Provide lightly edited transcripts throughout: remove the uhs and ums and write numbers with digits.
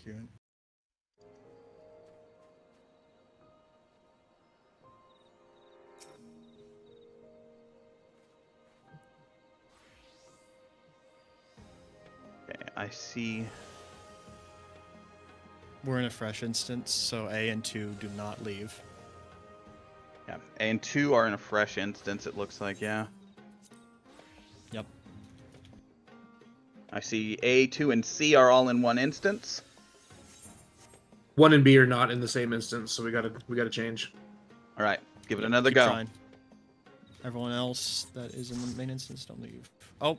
you. Okay, I see. We're in a fresh instance, so A and 2 do not leave. Yeah, A and 2 are in a fresh instance, it looks like, yeah. Yep. I see A, 2, and C are all in one instance. 1 and B are not in the same instance, so we gotta change. All right, give it Yep, another keep go. trying. Everyone else that is in the main instance, don't leave. Oh.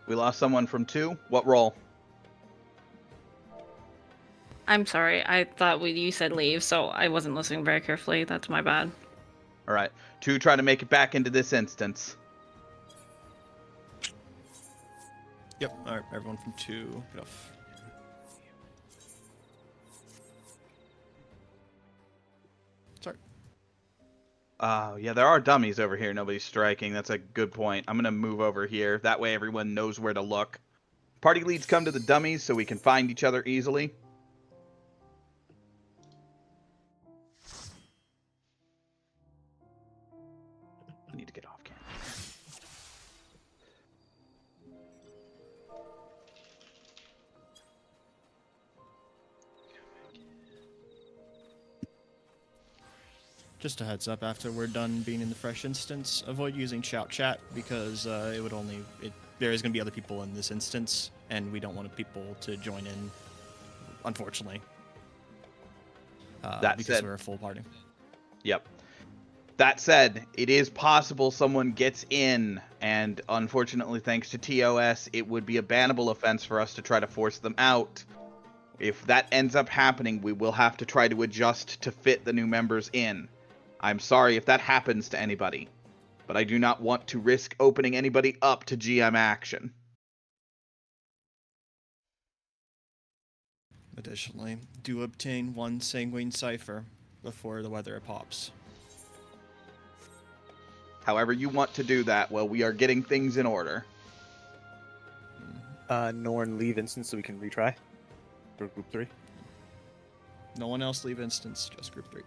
We lost someone from 2. What role? I'm sorry. I thought you said leave, so I wasn't listening very carefully. That's my bad. All right, 2 try to make it back into this instance. Yep. All right, everyone from 2, get off. Sorry. Yeah, there are dummies over here. Nobody's striking. That's a good point. I'm going to move over here. That way everyone knows where to look. Party leads come to the dummies so we can find each other easily. I need to get off camera. Just a heads up, after we're done being in the fresh instance, avoid using shout chat because it would only there is going to be other people in this instance, and we don't want people to join in, unfortunately. That because said, we're a full party. Yep. That said, it is possible someone gets in, and unfortunately, thanks to TOS, it would be a bannable offense for us to try to force them out. If that ends up happening, we will have to try to adjust to fit the new members in. I'm sorry if that happens to anybody, but I do not want to risk opening anybody up to GM action. Additionally, do obtain 1 sanguine cipher before the weather pops. However you want to do that, well, we are getting things in order. Norn, leave instance so we can retry for group 3. No one else leave instance, just group 3.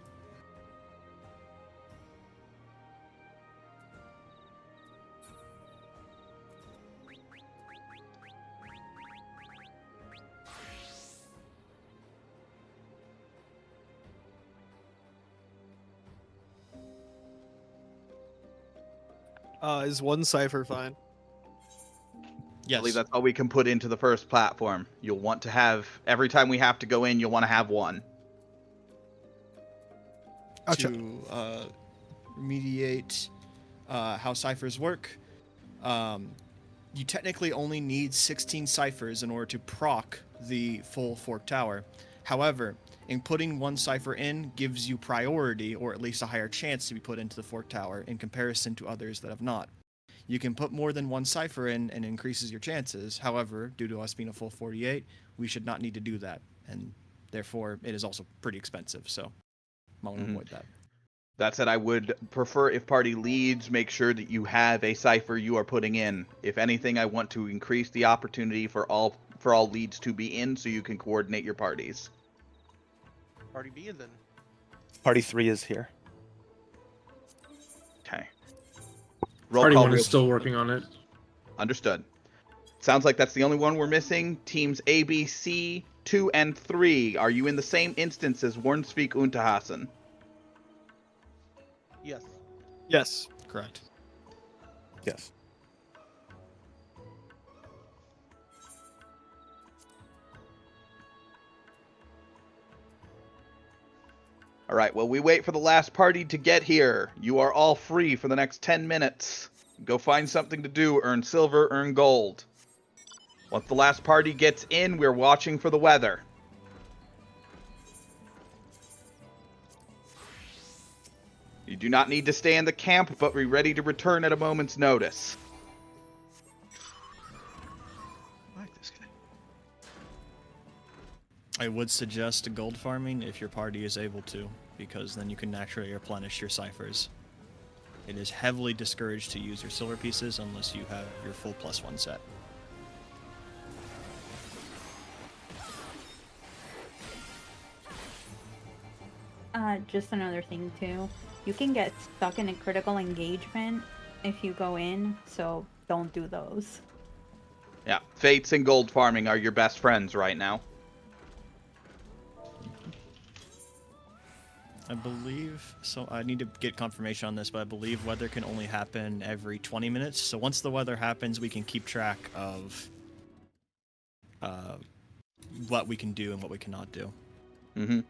Is 1 cipher fine? Yes. I believe that's all we can put into the first platform. You'll want to have, every time we have to go in, you'll want to have 1. Gotcha. To remediate how ciphers work, you technically only need 16 ciphers in order to proc the full Fork Tower. However, in putting 1 cipher in gives you priority, or at least a higher chance to be put into the Fork Tower in comparison to others that have not. You can put more than 1 cipher in and increases your chances. However, due to us being a full 48, we should not need to do that, and therefore it is also pretty expensive, so I want to avoid that. That said, I would prefer if party leads, make sure that you have a cipher you are putting in. If anything, I want to increase the opportunity for all leads to be in so you can coordinate your parties. Party B then. Party 3 is here. Okay. Party 1 is still working on it. Understood. Sounds like that's the only one we're missing. Teams A, B, C, 2, and 3. Are you in the same instance as Warnsvik Unterhasen? Yes. Yes. Correct. Yes. All right, well, we wait for the last party to get here. You are all free for the next 10 minutes. Go find something to do, earn silver, earn gold. Once the last party gets in, we're watching for the weather. You do not need to stay in the camp, but be ready to return at a moment's notice. I would suggest gold farming if your party is able to, because then you can naturally replenish your ciphers. It is heavily discouraged to use your silver pieces unless you have your full +1 set. Just another thing too. You can get stuck in a critical engagement if you go in, so don't do those. Yeah, fates and gold farming are your best friends right now. I believe, so I need to get confirmation on this, but I believe weather can only happen every 20 minutes. So once the weather happens, we can keep track of what we can do and what we cannot do. Mm-hmm.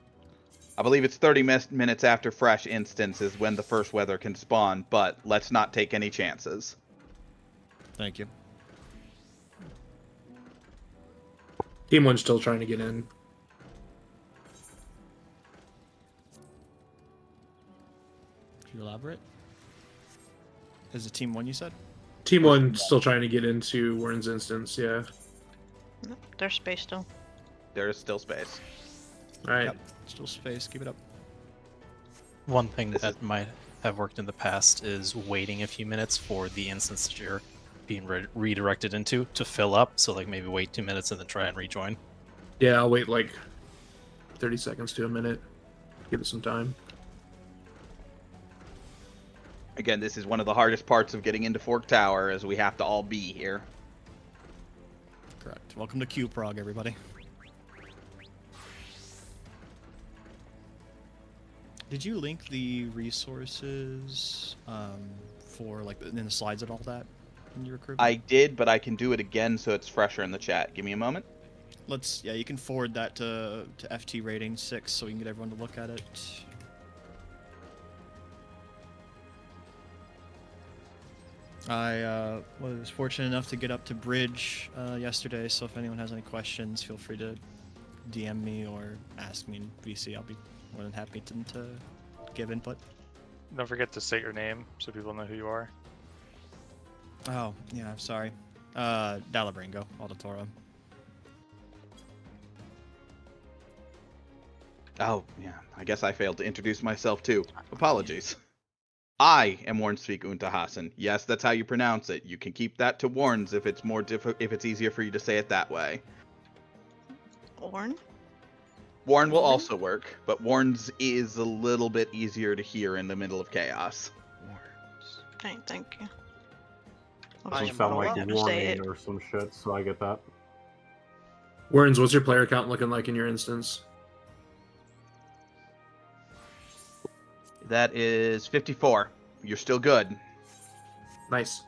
I believe it's 30 minutes after fresh instance is when the first weather can spawn, but let's not take any chances. Thank you. Team 1's still trying to get in. Could you elaborate? Is it Team 1 you said? Team 1 still trying to get into Warren's instance, yeah. Nope, there's space still. There is still space. Alright. Yep. Still space. Keep it up. One thing that might have worked in the past is waiting a few minutes for the instance that you're being redirected into to fill up. So like maybe wait 2 minutes and then try and rejoin. Yeah, I'll wait like 30 seconds to a minute. Give it some time. Again, this is one of the hardest parts of getting into Fork Tower, as we have to all be here. Correct. Welcome to Q-Prog, everybody. Did you link the resources for like in the slides and all that in your recruitment? I did, but I can do it again so it's fresher in the chat. Give me a moment. Yeah, you can forward that to FT rating 6 so we can get everyone to look at it. I was fortunate enough to get up to Bridge yesterday, so if anyone has any questions, feel free to DM me or ask me in VC. I'll be more than happy to give input. Don't forget to state your name so people know who you are. Oh, yeah, I'm sorry. Dalabringo, Auditoro. Oh, yeah. I guess I failed to introduce myself too. Apologies. I am Warnspeak Untahasen. Yes, that's how you pronounce it. You can keep that to Warns if it's more if it's easier for you to say it that way. Orn? Warn will also work, but Warns is a little bit easier to hear in the middle of chaos. Okay, thank you. I Doesn't am sound like Warren. warning or some shit, so I get that. Warren's, what's your player count looking like in your instance? That is 54. You're still good. Nice.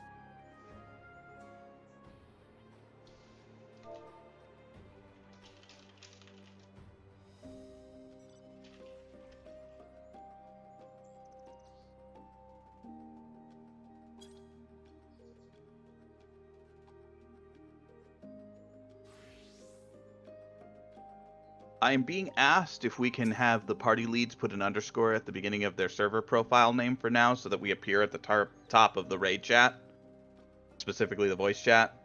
I am being asked if we can have the party leads put an underscore at the beginning of their server profile name for now so that we appear at the top of the raid chat, specifically the voice chat.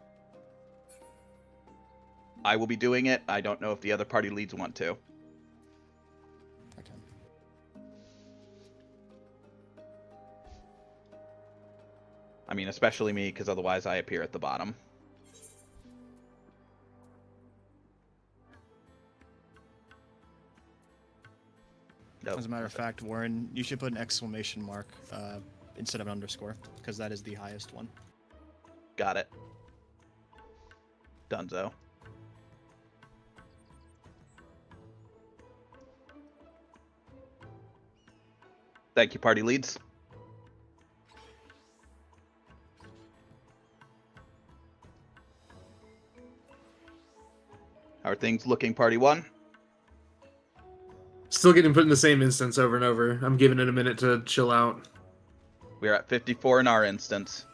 I will be doing it. I don't know if the other party leads want to. Okay. I mean, especially me, because otherwise I appear at the bottom. Nope. As a matter of fact, Warren, you should put an exclamation mark instead of an underscore, because that is the highest one. Got it. Dunzo. Thank you, party leads. How are things looking, party one? Still getting put in the same instance over and over. I'm giving it a minute to chill out. We're at 54 in our instance.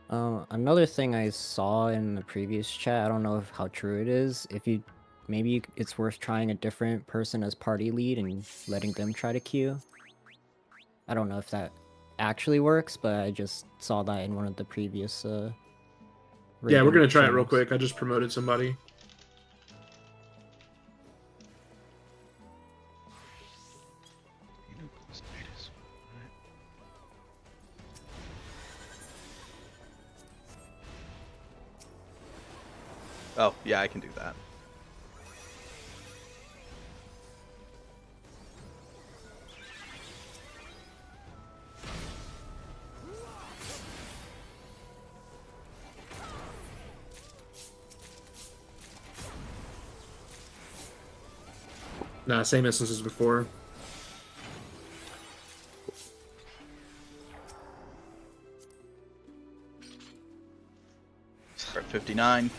Another thing I saw in the previous chat, I don't know how true it is. Maybe it's worth trying a different person as party lead and letting them try to queue. I don't know if that actually works, but I just saw that in one of the previous Yeah, we're gonna try it real channels. quick. I just promoted somebody. Oh, yeah, I can do that. Nah, same instance as before. Start 59.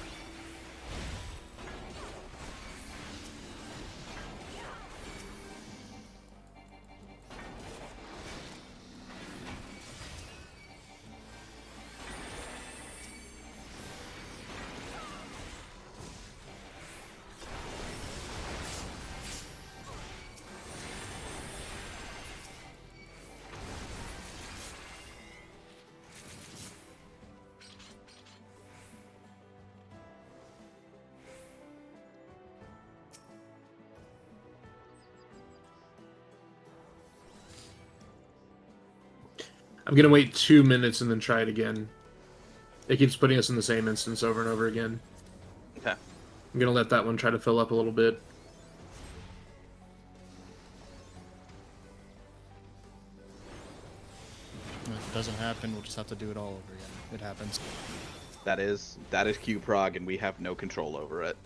I'm gonna wait 2 minutes and then try it again. It keeps putting us in the same instance over and over again. Okay. I'm gonna let that one try to fill up a little bit. If it doesn't happen, we'll just have to do it all over again. It happens. That is Q Prog, and we have no control over it.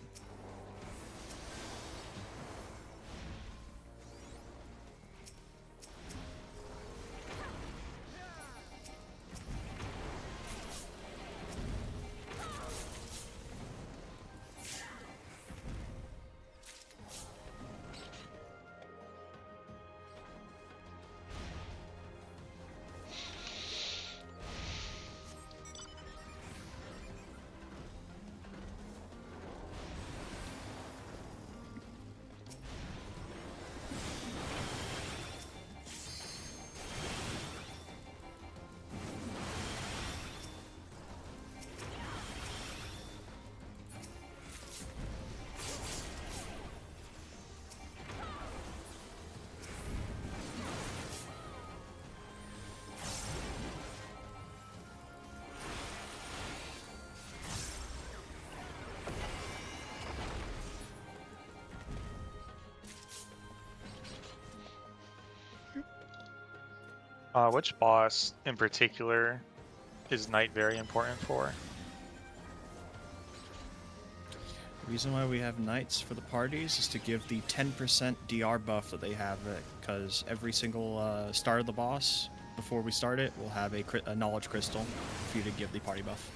Which boss in particular is Knight very important for? The reason why we have knights for the parties is to give the 10% DR buff that they have, because every single start of the boss, before we start it, we'll have a knowledge crystal for you to give the party buff.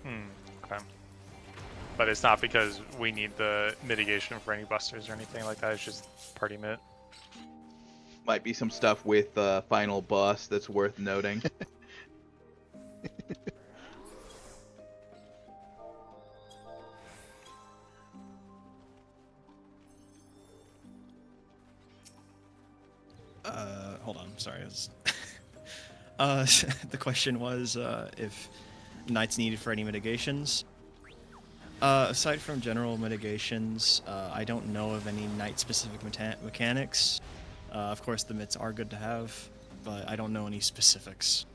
Okay. But it's not because we need the mitigation for any busters or anything like that, it's just party mit. Might be some stuff with final boss that's worth noting. Hold on, sorry. The question was if knights needed for any mitigations. Aside from general mitigations, I don't know of any knight-specific mechanics. Of course, the mitts are good to have, but I don't know any specifics.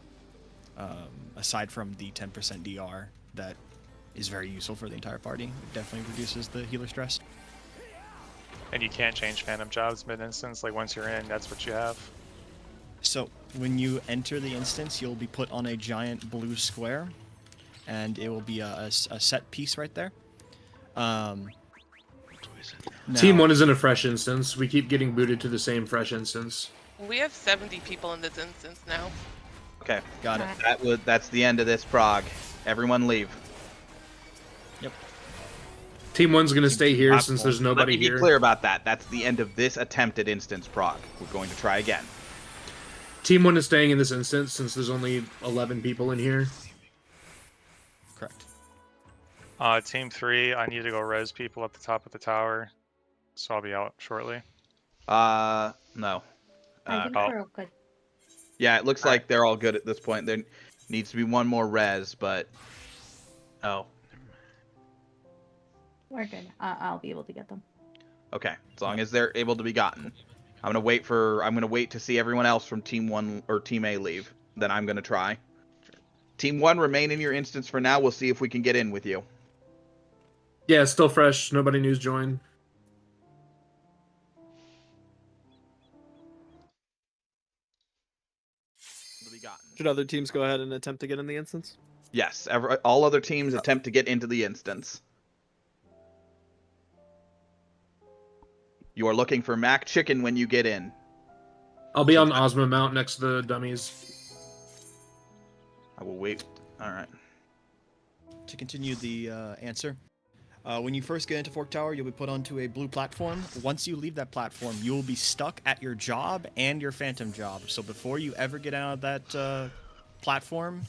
Aside from the 10% DR, that is very useful for the entire party. It definitely reduces the healer stress. And you can't change Phantom Jobs mid-instance, like once you're in, that's what you have. So, when you enter the instance, you'll be put on a giant blue square, and it will be a set piece right there. Team 1 is in a fresh instance. We keep getting booted to the same fresh instance. We have 70 people in this instance now. Okay, got it. That's the end of this prog. Everyone leave. Yep. Team 1's gonna stay here since there's nobody Let me here. be clear about that. That's the end of this attempted instance prog. We're going to try again. Team 1 is staying in this instance since there's only 11 people in here. Correct. Team 3, I need to go res people at the top of the tower, so I'll be out shortly. No. I think we're all good. Yeah, it looks like they're all good at this point. There needs to be one more res, but... Oh. We're good. I'll be able to get them. Okay, as long as they're able to be gotten. I'm gonna wait to see everyone else from Team 1 or Team A leave. Then I'm gonna try. Team 1, remain in your instance for now. We'll see if we can get in with you. Yeah, it's still fresh. Nobody news join. Should other teams go ahead and attempt to get in the instance? Yes, all other teams attempt to get into the instance. You are looking for Mac Chicken when you get in. I'll be on Ozma Mount next to the dummies. I will wait. All right. To continue the answer, when you first get into Fork Tower, you'll be put onto a blue platform. Once you leave that platform, you will be stuck at your job and your phantom job. So before you ever get out of that platform,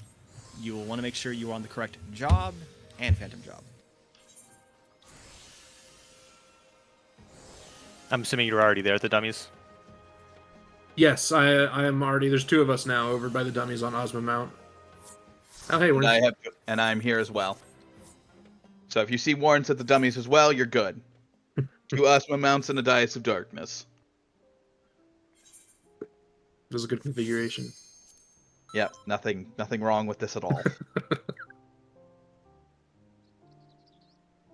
you will want to make sure you are on the correct job and phantom job. I'm assuming you're already there at the dummies. Yes, I am already. There's 2 of us now over by the dummies on Ozma Mount. Oh, hey, And I'm here as well. So if you see Warrants at the dummies as well, you're good. 2 Ozma Mounts and a Dice of Darkness. This is a good configuration. Yep, nothing wrong with this at all.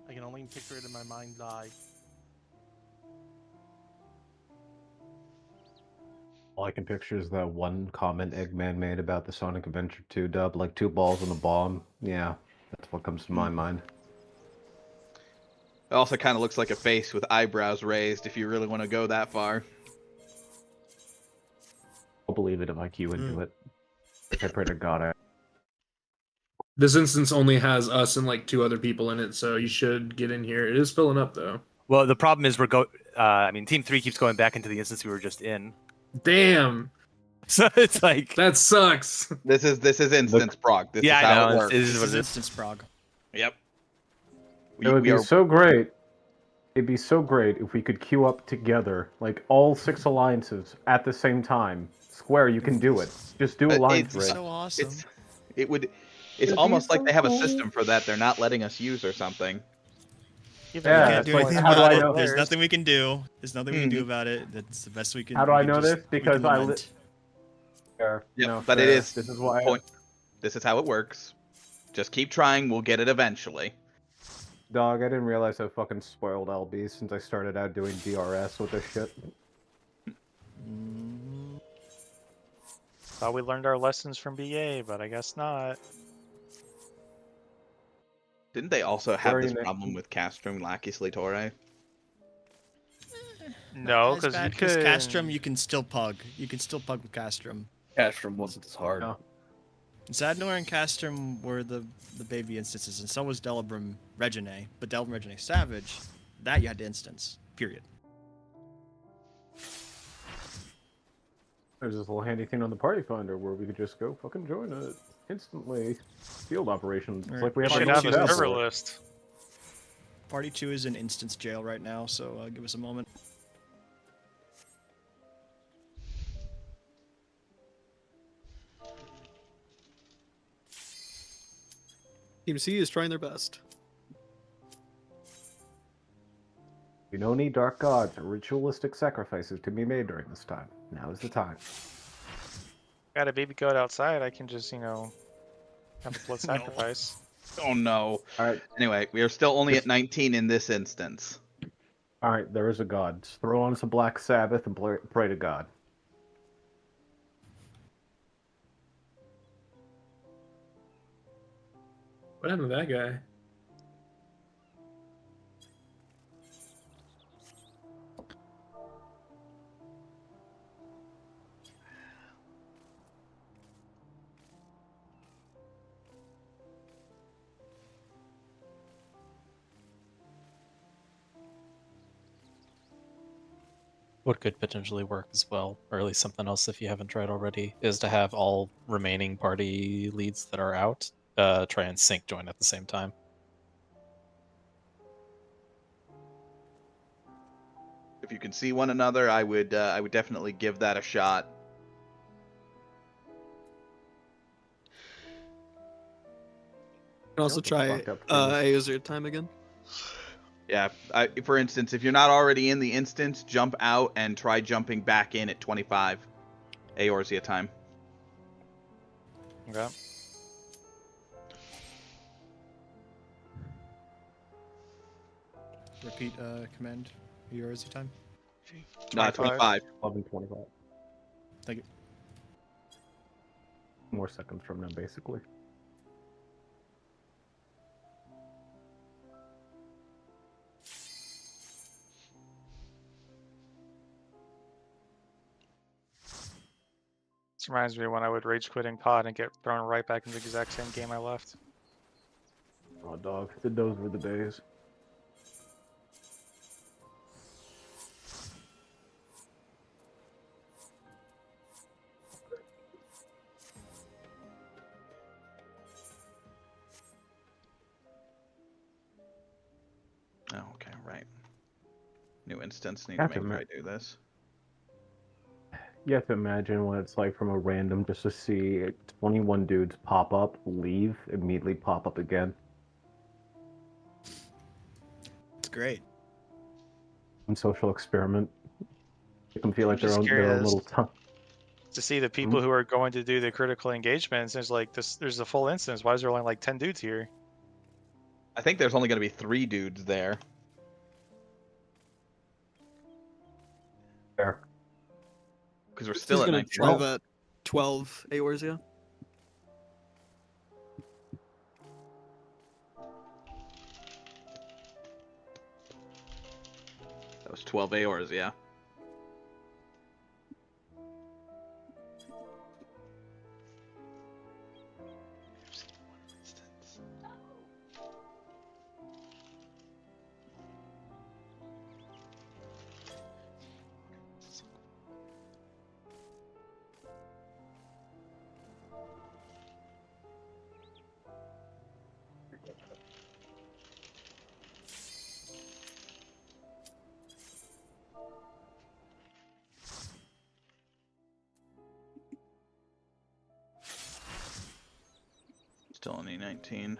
I can only picture it in my mind's eye. All I can picture is that one comment Eggman made about the Sonic Adventure 2 dub, like 2 balls and a bomb. Yeah, that's what comes to my mind. It also kind of looks like a face with eyebrows raised, if you really want to go that far. I'll believe it if I queue into it. I pray to God. This instance only has us and like 2 other people in it, so you should get in here. It is filling up though. Well, the problem is Team 3 keeps going back into the instance we were just in. Damn. So it's like that sucks. This is instance prog. This is I how know. it works. This is what it is. Instance prog. Yep. It would be so great. It'd be so great if we could queue up together, like all 6 alliances at the same time. Square, you can do it. Just do alliance raid. So awesome. It's almost like they have a system for that they're not letting us use or something. We can't do anything how do about I it. know? There's nothing we can do. There's nothing we can do about it. That's the best we can. How do we I can know just- this? we Because can I lament. Fair. Yep, No, but fair. it is. This is why. This is how it works. Just keep trying. We'll get it eventually. Dog, I didn't realize how fucking spoiled I'll be since I started out doing DRS with this shit. Thought we learned our lessons from BA, but I guess not. Didn't they also have Very this nice. problem with Castrum Lacus Litore? No, As because bad, we could. Castrum, you can still pug. You can still pug with Castrum. Castrum wasn't as hard. No. Zadnor and Castrum were the baby instances, and so was Delibram Regine. But Delibram Regine Savage, that you had to instance. Period. There's this little handy thing on the party finder where we could just go fucking join it instantly. Field operations. It's like we We have should our have own a tab server for it. list. Party 2 is in instance jail right now, so give us a moment. Team C is trying their best. We don't need dark gods or ritualistic sacrifices to be made during this time. Now is the time. Got a baby goat outside. I can just, have a blood sacrifice. Oh no. Alright. Anyway, we are still only at 19 in this instance. Alright, there is a god. Just throw on some Black Sabbath and pray to God. What happened to that guy? What could potentially work as well, or at least something else if you haven't tried already, is to have all remaining party leads that are out try and sync join at the same time. If you can see one another, I would definitely give that a shot. You can also try Aozer time again. Yeah, for instance, if you're not already in the instance, jump out and try jumping back in at 25 Eorzea time. Okay. repeat command yours time? 25. 11:25. Thank you. More seconds from now, basically. This reminds me of when I would rage quit in COD and get thrown right back into the exact same game I left. Oh, dog. Those were the days. Oh, okay, right. New instance, need to make sure I do this. You have to imagine what it's like from a random just to see 21 dudes pop up, leave, immediately pop up again. It's great. Some social experiment. Make them feel I'm like their just own curious little time. to see the people who are going to do the critical engagements. There's like this. There's a full instance. Why is there only like 10 dudes here? I think there's only going to be 3 dudes there. Fair. Because we're still He's at gonna 19. drive at 12 hours, yeah. That was 12 hours, yeah. Still only 19.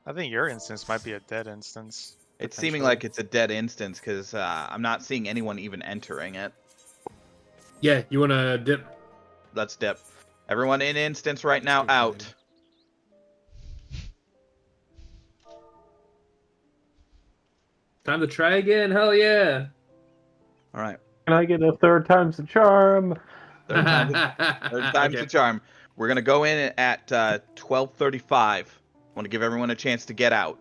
I think your instance might be a dead instance. It's seeming like it's a dead instance because I'm not seeing anyone even entering it. Yeah, you want to dip? Let's dip. Everyone in instance right now out. Time to try again. Hell yeah. All right. Can I get a third time's the charm? Third time's the charm. We're going to go in at 12:35. I want to give everyone a chance to get out.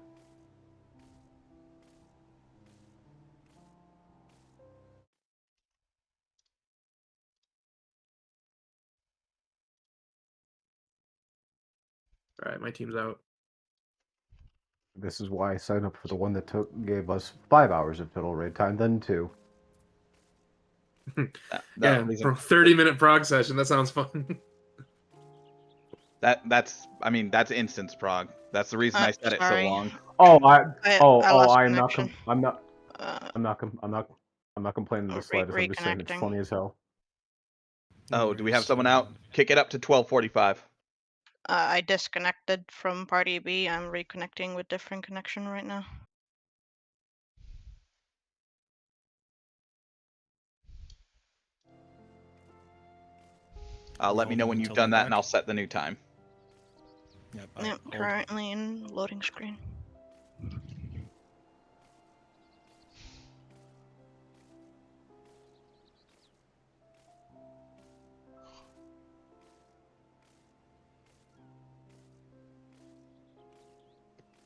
All right, my team's out. This is why I signed up for the one that gave us 5 hours of total raid time, then 2. Yeah, for a 30-minute prog session. That sounds fun. That's instance prog. That's the reason I said it so long. I'm not complaining the slightest. I'm just saying it's funny as hell. Oh, do we have someone out? Kick it up to 12:45. I disconnected from party B. I'm reconnecting with different connection right now. Let me know when you've done that, and I'll set the new time. Yep, currently in loading screen.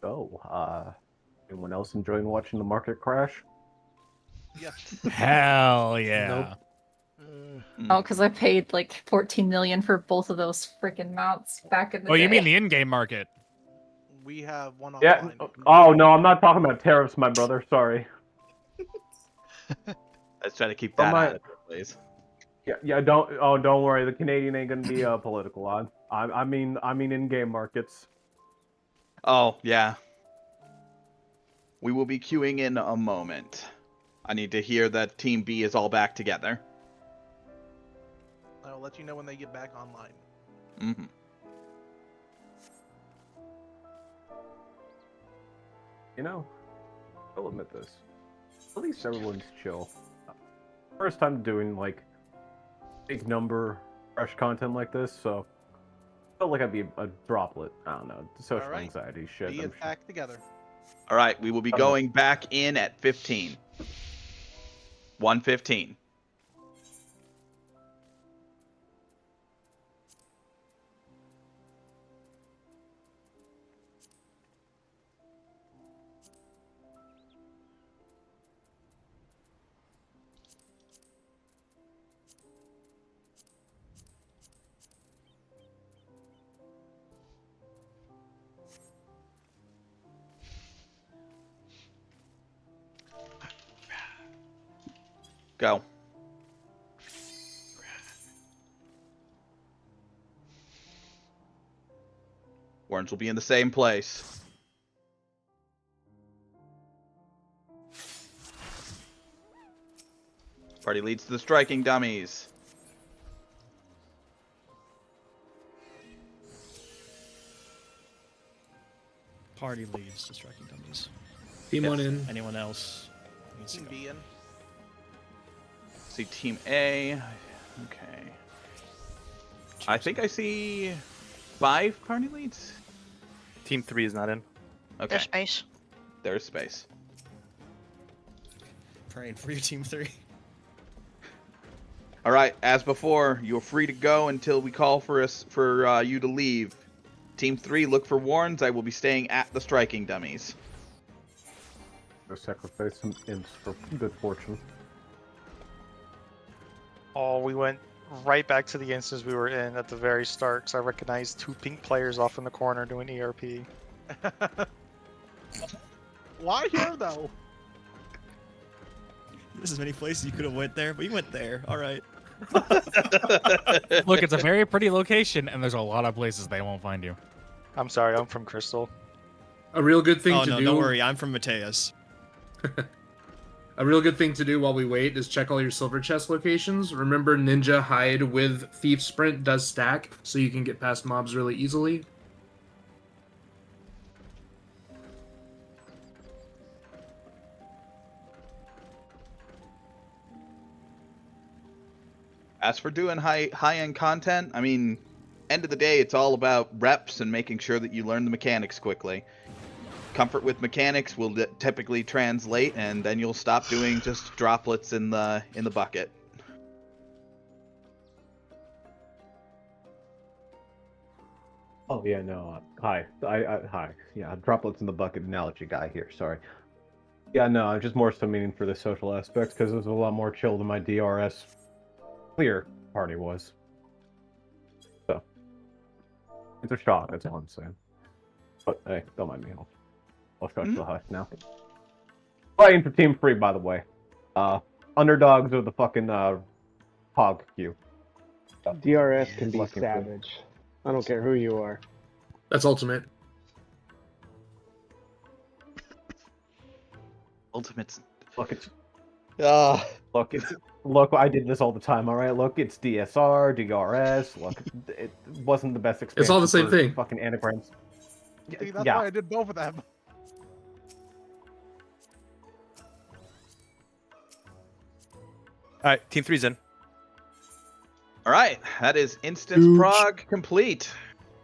So, anyone else enjoying watching the market crash? Yes. Hell yeah. Oh, because I paid like 14 million for both of those freaking mounts back in the Oh, day. you mean the in-game market? We have one Yeah. offline. Oh no, I'm not talking about tariffs, my brother. Sorry. Let's try to keep that out of it, please. Yeah. Don't worry. The Canadian ain't gonna be political. I mean in-game markets. Oh yeah. We will be queuing in a moment. I need to hear that Team B is all back together. I'll let you know when they get back online. Mm-hmm. You know, I'll admit this. At least everyone's chill. First time doing like big number fresh content like this, so felt like I'd be a droplet. I don't know, social anxiety shit. Be back together. All right, we will be going back in at 15. 1:15. Go. Warrens will be in the same place. Party leads to the striking dummies. Party leads to striking dummies. Team one in. Anyone else? Team B in. See Team A. Okay. I think I see 5 party leads. Team 3 is not in. Okay. There's space. There's space. Praying for your team 3. All right. As before, you're free to go until we call for you to leave. Team 3, look for Warrens. I will be staying at the striking dummies. Go sacrifice some imps for good fortune. Oh, we went right back to the instance we were in at the very start, because I recognized 2 pink players off in the corner doing ERP. Why here though? There's as many places you could have went there, but you went there. All right. Look, it's a very pretty location, and there's a lot of places they won't find you. I'm sorry, I'm from Crystal. A real good thing Oh to no, do. don't worry. I'm from Mateus. A real good thing to do while we wait is check all your silver chest locations. Remember, Ninja Hide with Thief Sprint does stack, so you can get past mobs really easily. As for doing high-end content, I mean, end of the day, it's all about reps and making sure that you learn the mechanics quickly. Comfort with mechanics will typically translate, and then you'll stop doing just droplets in the bucket. Oh yeah, no. Hi, hi. Yeah, droplets in the bucket analogy guy here. Sorry. Yeah, no. I'm just more so meaning for the social aspects because it was a lot more chill than my DRS clear party was. So it's a shot. That's all I'm saying. But hey, don't mind me. I'll shut the hush now. Playing for Team 3, by the way. Underdogs are the fucking hog queue. DRS can be Looking for- savage. I don't care who you are. That's ultimate. Ultimate's. Look, it's Look, look. I did this all the time. All right. Look, it's DSR, DRS. Look, it wasn't the best experience. It's all the same thing. Fucking anagrams. See, that's Yeah. why I did both of them. All right, Team 3's in. All right, that is instance prog complete.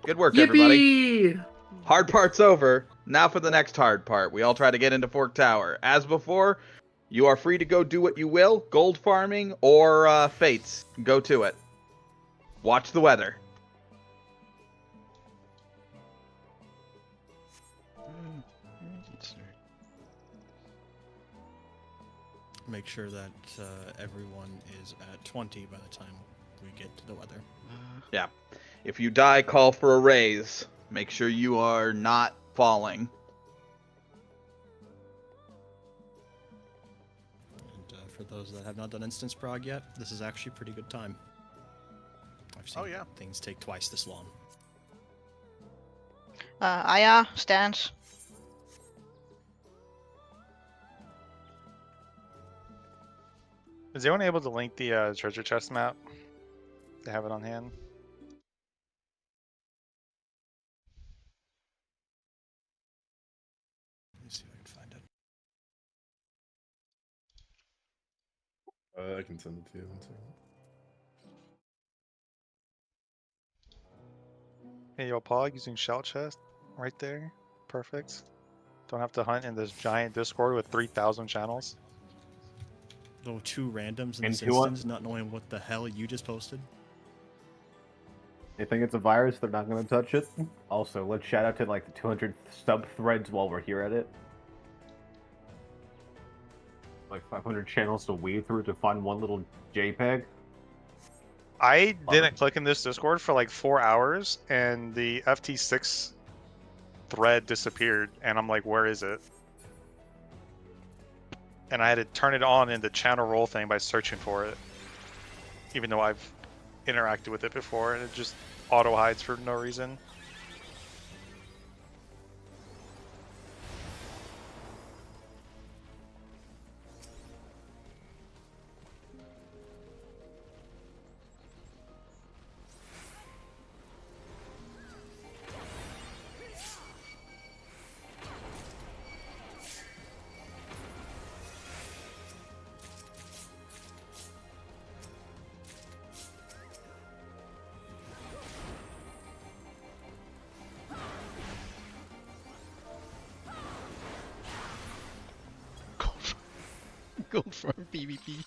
Good work, everybody. Hard part's over. Now for the next hard part. We all try to get into Fork Tower. As before, you are free to go do what you will, gold farming or fates. Go to it. Watch the weather. Make sure that everyone is at 20 by the time we get to the weather. Yeah. If you die, call for a raise. Make sure you are not falling. And for those that have not done instance prog yet, this is actually a pretty good time. I've seen things take twice this long. Aya stands. Is anyone able to link the treasure chest map? They have it on hand. Let me see if I can find it. I can send it to you. One second. Hey, yo, Paul, using shout chest right there. Perfect. Don't have to hunt in this giant Discord with 3,000 channels. Though two randoms in And this two instance, not knowing what the hell you just posted. They think it's a virus, they're not going to touch it. Also, let's shout out to like the 200 sub-threads while we're here at it. Like 500 channels to weed through to find one little JPEG. I didn't click in this Discord for like 4 hours, and the FT6 thread disappeared, and I'm like, where is it? And I had to turn it on in the channel roll thing by searching for it, even though I've interacted with it before, and it just auto hides for no reason. Gold farm PvP.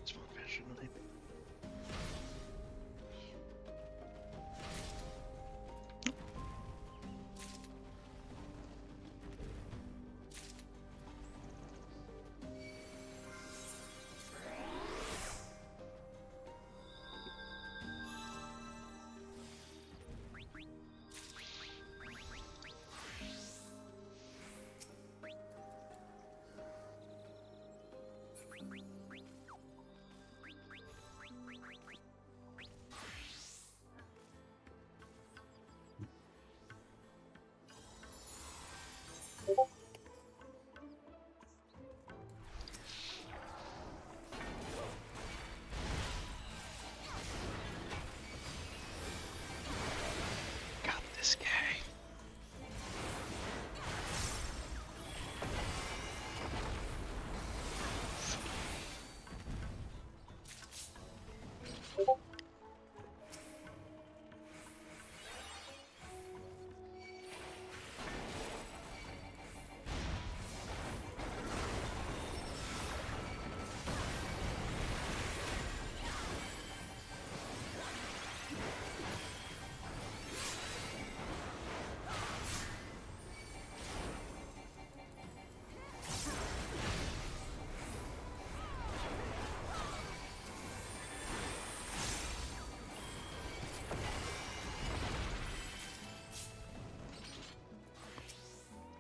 It's more passionate. Got this guy.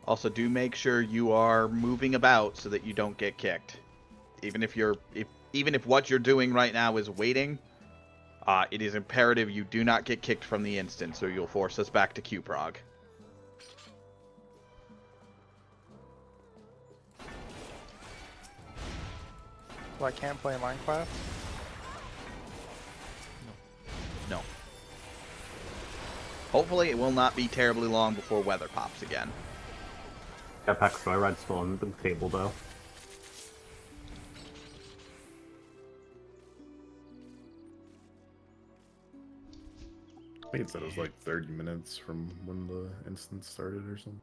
Also, do make sure you are moving about so that you don't get kicked. Even if what you're doing right now is waiting, it is imperative you do not get kicked from the instance, or you'll force us back to Q-Prog. So I can't play Minecraft? No. Hopefully it will not be terribly long before weather pops again. Jetpack Joyride's still on the table though. I think it said it was like 30 minutes from when the instance started or something.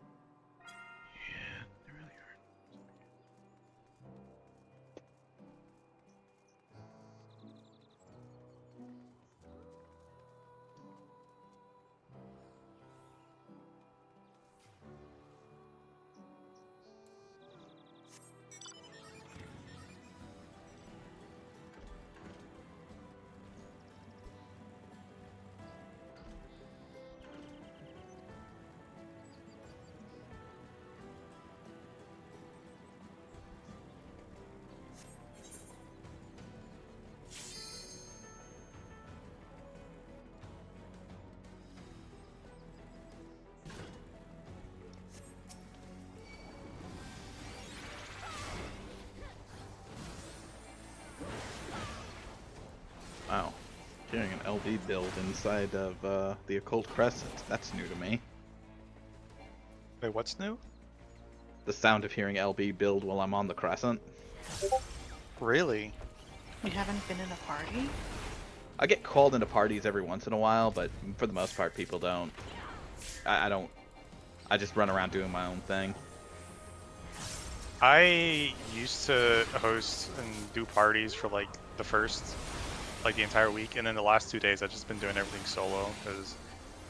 Hearing an LB build inside of the Occult Crescent. That's new to me. Wait, what's new? The sound of hearing LB build while I'm on the Crescent. Really? You haven't been in a party? I get called into parties every once in a while, but for the most part, people don't. I don't. I just run around doing my own thing. I used to host and do parties for like the first, like the entire week, and then the last 2 days I've just been doing everything solo, because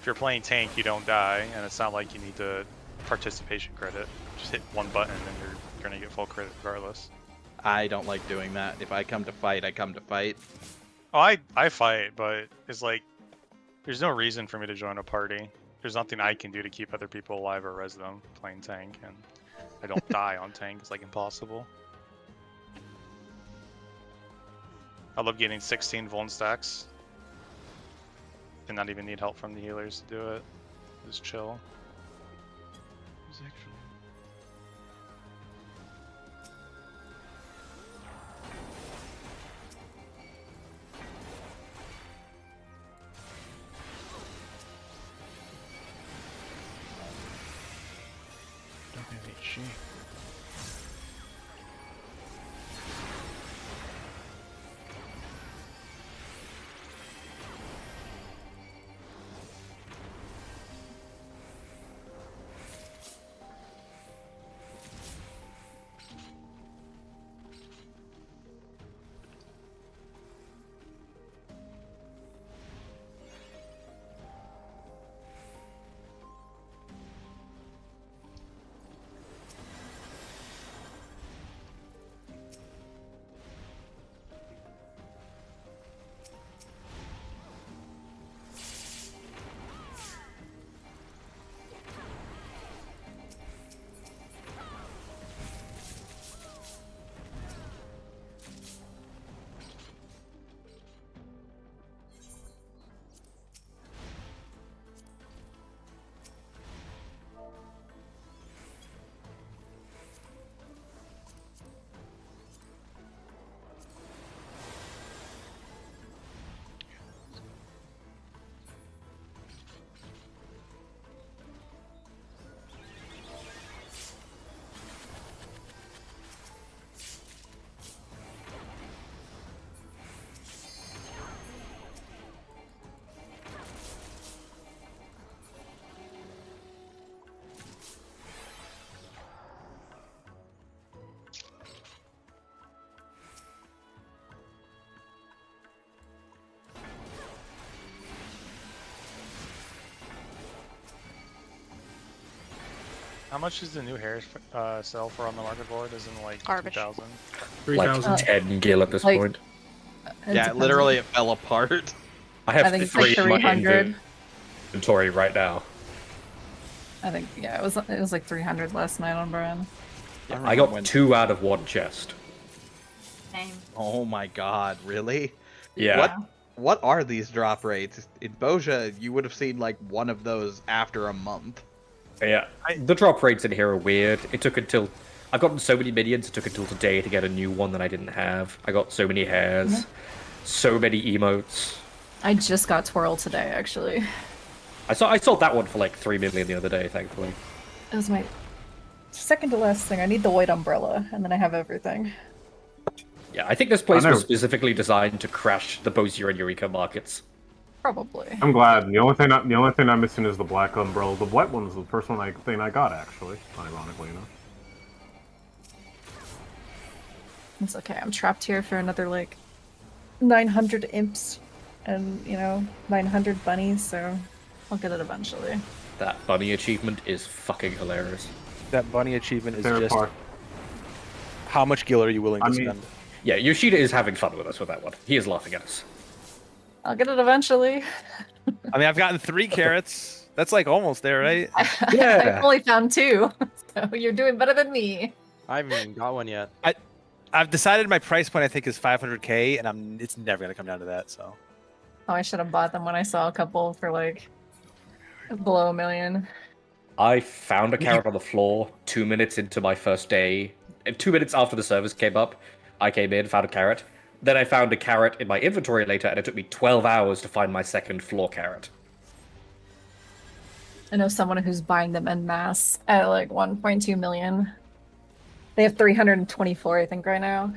if you're playing tank, you don't die, and it's not like you need the participation credit. Just hit one button and you're gonna get full credit regardless. I don't like doing that. If I come to fight, I come to fight. Oh, I fight, but it's like, there's no reason for me to join a party. There's nothing I can do to keep other people alive or res them playing tank, and I don't die on tank. It's like impossible. I love getting 16 Vuln stacks. And not even need help from the healers to do it. Just chill. How much is the new hair sell for on the market board? Isn't it like Garbage. 2,000? 3,000. Like 10 gil at this Like- point. Yeah, literally it fell apart. I have I think it's 3 like in my 300. inventory right now. I think yeah, it was like 300 last night on Brian. I got 2 out of 1 chest. Same. Oh my god, really? Yeah. What are these drop rates? In Boja, you would have seen like one of those after a month. Yeah, the drop rates in here are weird. It took until... I've gotten so many minions, it took until today to get a new one that I didn't have. I got so many hairs, so many emotes. I just got Twirl today, actually. I sold that one for like 3 million the other day, thankfully. It was my second to last thing. I need the white umbrella, and then I have everything. Yeah, I think this place I know. was specifically designed to crash the Bozier and Eureka markets. Probably. I'm glad. The only thing I'm missing is the black umbrella. The white one's the first thing I got, actually. Ironically enough. It's okay. I'm trapped here for another like 900 imps, and 900 bunnies. So I'll get it eventually. That bunny achievement is fucking hilarious. That bunny achievement is Fair just part. how much gil are you willing to spend? Yeah, Yoshida is having fun with us with that one. He is laughing at us. I'll get it eventually. I mean, I've gotten 3 carrots. That's like almost there, right? I've only found 2, so you're doing better than me. I haven't even got one yet. I've decided my price point I think is 500k, and it's never gonna come down to that. So. Oh, I should have bought them when I saw a couple for like below $1 million. I found a carrot on the floor 2 minutes into my first day. 2 minutes after the service came up, I came in, found a carrot, Then I found a carrot in my inventory later, and it took me 12 hours to find my second floor carrot. I know someone who's buying them en masse at like 1.2 million. They have 324, I think, right now.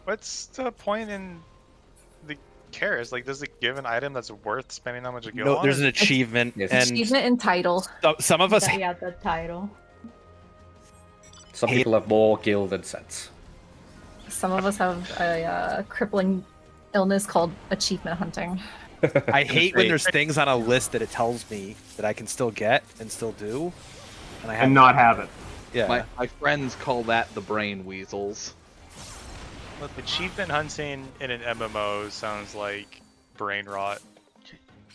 What's the point in the carrots? Like, does it give an item that's worth spending that much a gil No, on? there's an or- achievement, and Achievement and title. some of us. Yeah, the title. Some people have more gil than sense. Some of us have a crippling illness called achievement hunting. I hate when there's things on a list that it tells me that I can still get and still do, and I have not have it. Yeah. My friends call that the brain weasels. Look, achievement hunting in an MMO sounds like brain rot.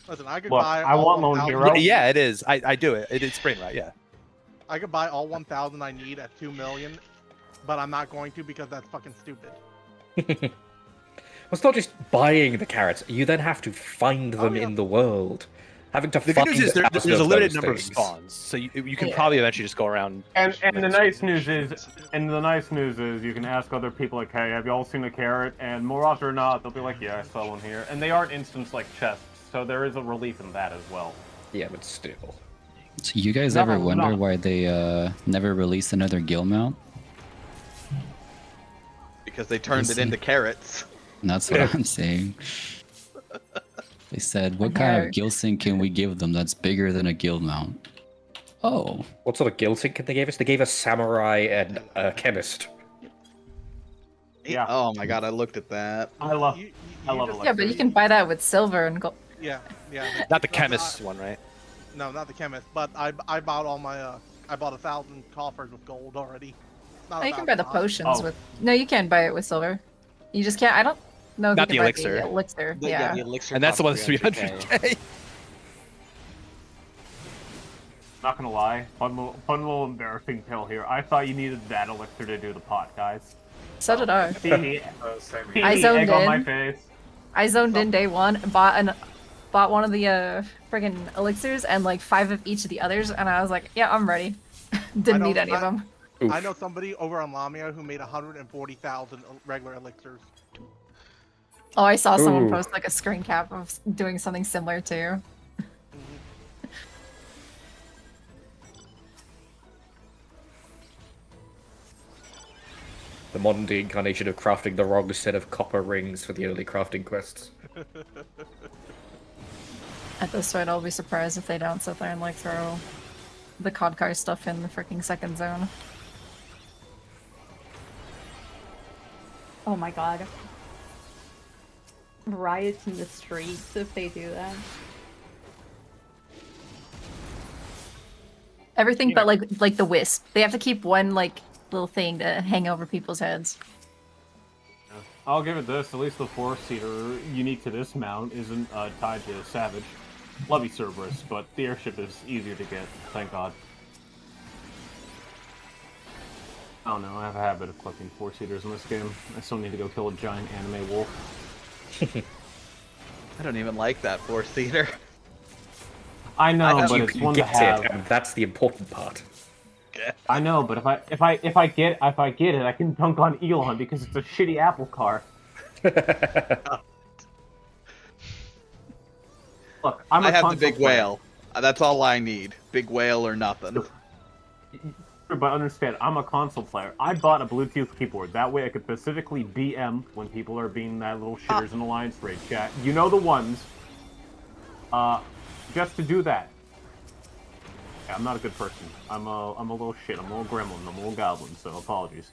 Listen, I could Look, buy I all want 1,000. Yeah, it is. I do it. It's brain rot. Yeah. I could buy all 1,000 I need at 2 million, but I'm not going to because that's fucking stupid. Well, it's not just buying the carrots. You then have to find them in the world. Having to The find good news is there's 1,000 a of limited those number of things. spawns, so you can Yeah. probably eventually just go around. And the nice news is, you can ask other people like, hey, have you all seen a carrot? And more often than not, they'll be like, yeah, I saw one here. And they aren't instants like chests, so there is a relief in that as well. Yeah, but still. So you guys No, ever wonder no. why they never released another guild mount? Because they turned it into carrots. And that's what I'm saying. They said, what kind of guild sync can we give them that's bigger than a guild mount? Oh. What sort of guild sync did they give us? They gave us samurai and a chemist. Yeah. Oh my god, I looked at that. I love it. Yeah, but you can buy that with silver and gold. Yeah, yeah. Not the chemist one, right? No, not the chemist, but I bought all my I bought 1,000 coffers with gold already. Not Oh, you can buy the 1,000 potions with. No, you can buy it with silver. You just can't. I don't know if Not you the can buy elixir. the elixir. Yeah. the elixir. And that's the one costs that's 300k. Not gonna lie, fun little embarrassing tale here. I thought you needed that elixir to do the pot, guys. So did I. I zoned egg on my in. face. I zoned in day one and bought one of the friggin' elixirs and like 5 of each of the others, and I was like, yeah, I'm ready. Didn't need any of them. I know somebody over on Lamia who made 140,000 regular elixirs. Oh, I saw someone Ooh. post like a screen cap of doing something similar too. The modern day incarnation of crafting the wrong set of copper rings for the early crafting quests. At this rate, I'll be surprised if they don't sit there and like throw the Codcar stuff in the freaking second zone. Oh my god. Riots in the streets if they do that. Everything but like the wisp. They have to keep one like little thing to hang over people's heads. I'll give it this. At least the 4-seater unique to this mount isn't tied to Savage. Love you, Cerberus, but the airship is easier to get. Thank God. I don't know. I have a habit of collecting 4-seaters in this game. I still need to go kill a giant anime wolf. I don't even like that 4-seater. I know, but you, it's you one to get have. it, and that's the important part. I know, but if I get it, I can dunk on Elon because it's a shitty Apple car. Look, I have the big whale. That's all I need. Big whale or nothing. But understand, I'm a console player. I bought a Bluetooth keyboard. That way I could specifically BM when people are being that little shitters in Alliance Raid chat. You know the ones. Just to do that. Yeah, I'm not a good person. I'm a little shit. I'm a little gremlin. I'm a little goblin, so apologies.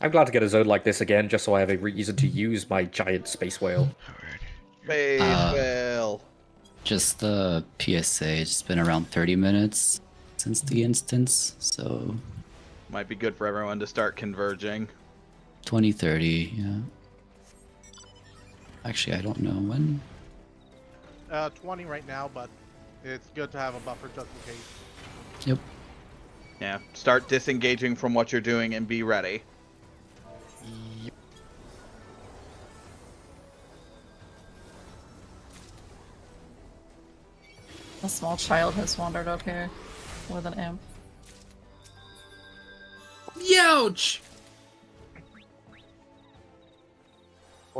I'm glad to get a zone like this again, just so I have a reason to use my giant space whale. Space whale. Just the PSA, it's been around 30 minutes since the instance, so Might be good for everyone to start converging. 2030, yeah. Actually, I don't know when. 20 right now, but it's good to have a buffer just in case. Yep. Yeah, start disengaging from what you're doing and be ready. A small child has wandered out here with an imp. Youch!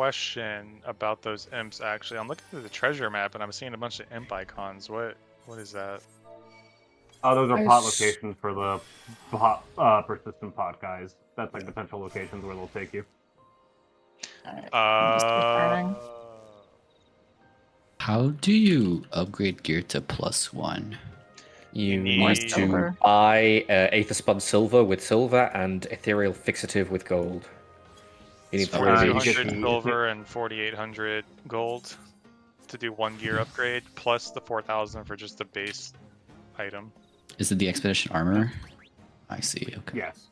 question about those imps. Actually, I'm looking at the treasure map and I'm seeing a bunch of imp icons. What is that? Oh, those are I pot s- locations for the persistent pot guys. That's like potential locations where they'll take you. I'm just returning. How do you upgrade gear to +1? You More need to silver. buy Aether Spun Silver with silver and Ethereal Fixative with gold. You need It's three of you each. get 4,200 the- silver and 4,800 gold to do 1 gear upgrade, plus the 4,000 for just the base item. Is it the expedition armor? I see. Okay. Yes.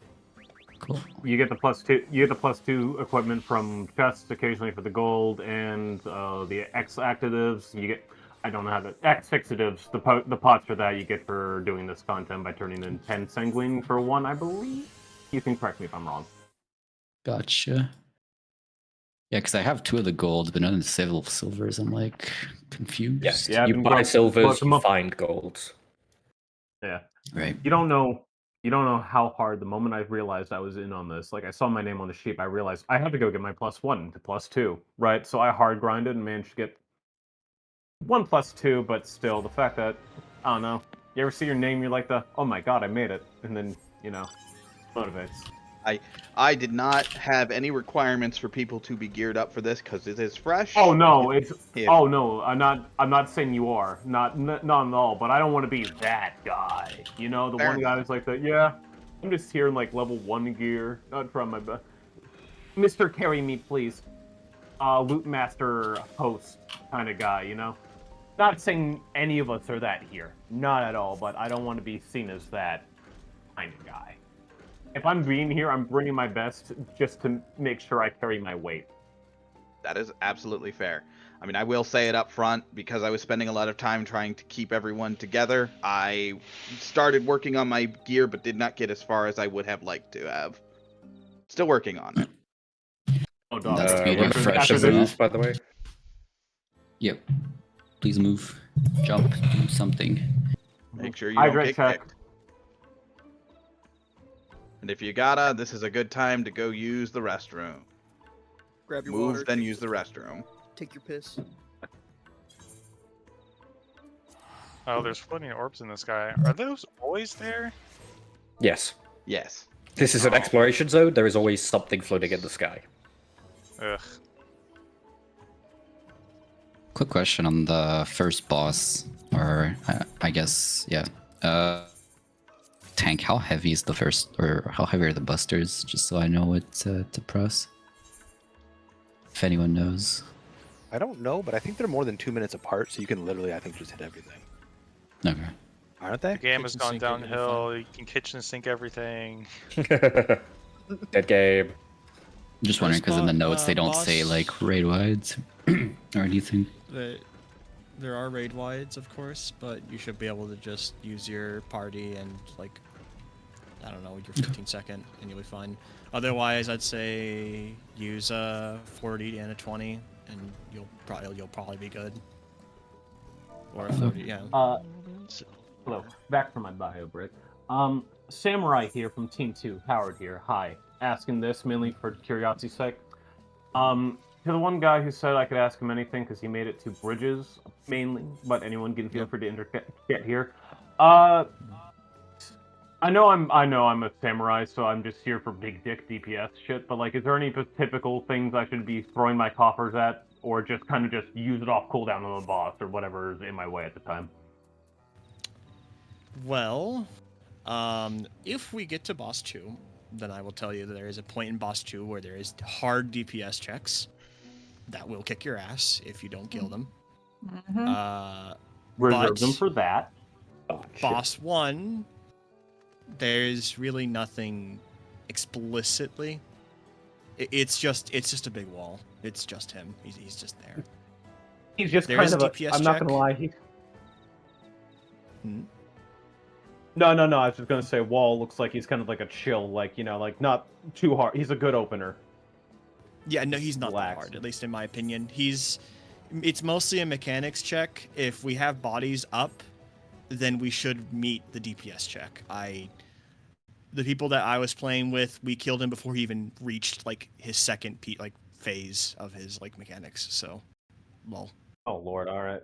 Cool. You get the +2. You get the +2 equipment from chests occasionally for the gold and the X actives. You get. I don't know how the X fixatives. The pots for that you get for doing this content by turning in 10 sanguine for one, I believe. You can correct me if I'm wrong. Gotcha. Yeah, because I have 2 of the gold, but none of the silvers. I'm like confused. Yes, Yeah, you then buy go- silvers, them you up. find golds. Yeah. Right. You don't know how hard. The moment I realized I was in on this, like I saw my name on the sheet, I realized I had to go get my +1 to +2, right? So I hard grinded and managed to get 1 +2, but still, the fact that I don't know. You ever see your name? You're like oh my god, I made it, and then motivates. I did not have any requirements for people to be geared up for this because it is fresh. Oh no, it's If- oh no. I'm not saying you are not at all, but I don't want to be that guy. You know, the Fair one guy enough. who's like yeah, I'm just here in like level 1 gear, not trying my best. Mr. Carry me, please. Loot master host kind of guy, you know. Not saying any of us are that here, not at all. But I don't want to be seen as that kind of guy. If I'm being here, I'm bringing my best just to make sure I carry my weight. That is absolutely fair. I mean, I will say it up front because I was spending a lot of time trying to keep everyone together. I started working on my gear, but did not get as far as I would have liked to have. Still working on it. Oh, dog. That's the beauty of After fresh, this- isn't it? By the way. Yep. Please move. Jump. Do something. Make sure you don't Hydrate get check. kicked. And if you gotta, this is a good time to go use the restroom. Grab your Move, water. then use the restroom. Take your piss. Oh, there's floating orbs in the sky. Are those always there? Yes. Yes. This is an exploration zone. There is always something floating in the sky. Ugh. Quick question on the first boss, or I guess, yeah. Tank, how heavy is the first, or how heavy are the busters? Just so I know what to press. If anyone knows. I don't know, but I think they're more than 2 minutes apart, so you can literally, I think, just hit everything. Okay. Aren't they? The game has Kitchen gone sink downhill. You can kitchen sink everything. Dead game. I'm just wondering because in the notes they don't boss- say like raid wides or anything. There are raid wides, of course, but you should be able to just use your party and like, I don't know, your 15-second, and you'll be fine. Otherwise, I'd say use a 40 and a 20, and you'll probably be good. Or a 30, yeah. Hello, back from my bio break. Samurai here from Team 2, Howard here. Hi. Asking this mainly for curiosity's sake. To the one guy who said I could ask him anything because he made it to bridges mainly, but anyone can feel free to interject here. I know I'm a samurai, so I'm just here for big dick DPS shit. But like, is there any typical things I should be throwing my coffers at, or just kind of just use it off cooldown on the boss or whatever is in my way at the time? Well, if we get to boss 2, then I will tell you that there is a point in boss 2 where there is hard DPS checks that will kick your ass if you don't kill them. Reserve them for that. Boss 1, there's really nothing explicitly. It's just a big wall. It's just him. He's just there. He's just There kind is of a a. DPS I'm not check. gonna lie. He. Hmm? No. I was just gonna say, Wall looks like he's kind of like a chill, like like not too hard. He's a good opener. Yeah, no, he's not that Relax. hard, at least in my opinion. It's mostly a mechanics check. If we have bodies up, then we should meet the DPS check. The people that I was playing with, we killed him before he even reached like his second phase of his like mechanics. So, lol. Oh lord, all right.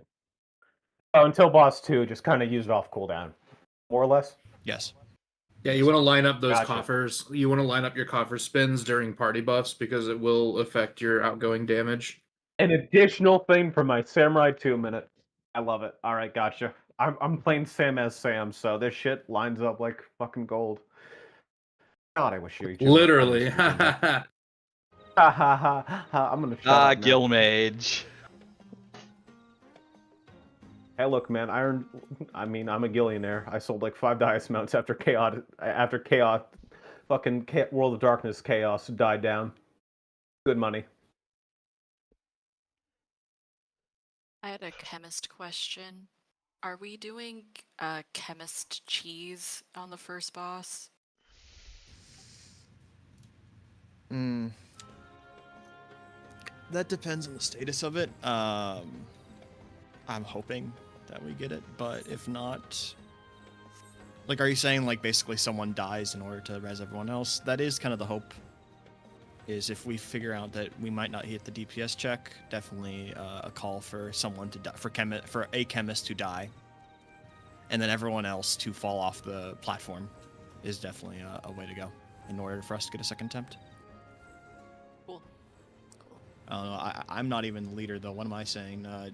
Oh, until boss 2, just kind of use it off cooldown, more or less. Yes. Yeah, you want to line up those Gotcha. coffers. You want to line up your coffer spins during party buffs because it will affect your outgoing damage. An additional thing for my Samurai 2 minute. I love it. All right, gotcha. I'm playing Sam as Sam, so this shit lines up like fucking gold. God, I wish you each other. Literally. Ha ha ha ha! I'm gonna shut up now. Guilmage. Hey, look, man. I'm a gillionaire. I sold like 5 Dice mounts after Chaos. Fucking World of Darkness Chaos died down. Good money. I had a chemist question. Are we doing chemist cheese on the first boss? That depends on the status of it. I'm hoping that we get it, but if not, like, are you saying like basically someone dies in order to res everyone else? That is kind of the hope. Is if we figure out that we might not hit the DPS check, definitely a call for someone to die, for a chemist to die, and then everyone else to fall off the platform, is definitely a way to go in order for us to get a second attempt. Cool. I'm not even the leader though. What am I saying? I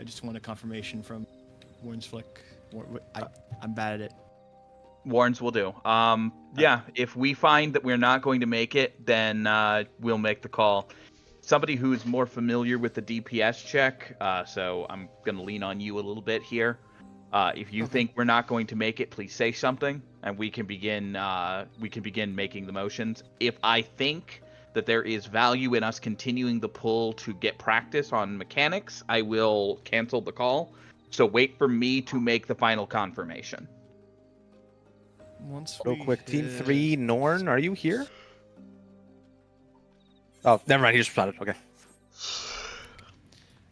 just want a confirmation from Warren's Flick. I'm bad at it. Warns will do. Yeah, if we find that we're not going to make it, then we'll make the call. Somebody who's more familiar with the DPS check, so I'm going to lean on you a little bit here. If you think we're not going to make it, please say something, and we can begin making the motions. If I think that there is value in us continuing the pull to get practice on mechanics, I will cancel the call. So wait for me to make the final confirmation. Once Real we quick, Team hit- 3, Norn, are you here? Oh, never mind. He just responded. Okay.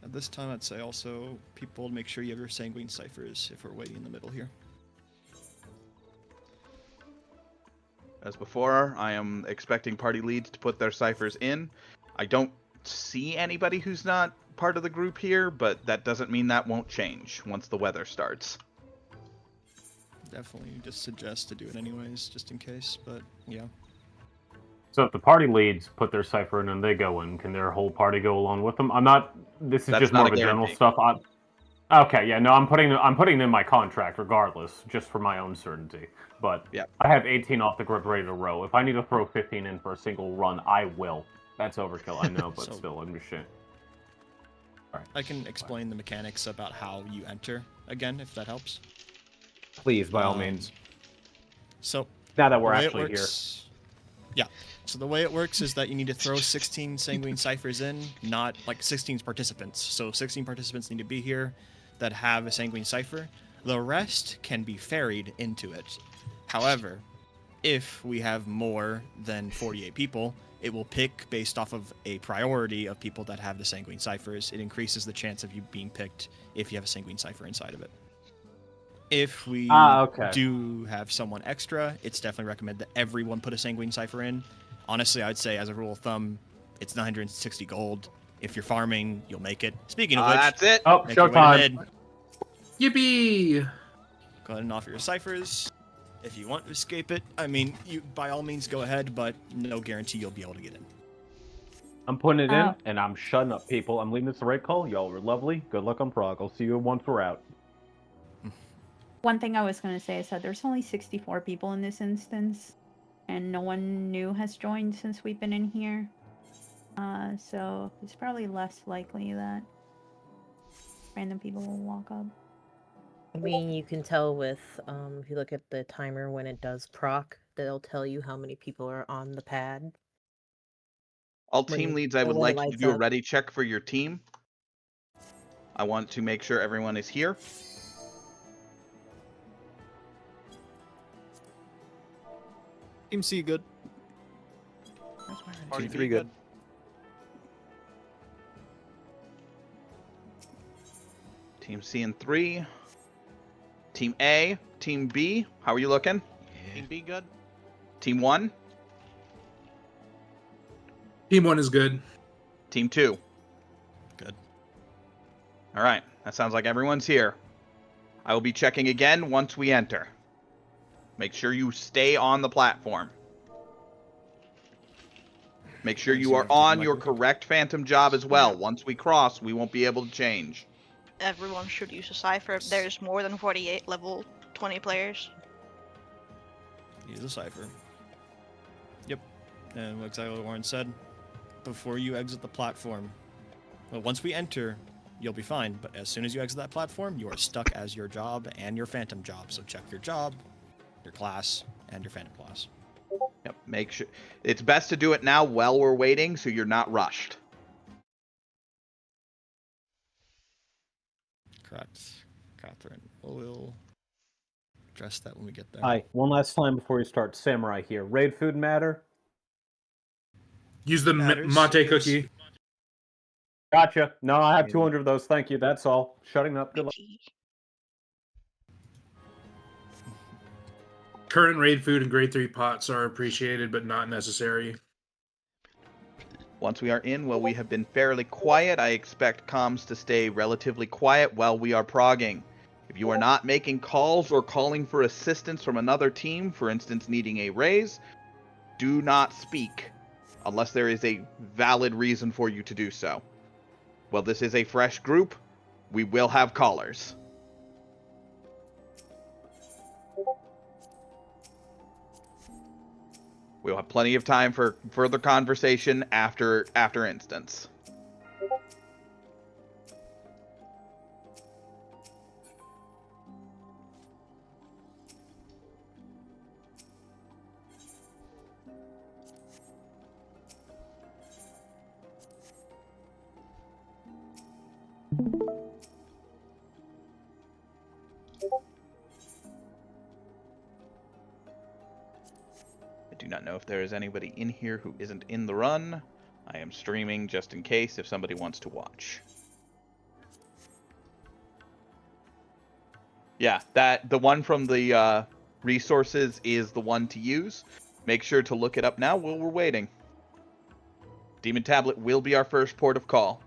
At this time, I'd say also people make sure you have your sanguine ciphers if we're waiting in the middle here. As before, I am expecting party leads to put their ciphers in. I don't see anybody who's not part of the group here, but that doesn't mean that won't change once the weather starts. Definitely just suggest to do it anyways, just in case, but yeah. So if the party leads put their cipher in and they go in, can their whole party go along with them? This is That's just not more a of a general guarantee. stuff. Okay, yeah, no, I'm putting in my contract regardless, just for my own certainty. But yeah. I have 18 off the grip ready to row. If I need to throw 15 in for a single run, I will. That's overkill, I know, but So- still, I'm just saying. I can explain the mechanics about how you enter again, if that helps. Please, by all means. So Now that the we're way it actually works- Yeah. So the way it works is that you need to throw 16 sanguine ciphers in, not like 16 participants. So 16 participants need to be here that have a sanguine cipher. The rest can be ferried into it. However, if we have more than 48 people, it will pick based off of a priority of people that have the sanguine ciphers. It increases the chance of you being picked if you have a sanguine cipher inside of it. If we okay. do have someone extra, it's definitely recommended that everyone put a sanguine cipher in. Honestly, I'd say as a rule of thumb, it's 960 gold. If you're farming, you'll make it. Speaking of which, That's it. Oh, make your way to showtime. mid. Yippee! Go ahead and offer your ciphers. If you want to escape it, I mean, you by all means go ahead, but no guarantee you'll be able to get in. I'm putting it in, and I'm shutting up, people. I'm leaving this the right call. Y'all were lovely. Good luck on Prague. I'll see you once we're out. One thing I was going to say is that there's only 64 people in this instance, and no one new has joined since we've been in here. So it's probably less likely that random people will walk up. I mean, you can tell with, if you look at the timer when it does proc, they'll tell you how many people are on the pad. All team leads, I would when it like you to lights do a up. ready check for your team. I want to make sure everyone is here. Team C good. Party Team 3 good. Team C and 3. Team A, Team B, how are you looking? Team B good? Team 1? Team 1 is good. Team 2. Good. All right. That sounds like everyone's here. I will be checking again once we enter. Make sure you stay on the platform. Make sure you are on your correct phantom job as well. Once we cross, we won't be able to change. Everyone should use a cipher. There's more than 48 level 20 players. Use a cipher. Yep. And exactly what Warren said. Before you exit the platform, well, once we enter, you'll be fine. But as soon as you exit that platform, you are stuck as your job and your phantom job. So check your job, your class, and your phantom class. Yep. Make sure it's best to do it now while we're waiting, so you're not rushed. Correct. Catherine. We'll address that when we get there. Hi. One last time before you start. Samurai here. Raid food matter? Use the mate cookie. Gotcha. No, I have 200 of those. Thank you. That's all. Shutting up. Good luck. Current raid food and grade 3 pots are appreciated, but not necessary. Once we are in, well, we have been fairly quiet. I expect comms to stay relatively quiet while we are progging. If you are not making calls or calling for assistance from another team, for instance, needing a raise, do not speak unless there is a valid reason for you to do so. Well, this is a fresh group. We will have callers. We'll have plenty of time for further conversation after instance. I do not know if there is anybody in here who isn't in the run. I am streaming just in case if somebody wants to watch. Yeah, the one from the resources is the one to use. Make sure to look it up now while we're waiting. Demon Tablet will be our first port of call.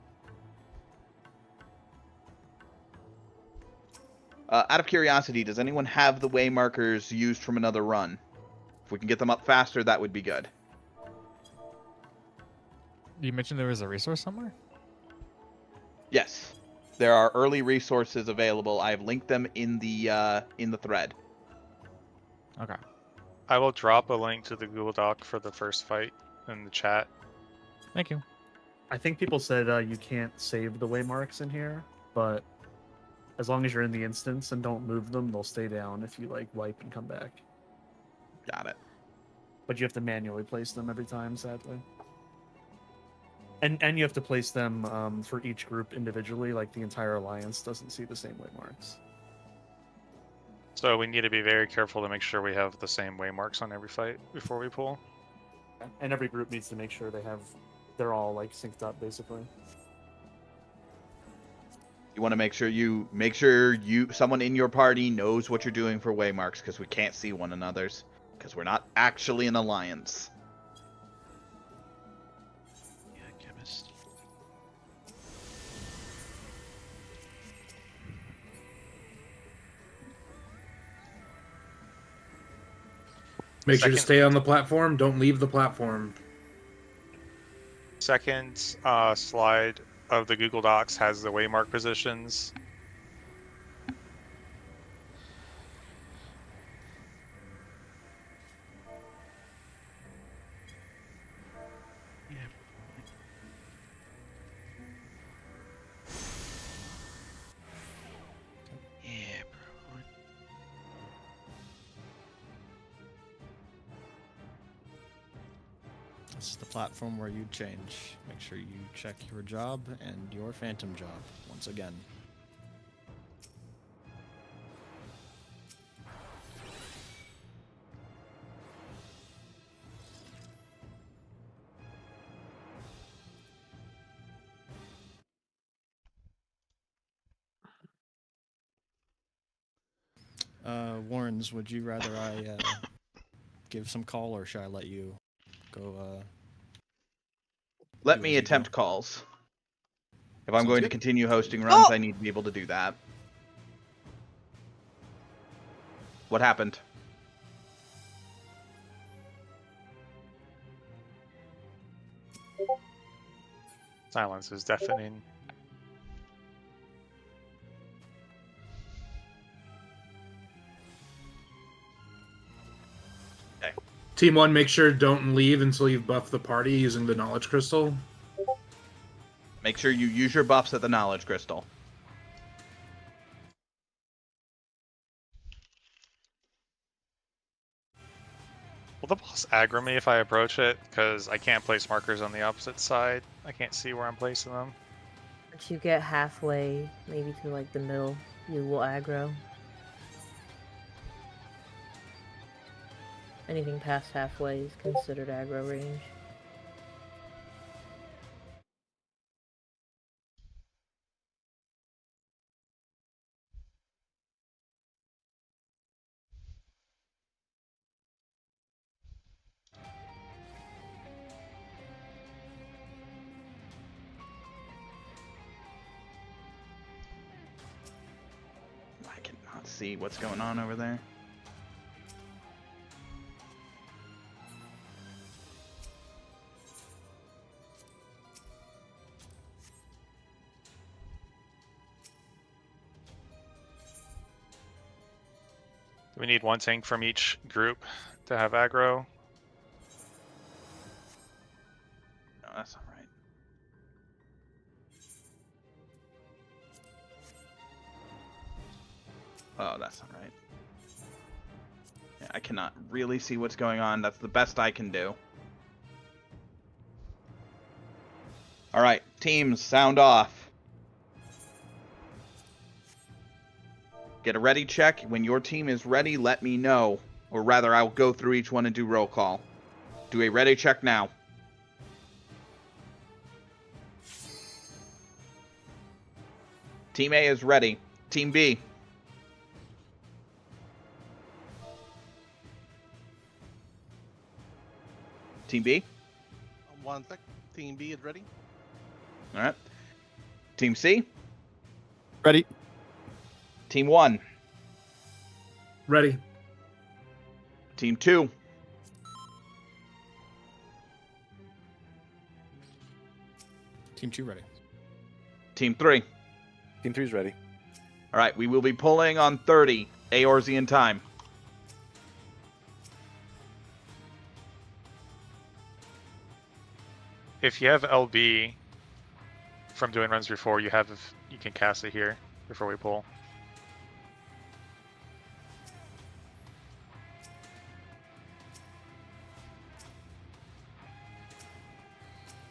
Out of curiosity, does anyone have the way markers used from another run? If we can get them up faster, that would be good. You mentioned there was a resource somewhere? Yes. There are early resources available. I have linked them in the thread. Okay. I will drop a link to the Google Doc for the first fight in the chat. Thank you. I think people said you can't save the waymarks in here, but as long as you're in the instance and don't move them, they'll stay down if you like wipe and come back. Got it. But you have to manually place them every time, sadly. And you have to place them for each group individually. Like the entire alliance doesn't see the same waymarks. So we need to be very careful to make sure we have the same waymarks on every fight before we pull. And every group needs to make sure they're all like synced up, basically. You want to make sure someone in your party knows what you're doing for waymarks, because we can't see one another's, because we're not actually an alliance. Yeah, chemist. Make sure to stay on the platform. Don't leave the platform. Second slide of the Google Docs has the waymark positions. Yeah, bro. This is the platform where you change. Make sure you check your job and your phantom job once again. Warrens, would you rather I give some call, or should I let you go Let do me as you attempt go. calls. If I'm Sounds going to good. continue hosting runs, I need to be able to do that. What happened? Silence is deafening. Team 1, make sure don't leave until you've buffed the party using the knowledge crystal. Make sure you use your buffs at the knowledge crystal. Will the boss aggro me if I approach it? Because I can't place markers on the opposite side. I can't see where I'm placing them. Once you get halfway, maybe to like the middle, you will aggro. Anything past halfway is considered aggro range. I cannot see what's going on over there. Do we need one tank from each group to have aggro? No, that's not right. Oh, that's not right. Yeah, I cannot really see what's going on. That's the best I can do. Alright, teams, sound off. Get a ready check. When your team is ready, let me know. Or rather, I'll go through each one and do roll call. Do a ready check now. Team A is ready. Team B. Team B? 1 sec. Team B is ready. Alright. Team C? Ready. Team 1? Ready. Team 2? Team 2 ready. Team 3? Team 3's ready. Alright, we will be pulling on 30. Eorzean time. If you have LB from doing runs before, you can cast it here before we pull.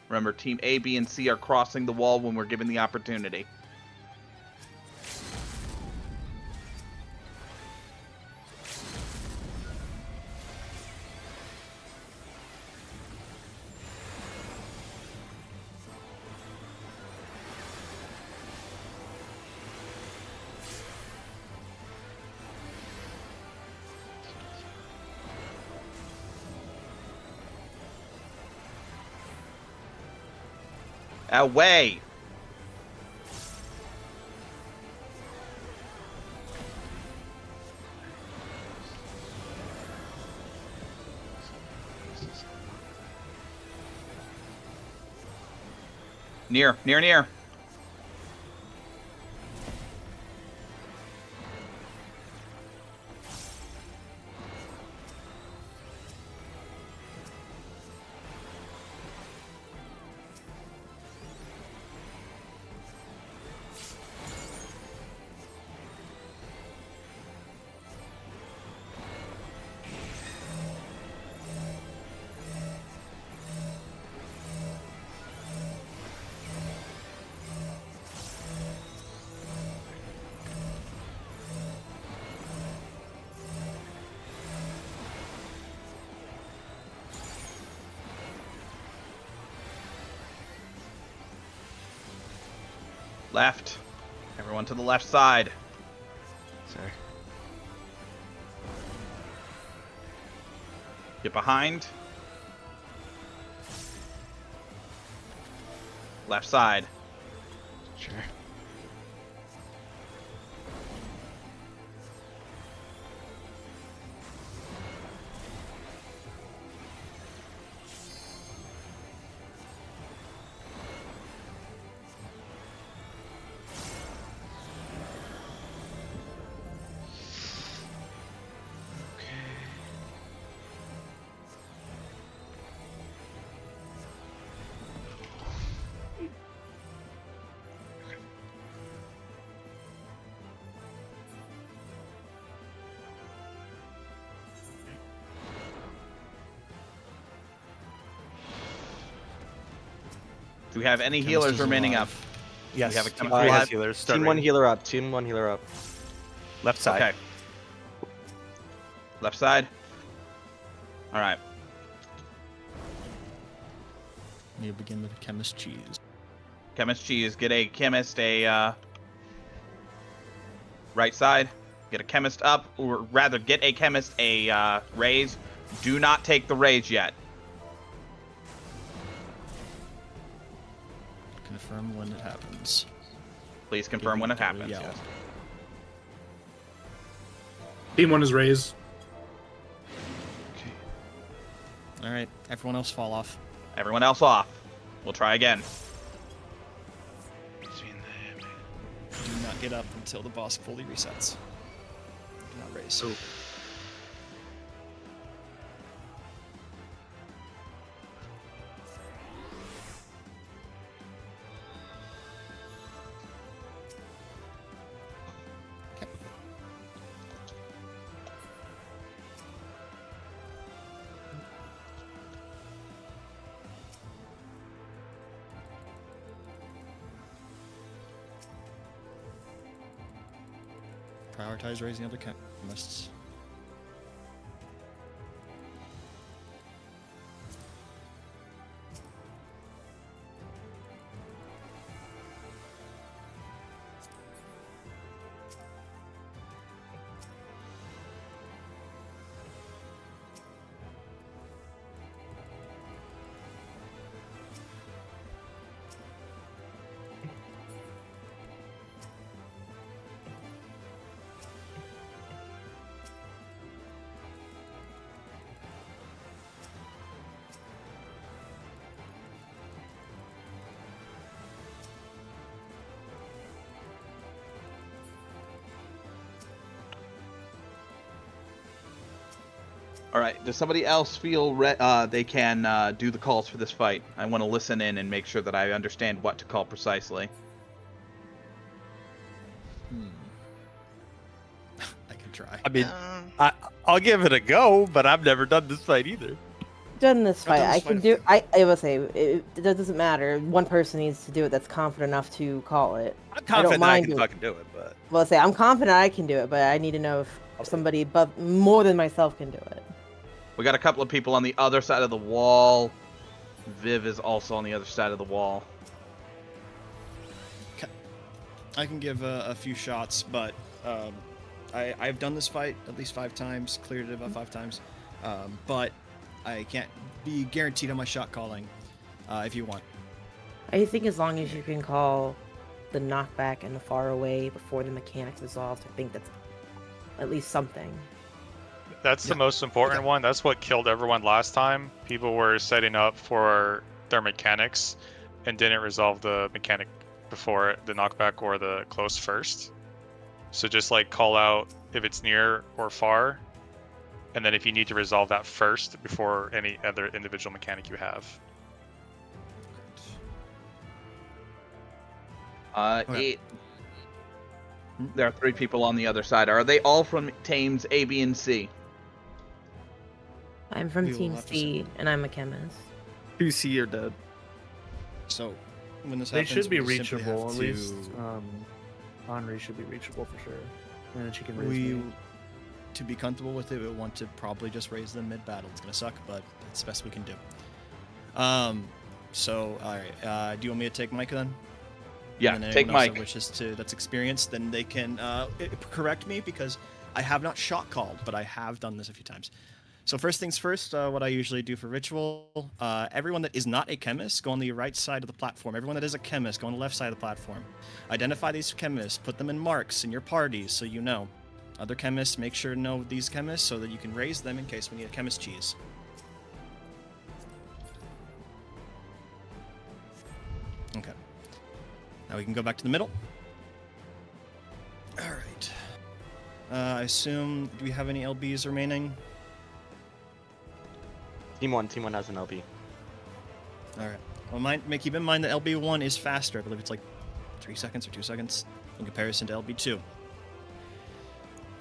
Remember, Team A, B, and C are crossing the wall when we're given the opportunity. Away! Near, near, near. Left. Everyone to the left side. Sorry. Get behind. Left side. Sure. Do we have any healers remaining up? Yes. We have a Team chemist 3 has alive? healers. Start Team 1 raiding. healer up. Team 1 healer up. Left side. Okay. Left side. All right. You begin with a chemist cheese. Chemist cheese. Get a chemist a right side. Get a chemist up, or rather, get a chemist a raise. Do not take the raise yet. Confirm when it happens. Please confirm when it happens. Yell. Yes. Team 1 is raised. All right, everyone else fall off. Everyone else off. We'll try again. Do not get up until the boss fully resets. Do not raise. Prioritize raising other chemists. All right. Does somebody else feel they can do the calls for this fight? I want to listen in and make sure that I understand what to call precisely. I can try. I mean, I'll give it a go, but I've never done this fight either. Done this fight, done this I fight can a do. I will say it doesn't matter. One person needs to do it that's confident enough to call it. I'm confident that I can doing- fucking do it, but Well, say I'm confident I can do it, but I need to know if somebody above more than myself can do it. We got a couple of people on the other side of the wall. Viv is also on the other side of the wall. I can give a few shots, but I've done this fight at least 5 times, cleared it about 5 times, but I can't be guaranteed on my shot calling if you want. I think as long as you can call the knockback and the far away before the mechanic resolves, I think that's at least something. That's the most important one. That's what killed everyone last time. People were setting up for their mechanics and didn't resolve the mechanic before the knockback or the close first. So just like call out if it's near or far, and then if you need to resolve that first before any other individual mechanic you have. There are 3 people on the other side. Are they all from teams A, B, and C? I'm from We will Team have to C, and I'm a chemist. 2C are dead. So when this They happens, should be we simply have reachable, at to- least. Henri should be reachable for sure. And then she can raise We, me. to be comfortable with it, we want to probably just raise them mid-battle. It's gonna suck, but it's the best we can do. So all right, do you want me to take Micah then? Yeah, And then take anyone else Mike. that wishes to that's experienced, then they can correct me because I have not shot called, but I have done this a few times. So first things first, what I usually do for ritual, everyone that is not a chemist, go on the right side of the platform. Everyone that is a chemist, go on the left side of the platform. Identify these chemists, put them in marks in your parties so you know. Other chemists, make sure to know these chemists so that you can raise them in case we need a chemist cheese. Okay. Now we can go back to the middle. Alright. I assume, do we have any LBs remaining? Team 1 has an LB. Alright. Well, keep in mind that LB1 is faster. I believe it's like 3 seconds or 2 seconds in comparison to LB2.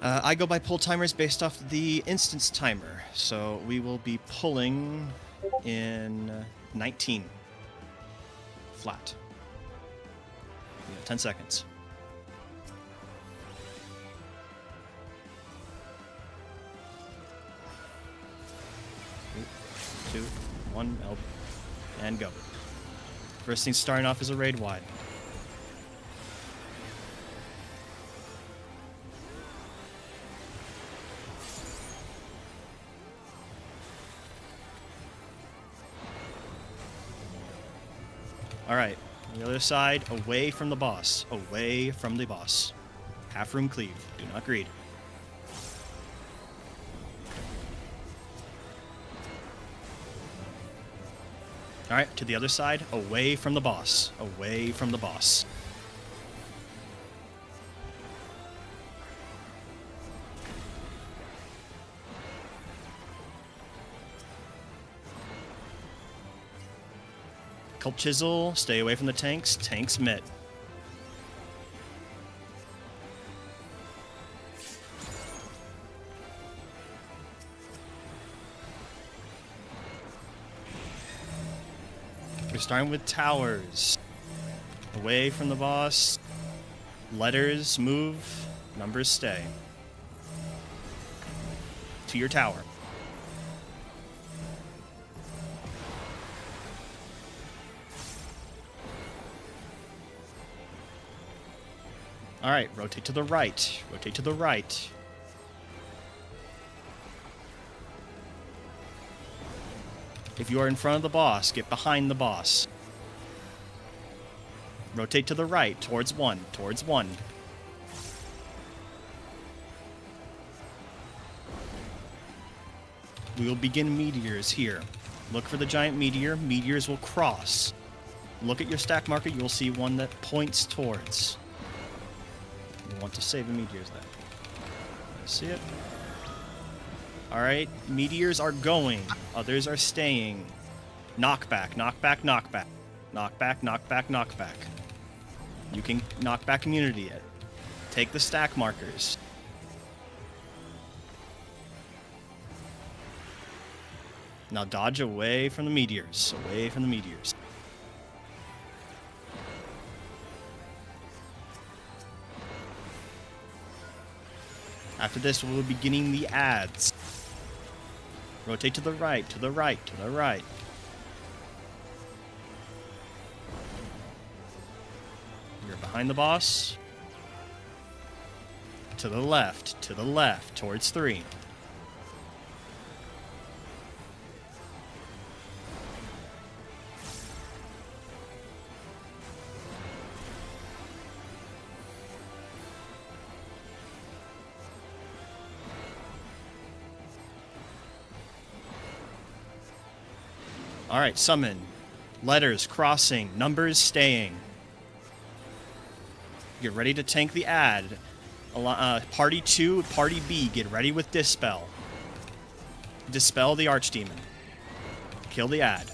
I go by pull timers based off the instance timer. So we will be pulling in 19. Flat. We have 10 seconds. 2, 1, L, and go. First thing starting off is a raid wide. Alright, on the other side, away from the boss. Away from the boss. Half room cleave. Do not greed. Alright, to the other side, away from the boss. Away from the boss. Cult Chisel, stay away from the tanks. Tanks mid. We're starting with towers. Away from the boss. Letters move. Numbers stay. To your tower. Alright, rotate to the right. Rotate to the right. If you are in front of the boss, get behind the boss. Rotate to the right, towards 1, towards 1. We will begin meteors here. Look for the giant meteor. Meteors will cross. Look at your stack marker, you will see one that points towards. You want to save the meteors there. See it? Alright, meteors are going. Others are staying. Knockback, knockback, knockback. Knockback, knockback, knockback. You can knockback immunity it. Take the stack markers. Now dodge away from the meteors. Away from the meteors. After this, we'll be beginning the ads. Rotate to the right, to the right, to the right. You're behind the boss. To the left, towards 3. Alright, summon. Letters crossing, numbers staying. Get ready to tank the ad. Party 2, Party B, get ready with Dispel. Dispel the Archdemon. Kill the ad.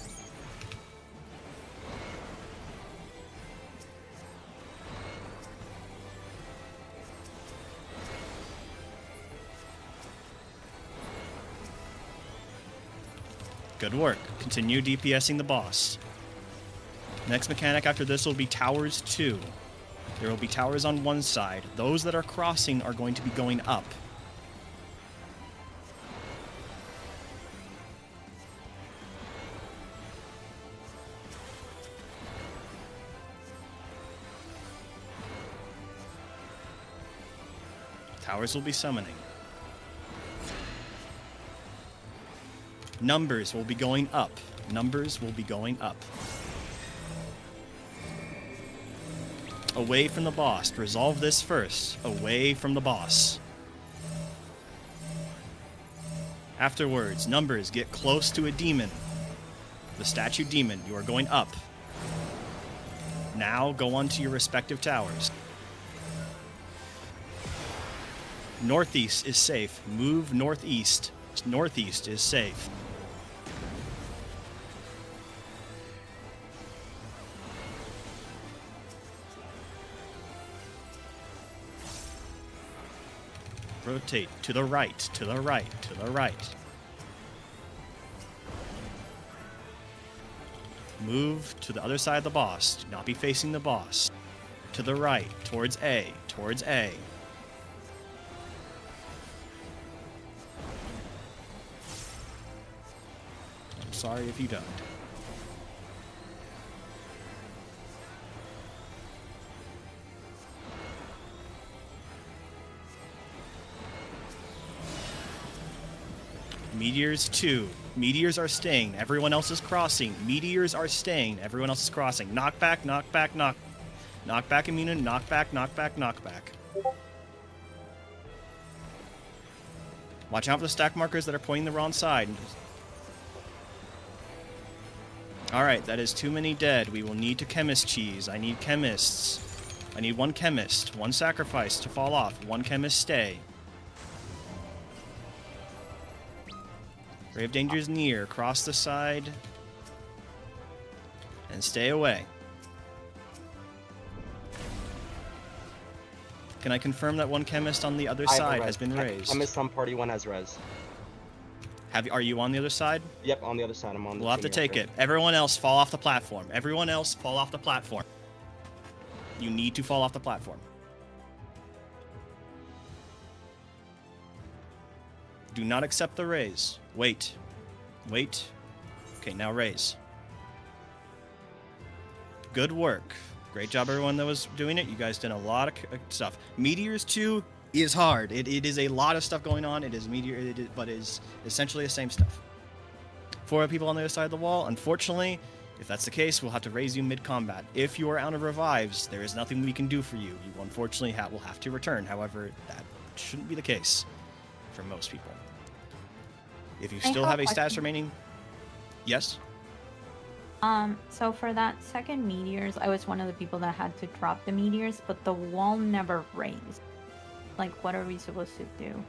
Good work. Continue DPSing the boss. Next mechanic after this will be Towers 2. There will be towers on one side. Those that are crossing are going to be going up. Towers will be summoning. Numbers will be going up. Numbers will be going up. Away from the boss. Resolve this first. Away from the boss. Afterwards, numbers get close to a demon. The statue demon. You are going up. Now go on to your respective towers. Northeast is safe. Move northeast. Northeast is safe. Rotate to the right, to the right, to the right. Move to the other side of the boss. Do not be facing the boss. To the right, towards A, towards A. I'm sorry if you don't. Meteors 2. Meteors are staying. Everyone else is crossing. Meteors are staying. Everyone else is crossing. Knockback, knockback, knock. Knockback immune, knockback, knockback, knockback. Watch out for the stack markers that are pointing the wrong side. Alright, that is too many dead. We will need to chemist cheese. I need chemists. I need one chemist. One sacrifice to fall off. One chemist stay. Grave danger is near. Cross the side. And stay away. Can I confirm that one chemist on the other side has been raised? Chemist on party 1 has res. Are you on the other side? Yep, on the other side. I'm on the We'll have to take it. Everyone else fall off the platform. Everyone else fall off the platform. You need to fall off the platform. Do not accept the raise. Wait. Wait. Okay, now raise. Good work. Great job, everyone that was doing it. You guys did a lot of stuff. Meteors 2 is hard. It is a lot of stuff going on. It is but it is essentially the same stuff. 4 people on the other side of the wall. Unfortunately, if that's the case, we'll have to raise you mid-combat. If you are out of revives, there is nothing we can do for you. You unfortunately will have to return. However, that shouldn't be the case for most people. If you still have a status remaining, yes? So for that second meteors, I was one of the people that had to drop the meteors, but the wall never raised. Like, what are we supposed to do?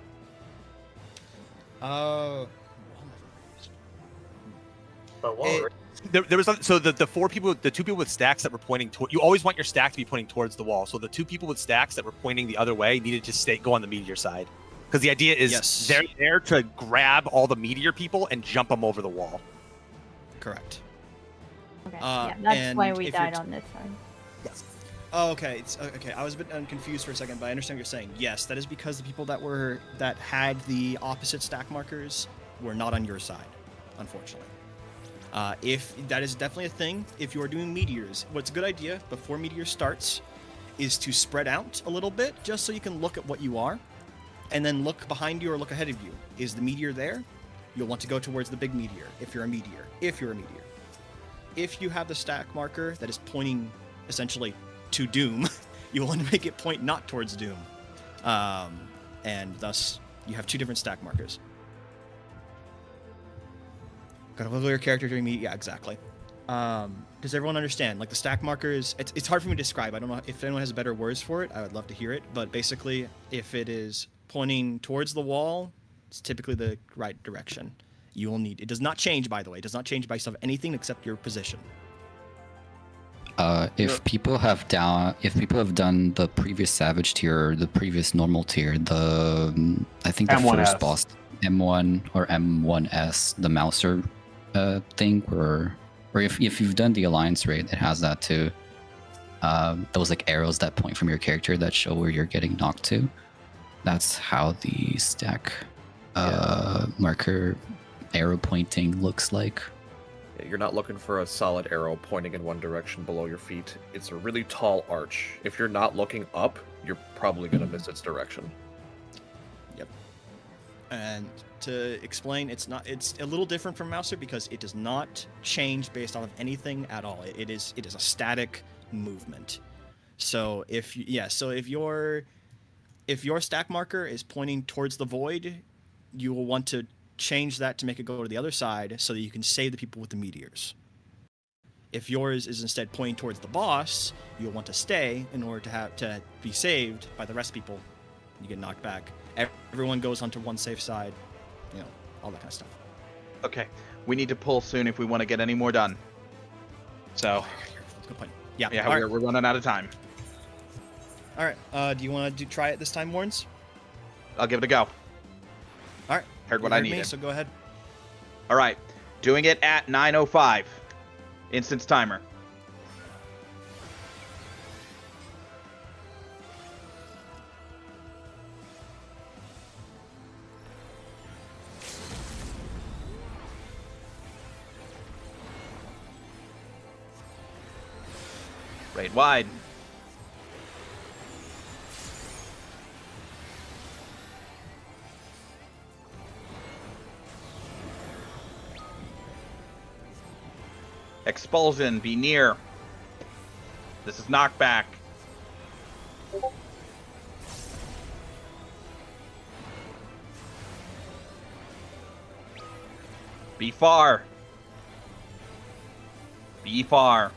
There was so the 4 people, the 2 people with stacks that were pointing toward. You always want your stack to be pointing towards the wall. So the 2 people with stacks that were pointing the other way needed to go on the meteor side, because the idea is they're there to grab all the meteor people and jump them over the wall. Correct. Okay, yeah, that's why we died on this side. Yes. Oh, okay. Okay. I was a bit confused for a second, but I understand what you're saying. Yes, that is because the people that had the opposite stack markers were not on your side, unfortunately. If that is definitely a thing, if you are doing meteors, what's a good idea before meteor starts is to spread out a little bit, just so you can look at what you are, and then look behind you or look ahead of you. Is the meteor there? You'll want to go towards the big meteor if you're a meteor. If you're a meteor. If you have the stack marker that is pointing essentially to Doom, you want to make it point not towards Doom. And thus, you have 2 different stack markers. Gotta wiggle your character during me. Yeah, exactly. Does everyone understand? Like, the stack markers, it's hard for me to describe. I don't know if anyone has better words for it. I would love to hear it. But basically, if it is pointing towards the wall, it's typically the right direction. You will need. It does not change, by the way. It does not change based off anything except your position. If people have done the previous Savage tier or the previous normal tier, I think the M1S. first boss, M1 or M1S, the Mouser thing, or if you've done the Alliance raid, it has that too. Those like arrows that point from your character that show where you're getting knocked to. That's how the stack marker arrow pointing looks like. You're not looking for a solid arrow pointing in one direction below your feet. It's a really tall arch. If you're not looking up, you're probably going to miss its direction. Yep. And to explain, it's a little different from Mouser because it does not change based off of anything at all. It is a static movement. So if your stack marker is pointing towards the void, you will want to change that to make it go to the other side so that you can save the people with the meteors. If yours is instead pointing towards the boss, you'll want to stay in order to be saved by the rest of people. You get knocked back. Everyone goes onto one safe side, all that kind of stuff. Okay, we need to pull soon if we want to get any more done. So, good point. Yeah, we're running out of time. All right, do you want to try it this time, Warrens? I'll give it a go. All right. Heard what I needed. So go ahead. All right, doing it at 9:05. Instance timer. Raid wide. Expulsion, be near. This is knockback. Be far. Be far.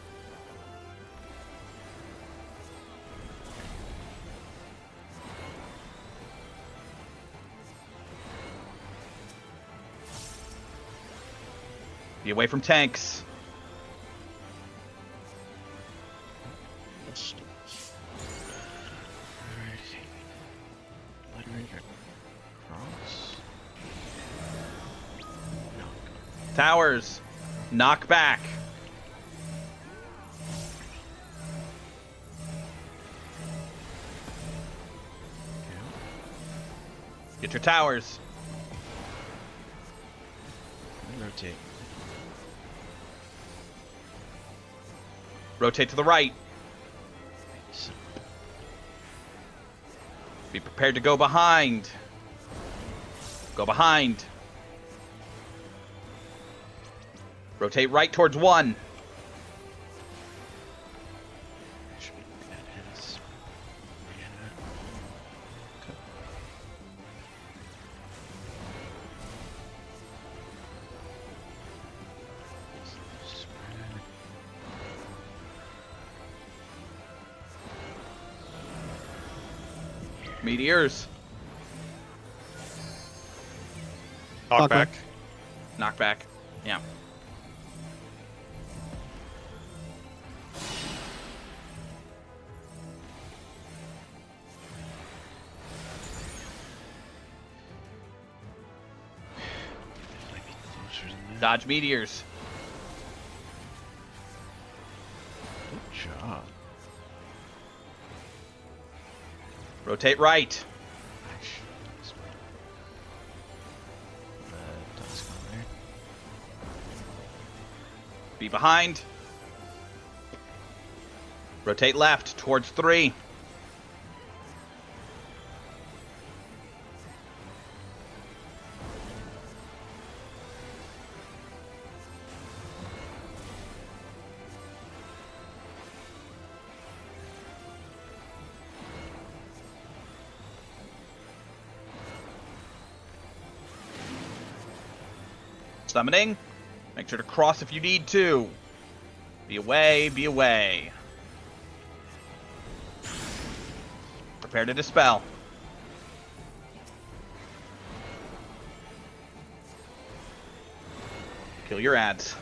Be away from tanks. Towers, knock back. Get your towers. Rotate. Rotate to the right. Be prepared to go behind. Go behind. Rotate right towards one. Meteors. Knockback. Knockback. Yeah. Dodge meteors. Good job. Rotate right. Be behind. Rotate left towards 3. Summoning. Make sure to cross if you need to. Be away, be away. Prepare to dispel. Kill your ads.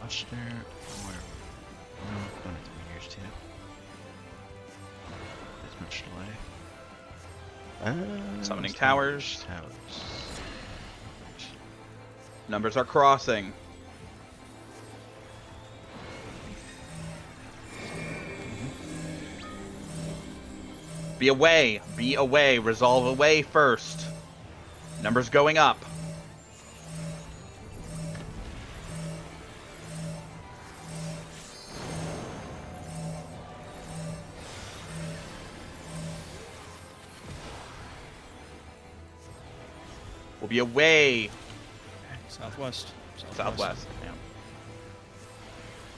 Watch there. Where? No, going into meteors too. There's much delay. Summoning towers. Towers. Numbers are crossing. Be away. Be away. Resolve away first. Numbers going up. We'll be away. Southwest. Southwest. Yeah.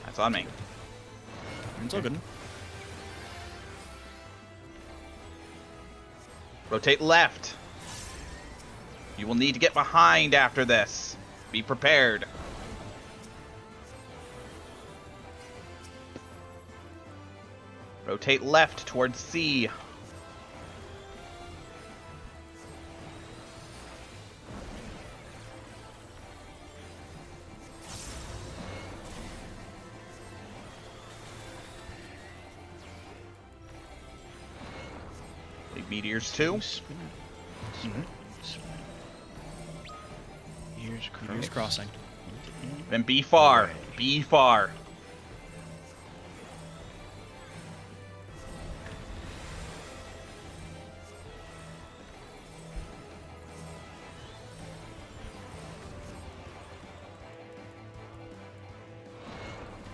That's on me. It's all good. Rotate left. You will need to get behind after this. Be prepared. Rotate left towards C. Big meteors too. Meteors crossing. Then be far. Be far.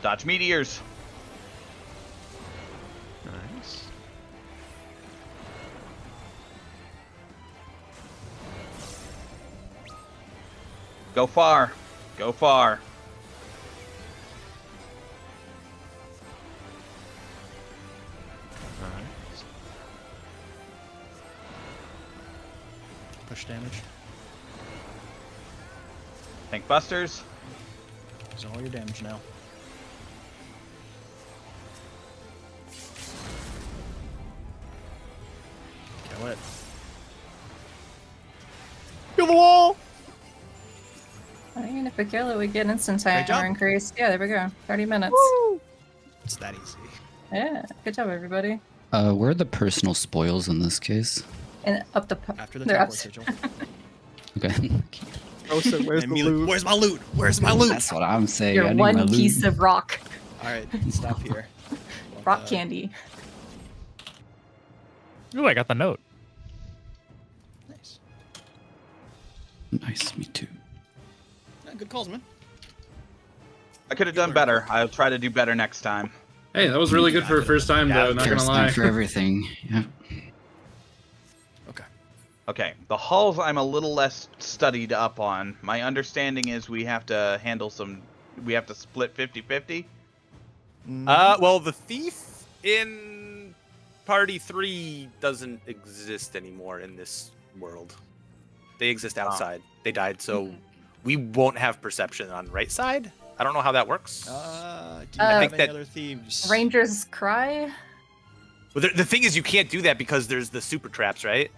Dodge meteors. Nice. Go far. Go far. Push damage. Tank busters. Use all your damage now. Kill it. Kill the wall! I mean, if we kill it, we get instant Great job. timer increase. Yeah, there we go. 30 minutes. It's that easy. Yeah, good job, everybody. Where are the personal spoils in this case? And up the After the they're tablet up- sigil. Okay. Rosa, where's And the Mila, loot? where's my loot? Where's my loot? That's what I'm saying. Your I need my one loot. piece of rock. All right, stop here. Rock candy. Ooh, I got the note. Nice. Nice, me too. Good calls, man. I could have done better. I'll try to do better next time. Hey, that was really good for a first time, though. Not gonna First lie. time for everything. Yeah. Okay, the hulls I'm a little less studied up on. My understanding is we have to handle some... We have to split 50-50. Well, the thief in Party 3 doesn't exist anymore in this world. They exist outside. They died, so we won't have perception on right side. I don't know how that works. Do you Uh, have any that- other thieves? Rangers cry. Well, the thing is, you can't do that because there's the super traps, right?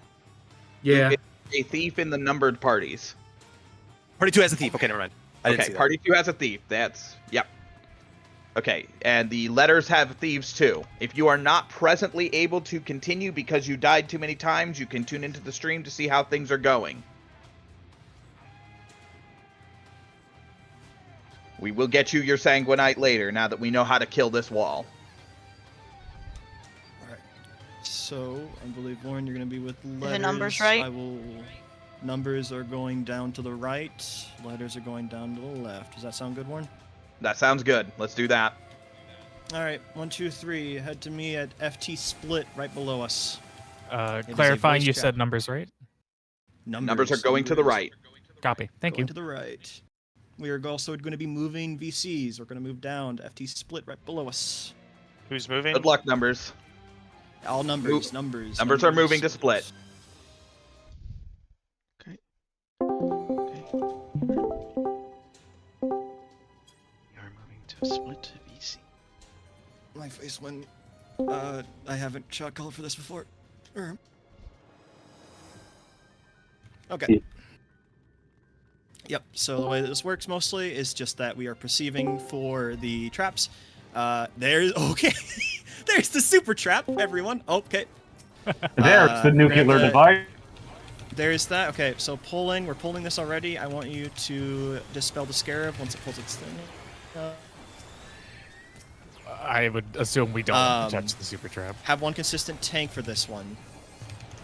Yeah. A thief in the numbered parties. Party 2 has a thief. Okay, never mind. I didn't Okay, see that. Party 2 has a thief. That's... Yep. Okay, and the letters have thieves too. If you are not presently able to continue because you died too many times, you can tune into the stream to see how things are going. We will get you your Sanguinite later, now that we know how to kill this wall. Alright. So, I believe, Lauren, you're going to be with letters. the numbers right? I will... Numbers are going down to the right. Letters are going down to the left. Does that sound good, Warren? That sounds good. Let's do that. Alright, 1, 2, 3. Head to me at FT split right below us. It is a Clarifying, voice you chat. said numbers, right? Numbers are going to the right. Copy. Thank Going you. to the right. We are also going to be moving VCs. We're going to move down to FT split right below us. Who's moving? Good luck, numbers. All numbers, numbers. Numbers are moving to split. You're moving to split to VC. My face when I haven't shot color for this before. Okay. Yep, so the way that this works mostly is just that we are perceiving for the traps. There's okay. There's the super trap, everyone. Okay. There's the nuclear device. There's that. Okay, so we're pulling this already. I want you to dispel the scarab once it pulls its thing. I would assume we don't touch the super trap. Have one consistent tank for this one.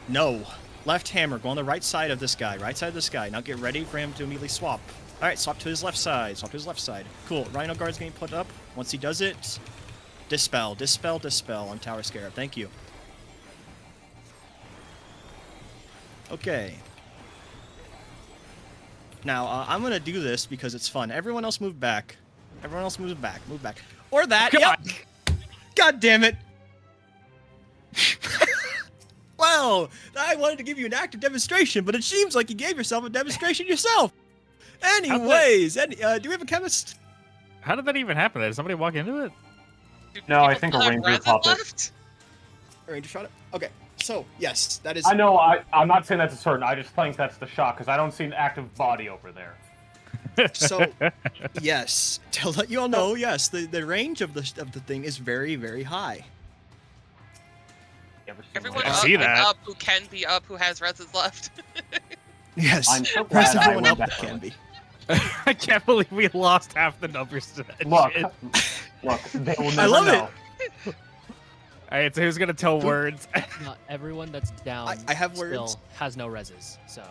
No. Left hammer. Go on the right side of this guy. Right side of this guy. Now get ready for him to immediately swap. All right, swap to his left side. Swap to his left side. Cool. Rhino Guard's getting put up. Once he does it, dispel, dispel, dispel on Tower Scarab. Thank you. Okay. Now, I'm going to do this because it's fun. Everyone else move back. Everyone else move back. Move back. Or that. God. Yep. God damn it. Well, I wanted to give you an active demonstration, but it seems like you gave yourself a demonstration yourself. Anyways, do we have a chemist? How did that even happen? Did somebody walk into it? No, I think a ranger popped it. A ranger shot it? Okay, so, yes, that is... I know, I'm not saying that's a certain, I just think that's the shot, because I don't see an active body over there. So, yes, to let you all know, yes, the range of the thing is very, very high. Everyone I up see and that. up who can be up, who has reses left. Yes, I'm so press glad I everyone went up that back can early. be. I can't believe we lost half the numbers to that Look, shit. look, they will never I love know. it. Alright, so who's gonna tell words? Not everyone that's down I have still words. has no reses, so.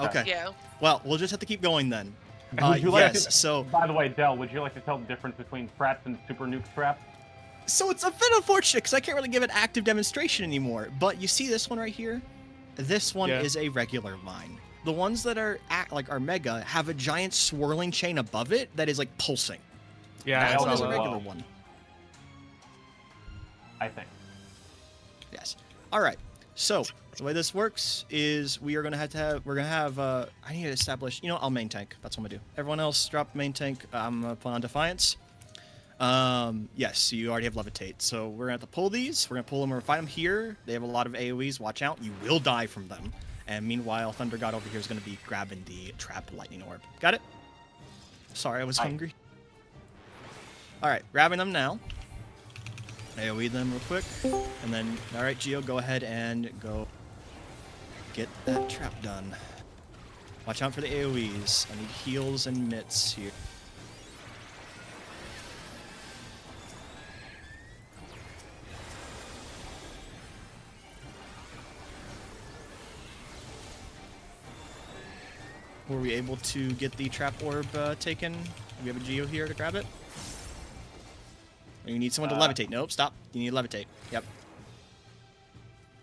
Okay. Yeah. Well, we'll just have to keep going then. Would you like yes, to, so... by the way, Del, would you like to tell the difference between traps and super nuke traps? So it's a bit unfortunate because I can't really give an active demonstration anymore. But you see this one right here? This one Yeah. is a regular vine. The ones that are are mega have a giant swirling chain above it that is like pulsing. Yeah, that I one saw is a that. regular one. I think. Yes. All right. So the way this works is we are gonna have I need to establish. You know, I'll main tank. That's what I'm gonna do. Everyone else drop main tank. I'm gonna put on Defiance. Yes, you already have Levitate. So we're gonna have to pull these. We're gonna pull them or fight them here. They have a lot of AoEs. Watch out. You will die from them. And meanwhile, Thunder God over here is gonna be grabbing the trap lightning orb. Got it? Sorry, I was hungry. All right, grabbing them now. AoE them real quick. And then, all right, Geo, go ahead and go get that trap done. Watch out for the AoEs. I need heals and mitts here. Were we able to get the trap orb taken? Do we have a Geo here to grab it? Or you need someone to levitate. Nope, stop. You need to levitate. Yep.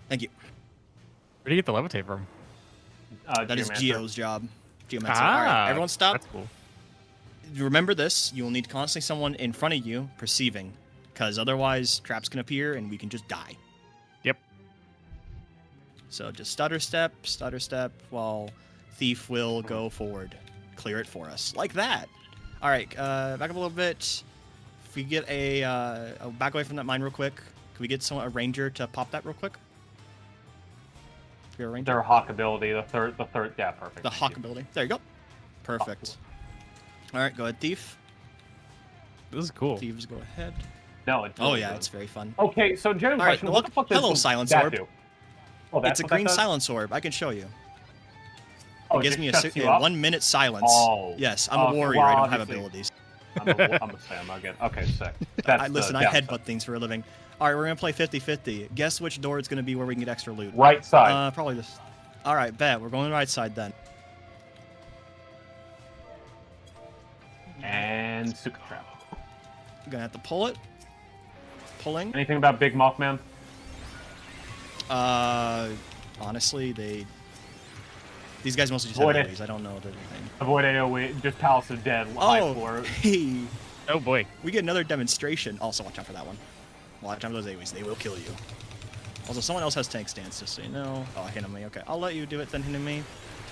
Thank you. Where do you get the levitate from? That is Geomancer. Geo's job. Geomancer. Ah, All right, everyone stop. That's cool. Remember this. You will need constantly someone in front of you perceiving, because otherwise traps can appear and we can just die. Yep. So just stutter step, while Thief will go forward. Clear it for us. Like that. All right, back up a little bit. If we get back away from that mine real quick, can we get a ranger to pop that real quick? You're a ranger? Their hawk ability, the third, yeah, perfect. The hawk ability. There you go. Perfect. All right, go ahead, Thief. This is cool. Thieves, go ahead. No, it's Oh really yeah, good. it's very fun. Okay, so general All right, question, look, what the fuck does hello, the- silence that orb. do? Oh, that's It's a what that green does? silence orb. I can show you. Oh, It gives just me shuts you up? 1 minute silence. Oh. Yes, I'm a Okay, warrior. well, I don't have obviously- abilities. I'm a Sam, I get okay, sick. That's I listen, the I downside. headbutt things for a living. All right, we're gonna play 50-50. Guess which door it's gonna be where we can get extra loot. Right side. Probably this. All right, bet we're going right side then. And Suka Trap. You're gonna have to pull it. Pulling. Anything about Big Mothman? Honestly, these guys mostly just Avoid have it. AoEs. I don't know if anything. Avoid AoE, just Palace of Dead, high Oh, floor. hey. Oh boy. We get another demonstration. Also, watch out for that one. Watch out for those AoEs. They will kill you. Also, someone else has tank stance, just so you know. Oh, Hinami. Okay, I'll let you do it then, Hinami.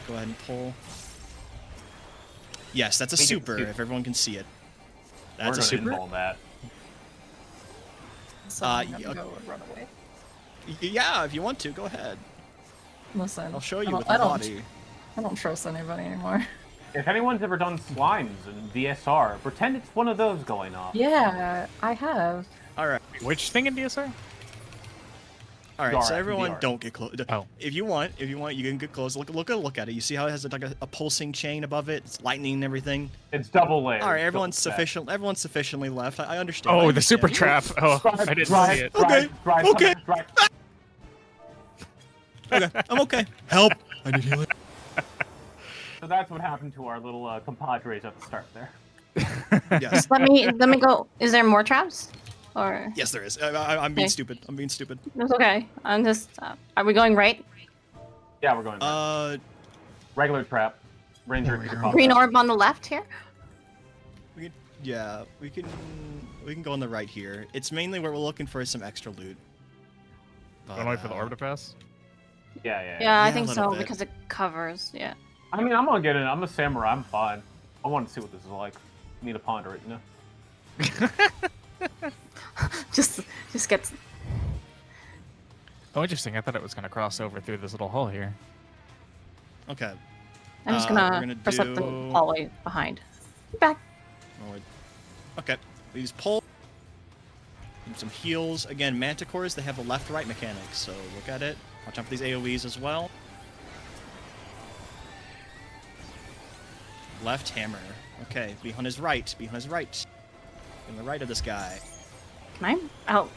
Go ahead and pull. Yes, that's a We can super, see- if everyone can see it. We're That's a gonna super? involve that. So I'm yeah, gonna go and run away. Yeah, if you want to, go ahead. Listen, I'll show I you don't- with my I don't- body. I don't trust anybody anymore. If anyone's ever done slimes in DSR, pretend it's one of those going off. Yeah, I have. All right. Which thing in DSR? All right, DR, so everyone, DR. don't get close. Oh. If you want, you can get close. Look at it. You see how it has like a pulsing chain above it? It's lightning and everything. It's double layered. All right, Everyone's sufficiently left. I understand. Oh, I the super understand. trap. Oh, I didn't see it. Okay. Okay. Okay. I'm okay. Help! I need healing. So that's what happened to our little compadres at the start there. Yes. Let me go. Is there more traps? Or Yes, there is. I'm being Okay. stupid. I'm being stupid. It's okay. I'm just. Are we going right? Yeah, we're going right. Regular trap. Ranger. Green orb on the left here. Yeah, we can go on the right here. It's mainly where we're looking for some extra loot. Don't wait for the orb to pass. Yeah. Yeah, I a think little so bit. because it covers. Yeah. I mean, I'm gonna get in. I'm a samurai. I'm fine. I want to see what this is like. Need to ponder it, you know. just gets. Oh, interesting. I thought it was going to cross over through this little hole here. Okay. I'm just we're gonna press up the hallway behind. Back. Okay. These pull. Some heals. Again, manticores, they have a left-right mechanic, so look at it. Watch out for these AoEs as well. Left hammer. Okay, be on his right. Be on his right. On the right of this guy. Can I? Oh.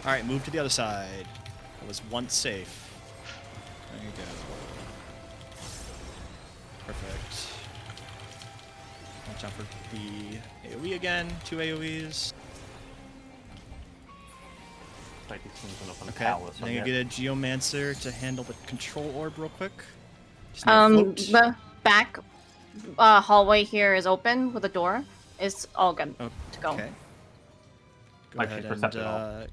Alright, move to the other side. That was once safe. There you go. Perfect. Watch out for the AoE again. 2 AoEs. Okay, then you get a Geomancer to handle the control orb real quick. Just need to float. The back hallway here is open with a door. It's all good to go. Okay. Go Like ahead she's and, perceptive.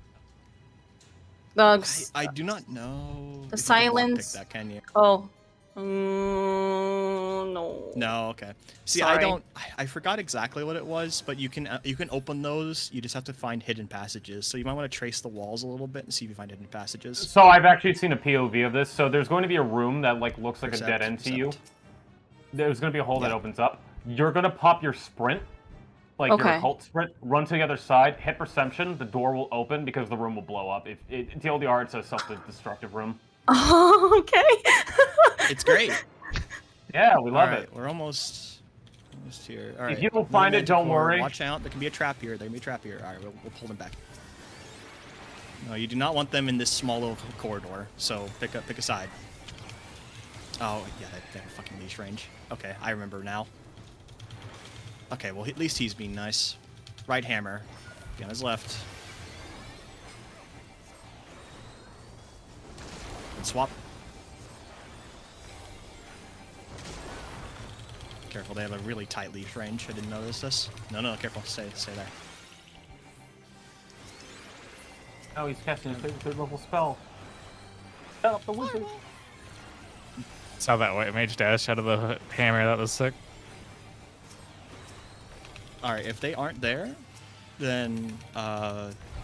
I do not know. The if you can lockpick silence. That, can you? Oh. No. No. Okay. See, Sorry. I forgot exactly what it was, but you can open those. You just have to find hidden passages. So you might want to trace the walls a little bit and see if you find hidden passages. So I've actually seen a POV of this. So there's going to be a room that like looks like a dead end to you. There's going to be a hole that opens up. You're going to pop your sprint, like your occult sprint, run to the other side, hit perception. The door will open because the room will blow up. TLDR, it's a self-destructive room. Oh, okay. It's great. Yeah, we love it. We're almost here. All right. If you don't find it, don't worry. Watch out. There can be a trap here. There can be a trap here. All right, we'll pull them back. No, you do not want them in this small little corridor. So pick a side. Oh yeah, they have a fucking leash range. Okay, I remember now. Okay, well at least he's being nice. Right hammer. Be on his left. And swap. Careful, they have a really tight leash range. I didn't notice this. No, careful. Stay there. Oh, he's casting a third level spell. Shut up the wizard. Saw that white mage dash out of the hammer. That was sick. Alright, if they aren't there, then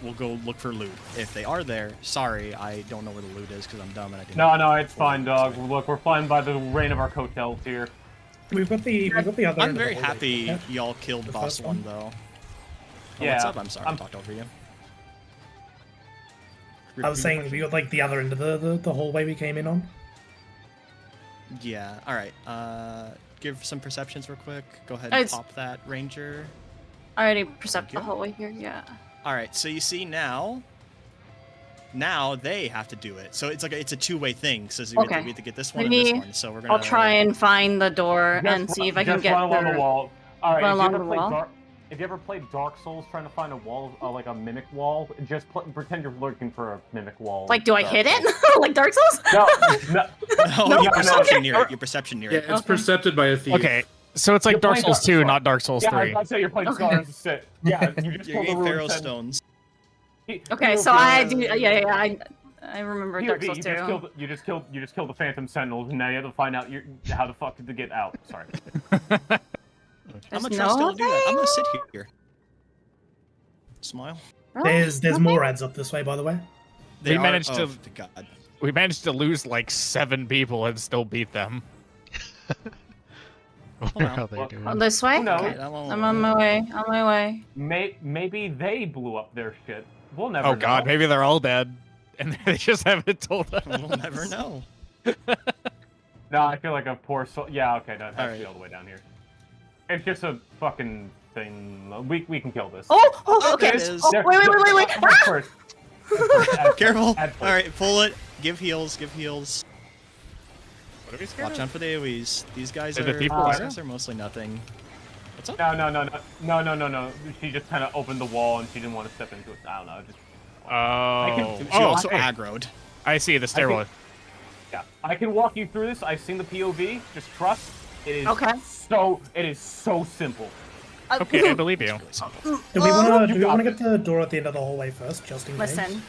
we'll go look for loot. If they are there, sorry, I don't know where the loot is because I'm dumb and I didn't. No, it's fine, dog. Look, we're flying by the reign of our coattails here. We've got the other. I'm very happy y'all killed boss one though. Oh, Yeah. what's up? I'm sorry, I talked over you. I was saying we got like the other end of the hallway we came in on. Yeah. All right. Give some perceptions real quick. Go ahead and pop that ranger. I already percept the hallway here. Yeah. All right. So you see now. Now they have to do it. So it's like it's a two-way thing. So we have to get this one and this one. So we're gonna. I'll try and find the door and see if I can get run along through. the wall. All right. Run along the wall. If you ever played Dark Souls trying to find a wall, like a mimic wall, just pretend you're looking for a mimic wall. Like, do I hit it? Like Dark Souls? No, your perception near it. Your perception near it. Yeah, it's percepted by a thief. Okay, so it's like Dark Souls 2, not Dark Souls 3. Yeah, I'd say you're playing Scars to sit. Yeah, you just You're killed the getting Pharaoh ruined stones. Okay, so I do. Yeah. I remember Dark Souls 2. You just killed the Phantom Sentinels, and now you have to find out how the fuck to get out. Sorry. I'm gonna try still to do that. I'm gonna sit here. Smile. There's more ads up this way, by the way. We managed to lose like 7 people and still beat them. How they doing? Oh, this way? Who knows? Okay. I'm on my way. Maybe they blew up their shit. We'll never Oh know. god, maybe they're all dead. and they just haven't told us. We'll never know. No, I feel like a poor soul. Yeah, okay, that has to Alright. be all the way down here. It's just a fucking thing. We can kill this. Oh, okay. There it is. Oh, wait. Head first. Careful. Head first. All right, pull it. Give heals. Give heals. What are we scared Watch of? out for the AoEs. These guys Are the are. people These there? guys are mostly nothing. What's up? No. She just kind of opened the wall and she didn't want to step into it. I don't know. Just... She also aggroed. I see the stairwell. Yeah, I can walk you through this. I've seen the POV. Just trust. It is Okay. It is so simple. Okay, I believe you. Do we want to get the door at the end of the hallway first, just in case? Listen,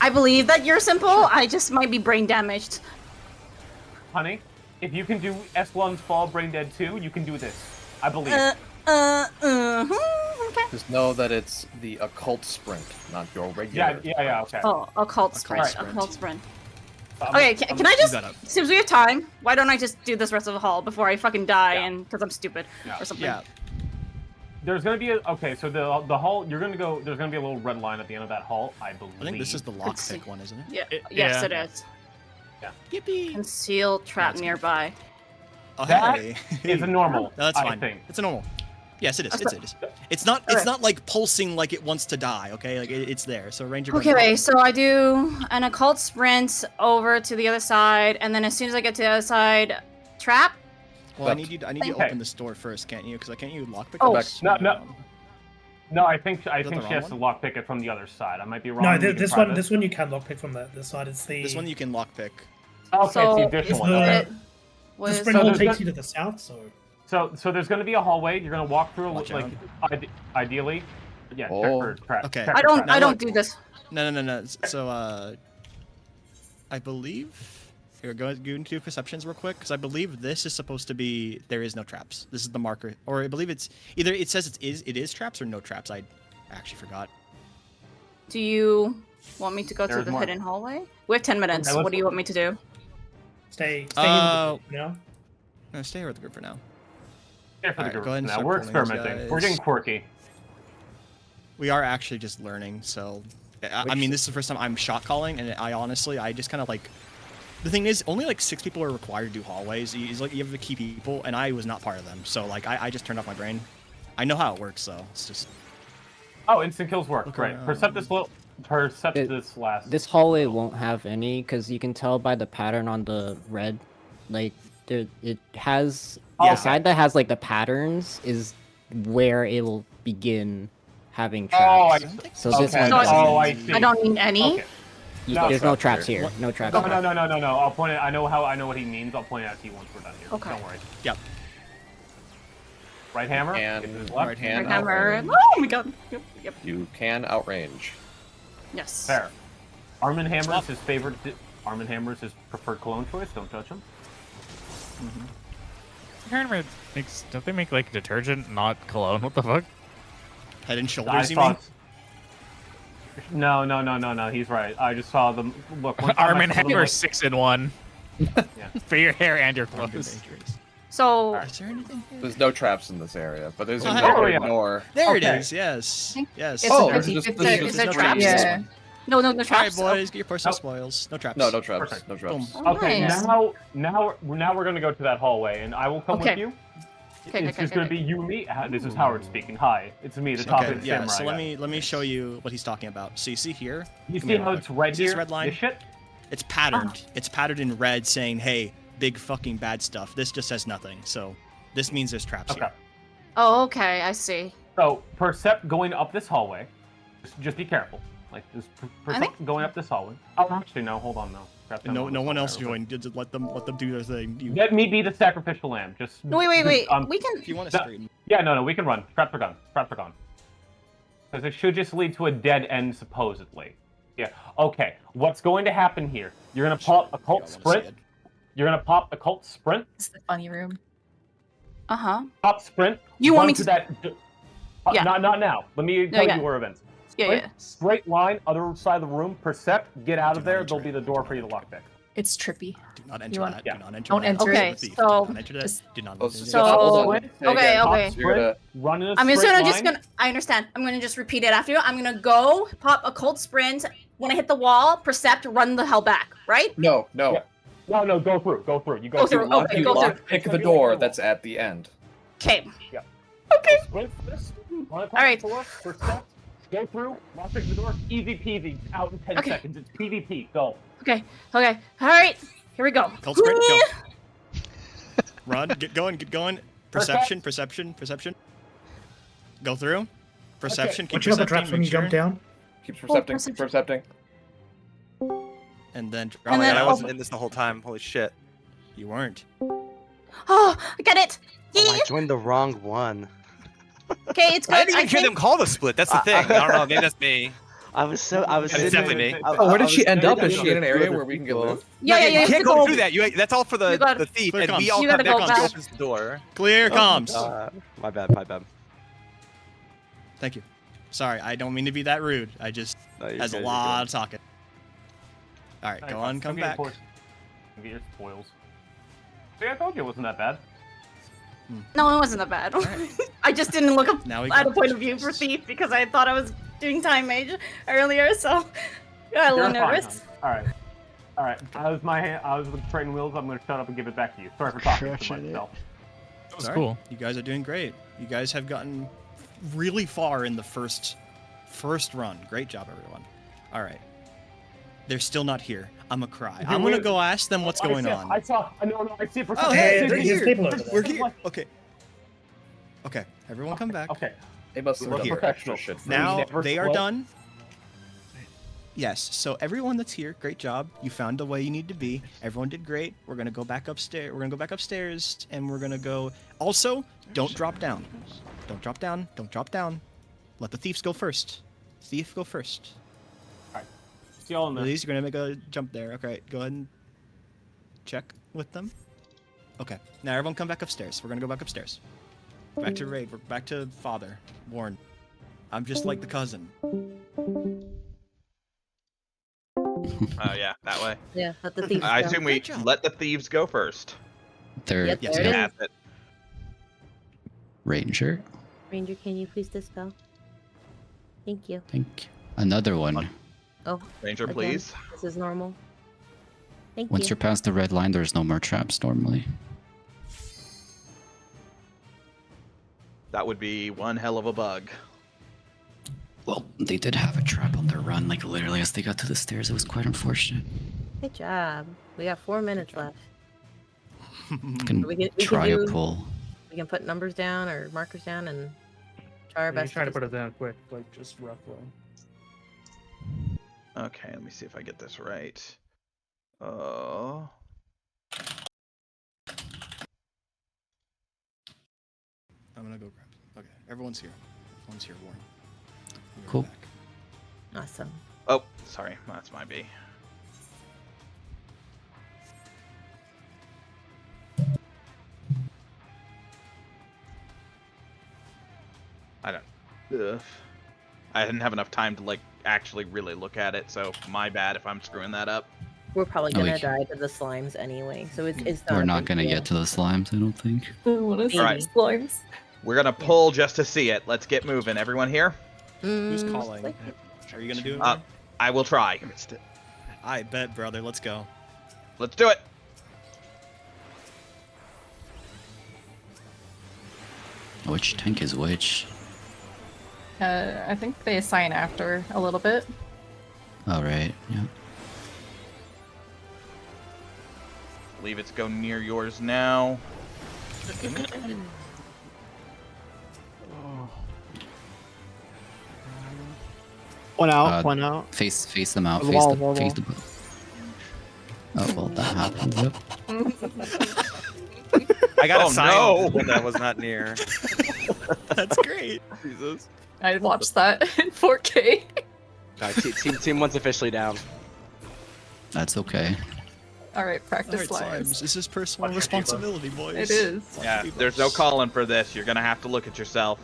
I believe that you're simple. I just might be brain damaged. Honey, if you can do S1's Fall Brain Dead 2, you can do this. I believe. Okay. Just know that it's the occult sprint, not your regular. Yeah, okay. Oh, occult sprint. sprint. Occult sprint. Okay, can I just, since we have time, why don't I just do this rest of the hall before I fucking die and because I'm stupid or something? Yeah. There's gonna be so the hall you're gonna go. There's gonna be a little red line at the end of that hall, I believe. I think this is the lockpick one, isn't it? Yeah. Yes, it is. Yeah. Yippee! Concealed trap nearby. Oh, That hey. is a normal. No, that's I fine. think. It's a normal. Yes, it is. That's It is. It's not. It's not like pulsing like it wants to die. Okay, like it's there. So Ranger. Okay, wait, so I do an occult sprint over to the other side, and then as soon as I get to the other side, trap? Well, I need you to Okay. open this door first, can't you? Because can't you lockpick Oh. it? No, I think the she wrong has to lockpick it from the other side. I might be wrong. No, We can this try one you can lockpick from this side. It's the This one you can lockpick. Okay, So, it's the additional one. the, Okay. the spring hall takes you to the south, so. So there's going to be a hallway. You're going to walk through, Watch like, ideally. Yeah, check Oh. for trap. Okay. check I for don't trap. I don't do this. No. So I believe. Here, go into perceptions real quick, because I believe this is supposed to be there is no traps. This is the marker, or I believe it's either it says it is traps or no traps. I actually forgot. Do you want me to go to There's the more. hidden hallway? We have 10 minutes. Okay, What do you want me to do? Stay here with the group now. No, stay here with the group for now. Here for the Alright, group go ahead and now. start We're pulling these experimenting. We're guys. getting quirky. We are actually just learning, so I mean, this is the first time I'm shot calling, and I just kind of like. The thing is, only like 6 people are required to do hallways. You have the key people, and I was not part of them, so like I just turned off my brain. I know how it works, though. It's just. Oh, instant kills work. Great. around. Percept this last. This hallway won't have any because you can tell by the pattern on the red, like it has the side that has like the patterns is where it will begin having traps. So this one. I see. I don't need any. Okay. There's no traps here. No traps. No. here. I'll point it. I know what he means. I'll point it out to you once we're done here. Okay. Don't worry. Yep. Right hammer. And If it's right hand Right hammer. outrange. Oh my god. Yep. You can outrange. Yes. Fair. Arm and Hammer is his favorite. Arm and Hammer is his preferred clone choice. Don't touch him. Tournament makes. Don't they make like detergent, not cologne? What the fuck? Head and I shoulders, you saw- mean? No. He's right. I just saw them. Look. one time Arm I and saw them, Hammer like- 6-in-1 for your hair and your Random clothes. dangerous. So Is there anything here? There's no traps in this area, but there's a Oh, door. yeah. door. There it Okay. is. Yes. Yes. It's Oh, a there's 50, just- 50. there's Is just there no traps? traps. Yeah. No All right, traps. boys, get your personal spoils. No traps. No traps. Perfect. No traps. Boom. Oh, Okay, nice. now we're gonna go to that hallway, and I will come Okay. with you. Okay, It's just gonna be you and me. This is Howard speaking. Hi, it's me, the top Okay, of the yeah. samurai So guy. let me show you what he's talking about. So you see here? You Come see here how real it's quick. red See this here? red line? This shit? It's patterned. It's patterned in red, saying, "Hey, big fucking bad stuff." This just says nothing. So this means there's traps Okay. here. Oh, okay. I see. So percept going up this hallway. Just be careful. Like just percept going up this hallway. Oh, actually no. Hold on, no. Perhaps I'm No, on no this one hallway else real quick. joined. Just let them do their thing. You, Let me be the sacrificial lamb. Just No, wait. We can. if you want to No. straighten. Yeah, no, we can run. Traps are gone. Traps are gone. Because it should just lead to a dead end, supposedly. Yeah. Okay. What's going to happen here? You're gonna pop a cult sprint. You're gonna pop a cult sprint. It's the funny room. Uh-huh. Pop sprint. You want run me to to- that? Yeah. Not now. Let me No, tell yeah. you where events. Yeah, Sprint, yeah. Straight line, other side of the room. Percept. Get out of there. There'll be the door for you to lockpick. It's trippy. Do not enter You want- that. Do not enter Don't that. enter Okay, it. Thief. so- Do not enter that. Just- Do not Oh, enter that. So okay. You're gonna run in a I'm just straight gonna line. I understand. I'm gonna just repeat it after you. I'm gonna go pop a cold sprint. When I hit the wall, percept, run the hell back. Right? No. No, go through. Go through. You go, Go through, okay, You go lock through. pick the door that's at the end. Okay. Yeah. Okay. Sprint first, run across All right. the floor, percept, go through, lock pick the door, easy peasy, out in 10 Okay. seconds. It's PvP. Go. Okay. All right. Here we go. Cold sprint. Go. Run. Get going. Perception. Go through. Perception. Keep Watch out for percepting. traps when you jump down. Keep percepting. Keep percepting. And then. Oh my god, I wasn't in this the whole time. Holy shit. You weren't. Oh, I got it. Oh, I joined the wrong one. Okay, it's good. I didn't even hear them call the split. That's the thing. I don't know. Maybe that's me. I was It's definitely me. Where did she end up? Is she in an area where we can get loot? Yeah. You can't go through that. That's all for You got- the thief, Clear and comms. we all You come gotta back go on. back. She opens the door. Clear comms. My bad. Thank you. Sorry, I don't mean to be that rude. I just has a lot of talking. All right, go on, come back. Get your spoils. See, I told you it wasn't that bad. No, it wasn't that bad. I just didn't look up Now we at got a point of view for thief because I thought I was doing time mage earlier, so got a little You're fine, nervous. hon. All right. I was with the training wheels. I'm gonna shut up and give it back to you. Sorry for talking to myself. That was Sorry. cool. You guys are doing great. You guys have gotten really far in the first run. Great job, everyone. All right. They're still not here. I'm gonna cry. I'm gonna go ask them what's going on. I saw. No, I see it for Oh, some hey, reason. they're here. people over there. We're here. Okay, everyone come back. Okay. They must have We're done here. professional shit. Now never they are split? done. Yes, so everyone that's here, great job. You found the way you need to be. Everyone did great. We're gonna go back upstairs. We're gonna go back upstairs, and we're gonna go. Also, don't drop down. Don't drop down. Don't drop down. Let the thieves go first. Thief go first. See y'all in there. Please, you're gonna make a jump there. Okay, go ahead and check with them. Okay, now everyone come back upstairs. We're gonna go back upstairs. Back to Raid. We're back to Father. Warren. I'm just like the cousin. Oh yeah, that way. Yeah, let the thieves I go. assume we let the thieves go first. They're Yep, Yes, there it That's is. it. Ranger. Ranger, can you please dispel? Thank you. Think another one. Oh, Ranger, again, please. This is normal. Thank Once you. you're past the red line, there's no more traps normally. That would be one hell of a bug. Well, they did have a trap on their run, like literally as they got to the stairs. It was quite unfortunate. Good job. We got 4 minutes left. You can We try can a do- pull. We can put numbers down or markers down and try our You're best. trying to put it down quick, like just roughly. Okay, let me see if I get this right. Oh. I'm gonna go grab. Okay, everyone's here. Everyone's here, Warren. We'll go Cool. back. Awesome. Oh, sorry, that's my B. I don't. Ugh. I didn't have enough time to like actually really look at it, so my bad if I'm screwing that up. We're probably Oh, gonna wait. die to the slimes anyway, so it's not. We're a not big gonna deal. get to the slimes, I don't think. I want to see Alright. slimes. We're gonna pull just to see it. Let's get moving. Everyone here? Who's Mm, calling? like- Are you gonna do it? I will try. I bet, brother. Let's go. Let's do it. Which tank is which? I think they assign after a little bit. Alright, yeah. Believe it's go near yours now. One out, one out. Face them out. Wall, Face the wall, face wall. the. Oh well, that happened. Yep. I got Oh, a sign no. when that was not near. That's great. Jesus. I watched that in 4K. Team one's officially down. That's okay. All right, practice Alright, slimes. Slimes, this is personal responsibility, boys. It is. Yeah, there's no calling for this. You're gonna have to look at yourself.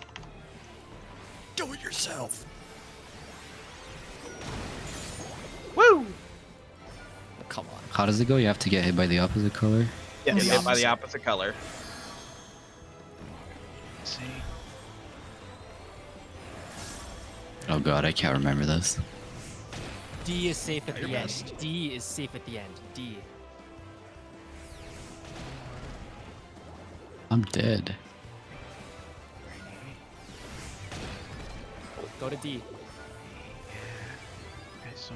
Do it yourself. Woo! come on. How does it go? You have to get hit by the opposite color. Get hit by the opposite color. See. Oh god, I can't remember this. D is safe at the end. D is safe at the end. D. I'm dead. Go to D. Okay, so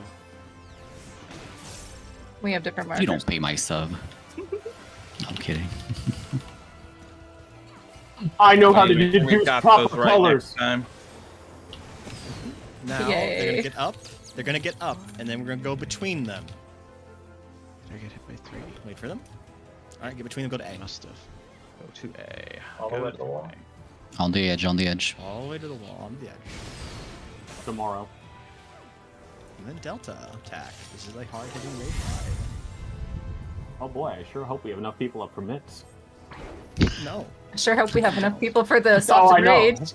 We have different markers. You don't pay my sub. I'm kidding. I know how to We deduce got proper those right colors. next time. Now Yay. they're gonna get up. They're gonna get up, and then we're gonna go between them. did I get hit by 3? Wait for them. All right, get between them. Go to A. Must have. Go to A. All the Go way to the wall. On the edge, on the edge. All the way to the wall on the edge. Tomorrow. And then Delta attack. This is like hard hitting wave 5. Oh boy, I sure hope we have enough people up for mitts. No. I sure hope we have enough people for the Oh, soft I know. rage.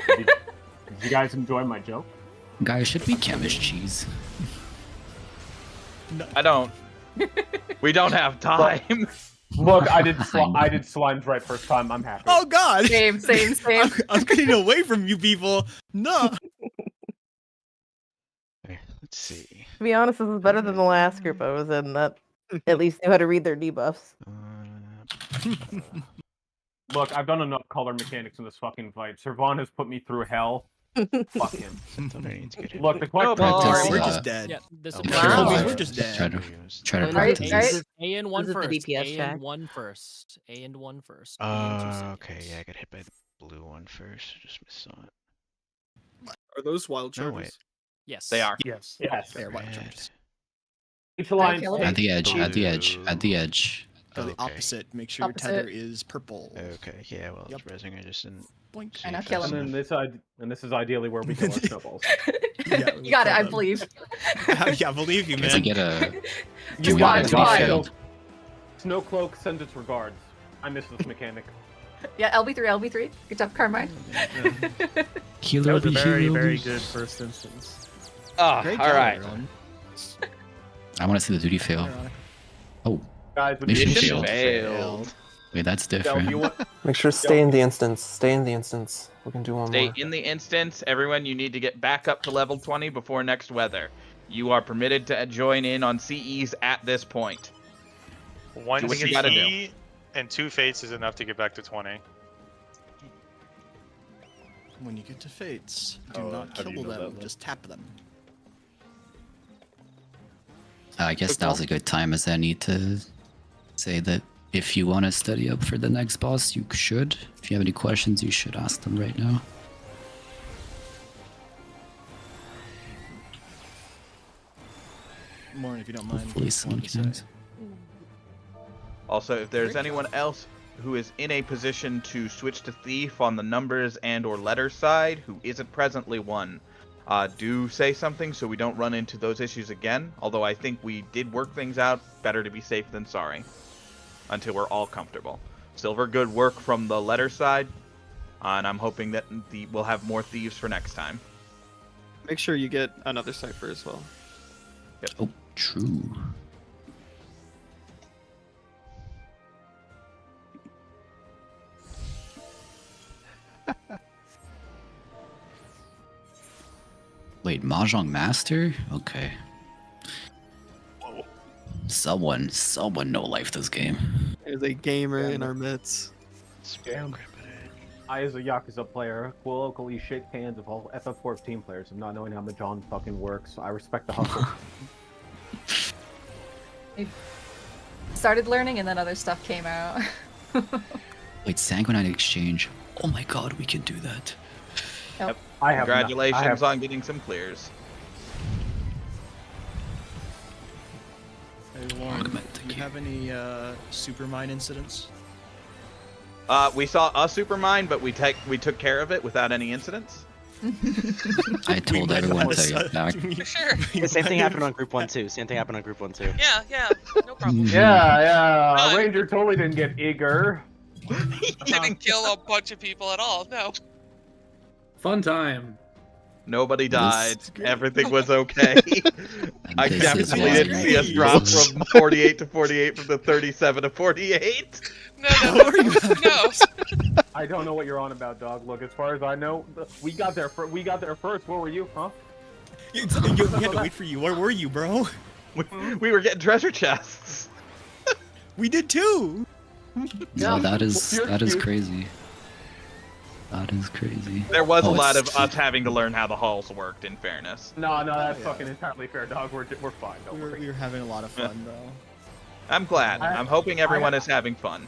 Did you guys enjoy my joke? Guys, should be chemist cheese. I don't. We don't have time. Look, I did slimes right first time. I'm happy. Oh God! Same. I'm getting away from you people. No. Okay, let's see. To be honest, this is better than the last group I was in. That at least knew how to read their debuffs. Look, I've done enough color mechanics in this fucking fight. Servan has put me through hell. Fuck him. Look, the question Alright, we're just dead. Yeah, this is Wow. We're just dead. Try to Right, practice right. this. A and one This is first. the DPS A track. and one first. A and one first. A and 2 seconds. Okay, yeah, I got hit by the blue one first. Just missed on it. Are those wild No, charges? wait. Yes. They are. Yes. They are wild Red. charges. Each alliance At At the takes edge, at the edge, at the edge. Go the Okay. opposite. Make sure your tether is purple. Okay, yeah, well, Yep. it's rezzing. I just didn't. Blink. see I know, if kill that's And him. then enough. this is ideally where we kill our snowballs. Yeah, You got it, kill I them. believe. Yeah, I believe you, Guys, I man. get a. You Can we got get it, a got duty it. field? Snowcloak sends its regards. I miss this mechanic. Yeah, LB3. Good job, Carmine. Healer That was a be very, healed. very good first instance. Oh, Great all job, right. everyone. I want to see the duty fail. Oh, Guys, with Mission the failed. Wait, that's different. Make sure to stay in the instance. Stay in the instance. We can do one Stay more. in the instance. Everyone, you need to get back up to level 20 before next weather. You are permitted to join in on CEs at this point. One Do what you gotta do. CE and 2 fates is enough to get back to 20. When you get to fates, do Oh, not how do kill you know them. that? Just tap them. I guess now's a good time as any to say that if you want to study up for the next boss, you should. If you have any questions, you should ask them right now. More if you don't mind. Hopefully someone Wanted to can. say. Also, if there's anyone else who is in a position to switch to thief on the numbers and or letter side who isn't presently one, do say something so we don't run into those issues again. Although I think we did work things out. Better to be safe than sorry. Until we're all comfortable. Silver, good work from the letter side. And I'm hoping that we'll have more thieves for next time. Make sure you get another cipher as well. Yep. Oh, true. Wait, Mahjong Master? Okay. Someone no life this game. There's a gamer in our midst. Damn. I, as a Yakuza player, colloquially shake hands with all FF14 players of not knowing how Mahjong fucking works. I respect the hustle. I started learning and then other stuff came out. Wait, Sanguinite Exchange. Oh my god, we can do that. Yep. Congratulations on getting some clears. Hey, Lauren, do you have any supermine incidents? We saw a supermine, but we took care of it without any incidents. I told everyone to get back. For sure. The same thing happened on Group 1 too. Same thing happened on Group 1 too. Yeah, no problem. Yeah. Ranger totally didn't get eager. He didn't kill a bunch of people at all, no. Fun time. Nobody died. This is great. Everything was okay. I this definitely is didn't see us drop from 48 to 48 from the 37 to 48. No. I don't know what you're on about, dog. Look, as far as I know, we got there. We got there first. Where were you, huh? We had to wait for you. Where were you, bro? We were getting treasure chests. We did too. No, that is crazy. That is crazy. There was a Oh, lot it's- of us having to learn how the halls worked, in fairness. No, that's fucking entirely fair, dog. We're fine. Don't worry. We were having a lot of fun though. I'm glad. I'm hoping everyone is having fun.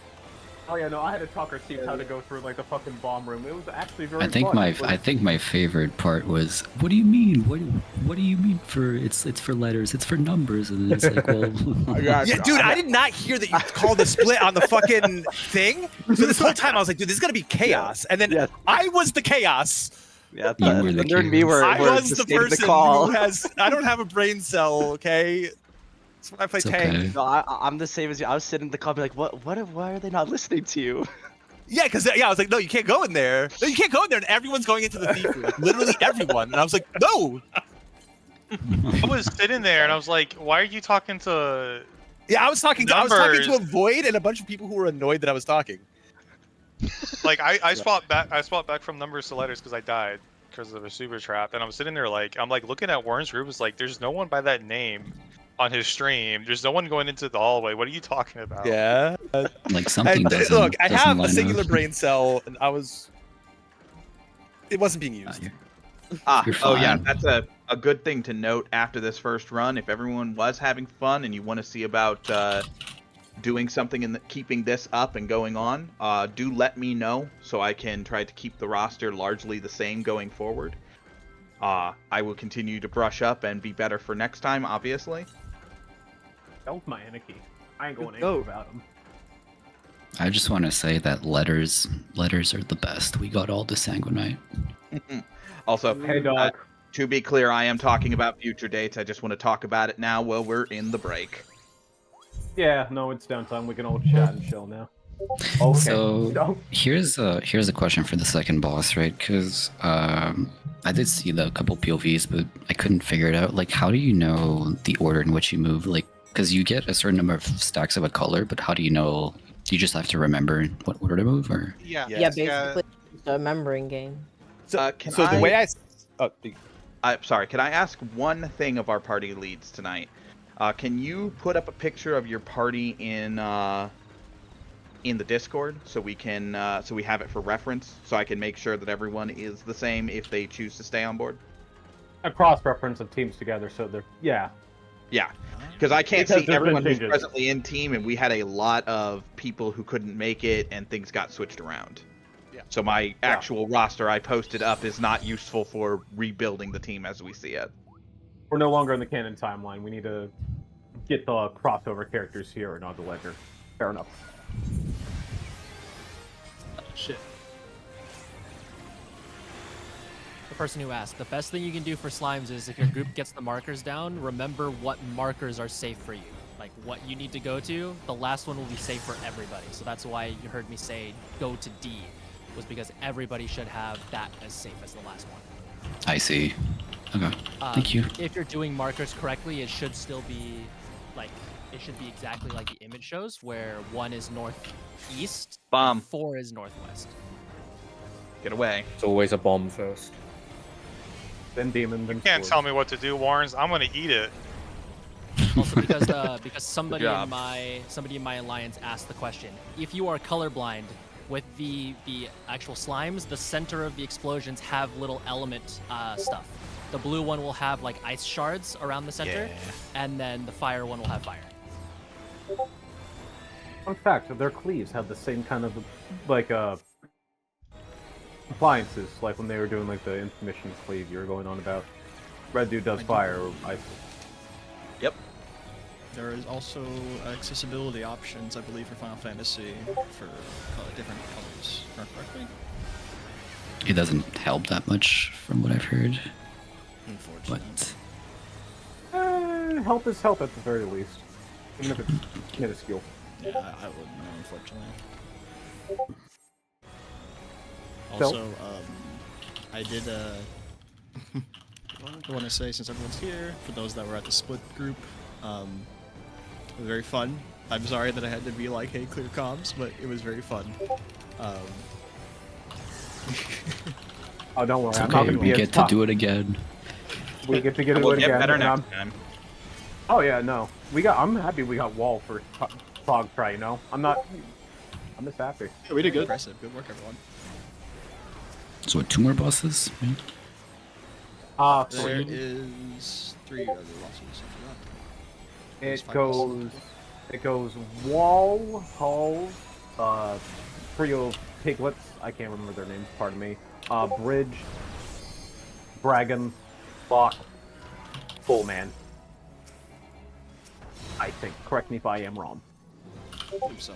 Oh yeah, no, I had to talk our team how to go through like the fucking bomb room. It was actually very I think fun. I think my favorite part was, what do you mean? What do you mean for it's for letters? It's for numbers, and it's like, well, Yeah, dude, I did not hear that you called the split on the fucking thing. So this whole time I was like, dude, this is gonna be chaos. And then I was the chaos. Yeah, you were the Thunder and me were I was the the state of person the call. who has. I don't have a brain cell. Okay. That's when I play It's tank. okay. No, I'm the same as you. I was sitting in the car, be like, why are they not listening to you? Yeah, because I was like, no, you can't go in there. No, you can't go in there, and everyone's going into the thief room. Like, literally everyone. And I was like, no. I was sitting there and I was like, why are you talking to? Yeah, I was talking to Numbers. a void and a bunch of people who were annoyed that I was talking. Like I swapped back from numbers to letters because I died because of a super trap, and I'm sitting there like I'm like looking at Warren's group. It's like there's no one by that name on his stream. There's no one going into the hallway. What are you talking about? Yeah. like something doesn't. Look, I doesn't have a line singular up. brain cell, and it wasn't being used. You're Oh yeah, fine. that's a good thing to note after this first run. If everyone was having fun and you want to see about doing something and keeping this up and going on, do let me know so I can try to keep the roster largely the same going forward. I will continue to brush up and be better for next time, obviously. That was my anarchy. I ain't going Oh. angry about him. I just want to say that letters are the best. We got all the sanguinite. Also, Hey, dog. to be clear, I am talking about future dates. I just want to talk about it now while we're in the break. Yeah, no, it's downtime. We can all chat and chill now. Okay. So No. here's a question for the second boss, right? Because I did see the couple POVs, but I couldn't figure it out. Like, how do you know the order in which you move? Like, because you get a certain number of stacks of a color, but how do you know? Do you just have to remember what order to move, or? Yeah, basically it's a remembering game. So the way sorry, can I ask one thing of our party leads tonight? Can you put up a picture of your party in the Discord so we can so we have it for reference, so I can make sure that everyone is the same if they choose to stay on board? A cross-reference of teams together, so they're yeah. Yeah, because I can't Because see there's been everyone who's changes. presently in team, and we had a lot of people who couldn't make it, and things got switched around. Yeah. So my actual roster I posted up is not useful for rebuilding the team as we see it. We're no longer in the canon timeline. We need to get the crossover characters here and on the ledger. Fair enough. Shit. The person who asked, the best thing you can do for slimes is if your group gets the markers down, remember what markers are safe for you. Like what you need to go to, the last one will be safe for everybody. So that's why you heard me say go to D, was because everybody should have that as safe as the last one. I see. Okay. Thank you. If you're doing markers correctly, it should still be like it should be exactly like the image shows, where 1 is northeast, Bomb. 4 is northwest. Get away. It's always a bomb first. Then demon. Then You can't tell me what to do, Warrens. I'm gonna eat it. Also because somebody job. in my alliance asked the question: if you are colorblind with the actual slimes, the center of the explosions have little element stuff. The blue one will have like ice shards around the center, and then the fire one will have fire. Fun fact: their cleaves have the same kind of like appliances, like when they were doing like the intermission cleave you were going on about. Red dude does fire or ice. Yep. There is also accessibility options, I believe, for Final Fantasy for different colors. If I remember correctly? It doesn't help that much from what I've heard. Unfortunately. But Help is help at the very least, even if it's minuscule. Yeah, I wouldn't know, unfortunately. So? Also, I did I want to say, since everyone's here, for those that were at the split group, it was very fun. I'm sorry that I had to be like, hey, clear comms, but it was very fun. Oh, don't worry. It's I'm okay, not gonna we be get as to tough. do it again. We get to get We'll it get again. better and next time. Oh yeah, no. I'm happy we got wall for Fog Try, you know? I'm just happy. Yeah, we did good. Impressive. Good work, everyone. So what, 2 more bosses? There is 3 other losses. It goes wall, halls, trio piglets. I can't remember their names. Pardon me. Bridge, dragon, lock, full man. I think. Correct me if I am wrong. I believe so.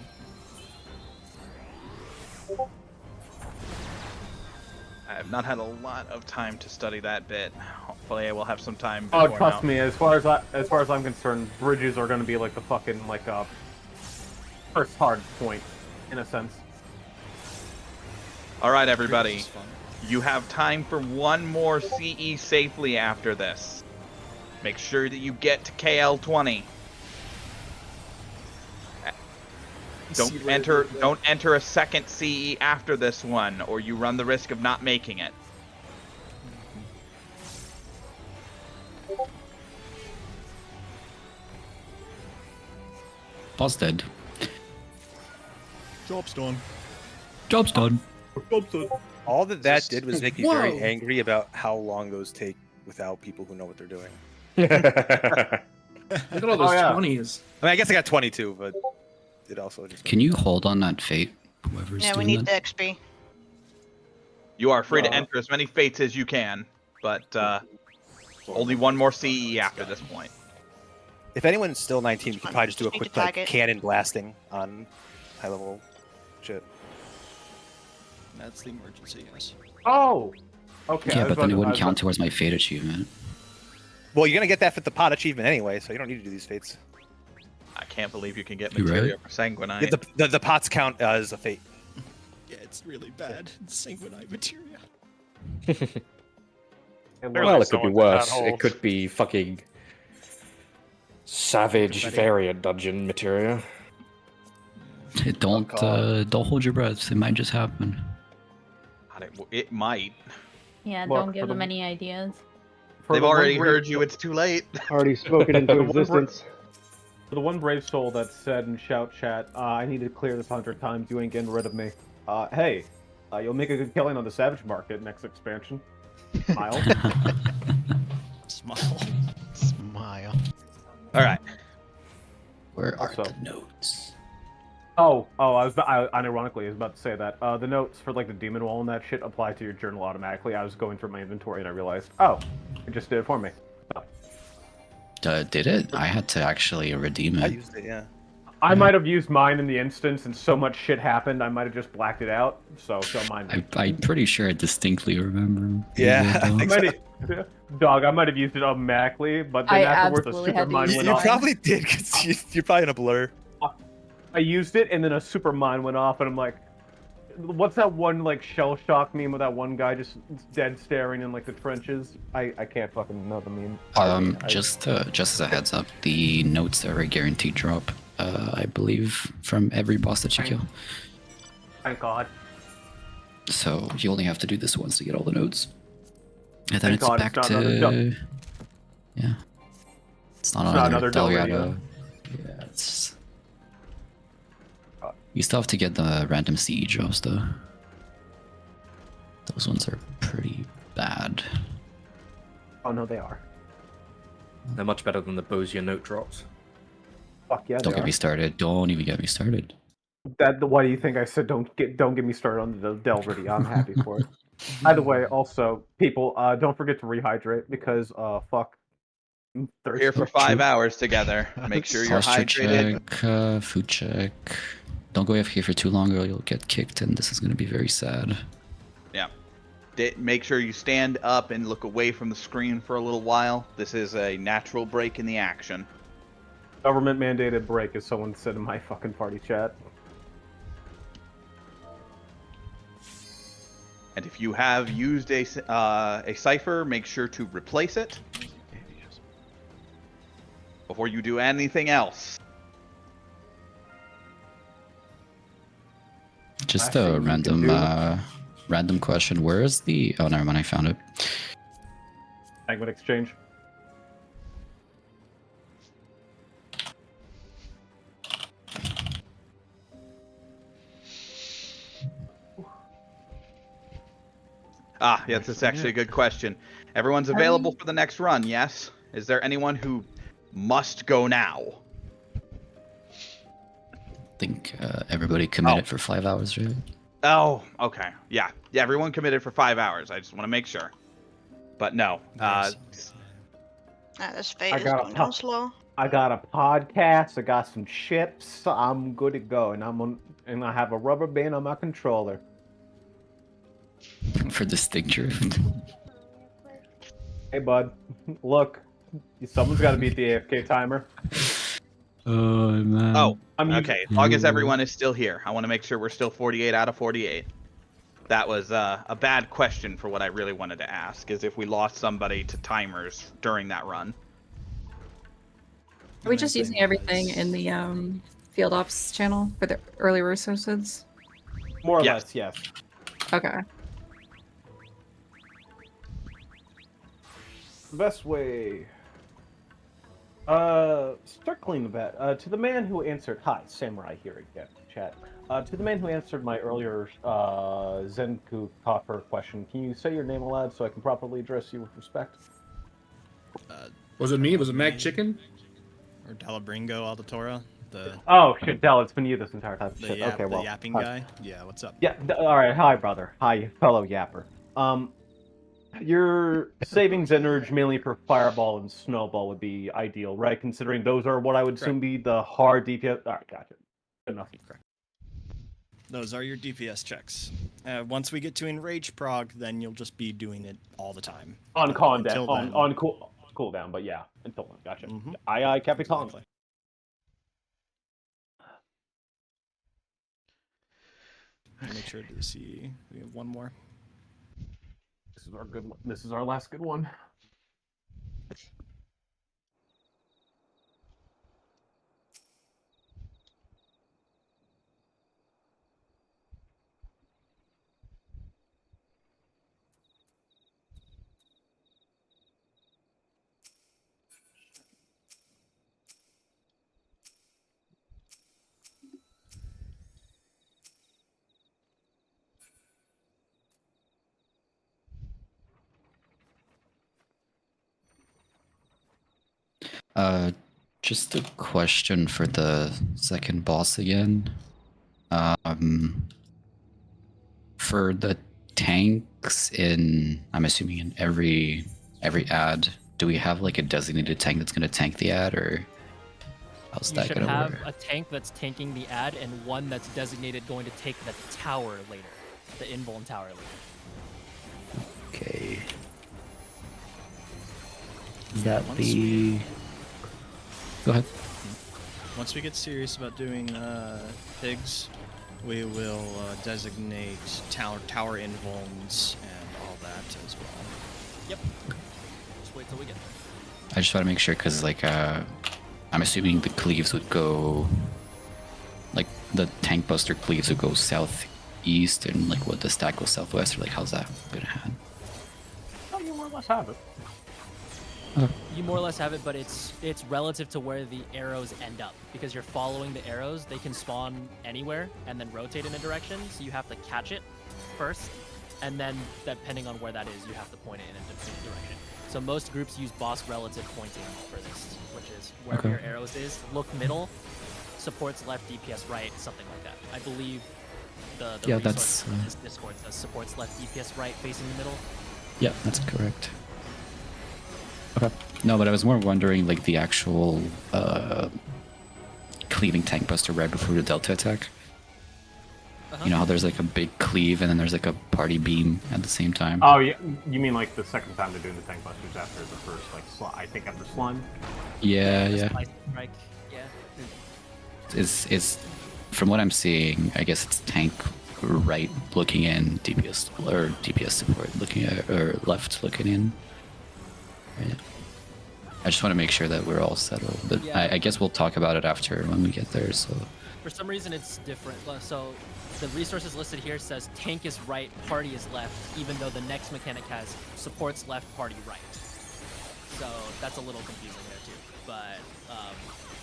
I have not had a lot of time to study that bit. Hopefully, I will have some time. Oh, before trust now. me. As far as I'm concerned, bridges are going to be like the fucking first hard point, in a sense. All right, everybody. You have time for 1 more CE safely after this. Make sure that you get to KL20. Don't enter a second CE after this one, or you run the risk of not making it. Boss dead. Job's done. Job's done. Job's done. All that did was make me very angry about how long those take without people who know what they're doing. Look at all those 20s. I mean, I guess I got 22, but it also just. Can you hold on that fate? Whoever's Yeah, we doing need that? the XP. You are free to enter as many fates as you can, but only 1 more CE after this point. If anyone's still 19, we could probably just do a need quick to tag it. cannon blasting on high level shit. That's the emergency, yes. Oh! Okay. Yeah, but then it wouldn't count towards my fate achievement. Well, you're gonna get that for the pot achievement anyway, so you don't need to do these fates. I can't believe you can get You materia right? for Sanguinite. Yeah, the pots count as a fate. Yeah, it's really bad. Sanguinite materia. Well, it could be worse. It could be fucking savage variant dungeon materia. Don't hold your breath. It might just happen. It might. Yeah, Look, don't give for them the- any ideas. They've already heard you. It's too late. Already spoken into existence. For the one brave soul that said in shout chat, I need to clear this 100 times. You ain't getting rid of me. Hey, you'll make a good killing on the Savage Market next expansion. Smile. Smile. Smile. All right. Where are Also- the notes? Unironically, I was about to say that. The notes for like the demon wall and that shit apply to your journal automatically. I was going through my inventory and I realized, oh, it just did it for me. Did it? I had to actually redeem it. I used it, yeah. I might have used mine in the instance, and so much shit happened, I might have just blacked it out. So don't mind me. I'm pretty sure I distinctly remember. Yeah, I though. think so. Dog, I might have used it automatically, but then I afterwards a absolutely super had to mine use went You off. probably did, because you're probably in a blur. I used it, and then a super mine went off, and I'm like, what's that one like shell shock meme with that one guy just dead staring in like the trenches? I can't fucking know the meme. Just as a heads up, the notes are a guaranteed drop. I believe from every boss that you kill. Thank God. So you only have to do this once to get all the notes, and then Thank it's God back it's not another to dump. yeah. It's not It's not another another dump Dahlia. video. Yeah, it's. You still have to get the random CE drops though. Those ones are pretty bad. Oh no, they are. They're much better than the Bozier note drops. Fuck yeah, Don't they get are. me started. Don't even get me started. Why do you think I said don't get me started on the Delvity? I'm happy for it. Either way, also people, don't forget to rehydrate because fuck. We're here for 5 hours together. Make sure you're Posture hydrated. check, food check. Don't go AFK for too long or you'll get kicked and this is going to be very sad. Yeah. Make sure you stand up and look away from the screen for a little while. This is a natural break in the action. Government mandated break, as someone said in my fucking party chat. And if you have used a cipher, make sure to replace it before you do anything else. Just a random question. Where is the? Oh, never mind. I found it. Fragment exchange. Ah, yes, that's actually a good question. Everyone's available for the next run, yes? Is there anyone who must go now? I think everybody committed for 5 hours, right? Oh, okay. Yeah, everyone committed for 5 hours. I just want to make sure. But no. This fate is got going down slow. I got a podcast. I got some chips. I'm good to go, and and I have a rubber band on my controller. For this thing drift. Hey, bud. Look, someone's got to beat the AFK timer. Oh man. Oh, okay. As long as everyone is still here, I want to make sure we're still 48 out of 48. That was a bad question for what I really wanted to ask, is if we lost somebody to timers during that run. Are we just using everything in the field ops channel for the early resources? More or less, yes. Okay. The best way. Circling the bet. To the man who answered. Hi, Samurai here again, chat. To the man who answered my earlier Zenku Copper question, can you say your name aloud so I can properly address you with respect? Was it me? Was it Mac Chicken? Or Dalabringo Aldatora? Oh shit, Del, it's been you this entire time. Shit. The Okay, well, yapping hi. guy? Yeah, what's up? Yeah, all right. Hi, brother. Hi, fellow yapper. Your savings and urge mainly for Fireball and Snowball would be ideal, right? Considering those are what I would assume be the hard DPS. All right, gotcha. Good enough. Correct. Those are your DPS checks. Once we get to Enrage Prog, then you'll just be doing it all the time. On cooldown, then. on cooldown, but yeah, until then, gotcha. Aye, Capitan. Exactly. Make sure to see. We have one more. This is our good one. This is our last good one. Just a question for the second boss again. For the tanks I'm assuming in every ad, do we have like a designated tank that's going to tank the ad, or how's that going to work? You should have a tank that's tanking the ad and one that's designated going to take the tower later, the invuln tower later. Okay. Is that the? Go ahead. Once we get serious about doing pigs, we will designate tower invulns and all that as well. Yep. Just wait till we get there. I just want to make sure because like I'm assuming the cleaves would go, like the tank buster cleaves would go southeast, and like what the stack goes southwest, or like how's that gonna happen? Oh, you more or less have it. You more or less have it, but it's relative to where the arrows end up, because you're following the arrows. They can spawn anywhere and then rotate in a direction, so you have to catch it first, and then depending on where that is, you have to point it in a different direction. So most groups use boss relative pointing for this, which is wherever your arrows is. Look middle, supports left, DPS right, something like that. I believe the resource for this Discord says supports left, DPS right, facing the middle. Yeah, that's correct. Okay. No, but I was more wondering like the actual cleaving tank buster right before the Delta attack. You know how there's like a big cleave and then there's like a party beam at the same time? Oh, yeah. You mean like the second time they're doing the tank busters after the first, like, I think after slime? Yeah, yeah. Yeah. Is from what I'm seeing, I guess it's tank right looking in, DPS or DPS support looking at, or left looking in. Right. I just want to make sure that we're all settled, but Yeah. I guess we'll talk about it after when we get there. So For some reason, it's different. So the resources listed here says tank is right, party is left, even though the next mechanic has supports left, party right. So that's a little confusing there too. But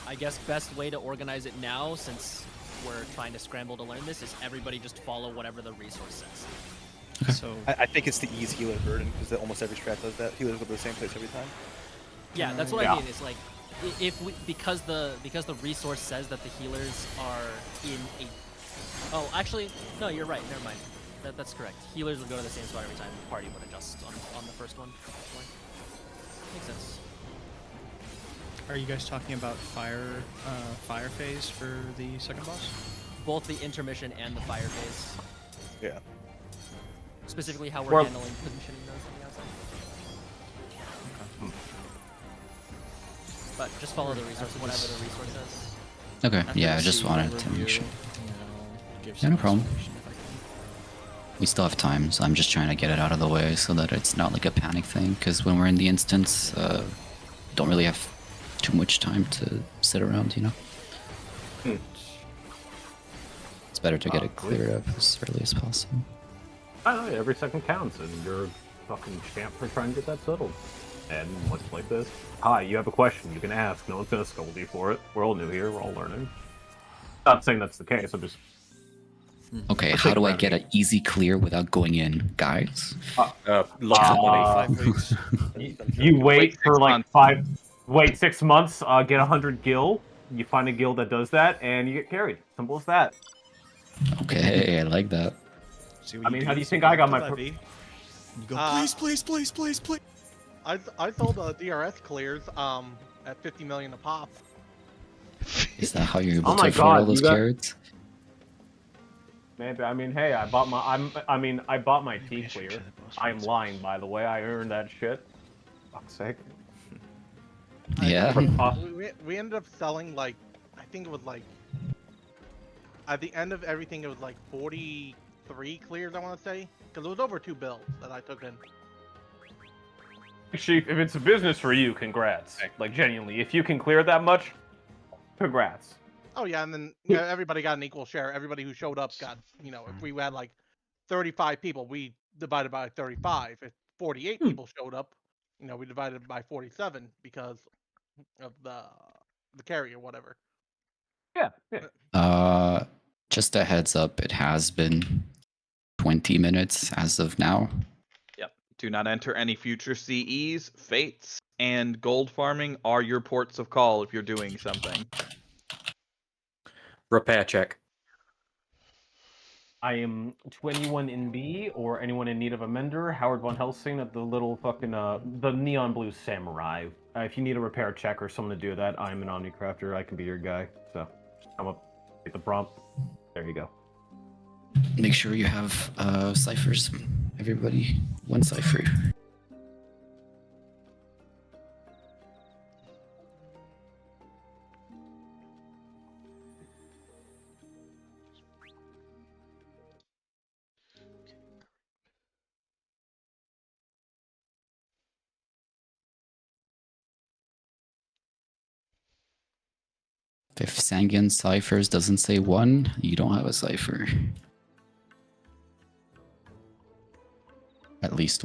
I guess best way to organize it now, since we're trying to scramble to learn this, is everybody just follow whatever the resource says. So I think it's the easy healer burden because almost every strat does that. Healers go to the same place every time. Yeah, that's what I mean. It's like if we because the resource says that the healers are in a. Oh, actually, no, you're right. Never mind. That's correct. Healers would go to the same spot every time. The party would adjust on the first one. Makes sense. Are you guys talking about fire phase for the second boss? Both the intermission and the fire phase. Yeah. Specifically, how we're handling positioning those on the outside. But just follow the resource, whatever the resource says. okay, After yeah, I the just CEO wanted to review, make sure. give Yeah, some no problem. explanation if I can. We still have time, so I'm just trying to get it out of the way so that it's not like a panic thing. Because when we're in the instance, don't really have too much time to sit around, you know. It's better to get it cleared up as early as possible. I know, every second counts, and you're a fucking champ for trying to get that settled. And much like this, hi, you have a question, you can ask. No one's gonna scold you for it. We're all new here, we're all learning. Not saying that's the case, I'm just... Okay, how do I get an easy clear without going in, guys? You wait for like 6 months, get 100 gil, you find a guild that does that, and you get carried. Simple as that. Okay, I like that. I mean, how do you think I got my... You go, please, please, please, please. I sold DRS clears at 50 million a pop. Is that how you're able Oh to my afford all God, those you got- carrots? Maybe, I mean, hey, I bought my T clear. I'm lying, by the way. I earned that shit. Fuck's sake. Yeah. We ended up selling like, I think it was like, at the end of everything it was like 43 clears, I want to say, because it was over 2 bills that I took in. Chief, if it's a business for you, congrats. Like, genuinely, if you can clear that much, congrats. Oh yeah, and then you know, everybody got an equal share. Everybody who showed up got, you know, if we had like 35 people, we divided by 35. If 48 people showed up, you know, we divided by 47 because of the carry or whatever. Yeah. Just a heads up, it has been 20 minutes as of now. Yep. Do not enter any future CEs, fates, and gold farming are your ports of call if you're doing something. Repair check. I am 21 in B, or anyone in need of a mender. Howard Von Helsing at the little fucking, the neon blue samurai. If you need a repair check or someone to do that, I'm an Omnicrafter. I can be your guy. So, just come up, get the prompt. There you go. Make sure you have ciphers. Everybody, one cipher. If Sanguine ciphers doesn't say 1, you don't have a cipher. At least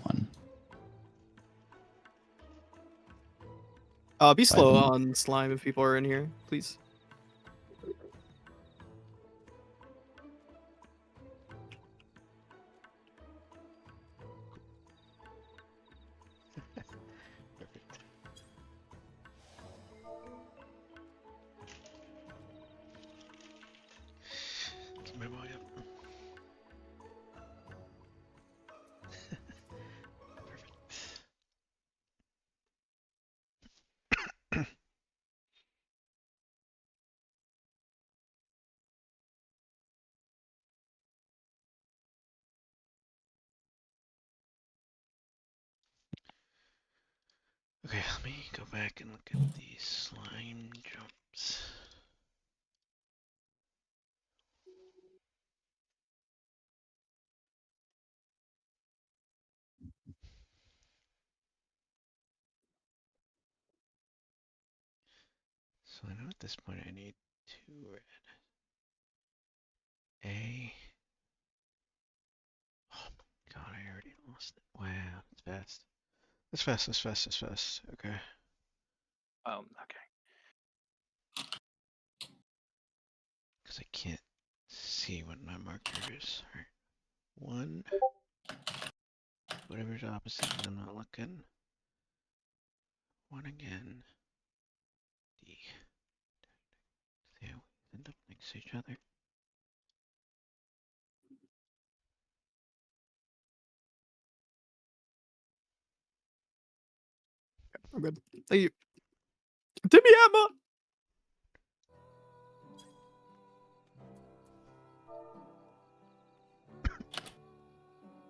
1. Be slow on slime if people are in here, please. Memo, yep. Okay, let me go back and look at these slime jumps. So I know at this point I need 2 red. A. Oh my god, I already lost it. Wow, it's fast. It's fast, it's fast, it's fast. Okay. Okay. Because I can't see what my marker is. Alright. 1. Whatever's opposite when I'm not looking. 1 again. D. They always end up next to each other. I'm good. Thank you. Timmy Emma!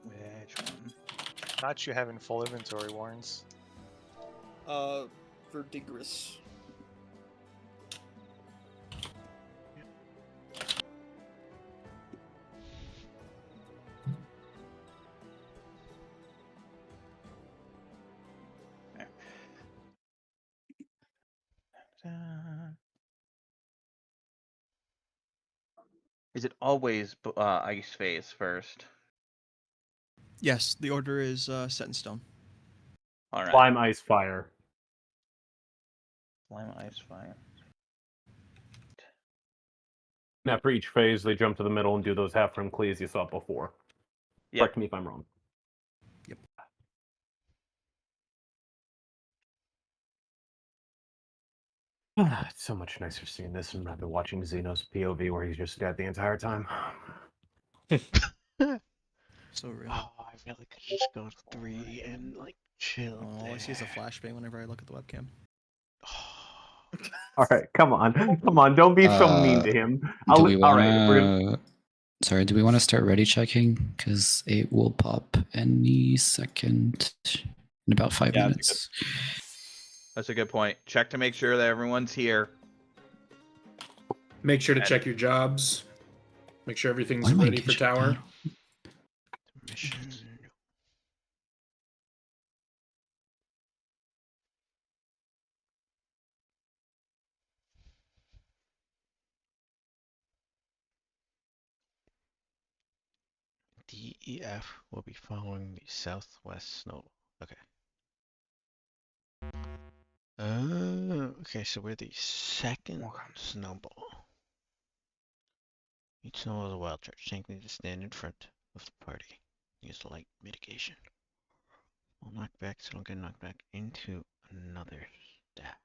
Which one? Not you having full inventory, Warrens. Verdigris. Is it always ice phase first? Yes, the order is set in stone. All right. Slime, ice, fire. Slime, ice, fire. Now, for each phase, they jump to the middle and do those half-rim cleaves you saw before. Yep. Correct me if I'm wrong. Yep. It's so much nicer seeing this and rather watching Xeno's POV where he's just dead the entire time. So real. Oh, I really could just go to 3 and like chill. All I see is a flashbang whenever I look at the webcam. All right, come on, don't be so mean to him. Do we All right, wanna? Sorry, do we want to start ready checking? Because it will pop any second in about 5 minutes. That's a good point. Check to make sure that everyone's here. Make sure to check your jobs. Make sure everything's Why am I ready for tower. Mission. DEF will be following the southwest snow. Okay. Okay, so we're the second snowball. Each snowball is a wild charge. Tank needs to stand in front of the party. Use light mitigation. We'll knock back so don't get knocked back into another stack.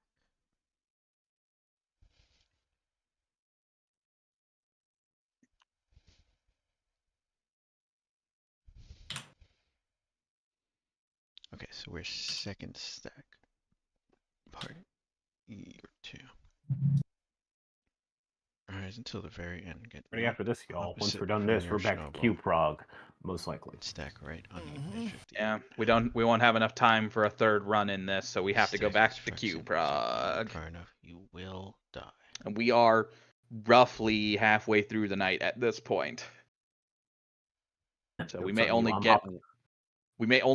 Okay, so we're second stack. Party or 2. Alright, until the very end. Get Ready after this, y'all. Once opposite we're done from this, your we're back to snowball. Q Prog, most likely. Stack right on the edge of the Yeah, we won't have enough time for a third run in this, so we have to go back to the Stack queue, is prog. far enough, you will die. And we are roughly halfway through the night at this point. So we may only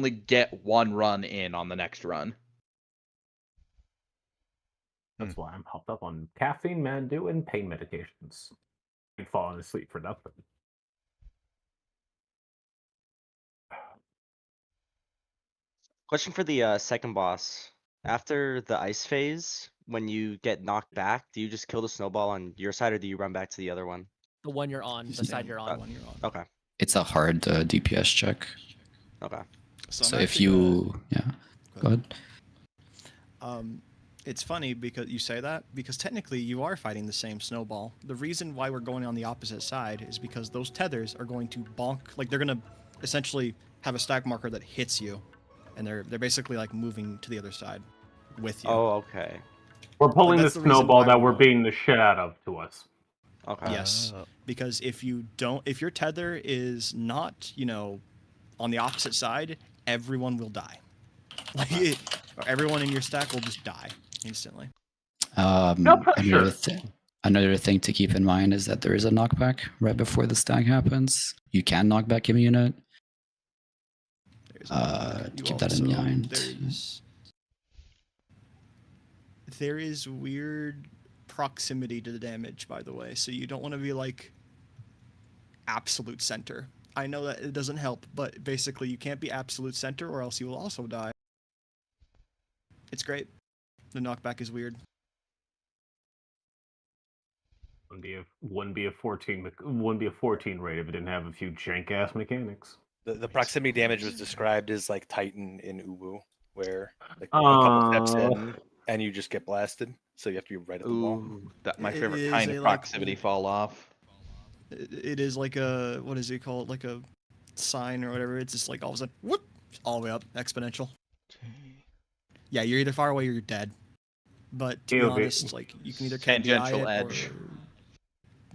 get one run in on the next run. That's why I'm hopped up on caffeine, Mandu, and pain medications. I'm falling asleep for nothing. Question for the second boss. After the ice phase, when you get knocked back, do you just kill the snowball on your side, or do you run back to the other one? The one you're on, the side you're on. One you're on. Okay. It's a hard DPS check. Okay. So if you, go ahead. It's funny because you say that, because technically you are fighting the same snowball. The reason why we're going on the opposite side is because those tethers are going to bonk, like they're going to essentially have a stack marker that hits you, and they're basically like moving to the other side with you. Oh, okay. We're pulling Like, the that's the reason snowball why that we're we're beating the shit out of to us. Okay. Yes, because if your tether is not, on the opposite side, everyone will die. Like everyone in your stack will just die instantly. Another thing to keep in mind is that there is a knockback right before the stack happens. You can knock back a unit. Keep that in mind. There is weird proximity to the damage, by the way. So you don't want to be like absolute center. I know that it doesn't help, but basically you can't be absolute center or else you will also die. It's great. The knockback is weird. Wouldn't be a 14 raid if it didn't have a few jank ass mechanics. The proximity damage was described as like Titan in Uwu, where like a couple steps in and you just get blasted. So you have to be right at the wall. My favorite kind of proximity fall off. It is like a, what is it called? Like a sign or whatever. It's just like all of a sudden, whoop, all the way up, exponential. Yeah, you're either far away or you're dead. But to be honest, like you can either tangential edge.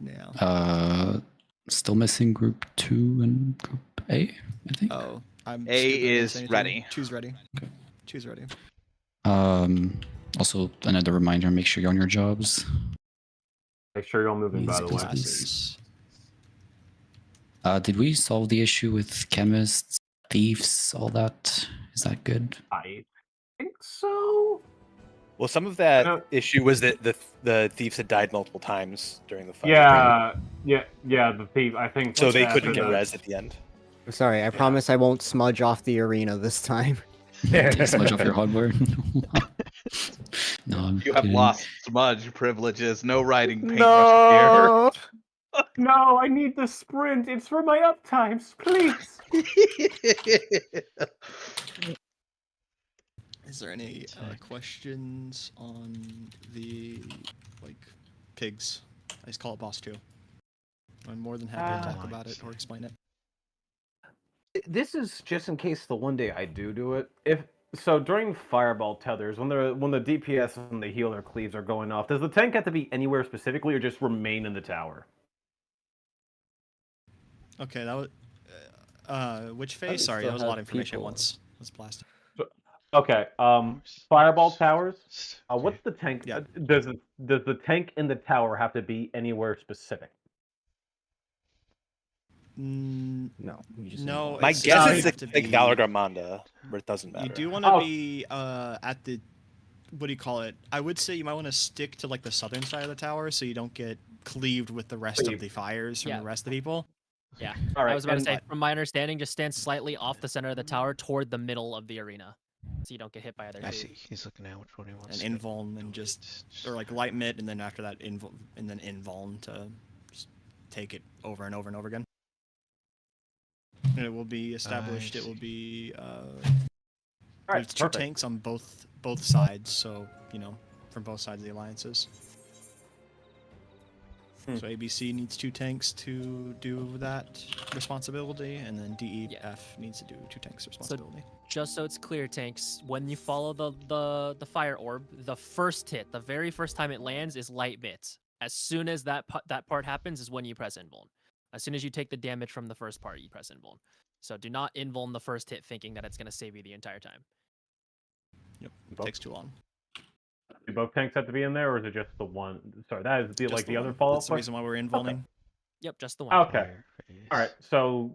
Yeah. Still missing group 2 and group A, I think. Oh, I'm A is ready. Choose ready. Okay. Choose ready. Also, another reminder: make sure you're on your jobs. Make sure you're all moving. By the way. Did we solve the issue with chemists, thieves, all that? Is that good? I think so. Well, some of that issue was that the thieves had died multiple times during the fight. Yeah, the thief. I think so they couldn't get res at the end. Sorry, I promise I won't smudge off the arena this time. Smudge off your hardware. No, you have lost smudge privileges. No riding paintbrush No, no, I need the sprint. It's for my up times, please. Is there any questions on the pigs? I just call it boss 2. I'm more than happy to talk about it or explain it. This is just in case the one day I do it. So during fireball tethers, when the DPS and the healer cleaves are going off, does the tank have to be anywhere specifically or just remain in the tower? Okay, that was which phase? Sorry, that was a lot of information at once. Let's blast it. Okay, fireball towers. What's the tank? Yeah. Does the tank in the tower have to be anywhere specific? No. No. My guess is like Valorgamanda, where it doesn't matter. You do want to be at the, what do you call it? I would say you might want to stick to like the southern side of the tower so you don't get cleaved with the rest of the fires from the rest of the people. Yeah. All right, I was about to say, from my understanding, just stand slightly off the center of the tower toward the middle of the arena, so you don't get hit by other. I see. He's looking at which one he wants. And invuln and just, or like light mid, and then after that and then invuln to just take it over and over and over again. And it will be established. It will be. There's 2 tanks on both sides, so from both sides of the alliances. So ABC needs 2 tanks to do that responsibility, and then DEF needs to do 2 tanks responsibility. So, just so it's clear, tanks, when you follow the fire orb, the first hit, the very first time it lands, is light bit. As soon as that part happens, is when you press invuln. As soon as you take the damage from the first part, you press invuln. So do not invuln the first hit, thinking that it's going to save you the entire time. Yep, it takes too long. Do both tanks have to be in there, or is it just the one? Sorry, that is the the other one. follow-up. That's the reason why we're invulning. Okay. Yep, just the one. Okay. All right. So,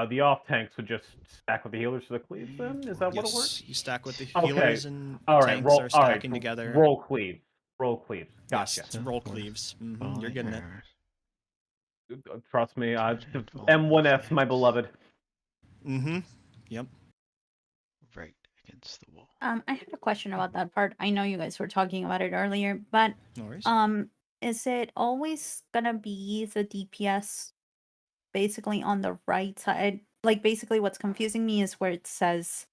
the off tanks would just stack with the healers to the cleaves. Then is that what it works? You stack with the healers and tanks are stacking together. Roll cleaves. Roll cleaves. Gotcha. Yes, roll cleaves. You're getting it. Trust me. M1S, my beloved. Yep. Right against the wall. I had a question about that part. I know you guys were talking about it earlier, but no worries. Is it always gonna be the DPS basically on the right side? Like basically what's confusing me is where it says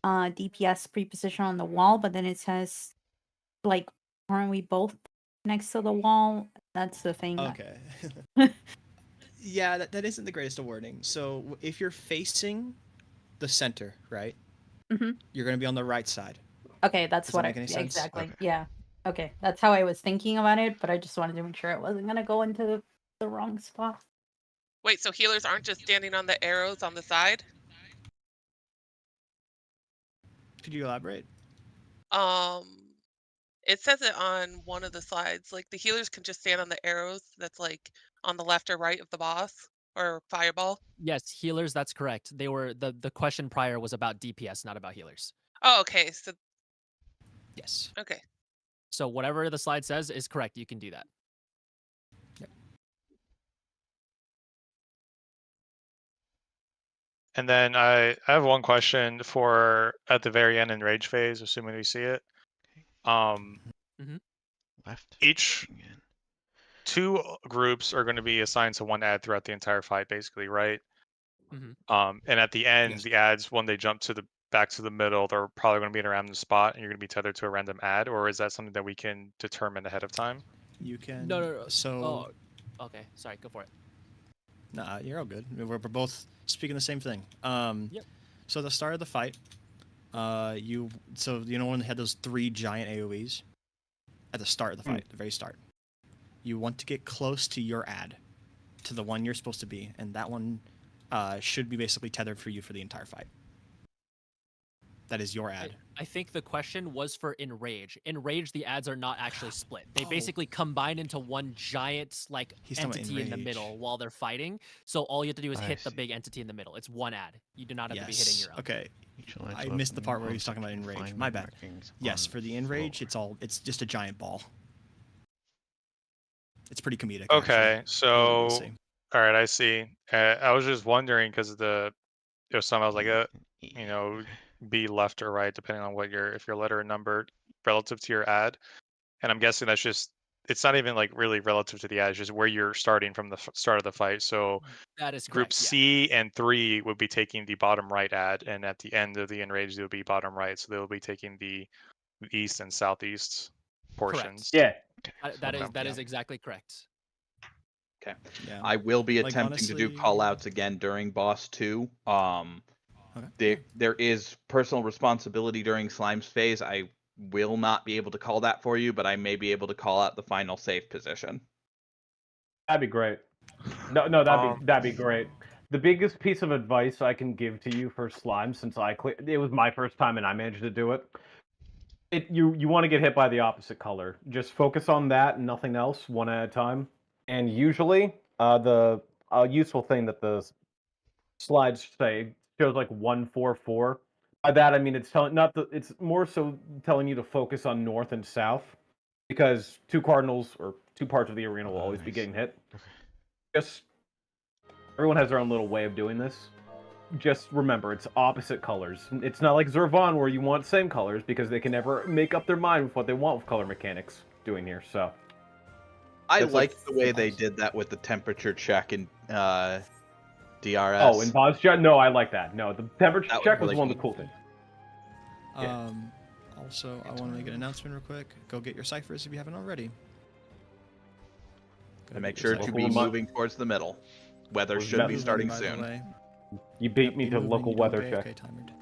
DPS pre-position on the wall, but then it says like aren't we both next to the wall? That's the thing. Okay. Yeah, that isn't the greatest of wording. So if you're facing the center, right? You're going to be on the right side. Okay, that's what make any sense? exactly. Okay. Yeah. Okay, that's how I was thinking about it, but I just wanted to make sure it wasn't going to go into the wrong spot. Wait, so healers aren't just standing on the arrows on the side? Could you elaborate? It says it on one of the slides. Like the healers can just stand on the arrows that's like on the left or right of the boss or fireball. Yes, healers, that's correct. They were the question prior was about DPS, not about healers. Oh, okay. So yes. Okay. So whatever the slide says is correct. You can do that. And then I have one question for at the very end in rage phase, assuming we see it. Left. Each two groups are going to be assigned to one ad throughout the entire fight, basically, right? And at the end, the ads when they jump to the back to the middle, they're probably going to be in a random spot, and you're going to be tethered to a random ad, or is that something that we can determine ahead of time? You can. No. So. Oh, okay. Sorry. Go for it. Nah, you're all good. We're both speaking the same thing. Yep. So the start of the fight, when they had those 3 giant AoEs at the start of the fight, the very start, you want to get close to your ad, to the one you're supposed to be, and that one should be basically tethered for you for the entire fight. That is your ad. I think the question was for Enrage. Enrage, the ads are not actually split. They basically combine into one giant entity in the middle while they're fighting. So all you have to do is hit the big entity in the middle. It's one ad. You do not have to be hitting your own. Okay. I missed the part where he was talking about Enrage. My bad. Yes, for the Enrage, it's just a giant ball. It's pretty comedic. Okay, actually. so all right, I see. I was just wondering because some I was like, be left or right depending on if your letter or number relative to your ad, and I'm guessing that's just it's not even like really relative to the ad, it's just where you're starting from the start of the fight. So that is group correct, C and 3 would be taking the bottom right ad, and at the end of the enrage, they'll be bottom right, so they'll be taking the east and southeast portions. Correct. Yeah. That is exactly correct. Okay. Yeah. I will be Like, attempting to do honestly- call outs again during boss 2. Okay. There is personal responsibility during Slime's phase. I will not be able to call that for you, but I may be able to call out the final safe position. That'd be great. No, that'd be great. The biggest piece of advice I can give to you for Slime, since it was my first time and I managed to do it. You want to get hit by the opposite color. Just focus on that and nothing else, one at a time. And usually, the useful thing that the slides say shows like 144. By that I mean it's more so telling you to focus on north and south, because 2 cardinals or 2 parts of the arena will always be getting hit. Just everyone has their own little way of doing this. Just remember, it's opposite colors. It's not like Zervan where you want same colors, because they can never make up their mind with what they want with color mechanics doing here. So I like the way they did that with the temperature check in DRS. Oh, in boss check? No, I like that. No, the temperature check was really one of the cool things. Also, I want to make an announcement real quick. Go get your ciphers if you haven't already. And make sure to be moving towards the middle. Weather should be starting soon. You beat me to local weather check. Timed.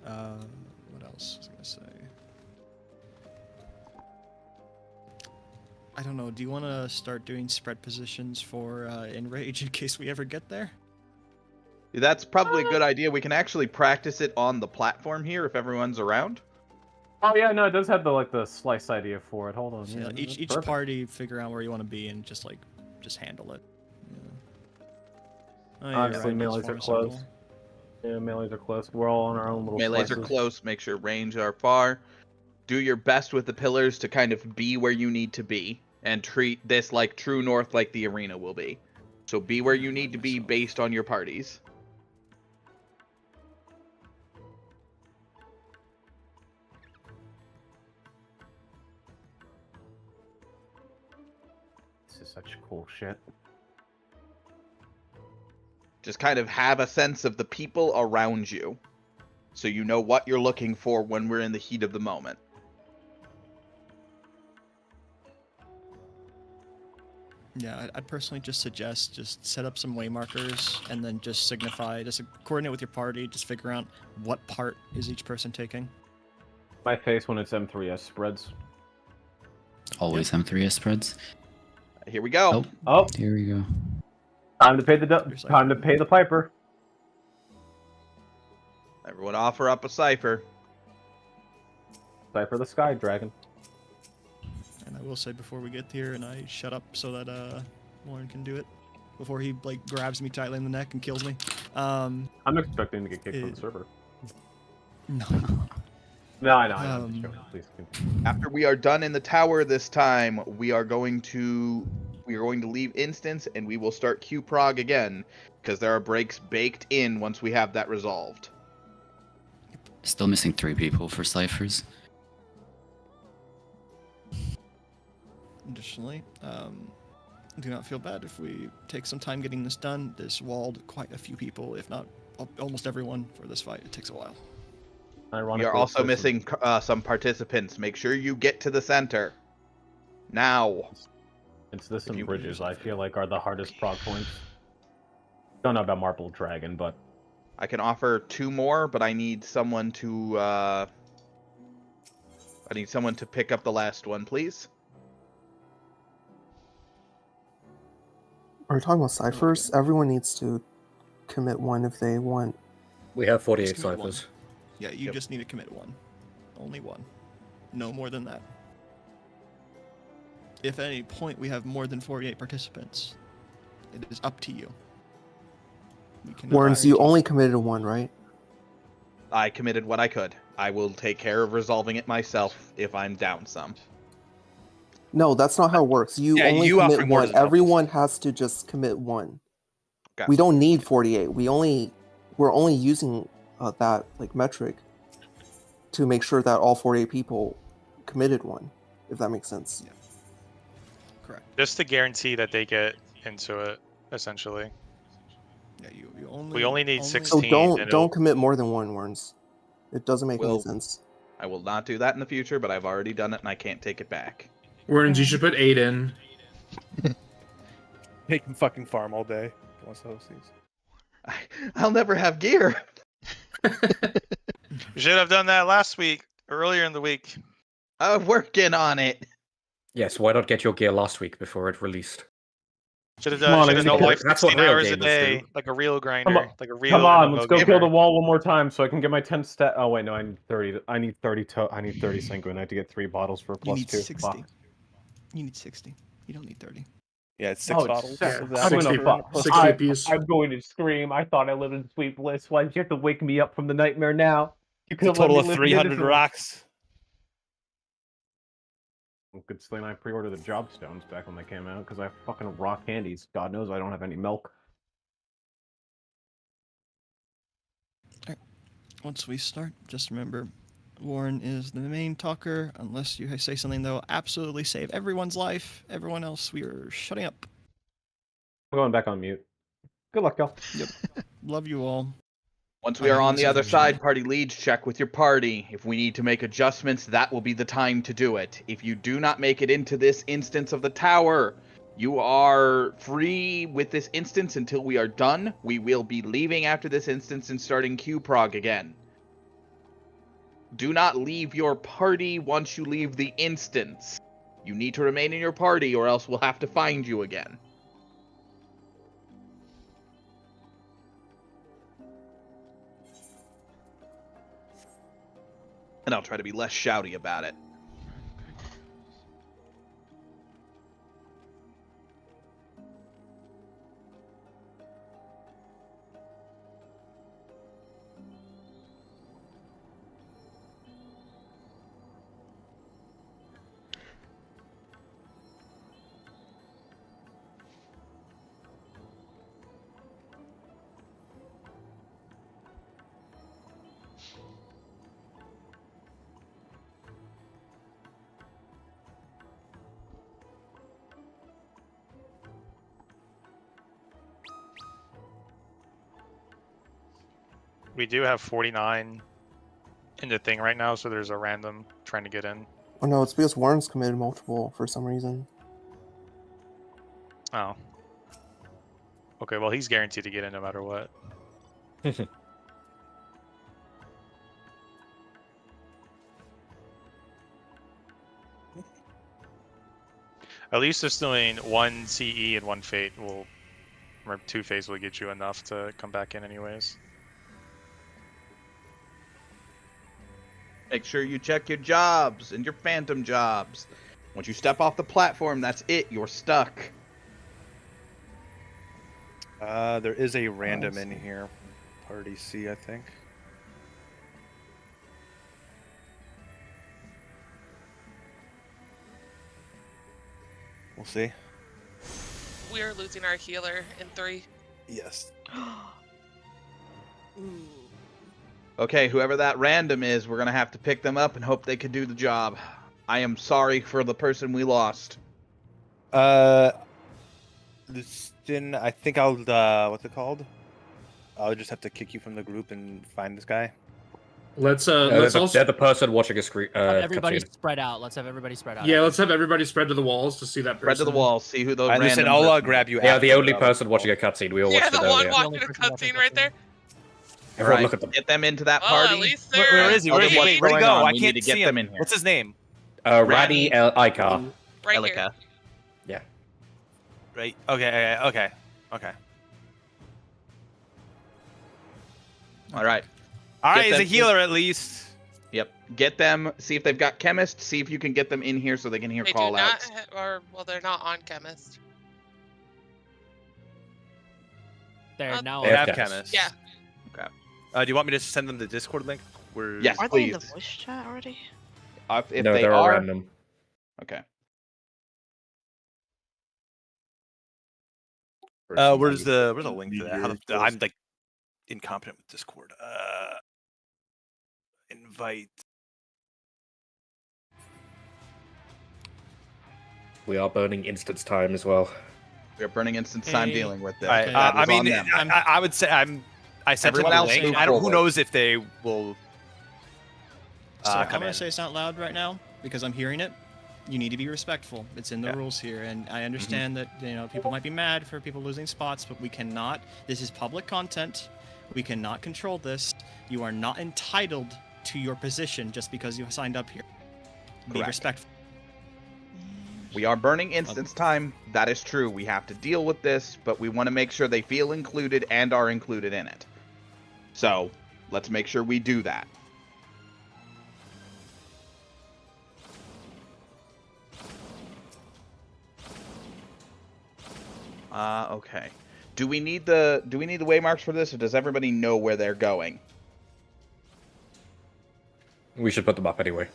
What else was I gonna say? I don't know. Do you want to start doing spread positions for Enrage in case we ever get there? That's probably a good idea. We can actually practice it on the platform here if everyone's around. Oh yeah, no, it does have the slice idea for it. Hold on. So, Yeah, each perfect. party figure out where you want to be and just handle it. Yeah. Oh, yeah, Honestly, you're right, melees are just form a close. circle. Yeah, melees are close. We're all on our own little Melees are slices. close. Make sure range are far. Do your best with the pillars to kind of be where you need to be, and treat this like true north, like the arena will be. So be where you need to be based on your parties. This is such cool shit. Just kind of have a sense of the people around you, so you know what you're looking for when we're in the heat of the moment. Yeah, I'd personally just suggest just set up some way markers and then just coordinate with your party, just figure out what part is each person taking. My face when it's M3S spreads. Always M3S spreads. Here we go. Oh, here we go. Time to pay the piper. Everyone offer up a cipher. Cipher the Sky Dragon. And I will say before we get here, and I shut up so that Lauren can do it before he grabs me tightly in the neck and kills me. I'm expecting to get kicked from the server. No. No, I know. I'm just joking. Please continue. After we are done in the tower this time, we are going to leave instance and we will start Q prog again because there are breaks baked in once we have that resolved. Still missing 3 people for ciphers. Additionally, do not feel bad if we take some time getting this done. This walled quite a few people, if not almost everyone, for this fight. It takes a while. We are also missing some participants. Make sure you get to the center. Now. Some bridges, I feel like, are the hardest prog points. Don't know about Marble Dragon, but... I can offer 2 more, but I need someone to, pick up the last one, please. Are we talking about ciphers? Everyone needs to commit 1 if they want. We have 48 Just commit ciphers. 1. Yeah, you just need to commit 1. Only 1. No more than that. If at any point we have more than 48 participants, it is up to you. Warrens, you only committed 1, right? I committed what I could. I will take care of resolving it myself if I'm down some. No, that's not how it works. You only commit 1. Everyone has to just commit 1. Okay. We don't need 48. We're only using that like metric to make sure that all 48 people committed 1, if that makes sense. Yeah. Correct. Just to guarantee that they get into it, essentially. Yeah, you only. We only need 16. So don't commit more than 1, Warrens. It doesn't make any sense. I will not do that in the future, but I've already done it and I can't take it back. Warrens, you should put 8 in. Make him fucking farm all day. He wants to host these. I'll never have gear. You should have done that last week, earlier in the week. I'm working on it. Yes, why not get your gear last week before it released? Should have done like That's what 16 real hours a gamers day, do. like a real grinder. Like a real Come on, let's go gamer. kill the wall one more time so I can get my 10 stat. Oh wait, no, I need 30. I need 30. I need 30 sanguine. I have to get 3 bottles for a You plus need 2. 60. Fuck. You need 60. You don't need 30. Yeah, it's 6 Oh, bottles. it's of 6. that. I'm gonna fuck. 60 apiece. I'm going to scream. I thought I lived in sweet bliss. Why did you have to wake me up from the nightmare now? You It's a total of 300 rocks. Good thing I pre-ordered the job stones back when they came out because I have fucking raw candies. God knows I don't have any milk. Once we start, just remember, Warren is the main talker. Unless you say something that will absolutely save everyone's life, everyone else, we are shutting up. I'm going back on mute. Good luck, y'all. Yep. Love you all. Once we are on the other side, party leads, check with your party. If we need to make adjustments, that will be the time to do it. If you do not make it into this instance of the tower, you are free with this instance until we are done. We will be leaving after this instance and starting Q prog again. Do not leave your party once you leave the instance. You need to remain in your party or else we'll have to find you again. And I'll try to be less shouty about it. We do have 49 in the thing right now, so there's a random trying to get in. Oh no, it's because Warren's committed multiple for some reason. Oh. Okay, well, he's guaranteed to get in no matter what. At least just doing 1 CE and 1 Fate will, or 2 Fates will get you enough to come back in anyways. Make sure you check your jobs and your phantom jobs. Once you step off the platform, that's it. You're stuck. There is a random in here. Party C, I think. We'll see. We are losing our healer in 3. Yes. Okay, whoever that random is, we're gonna have to pick them up and hope they can do the job. I am sorry for the person we lost. Lucian, I think I'll what's it called? I'll just have to kick you from the group and find this guy. Let's they're also the person watching a screen. Everybody cutscene. spread out. Let's have everybody spread out. Yeah, let's have everybody spread to the walls to see that person. Spread to the walls, see who the Listen, random I'll person grab you. They are after the only the person watching a cutscene. We all Yeah, watched the it one earlier. watching a cutscene right there. All Everyone right, look at them. get them into that Oh, party. at least Where they're is he? Where is he? What's Wait, where'd he going go? on? I We can't need to get see them him. in here. What's his name? Radi El Icar. Right Elika. here. Yeah. Right. Okay. Okay. All right. All right, Get he's a them- healer at least. Yep. Get them. See if they've got chemist. See if you can get them in here so they can hear They call do not, outs. or well, they're not on chemist. They're now They on have chemist. chemists. Yeah. Okay. Do you want me to send them the Discord link? We're... Yes, Are they in please. the voice chat already? If No, they they're are, random. okay. Where's the link to that? I'm like incompetent with Discord. Invite. We are burning instance time as well. We are burning instance time Hey. dealing with this. I That is mean, on them. I would say I sent Everyone them else the link. move I don't. Who forward. knows if they will So I'm come gonna in. say this out loud right now because I'm hearing it. You need to be respectful. It's in the rules here, and I understand that people might be mad for people losing spots, but we cannot. This is public content. We cannot control this. You are not entitled to your position just because you signed up here. Be Correct. respectful. We are burning instance time. That is true. We have to deal with this, but we want to make sure they feel included and are included in it. So, let's make sure we do that. Okay. Do we need the waymarks for this, or does everybody know where they're going? We should put them up anyway.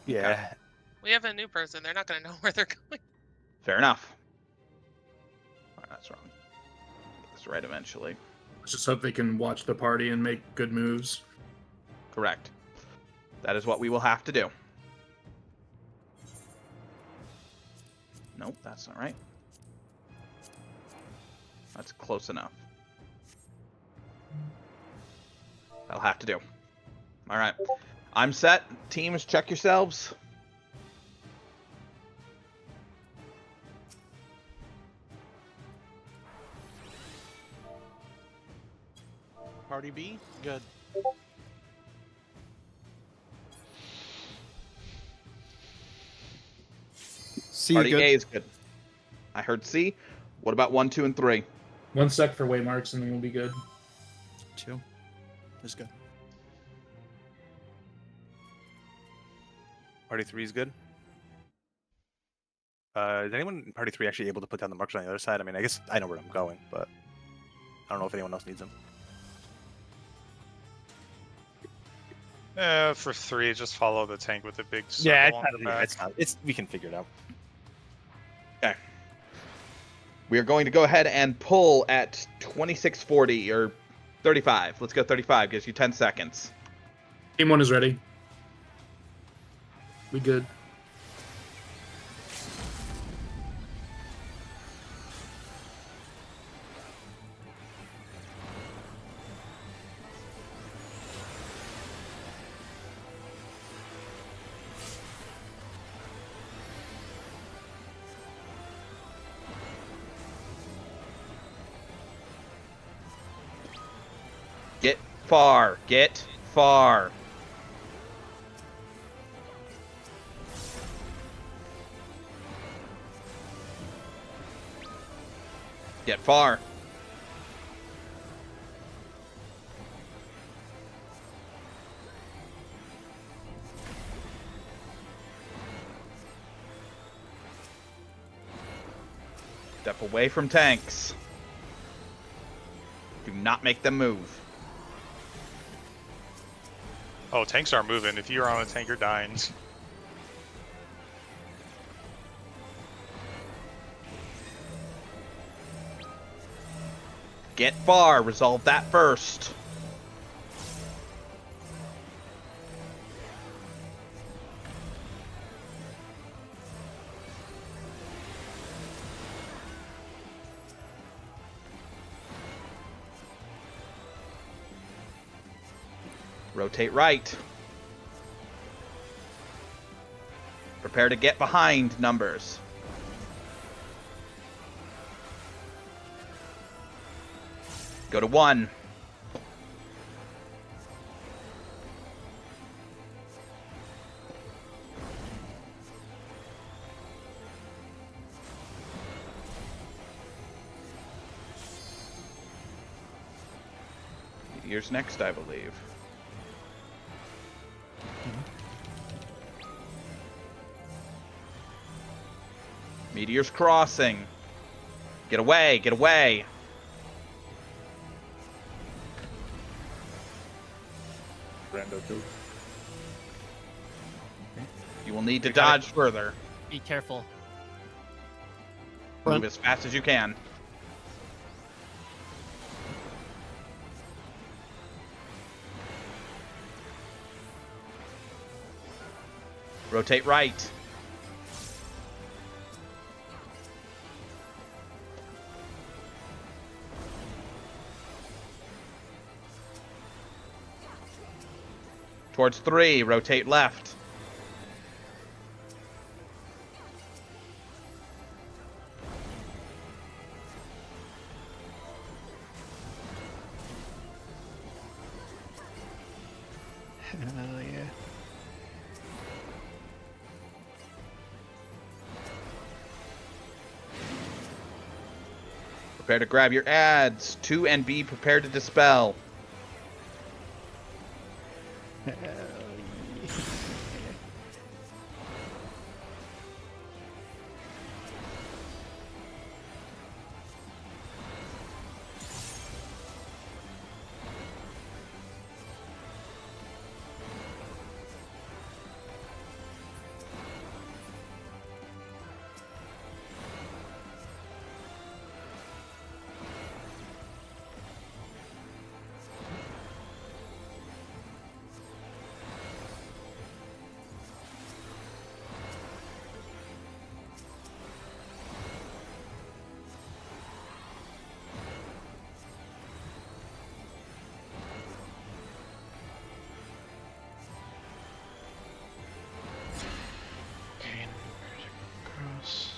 Yeah. We have a new person. They're not going to know where they're going. Fair enough. Oh, that's wrong. Get this right eventually. Let's just hope they can watch the party and make good moves. Correct. That is what we will have to do. Nope, that's not right. That's close enough. That'll have to do. All right. I'm set. Teams, check yourselves. Party B, good. C, Party good. A is good. I heard C. What about 1, 2, and 3? 1 sec for waymarks and then we'll be good. 2. That's good. Party 3 is good. Is anyone in Party 3 actually able to put down the markers on the other side? I mean, I guess I know where I'm going, but I don't know if anyone else needs them. For 3, just follow the tank with the big circle Yeah, on the back. we can figure it out. Okay. We are going to go ahead and pull at 26:40 or 35. Let's go 35. Gives you 10 seconds. Team 1 is ready. We good. Get far. Get far. Get far. Step away from tanks. Do not make them move. Oh, tanks aren't moving. If you're on a tank, you're dying. Get far. Resolve that first. Rotate right. Prepare to get behind numbers. Go to 1. Meteor's next, I believe. Meteor's crossing. Get away, get away. Brando too. You will need to dodge further. Be careful. Move as fast as you can. Rotate right. Towards 3, rotate left. Hell yeah. Prepare to grab your ads. 2 and be prepared to dispel. Hell yeah. Okay, cross.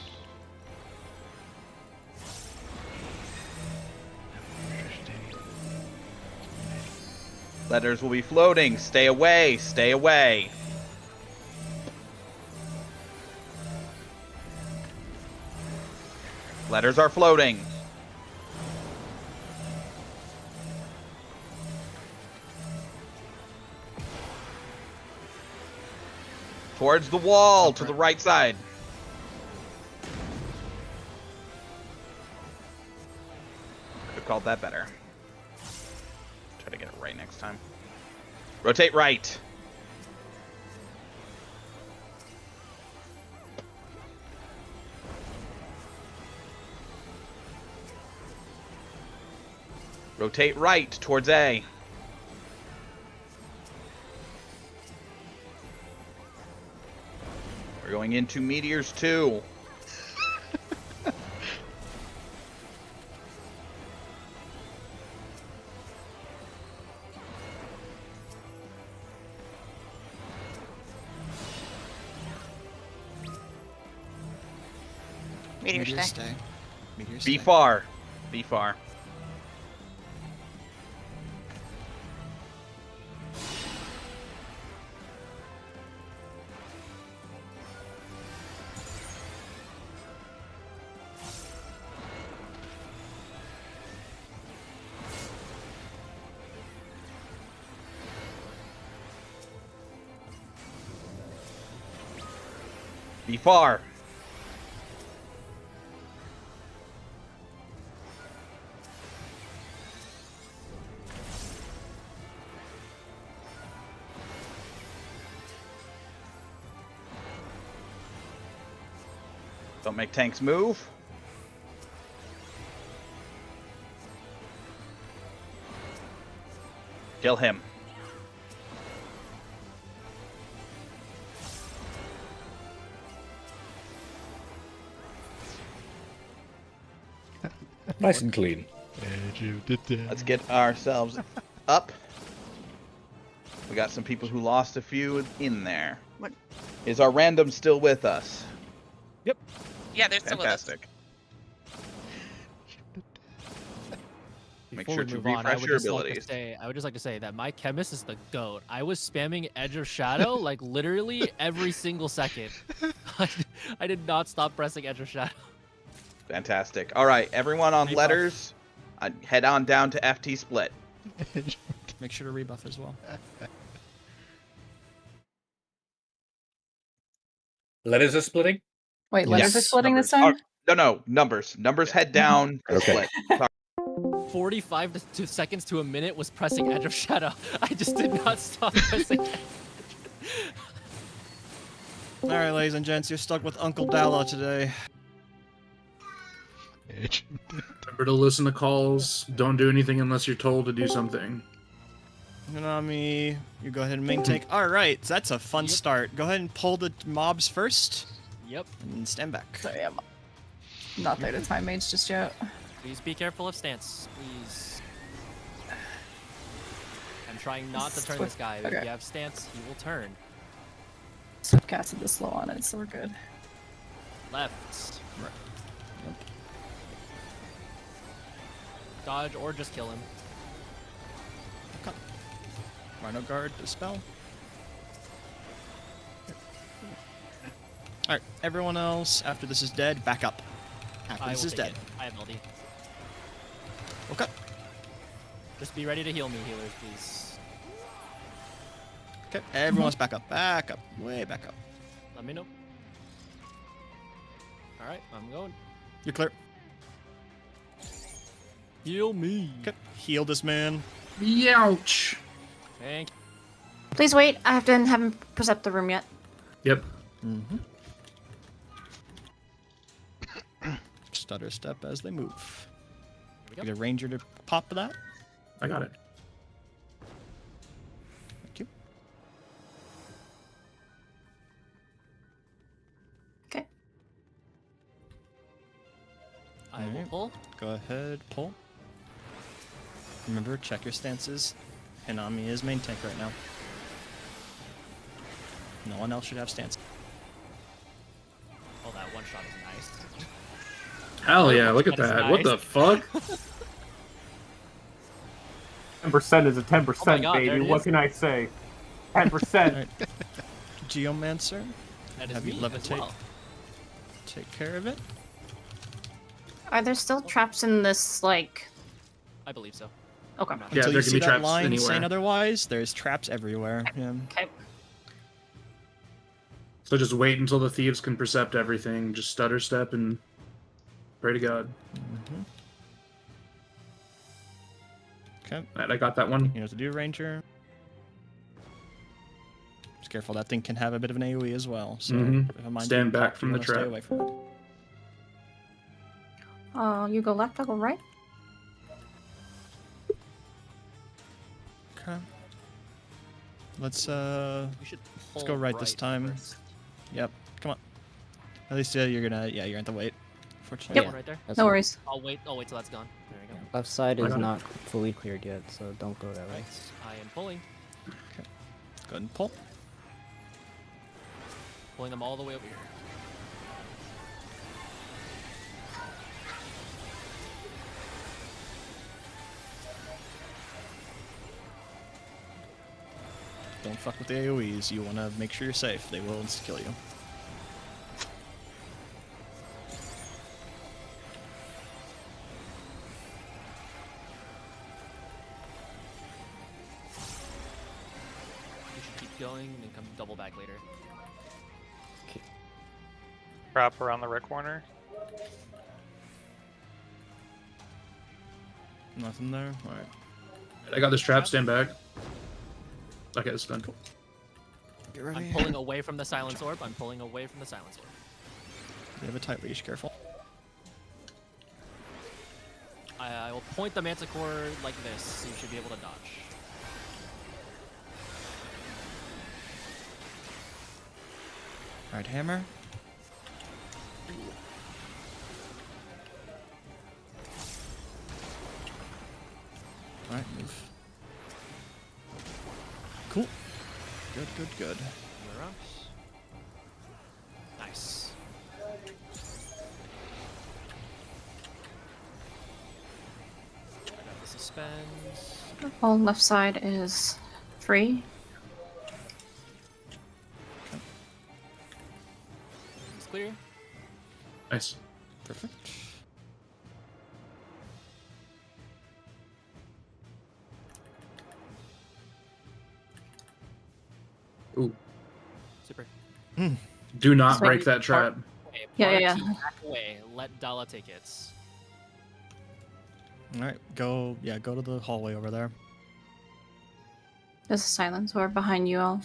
Letters will be floating. Stay away, stay away. Letters are floating. Towards the wall, to the right side. Could have called that better. Try to get it right next time. Rotate right. Rotate right towards A. We're going into Meteors 2. Meteor stay. Meteor Be far. Be far. Be far. Don't make tanks move. Kill him. Nice and clean. Let's get ourselves up. We got some people who lost a few in there. What? Is our random still with us? Yep. Yeah, they're still Fantastic. Make Before sure we to move on, refresh your abilities. I would just like to say that my chemist is the GOAT. I was spamming Edge of Shadow like literally every single second. I did not stop pressing Edge of Shadow. Fantastic. All right, everyone on Rebuff. letters, head on down to FT Split. Make sure to rebuff as well. Letters are splitting? Wait, letters are splitting this time? No, numbers. Numbers head down to Okay. split. 45 to seconds to a minute was pressing Edge of Shadow. I just did not stop pressing Edge. All right, ladies and gents, you're stuck with Uncle Dalla today. Remember to listen to calls. Don't do anything unless you're told to do something. Nanami, you go ahead and main take. All right, so that's a fun start. Go ahead and pull the mobs first. Yep. And stand back. Sorry, I'm not there to time mage just yet. Please be careful of stance, please. I'm trying not to turn this guy. If Okay. you have stance, he will turn. Swift casted this slow on it, so we're good. Left. Right. Yep. Dodge or just kill him. Okay. Rhino guard, dispel. Alright, everyone else, after this is dead, back up. After I this will is take dead. it. I have LD. Okay. Just be ready to heal me, healers, please. Okay, everyone's back up. Back up. Way back up. Let me know. Alright, I'm going. You're clear. Heal me. Okay, heal this man. Youch. Thank you. Please wait, I haven't percept the room yet. Yep. Mm-hmm. Stutter step as they move. Here we Get a ranger to pop that. I got it. Thank you. Okay. I will pull. Go ahead, pull. Remember, check your stances. Hinami is main tank right now. No one else should have stance. Oh, that one shot is nice. Hell yeah, look at That is that. What nice. the fuck? 10% is a 10%, Oh my God, there baby. it What is. can I say? 10%. Alright. Geomancer, That is have you me as levitate. well. Take care of it. Are there still traps in this, like... I believe so. Okay. Yeah, Until there you can see be that traps line saying anywhere. otherwise, there's traps everywhere. Yeah. Okay. So just wait until the thieves can percept everything. Just stutter step and pray to God. Mm-hmm. Okay. Alright, I got that one. You know what to do, Ranger. Just careful, that thing can have a bit of an AoE as well. So Mhm. if I mind Stand you, back you from the wanna stay trap. away from it. You go left, I'll go right. Okay. Let's We should let's pull go right this time. first. Yep. Come on. At least you're gonna you're gonna have to wait. Fortunately. That one right there. That's No fine. worries. I'll wait till that's gone. There we go. Left side I is got it. not fully cleared yet, so don't go that way. Right. I am pulling. Go ahead and pull. Pulling them all the way over here. Don't fuck with the AoEs. You wanna make sure you're safe. They will insta kill you. We should keep going and come double back later. Wrap around the red corner. Nothing there? Alright. I got this trap, stand back. Okay, it's done. Get ready. I'm pulling away from the silence orb. I'm pulling away from the silence orb. You have a tight leash, careful. I will point the manticore like this, so you should be able to dodge. Right hammer. Alright, move. Cool. Good, good, good. You're up. Nice. I got the suspends. Whole left side is free. It's clear. Nice. Perfect. Ooh. Super. Do not Sorry. break that trap. Okay, Yeah. back away. Let Dala take hits. Alright, go to the hallway over there. There's a silence door behind you all.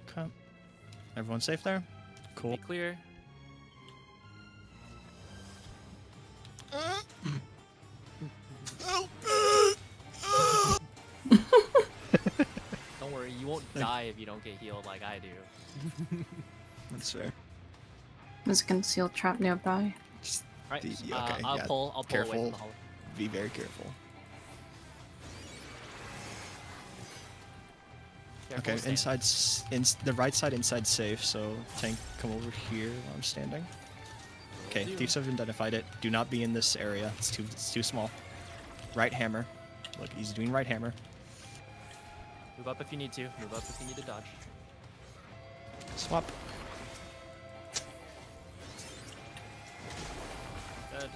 Okay. Everyone safe there? Cool. Be clear. Don't worry, you won't die if you don't get healed like I do. That's fair. There's a concealed trap nearby. Right. Okay, I'll yeah. pull away Careful. from the hallway. Be very careful. Careful, Okay, stand. the right side inside safe, so tank come over here while I'm standing. Okay, thieves have identified it. Do not be in this area. It's too small. Right hammer. Look, he's doing right hammer. Move up if you need to. Move up if you need to dodge. Swap. Dead.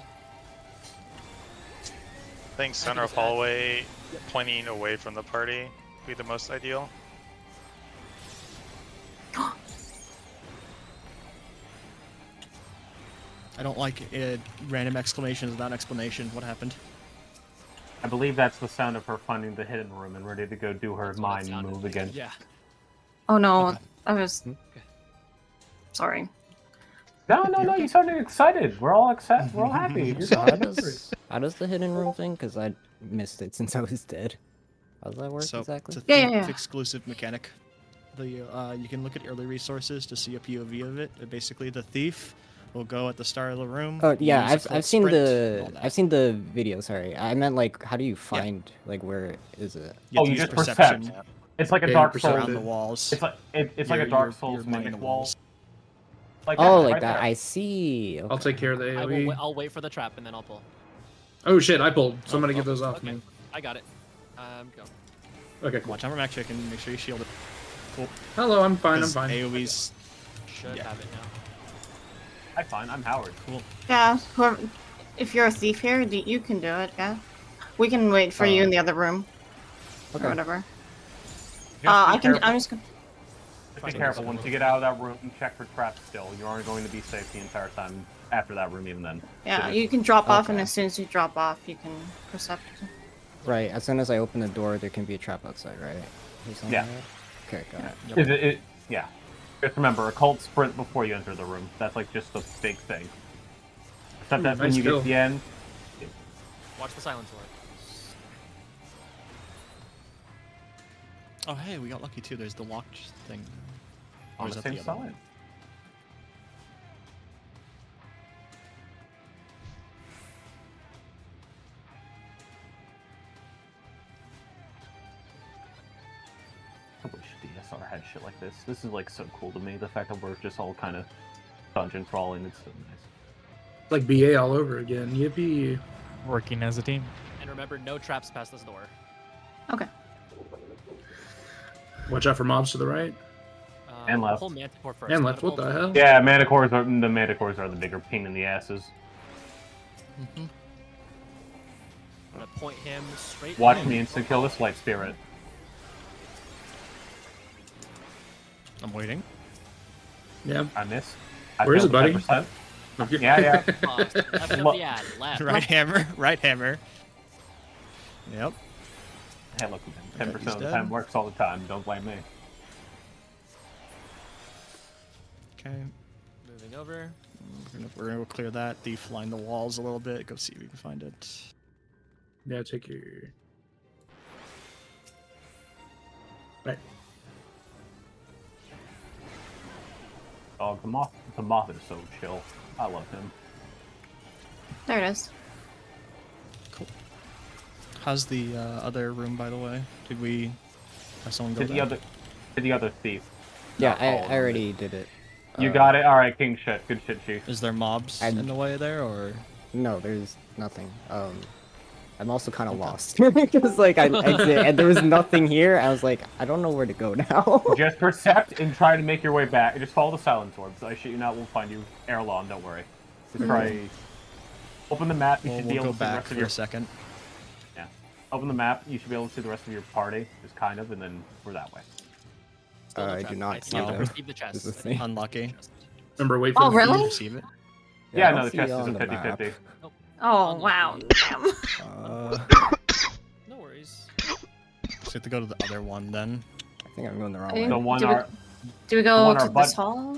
I think center of hallway, pointing away from the party, would be the most ideal. I don't like random exclamations without an explanation. What happened? I believe that's the sound of her finding the hidden room and ready to go do her mind move again. Yeah. Oh no, I was. Sorry. No, you sounded excited. We're all excited. We're all happy. You're So fine. No worries. how does the hidden room thing? Because I missed it since I was dead. How does that work So exactly? it's a thief exclusive mechanic. You can look at early resources to see a POV of it. Basically, the thief will go at the start of the room. Oh yeah, use a I've seen sprint, and all that. I've seen the video. Sorry, I meant like how do you find like where is it? You have to you use just perception. percept. It's like a Yeah, Dark percept Souls. around the walls. It's like a Dark Souls you're minding mimic the wall. walls. Like Oh, that, like right that. there. I see. I'll take care of the AoE. I'll wait for the trap and then I'll pull. Oh shit, I pulled. Somebody get those off Okay. me. I got it. Go. Okay, cool. Watch out for Mac Chicken. Make sure you shield it. Cool. Hello, I'm fine, I'm 'Cause fine. AoE's. Should have it now. I'm fine. I'm Howard. Cool. Yeah, if you're a thief here, you can do it, yeah. We can wait for you in the other room. Okay. Or whatever. Just be I'm careful. just gonna... Be careful. Once you get out of that room, check for traps still. You aren't going to be safe the entire time after that room, even then. Yeah, you can drop off, and as soon as you drop off, you can percept. Right. As soon as I open the door, there can be a trap outside, right? Or something Yeah. like that? Okay, got it. Yeah. Just remember, a cult sprint before you enter the room. That's like just a big thing. Except that when nice you get kill. to the end, Watch the silence door. Oh hey, we got lucky too. There's the locked thing. Or on is the that same the other one? side. I wish DSR had shit like this. This is like so cool to me. The fact that we're just all kind of dungeon crawling, it's so nice. It's like BA all over again. Yippee. Working as a team. And remember, no traps past this door. Okay. Watch out for mobs to the right. And left. Pull Manticore first. And left, what the hell? Yeah, manticores are the bigger pain in the asses. I'm gonna point him straight. Watch in. me instant kill this light spirit. I'm waiting. Yeah. I miss. Where is it, buddy? 10%. Yeah. Left of the ad, left. Right hammer. Right hammer. Yep. Hey, look, 10% he's of the dead. time works all the time. Don't blame me. Okay. Moving over. We're gonna go clear that. Thief line the walls a little bit. Go see if we can find it. Yeah, take your... Right. Oh, the moth is so chill. I love him. There it is. Cool. How's the other room, by the way? Did we have someone go To the other thief. Yeah, Not I all of them. already did it. You got it. All right, king shit. Good shit, chief. Is there mobs in the way there, or? No, there's nothing. I'm also kind of lost because like I exit and there was nothing here. I was like, I don't know where to go now. Just percept and try to make your way back. Just follow the silence orbs. I shit you not, we'll find you. Erlon, don't worry. Just try. Open the map. You should be able to see the rest of your. A second. Yeah. Open the map. You should be able to see the rest of your party, just kind of, and then we're that way. I do not see them. Receive the chest. This is the thing. Unlucky. Remember, wait for Oh, the really? To receive it. Yeah, I no, don't the see chest it is a on the 50-50. Oh, wow. Damn. No worries. So have to go to the other one then. I think I'm going the wrong Okay. way. The one Do we- our Do we the go one to our this bud- hall?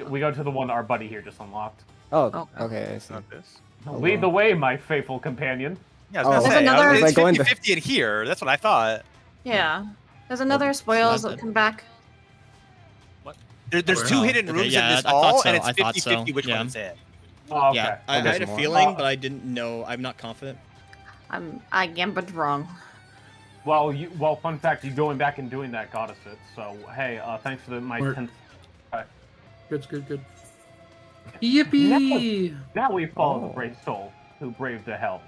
we go to the one our buddy here just unlocked. Oh, okay, I see. Not this. Lead the way, my faithful companion. Yeah, I was gonna There's say, another- it's Was I going to- 50-50 in here. That's what I thought. Yeah. There's another spoils not that dead. come back. There's Oh, two hidden okay, rooms yeah, in this I thought hall, so, and it's I thought 50-50 so, which yeah. one is it. Oh, okay. Yeah, I Okay. had a More. feeling, but I didn't know. I'm not confident. I gambled wrong. Well, fun fact, you going back and doing that got us it. So, hey, thanks for my Smart. 10th. Good. Yippee! Now we follow Oh. the brave soul who braved the hell.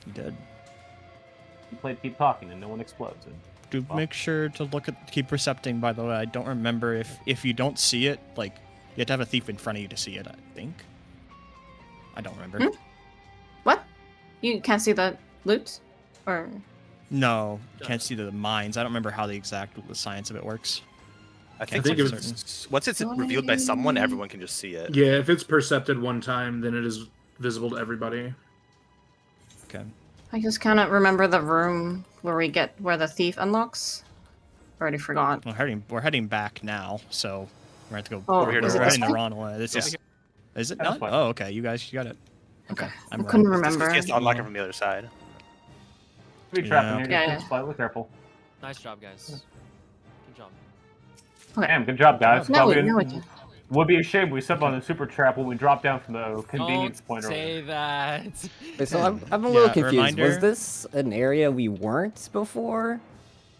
You did. He played Keep Talking and no one explodes. And Do make sure to keep percepting. By the way, I don't remember if you don't see it, like you have to have a thief in front of you to see it. I think. I don't remember. What? You can't see the loot? Or... No, can't see the mines. I don't remember how the science of it works. I think Can't it say was- certain. once it's revealed by someone, everyone can just see it. Yeah, if it's percepted one time, then it is visible to everybody. Okay. I just cannot remember the room where the thief unlocks. Already forgot. We're heading back now, so we're going to have to go. Oh, we're is it heading this the way? wrong way. This is. Is it Yeah, not? this way. Oh, okay. You guys got it. Okay. I'm I wrong. couldn't It's just 'cause remember. he has to unlock it from the other side. be trapped in here. Yeah, Just yeah. slightly careful. Nice job, guys. Good job. Okay. Damn, good job, guys. No, Probably no, it would be a shame we step on the super trap when we drop down from the convenience Don't point. say that. Wait, so I'm a little Yeah, confused. reminder- Was this an area we weren't before?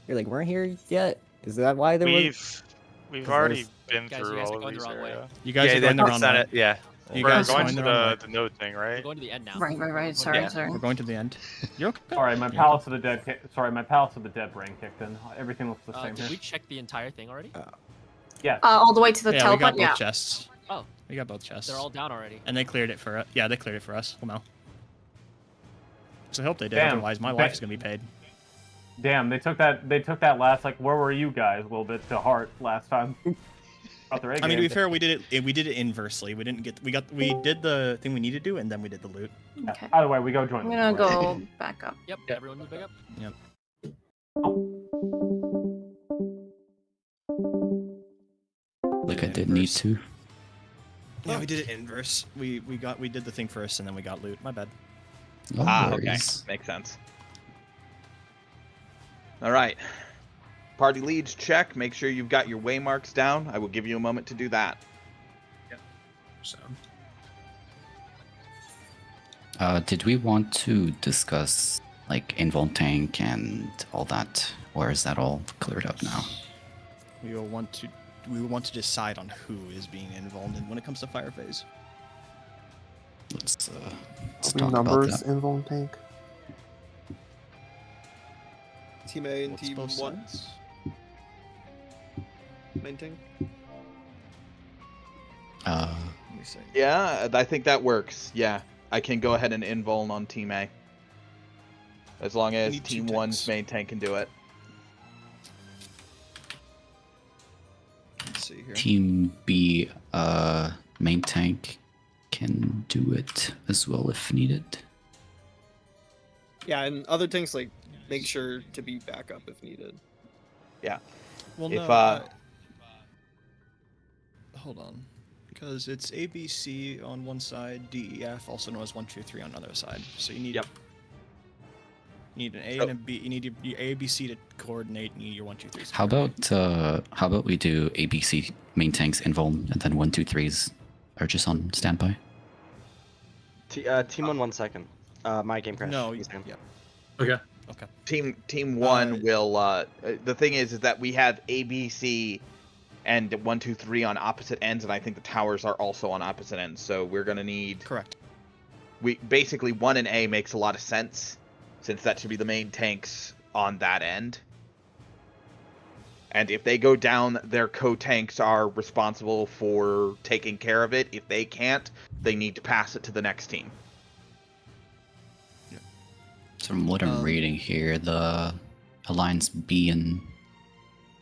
You're like, weren't here yet? Is that why there was? We've 'Cause already there's- been Guys, you through guys are all of going the these wrong way. area. You guys yeah, are going the that's wrong not way. it. Yeah. You We're guys going going to the wrong way. the node thing, We're right? going to the end now. Right. Sorry, Yeah. sorry. We're going to the end. You're okay. Sorry, my You're Palace of the Dead. Sorry, my Palace of the Dead brain kicked in. Everything looks the same Did here. we check the entire thing already? Yeah. All the way to the Yeah, we got teleport. both Yeah. chests. Oh, We got both chests. they're all down already. And they cleared it for us. Yeah, they cleared it for us. Well, no. So I hope they did. Damn. Otherwise, my life is gonna be paid. Damn, they took that last, like, where were you guys a little bit to heart last time. About the I mean, to be fair, we did it inversely. We didn't get. We did the thing we needed to do, and then we did the loot. Okay. Either way, we go join I'm them. gonna go back up. Yep, everyone move back up. Yep. Like I didn't need to. Yeah, we did it inverse. We did the thing first, and then we got loot. My bad. No Okay. worries. Makes sense. All right. Party leads check. Make sure you've got your waymarks down. I will give you a moment to do that. So, Did we want to discuss like invuln tank and all that, or is that all cleared up now? We will want to decide on who is being involved in when it comes to fire phase. Let's How talk many about numbers that. in Vuln Tank? Team A and What's Team both 1. sides? Main thing. Let me see. Yeah, I think that works. Yeah, I can go ahead and invuln on Team A. As long as need two Team 1's main tank can do it. Let's see here. Team B, main tank can do it as well if needed. Yeah, and other things like make sure to be backup if needed. Yeah. Well, If, no. Hold on, because it's A, B, C on one side, D, E, F, also known as 1, 2, 3 on the other side. So you need. Yep. You need. Yep. You need an A and a B. You need your A, B, C to coordinate. And you need your 1, 2, 3s. How about we do ABC main tanks invuln, and then 1, 2, 3s are just on standby. Team 1 second. My game crash. No. He's Yep. Okay. Okay. Team 1 will. The thing is that we have A, B, C, and 1, 2, 3 on opposite ends, and I think the towers are also on opposite ends. So we're gonna need. Correct. We basically 1 and A makes a lot of sense, since that should be the main tanks on that end. And if they go down, their co-tanks are responsible for taking care of it. If they can't, they need to pass it to the next team. So from what I'm reading here, the Alliance B in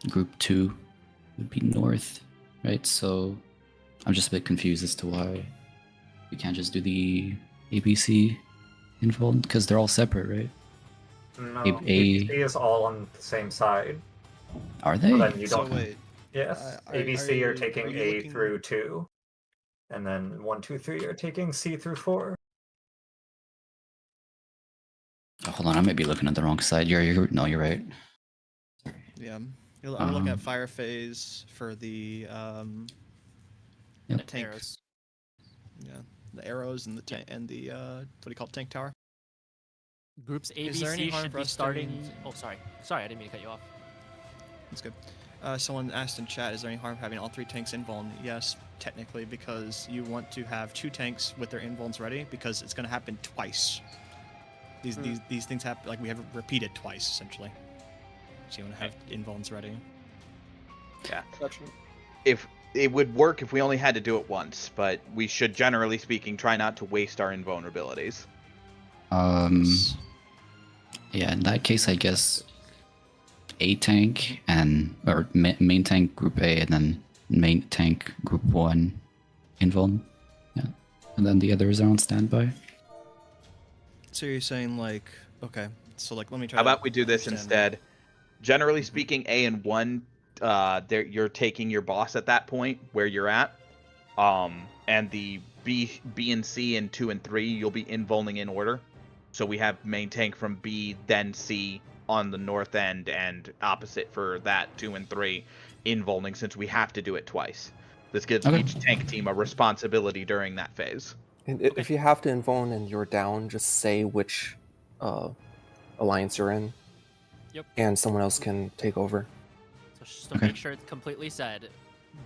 Group 2 would be north, right? So I'm just a bit confused as to why we can't just do the ABC invuln, because they're all separate, right? No, ABC is all on the same side. Are they? So then you don't. So wait. Yes, ABC are taking A through 2, and then 1, 2, 3 are taking C through 4. Oh, hold on, I might be looking at the wrong side. No, you're right. Yeah. I'm looking at fire phase for the tank. Arrows. Yeah, the arrows and the what do you call it, tank tower? Groups A, Is B, there any C harm should for be us starting. doing- Oh, sorry. Sorry, I didn't mean to cut you off. That's good. Someone asked in chat, is there any harm having all 3 tanks invuln? Yes, technically, because you want to have 2 tanks with their invulns ready, because it's going to happen twice. These things happen, like we have it repeated twice, essentially. So you want to have invulns ready. Yeah. Gotcha. If it would work if we only had to do it once, but we should, generally speaking, try not to waste our invulnerabilities. Yeah, in that case, I guess A tank or main tank Group A, and then main tank Group 1 invuln. Yeah, and then the others are on standby. So you're saying like, okay, so like let me try. How about we do this instead? Generally speaking, A and 1, you're taking your boss at that point where you're at, and the B and C and 2 and 3 you'll be invulning in order. So we have main tank from B, then C on the north end, and opposite for that 2 and 3 invulning, since we have to do it twice. This gives each tank team a responsibility during that phase. And if you have to invuln and you're down, just say which alliance you're in. Yep. And someone else can take over. So just to make sure it's completely said,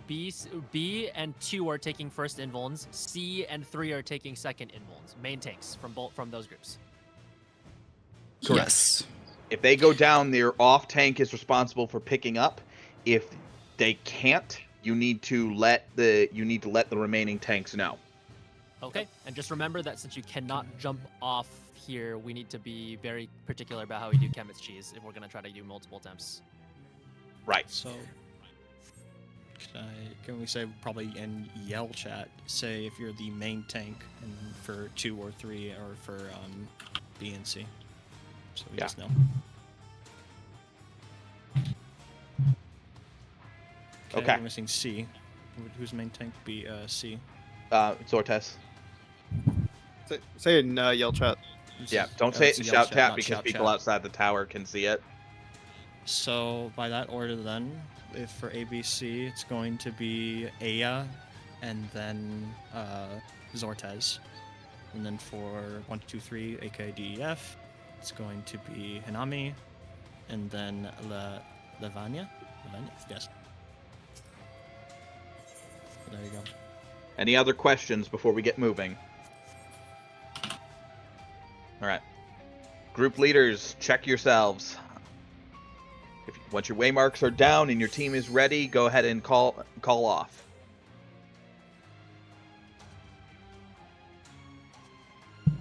B and 2 are taking first invulns. C and 3 are taking second invulns. Main tanks from those groups. Correct. Yes. If they go down, their off tank is responsible for picking up. If they can't, you need to let the remaining tanks know. Okay, and just remember that since you cannot jump off here, we need to be very particular about how we do chemist cheese if we're gonna try to do multiple attempts. Right. So, can we say probably in yell chat, say if you're the main tank and for 2 or 3 or for B and C, so we just know. Okay. We're missing C. Who's main tank? B, C. Zortes. Say it in yell chat. Yeah, don't say it in shout chat because people outside the tower can see it. So by that order then, if for ABC it's going to be Aya and then Zortes. And then for 1, 2, 3 AKDEF, it's going to be Hinami and then Levania. Yes. So there you go. Any other questions before we get moving? All right. Group leaders, check yourselves. Once your waymarks are down and your team is ready, go ahead and call off.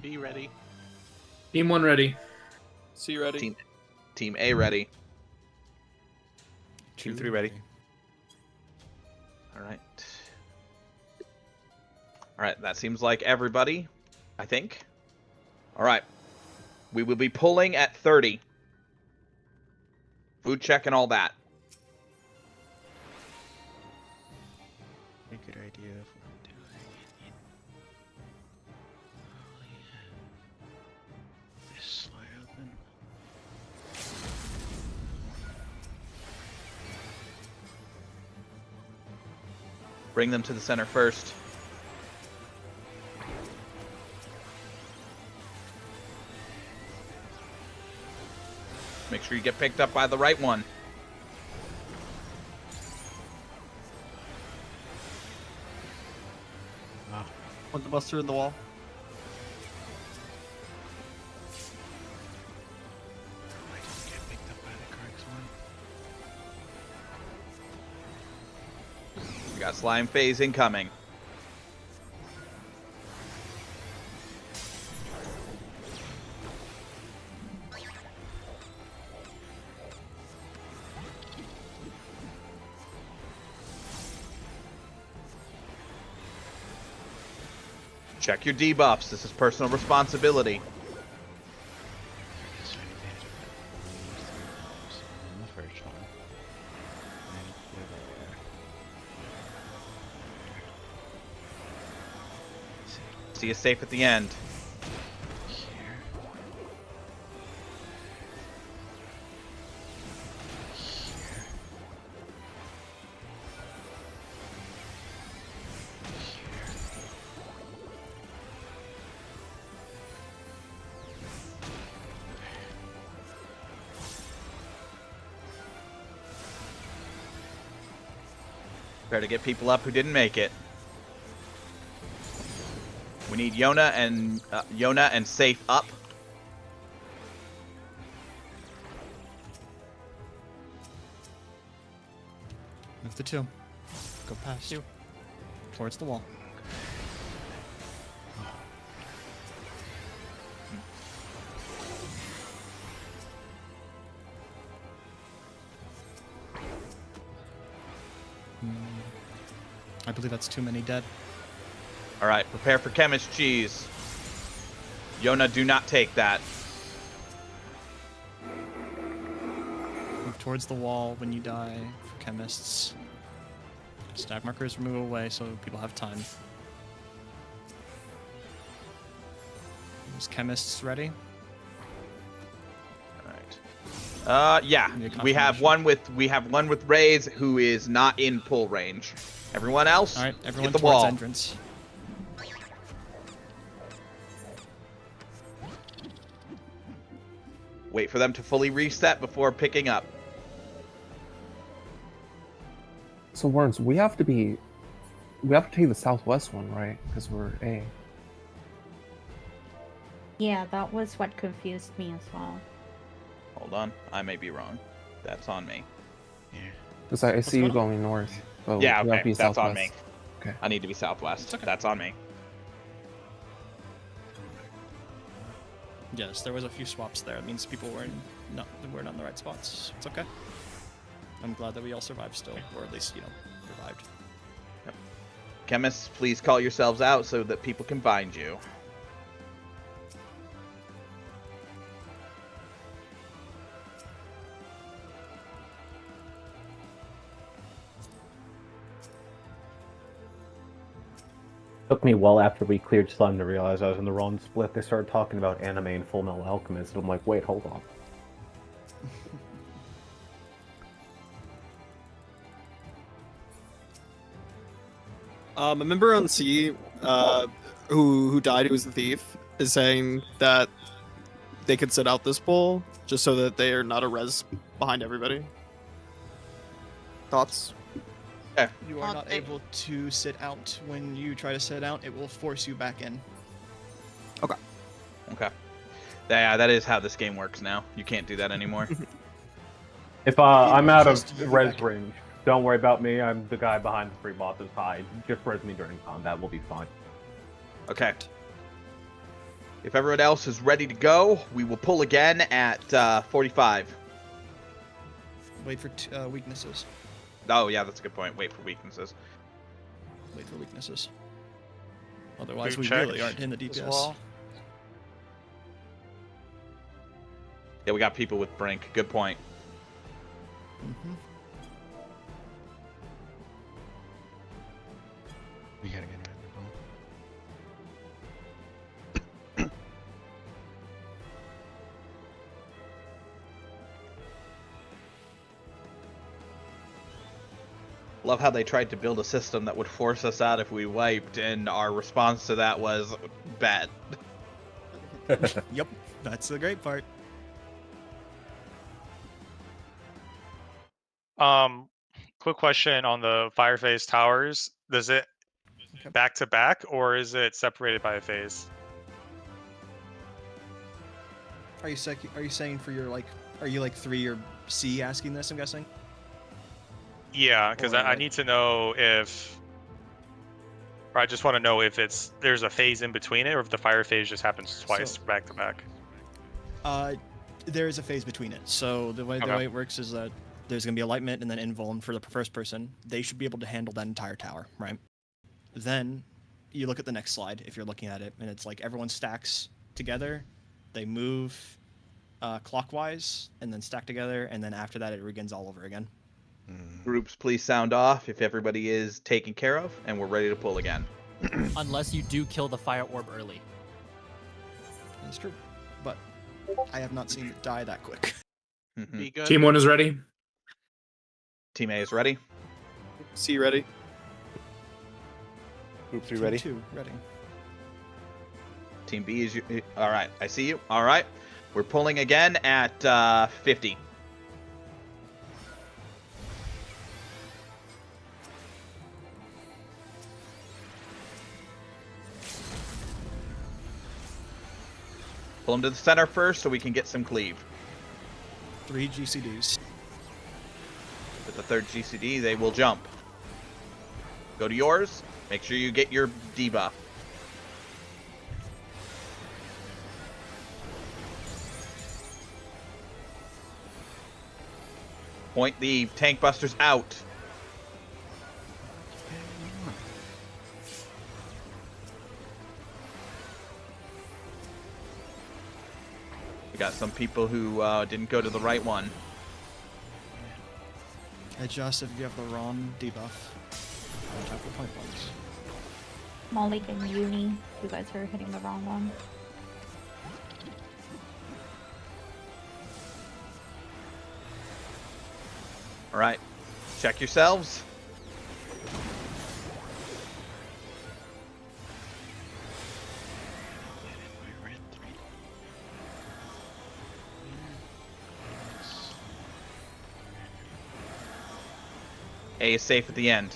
Be ready. Team 1 ready. C ready. Team A ready. Team 3 ready. All right. All right, that seems like everybody, I think. All right. We will be pulling at 30. Food check and all that. A good idea of what I'm doing. This slide open. Bring them to the center first. Make sure you get picked up by the right one. Put the buster in the wall. We got slime phase incoming. Check your debuffs. This is personal responsibility. See you safe at the end. Prepare to get people up who didn't make it. We need Yona and Safe up. Move the 2. Go past. 2. Towards the wall. I believe that's too many dead. All right, prepare for chemist cheese. Yona, do not take that. Move towards the wall when you die for chemists. Stack markers move away so people have time. Is chemists ready? Yeah, we have one with Raze who is not in pull range. Everyone else, all right, everyone hit the towards wall. Entrance. Wait for them to fully reset before picking up. So Worms, we have to take the southwest one, right? Because we're A. Yeah, that was what confused me as well. Hold on, I may be wrong. That's on me. Because I see you going north. But Yeah, we have to okay, be that's on southwest. me. Okay. I need to be southwest. That's on me. Yes, there was a few swaps there. It means people weren't on the right spots. It's okay. I'm glad that we all survived still, or at least revived. Yep. Chemists, please call yourselves out so that people can find you. Took me well after we cleared slime to realize I was in the wrong split. They started talking about anime and Full Metal Alchemist, and I'm like, wait, hold on. A member on C, who died, who was the thief, is saying that they could sit out this poll just so that they are not a res behind everybody. Thoughts? You are not able to sit out. When you try to sit out, it will force you back in. Okay. Okay. Yeah, that is how this game works now. You can't do that anymore. If I'm out of res range, don't worry about me. I'm the guy behind the free bosses hide. Just res me during combat. We'll be fine. Okay. If everyone else is ready to go, we will pull again at 45. Wait for weaknesses. Oh, yeah, that's a good point. Wait for weaknesses. Wait for weaknesses. Otherwise, we check really aren't in the as DPS. well? Yeah, we got people with Brink. Good point. Mm-hmm. We gotta get rid of Love how they tried to build a system that would force us out if we wiped, and our response to that was bad. Yep, that's the great part. Quick question on the fire phase towers. Does it back to back, or is it separated by a phase? Are you saying for your are you 3 or C asking this? I'm guessing. Yeah, because I need to know if, or I just want to know if there's a phase in between it, or if the fire phase just happens twice back to back. There is a phase between it. So the way it works is that there's gonna be alignment and then invuln for the first person. They should be able to handle that entire tower, right? Then you look at the next slide if you're looking at it, and it's like everyone stacks together, they move clockwise, and then stack together, and then after that it begins all over again. Groups, please sound off if everybody is taken care of, and we're ready to pull again. Unless you do kill the fire orb early. That's true, but I have not seen it die that quick. Be good. Team 1 is ready. Team A is ready. C ready. Group 3 ready. Team 2 ready. Team B is all right. I see you. All right, we're pulling again at 50. Pull them to the center first so we can get some cleave. 3 GCDs. With the third GCD, they will jump. Go to yours. Make sure you get your debuff. Point the tank busters out. We got some people who didn't go to the right one. Adjust if you have the wrong debuff. On top of point ones. Molly and Uni, you guys are hitting the wrong one. All right, check yourselves. A is safe at the end.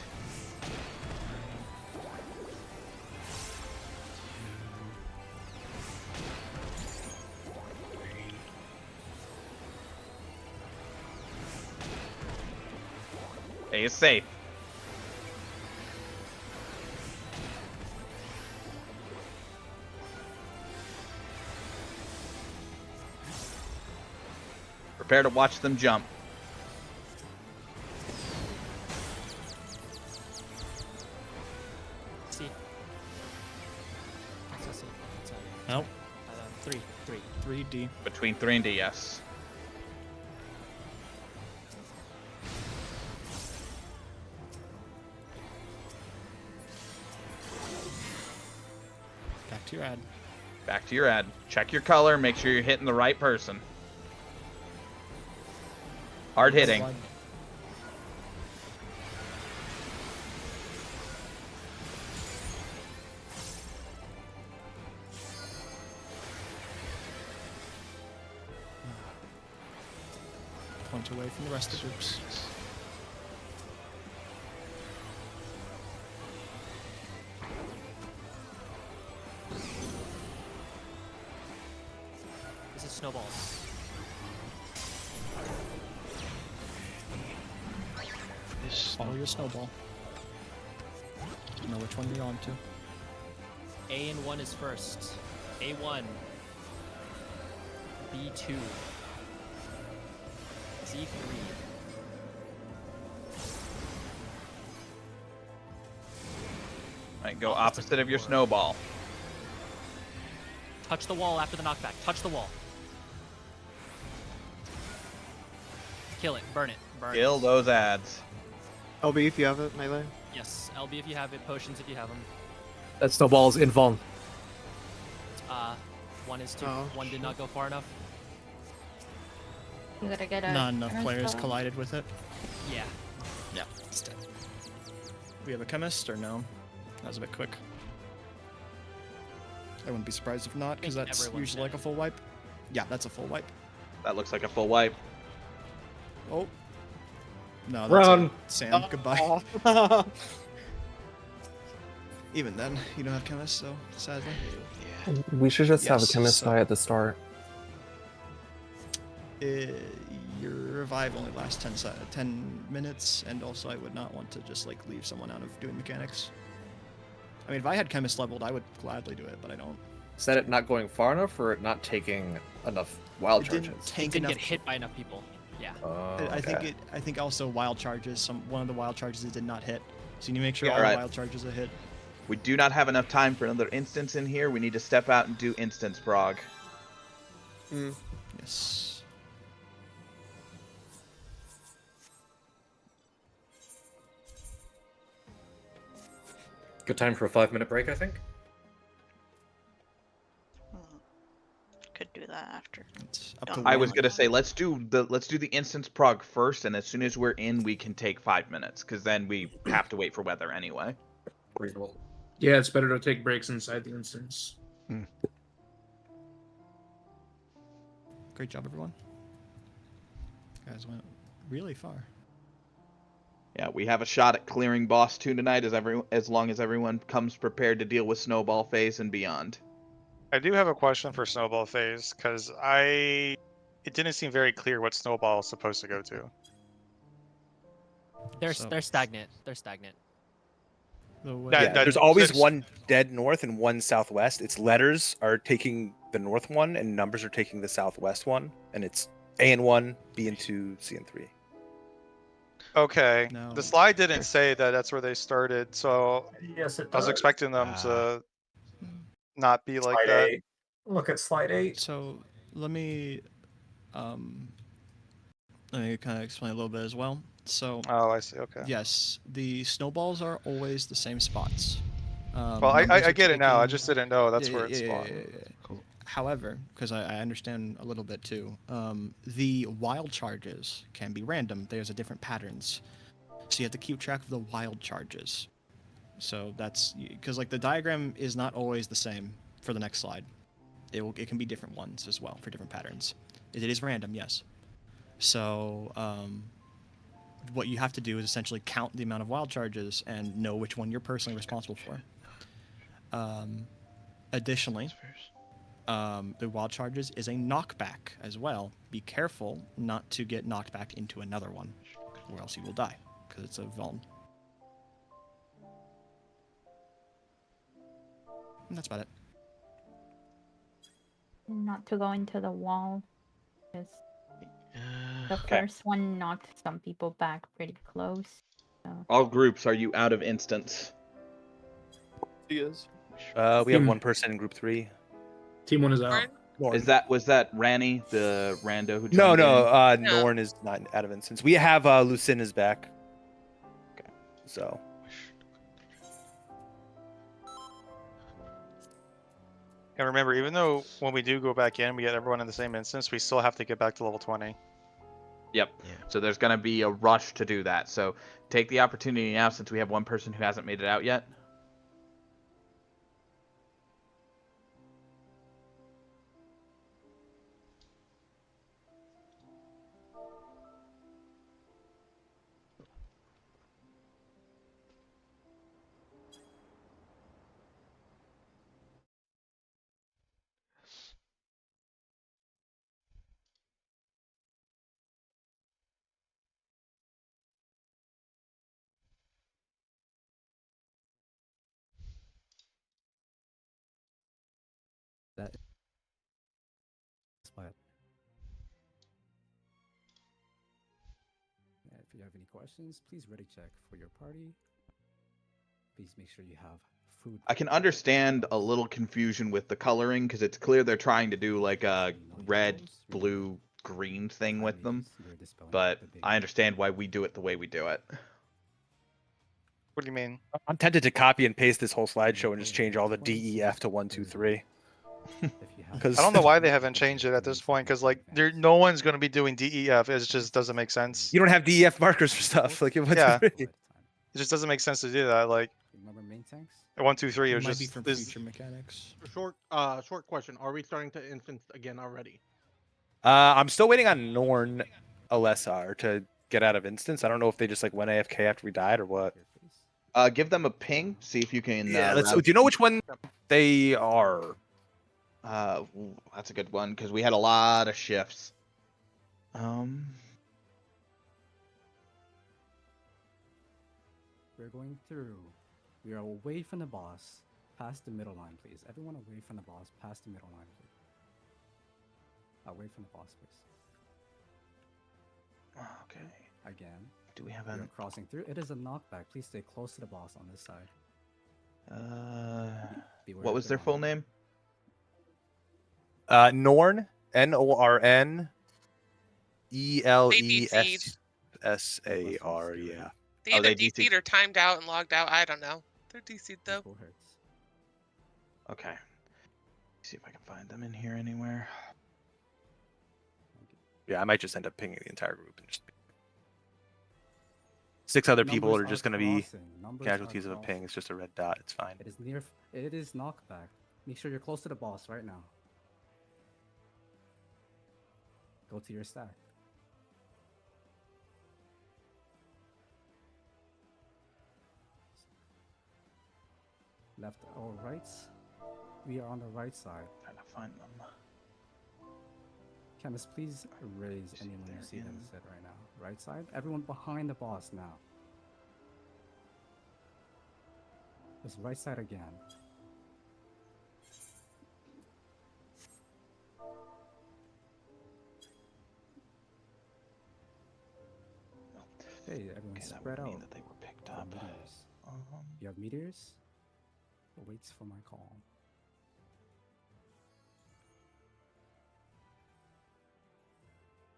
A is safe. Prepare to watch them jump. C. That's C. Nope. 3. 3D. Between 3 and D, yes. Back to your ad. Back to your ad. Check your color. Make sure you're hitting the right person. Hard hitting. Point away from the rest of the groups. This is snowballs. Follow your snowball. Know which one you're on to. A and 1 is first. A1. B2. C3. Right, go opposite of your snowball. Touch the wall after the knockback. Touch the wall. Kill it. Burn it. Burn Kill it. those ads. LB if you have it, melee. Yes. LB if you have it. Potions if you have them. That snowball's invuln. 1 is too. Oh, 1 did not go far enough. You gotta get a. Not enough an players spell. collided with it. Yeah. Yeah, it's dead. We have a chemist or no? That was a bit quick. I wouldn't be surprised if not, because that's usually like a full wipe. Yeah, that's a full wipe. That looks like a full wipe. Oh. No, that's Run. it. Sam, goodbye. Even then, you don't have chemist, so sadly. We should just have a Yes, chemist so- die at the start. Your revive only lasts 10 minutes, and also I would not want to just like leave someone out of doing mechanics. I mean, if I had chemist leveled, I would gladly do it, but I don't. Is that it not going far enough, or it not taking enough wild It didn't charges? tank Didn't enough. get hit by enough people. Yeah. I think also wild charges. One of the wild charges it did not hit. So you need to make sure Yeah, all right. the wild charges are hit. We do not have enough time for another instance in here. We need to step out and do instance, Brog. Yes. Good time for a 5-minute break, I think. Could do that after. I was gonna say let's do the instance prog first, and as soon as we're in, we can take 5 minutes, because then we have to wait for weather anyway. Reasonable. Yeah, it's better to take breaks inside the instance. Great job, everyone. You guys went really far. Yeah, we have a shot at clearing boss 2 tonight, as long as everyone comes prepared to deal with snowball phase and beyond. I do have a question for Snowball Phase, because it didn't seem very clear what Snowball is supposed to go to. They're stagnant. They're stagnant. There's always one dead north and one southwest. Its letters are taking the north one, and numbers are taking the southwest one, and it's A in 1, B in 2, C in 3. Okay. No. The slide didn't say that that's where they started, so Yes, it I was does. expecting them to not be like Slide that. 8. Look at slide 8. So let me kind of explain a little bit as well. So. Oh, I see. Okay. Yes, the snowballs are always the same spots. Well, I get it now. I just didn't know that's where it spawned. Cool. However, because I understand a little bit too, the wild charges can be random. There's a different patterns, so you have to keep track of the wild charges. So that's because like the diagram is not always the same for the next slide. It can be different ones as well for different patterns. It is random, yes. So what you have to do is essentially count the amount of wild charges and know which one you're personally responsible for. Additionally, the wild charges is a knockback as well. Be careful not to get knocked back into another one, or else you will die, because it's a vuln. And that's about it. Not to go into the wall, because the Okay. first one knocked some people back pretty close. So. All groups, are you out of instance? He is. We have one person in group 3. Team 1 is out. Was that Ranny, the rando who No, joined in? Norn is not out of instance. We have Lucinda's back. Okay. So. And remember, even though when we do go back in, we get everyone in the same instance, we still have to get back to level 20. Yep. So there's going to be a rush to do that. So take the opportunity now, since we have one person who hasn't made it out yet. That spot. If you have any questions, please ready check for your party. Please make sure you have food. I can understand a little confusion with the coloring, because it's clear they're trying to do like a red, blue, green thing with them. But I understand why we do it the way we do it. What do you mean? I'm tempted to copy and paste this whole slideshow and just change all the DEF to 1, 2, 3. I don't know why they haven't changed it at this point, because like no one's going to be doing DEF. It just doesn't make sense. You don't have DEF markers for stuff. Like, Yeah. It just doesn't make sense to do that. Like Remember main tanks? 1, 2, 3. It It was might be just from this. future mechanics. Short question. Are we starting to instance again already? I'm still waiting on Norn LSR to get out of instance. I don't know if they just like went AFK after we died or what. Give them a ping. See if you can. Yeah, do you know which one they are? Ooh, that's a good one because we had a lot of shifts. We're going through. We are away from the boss. Past the middle line, please. Everyone away from the boss. Past the middle line, please. Away from the boss, please. Okay. Again. Do we have We a? are crossing through. It is a knockback. Please stay close to the boss on this side. Beware What of was the their full line. Norn, Norn, ELESSAR. Yeah. They either DC'd or timed out and logged out. I don't know. They're DC'd though. Okay. See if I can find them in here anywhere. Yeah, I might just end up pinging the entire group and just 6 other people Numbers are just are going to be crossing. Numbers casualties are of a ping. It's just a red dot. It's fine. It is near. It is knockback. Make sure you're close to the boss right now. Go to your stack. Left or right? We are on the right side. Trying to find them. Chemist, please raise anyone you see that is dead right now. Right side? Everyone behind the boss now. It's right side again. Hey, everyone Okay, that spread would out. mean that they were picked up. Meteors. You have meteors? Waits for my call.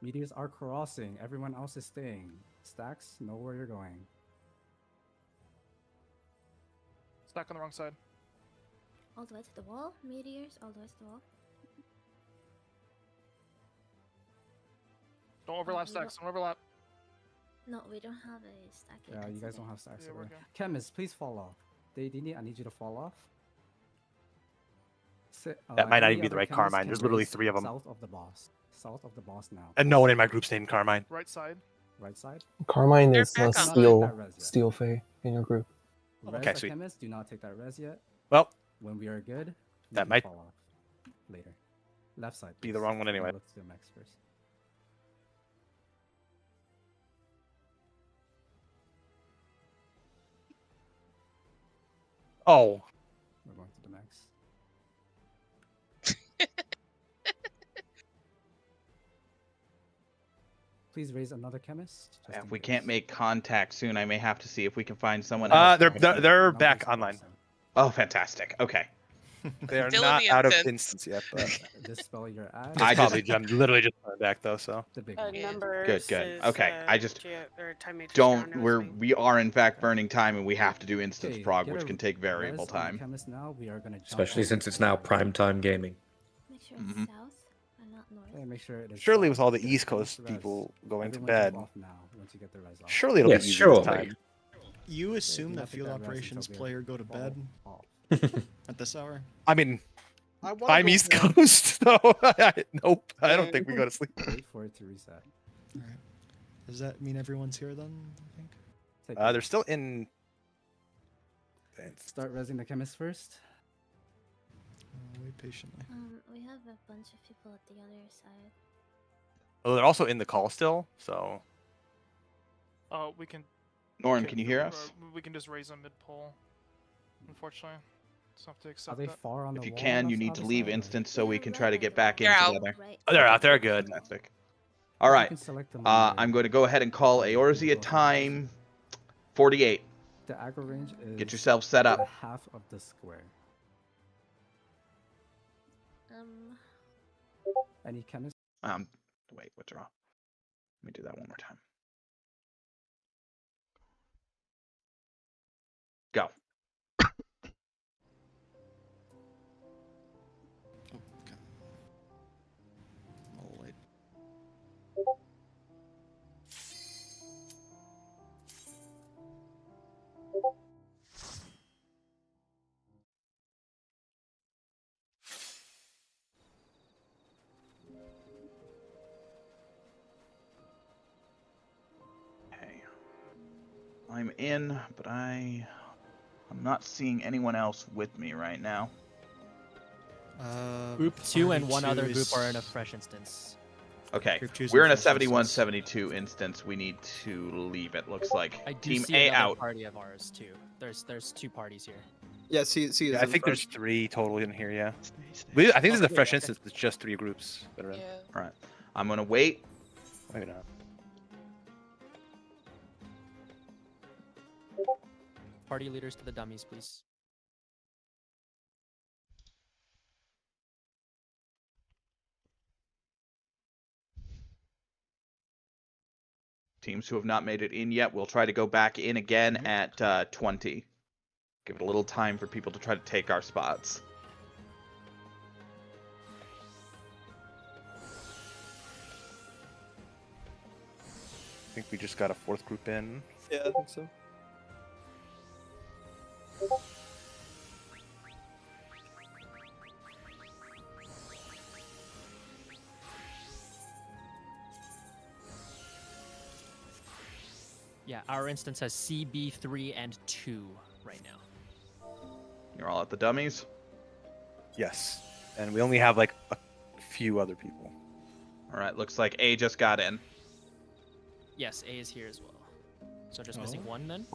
Meteors are crossing. Everyone else is staying. Stacks, know where you're going. Stuck on the wrong side. All the way to the wall. Meteors, all the way to the wall. Don't overlap we stacks. don't- Don't overlap. No, we don't have a stack yet. Yeah, you that's guys okay. don't have stacks. Yeah, we're over. good. Chemist, please fall off. I need you to fall off. That might not Any even be the other right chemist Carmine. can There's literally raise 3 of them. South of the boss. South of the boss now. And no one in my group's named Carmine. Right side. Right side. Carmine is back a up. Do not take steel that res yet. steel fey in your group. Res Okay, the sweet. chemist, do not take that res yet. Well, When we are good, you that can might fall off later. Left side. be the please. wrong one anyway. Look to the max first. Oh. We're going to the max. Please raise another chemist. just If in we case. can't make contact soon, I may have to see if we can find someone else. They're back online. Oh, fantastic. Okay. They are Still in not the out of instance. instance yet, but Dispel your ad. I probably I'm literally just coming back though. So The big Good. Good. Okay. I just we are in fact burning time, and we have to do instance Okay, prog, get which a can take variable res on the time. chemist now. We are gonna jump Especially on since the it's now side. prime time gaming. Make sure it's Mhm. south and not north. Okay, make sure it is surely south. with all the Get East close Coast res. people going to Everyone bed, jump off now once you get the res off. surely it'll Yes, be easy surely. this time. You assume do that not take field that res operations until we player have go to fall bed off. at this hour? I mean, I wanna I'm go East for- Coast, so nope. I don't think we go to sleep. Wait for it to reset. All right. Does that mean everyone's here then? I think. Take They're still in. Start resing the chemist first. Wait patiently. We have a bunch of people at the other side. Oh, they're also in the call still. So We can. Norn, can you hear us? We can just raise them mid pull. Unfortunately, just have to Are accept they that. far on the If you wall can, on you the need to other leave side, or- instance so we can try to get back in They're out. together. oh, they're out. They're good. Fantastic. All You right. can select them on I'm your- going to go ahead and call Eorzea time 48. The aggro range is Get yourself set up. half of the square. Any chemist? Wait, what's wrong? Let me do that one more time. Go. I'm a little late. I'm in, but I'm not seeing anyone else with me right now. Group 2 and party one two other group is- are in a fresh instance. Okay, Group two's we're in a first instance. 71-72 instance. We need to leave, it looks like. I do Team see A another out. party of ours too. There's 2 parties here. Yeah, see is Yeah, I in think fresh. there's 3 total in here. Yeah. I think this is a fresh instance. It's just 3 groups that are in. All right, I'm gonna wait. Maybe not. Party leaders to the dummies, please. Teams who have not made it in yet, we'll try to go back in again at 20. Give it a little time for people to try to take our spots. I think we just got a 4th group in. Yeah, I think so. Yeah, our instance has CB3 and 2 right now. You're all at the dummies? Yes. And we only have like a few other people. All right, looks like A just got in. Yes, A is here as well. So just missing 1 then?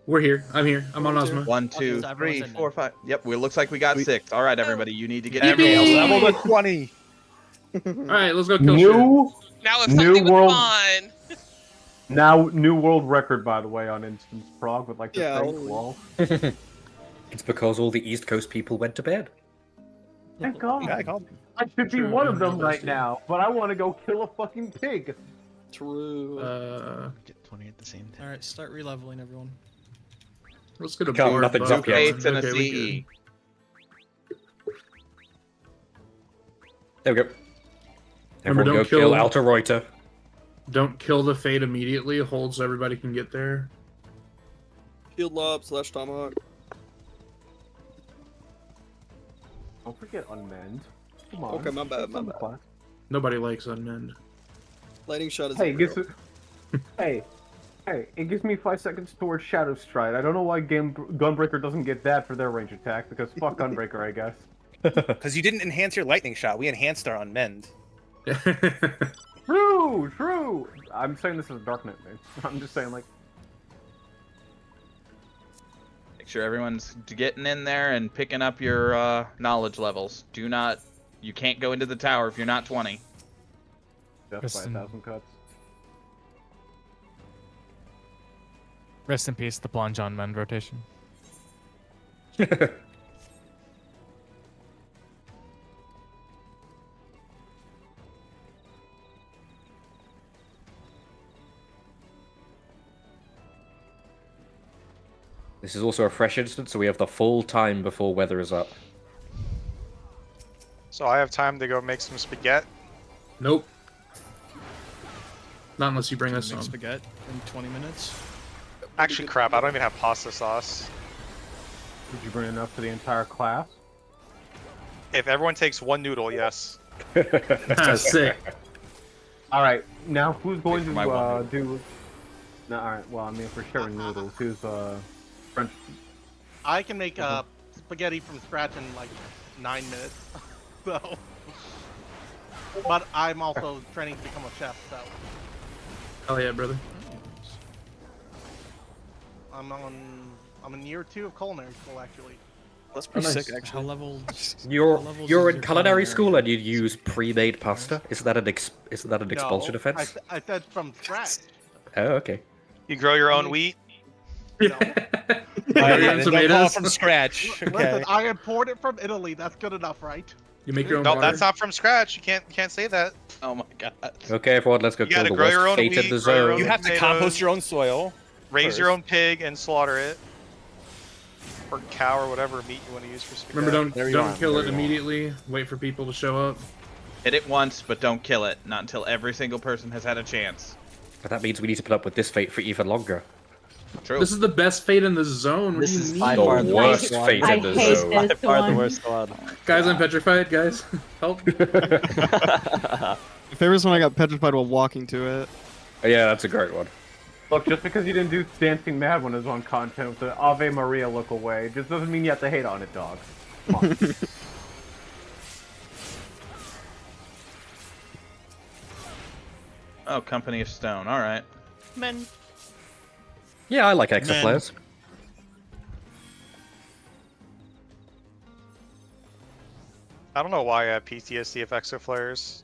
We're here. I'm here. I'm on Ozma. 1, Okay, 2, so everyone's 3, in then. 4, 5. Yep, we looks like we got 6. All right, everybody, you need to get Everyone else level to 20. All right, let's go kill New, Now if new something was world, fun. now new world record, by the way, on instance prog with like the Yeah, strength holy- wall. It's because all the East Coast people went to bed. Thank God. Yeah, I called. I should be True, one of I them know right this. now, but I want to go kill a fucking pig. True. Get 20 at the same time. All right, start releveling, everyone. Let's get a Can't- board nothing's buck up yet. going. Eights and a Okay, we CE. There we go. Remember, Everyone don't go kill kill- Alta Reuter. good. Don't kill the Fade immediately. Hold so everybody can get there. Shield lob / tomahawk. Don't forget unmend. Come on. Okay, my bad, It's my in the bad. class. Nobody likes unmend. Lightning shot is Hey, a gets girl. it. Hey, it gives me 5 seconds towards Shadow Stride. I don't know why Gunbreaker doesn't get that for their range attack because fuck Gunbreaker, I guess. Because you didn't enhance your lightning shot. We enhanced our unmend. True. I'm saying this is Darknet, man. I'm just saying like. Make sure everyone's getting in there and picking up your knowledge levels. You can't go into the tower if you're not 20. Death by 1,000 cuts. Rest in peace, the Blonde John Mend rotation. This is also a fresh instance, so we have the full time before weather is up. So I have time to go make some spaghetti. Nope. Not unless you bring us Make some. spaghetti in 20 minutes. Actually, crap, I don't even have pasta sauce. Did you bring enough for the entire class? If everyone takes 1 noodle, yes. Sick. All right, now who's going for my one to do? No, all right. Well, I mean, for sharing noodles, who's French? I can make spaghetti from scratch in like 9 minutes. So, but I'm also training to become a chef. So Oh yeah, brother. I'm in year 2 of culinary school actually. That's pretty nice. sick, actually. How level? You're how levels you're is in your culinary school and you use pre-made pasta. Is that an expulsion No, offense? I said from scratch. Oh, okay. You grow your own wheat? No. Don't call from scratch. Listen, Okay. I imported it from Italy. That's good enough, right? You make your own No, water? that's not from scratch. You can't say that. Oh my god. Okay, everyone, let's go You kill gotta the grow worst your own fate in wheat, the grow your zone. own You have to potatoes, compost your own soil. Raise your first. own pig and slaughter it. Or cow or whatever meat you want to use for spaghetti. Remember, There you don't are, kill there it you are. immediately. Wait for people to show up. Hit it once, but don't kill it. Not until every single person has had a chance. But that means we need to put up with this fate for even longer. True. This is the best fate in the zone. What This do you is mean? by far The worst one. fate I in the hate zone. this By far the one. worst one. Guys, I'm petrified. Guys, help. My favorite's when I got petrified while walking to it. Oh, yeah, that's a great one. Look, just because you didn't do Dancing Mad when it was on content with the Ave Maria look away, just doesn't mean you have to hate on it, dog. Come on. Oh, Company of Stone. All right. Men. Yeah, I like exoflares. I don't know why I have PTSD of exoflares.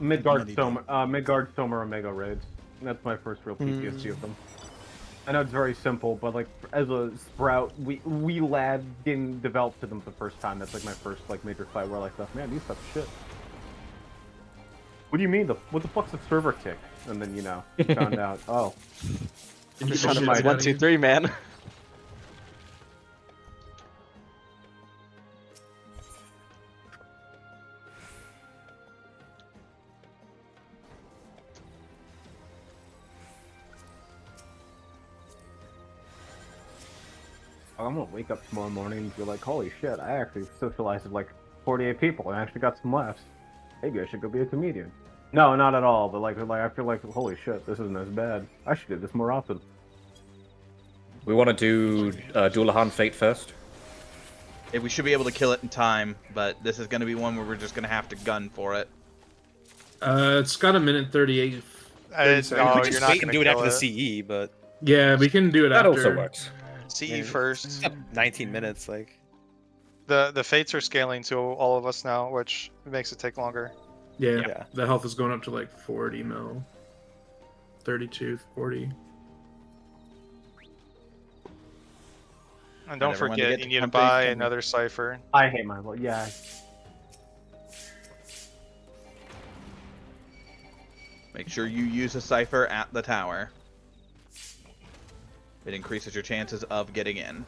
Midgard Soma Omega raids. That's my first real PTSD of them. I know it's very simple, but like as a sprout, we lad didn't develop to them the first time. That's like my first like major fight where like, man, these suck shit. What do you mean? What the fuck's a server tick? And then you found out. Oh, Just kind of my 1, 2, 3, man. I'm gonna wake up tomorrow morning and be like, holy shit, I actually socialized with like 48 people and I actually got some laughs. Maybe I should go be a comedian. No, not at all, but like I feel like, holy shit, this isn't as bad. I should do this more often. We want to do Dullahan Fate first. If we should be able to kill it in time, but this is going to be one where we're just going to have to gun for it. It's got a minute 38. We just wait and do it after the CE, but yeah, we can do it that after. also works. CE first. 19 minutes, like. The fates are scaling to all of us now, which makes it take longer. Yeah, the health is going up to like 40 mil. 32, 40. And don't forget, you need to buy another cipher. I hate my luck. Yeah. Make sure you use a cipher at the tower. It increases your chances of getting in.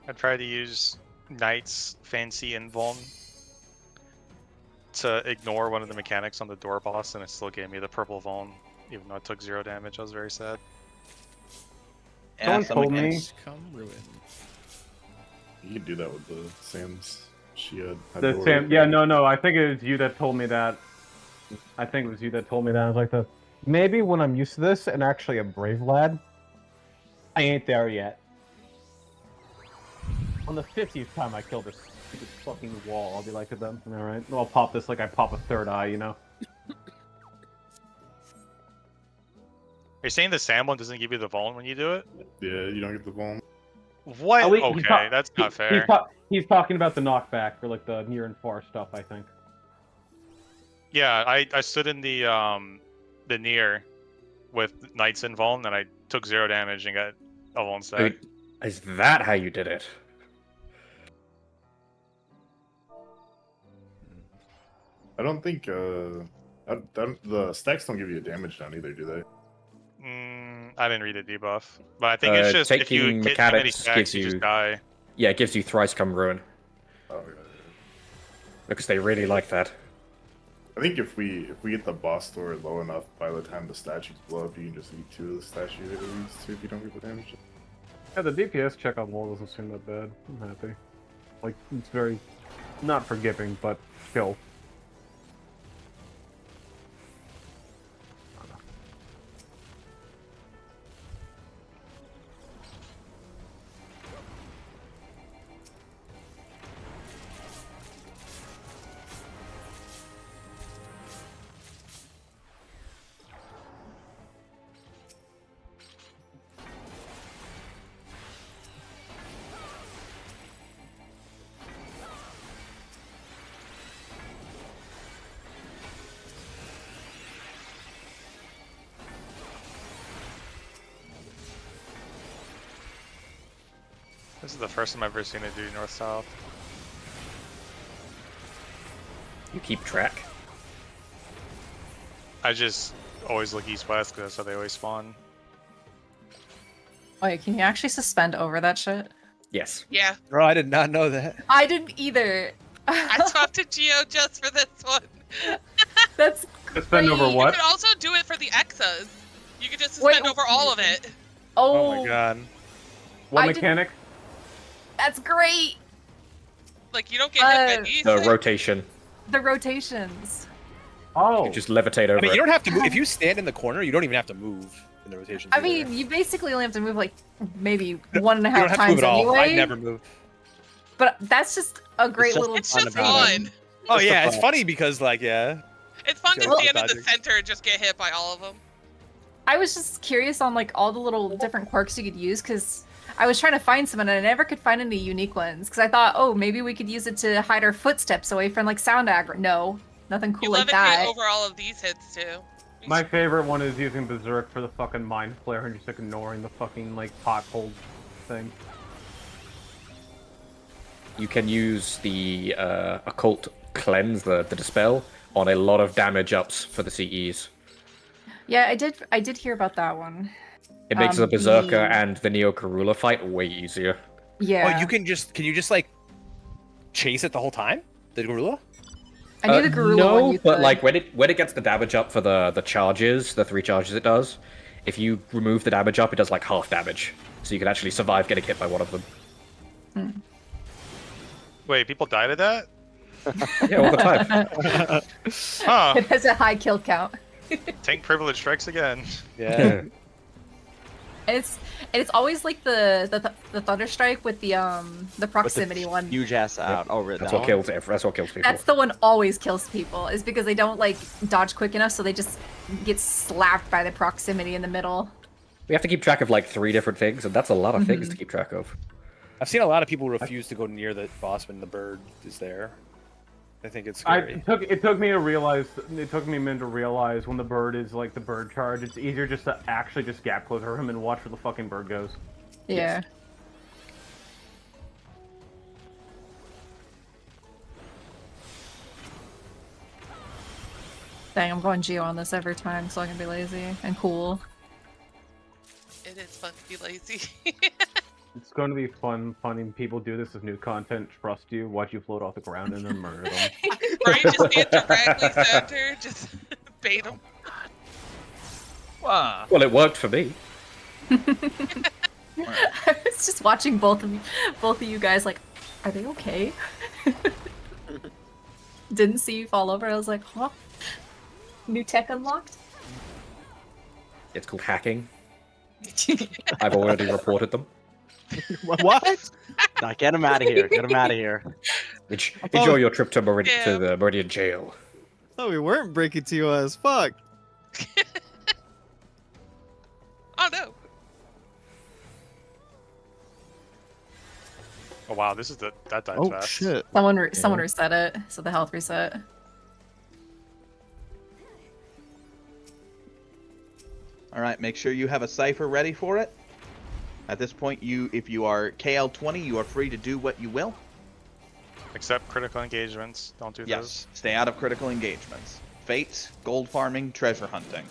I tried to use Knight's Fancy Invuln to ignore one of the mechanics on the door boss, and it still gave me the purple Vuln, even though it took 0 damage. I was very sad. Someone told me. Come ruin. You can do that with the Sam's Shia. No. I think it was you that told me that. I was like, maybe when I'm used to this and actually a brave lad, I ain't there yet. On the 50th time I kill this fucking wall, I'll be like to them, alright? I'll pop this like I pop a third eye, you know? Are you saying the Sam one doesn't give you the Vuln when you do it? Yeah, you don't get the Vuln. What? Okay, that's not fair. He's talking about the knockback for like the near and far stuff, I think. Yeah, I stood in the near with Knights and Vuln, and I took 0 damage and got a Vuln stack. Is that how you did it? I don't think the stacks don't give you a damage down either, do they? I didn't read the debuff, but I think it's just if you taking hit too many mechanics stacks, gives you you just die. Yeah, it gives you thrice come ruin. Oh yeah. Because they really like that. I think if we get the boss door low enough, by the time the statues blow up, you can just eat 2 of the statues at least if you don't get the damage. Yeah, the DPS check on wall doesn't seem that bad. I'm happy. Like, it's very, not forgiving, but chill. This is the first time I've ever seen it do north-south. You keep track? I just always look east-west because that's how they always spawn. Wait, can you actually suspend over that shit? Yes. Yeah. Bro, I did not know that. I didn't either. I swapped to Geo just for this one. That's Suspend over You what? could also do it for the Exas. You could just suspend over all of it. Oh, my god. What I mechanic? that's great. Like, you don't get hit by these. The rotation. The rotations. Oh. You just levitate over I mean, it. you don't have to move. If you stand in the corner, you don't even have to move in the rotation. I mean, you basically only have to move like maybe one and a you don't half have to move times at all. anyway. I never move. But that's just a great little. It's just fun. Oh yeah, it's funny because like It's fun to Well- stand in the dodging. center and just get hit by all of them. I was just curious on like all the little different quirks you could use because I was trying to find some and I never could find any unique ones because I thought, oh, maybe we could use it to hide our footsteps away from like sound aggro. No, nothing cool You like levitate that. over all of these hits too. My favorite one is using Berserk for the fucking Mind Flare and just ignoring the fucking, like, pothole thing. You can use the Occult Cleanse, the Dispel, on a lot of damage ups for the CEs. Yeah, I did hear about that one. It makes the Berserker the- and the Neo Karula fight way easier. Yeah. Oh, can you just like chase it the whole time? The gorilla? I knew the Garula no, one you but could. like when it gets the damage up for the charges, the 3 charges it does, if you remove the damage up, it does like half damage. So you can actually survive getting hit by one of them. Wait, people die to that? Yeah, all the time. Huh. It has a high kill count. Tank privilege strikes again. Yeah. And it's always like the thunder strike with the proximity one. Huge ass out. Oh, really? That's what kills people. That's the one always kills people is because they don't like dodge quick enough, so they just get slapped by the proximity in the middle. We have to keep track of like 3 different things, and that's a lot of things to keep track of. I've seen a lot of people refuse to go near the boss when the bird is there. I think it's scary. It took me a minute to realize when the bird is like the bird charge, it's easier just to actually just gap close him and watch where the fucking bird goes. Yeah. Dang, I'm going Geo on this every time so I can be lazy and cool. It is fun to be lazy. It's going to be fun finding people do this as new content, trust you, watch you float off the ground, and then murder them. Right, just stand directly center, just bait them. Wow. Well, it worked for me. I was just watching both of you guys like, are they okay? Didn't see you fall over. I was like, huh? New tech unlocked? It's called hacking. I've already reported them. What? Nah, get him out of here. Get him out of here. Enjoy your trip to the Meridian jail. Oh, we weren't breaking TOS. Fuck. Oh no. Oh wow, this is that died Oh fast. shit. Someone reset it, so the health reset. All right, make sure you have a cipher ready for it. At this point, if you are KL20, you are free to do what you will. Except critical engagements. Don't do those. Yes, stay out of critical engagements. Fates, gold farming, treasure hunting.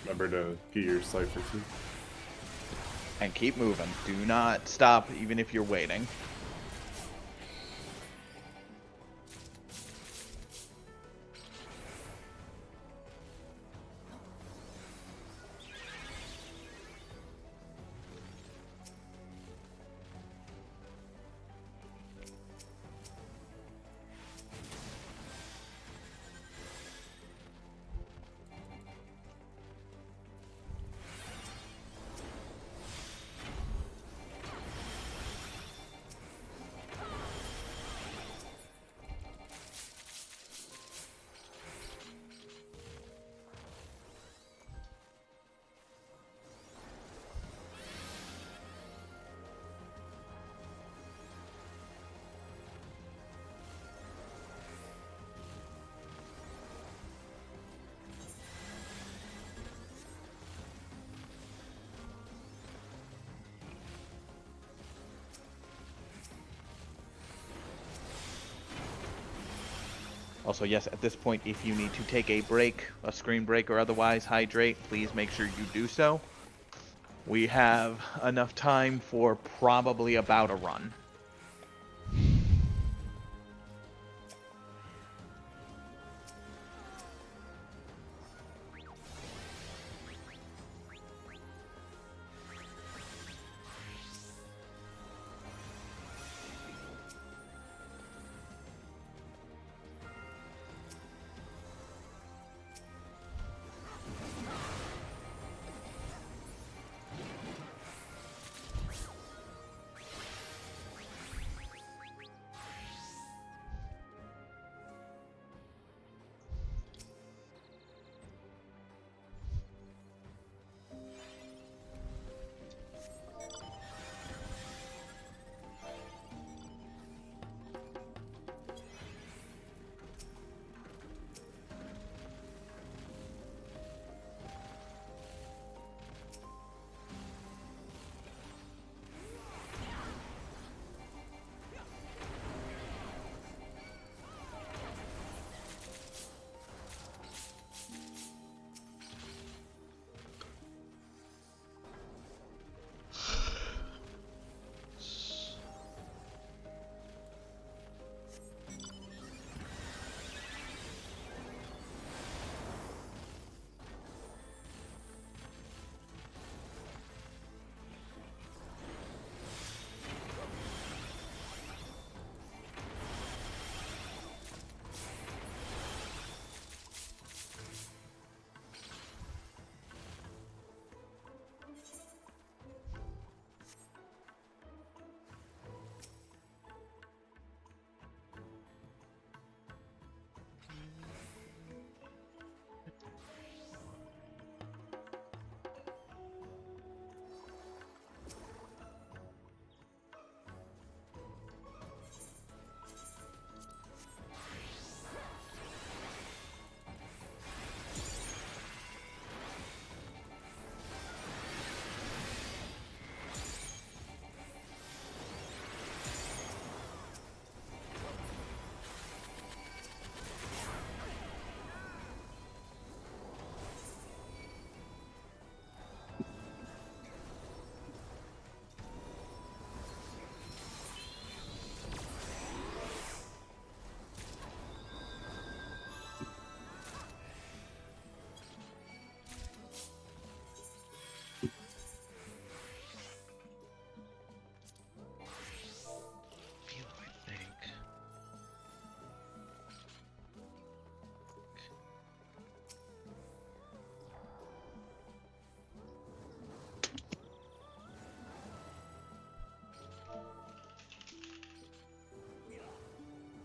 Remember to get your cipher too. And keep moving. Do not stop even if you're waiting. Also, yes, at this point, if you need to take a break, a screen break or otherwise hydrate, please make sure you do so. We have enough time for probably about a run.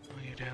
What are you doing?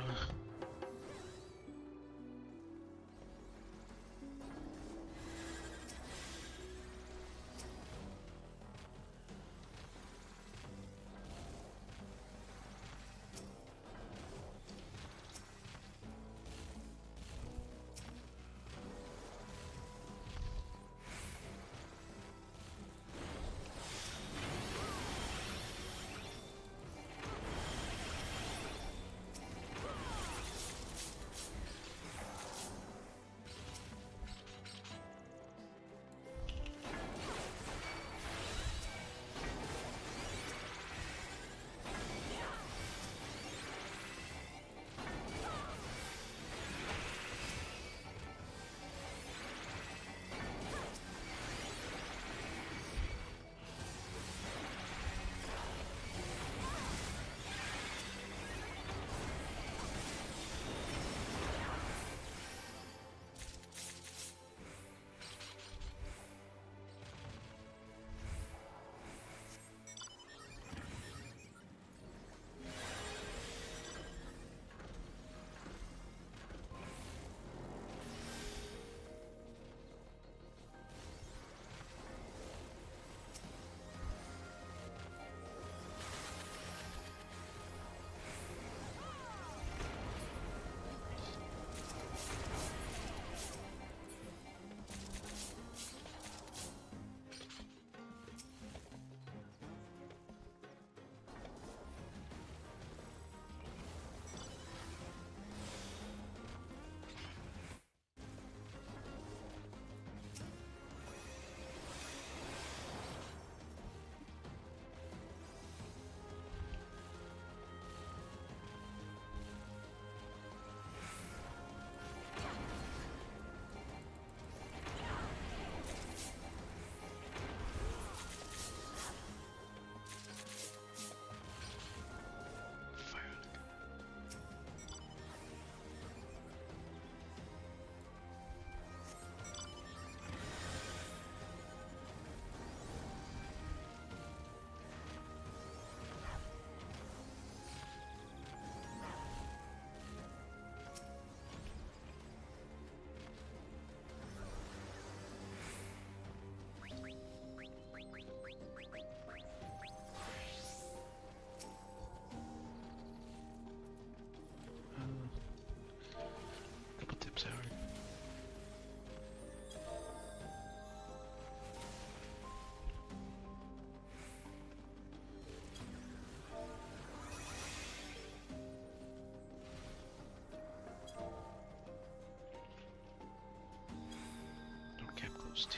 Ghost.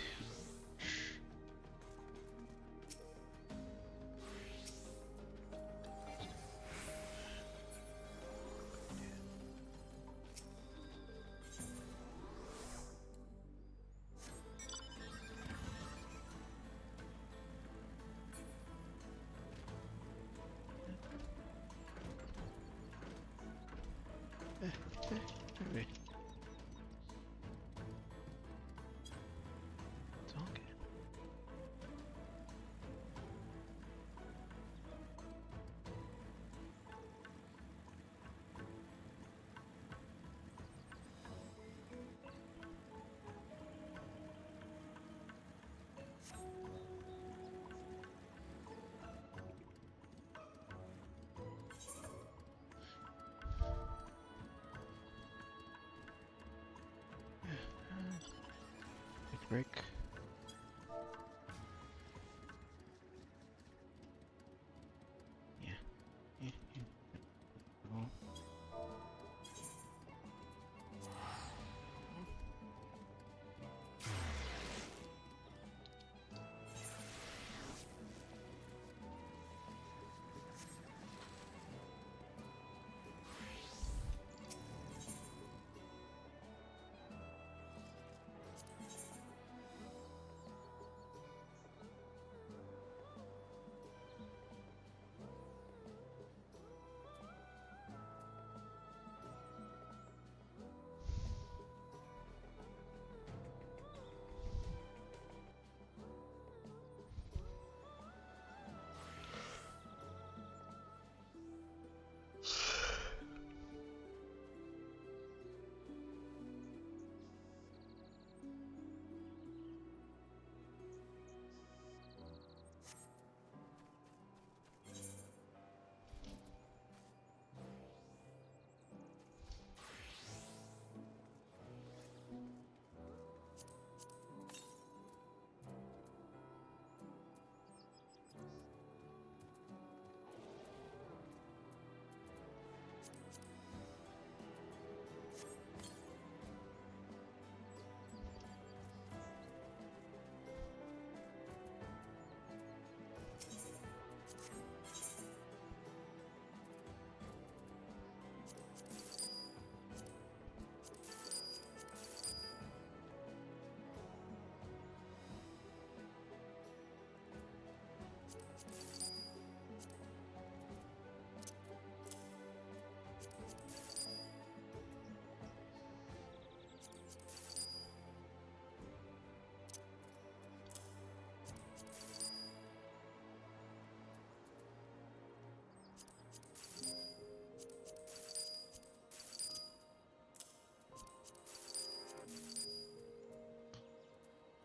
Alright. It's all good. Take a break. Yeah. Yeah. Yeah. Oh.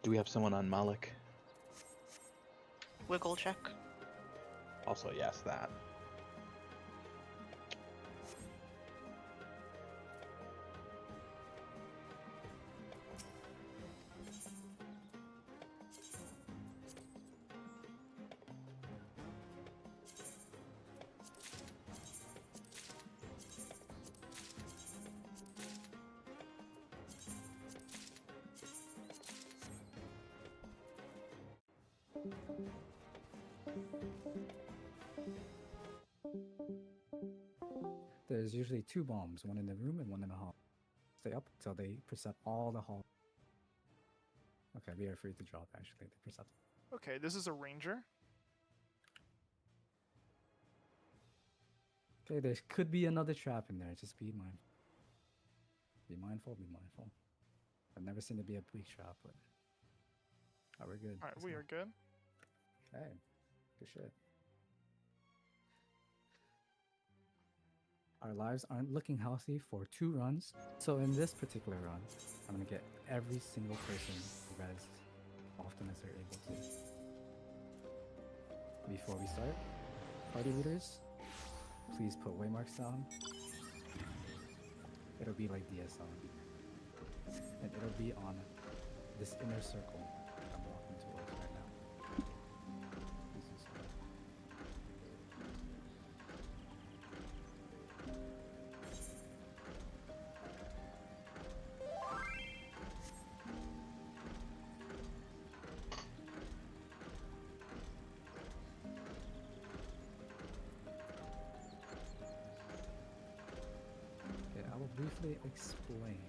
Do we have someone on Malik? Wiggle check. Also, yes, that. There's usually 2 bombs, one in the room and one in the hall. Stay up until they percept all the hall. Okay, we are free to drop actually. They percept. Okay, this is a ranger. Okay, there could be another trap in there. Just be mindful. Be mindful, be mindful. I've never seen it be a weak trap, but... Oh, we're good. Alright, Let's we go. are good. Hey, good shit. Our lives aren't looking healthy for 2 runs, so in this particular run, I'm gonna get every single person res often as they're able to. Before we start, party leaders, please put waymarks down. It'll be like DSL. And it'll be on this inner circle that I'm walking towards right now. This is briefly explain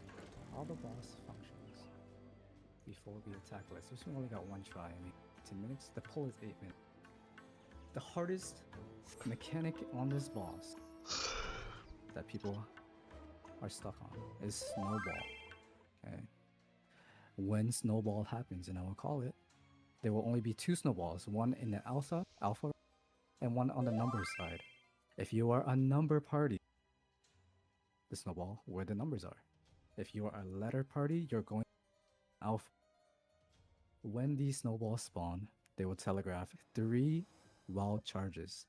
how the boss functions before we attack with. Since we only got one try, 10 minutes. The pull is 8 minutes. The hardest mechanic on this boss that people are stuck on is Snowball. Okay. When Snowball happens, and I will call it, there will only be 2 snowballs, one in the alpha, and one on the number side. If you are a number party, the snowball where the numbers are. If you are a letter party, you're going alpha. When these snowballs spawn, they will telegraph 3 wild charges.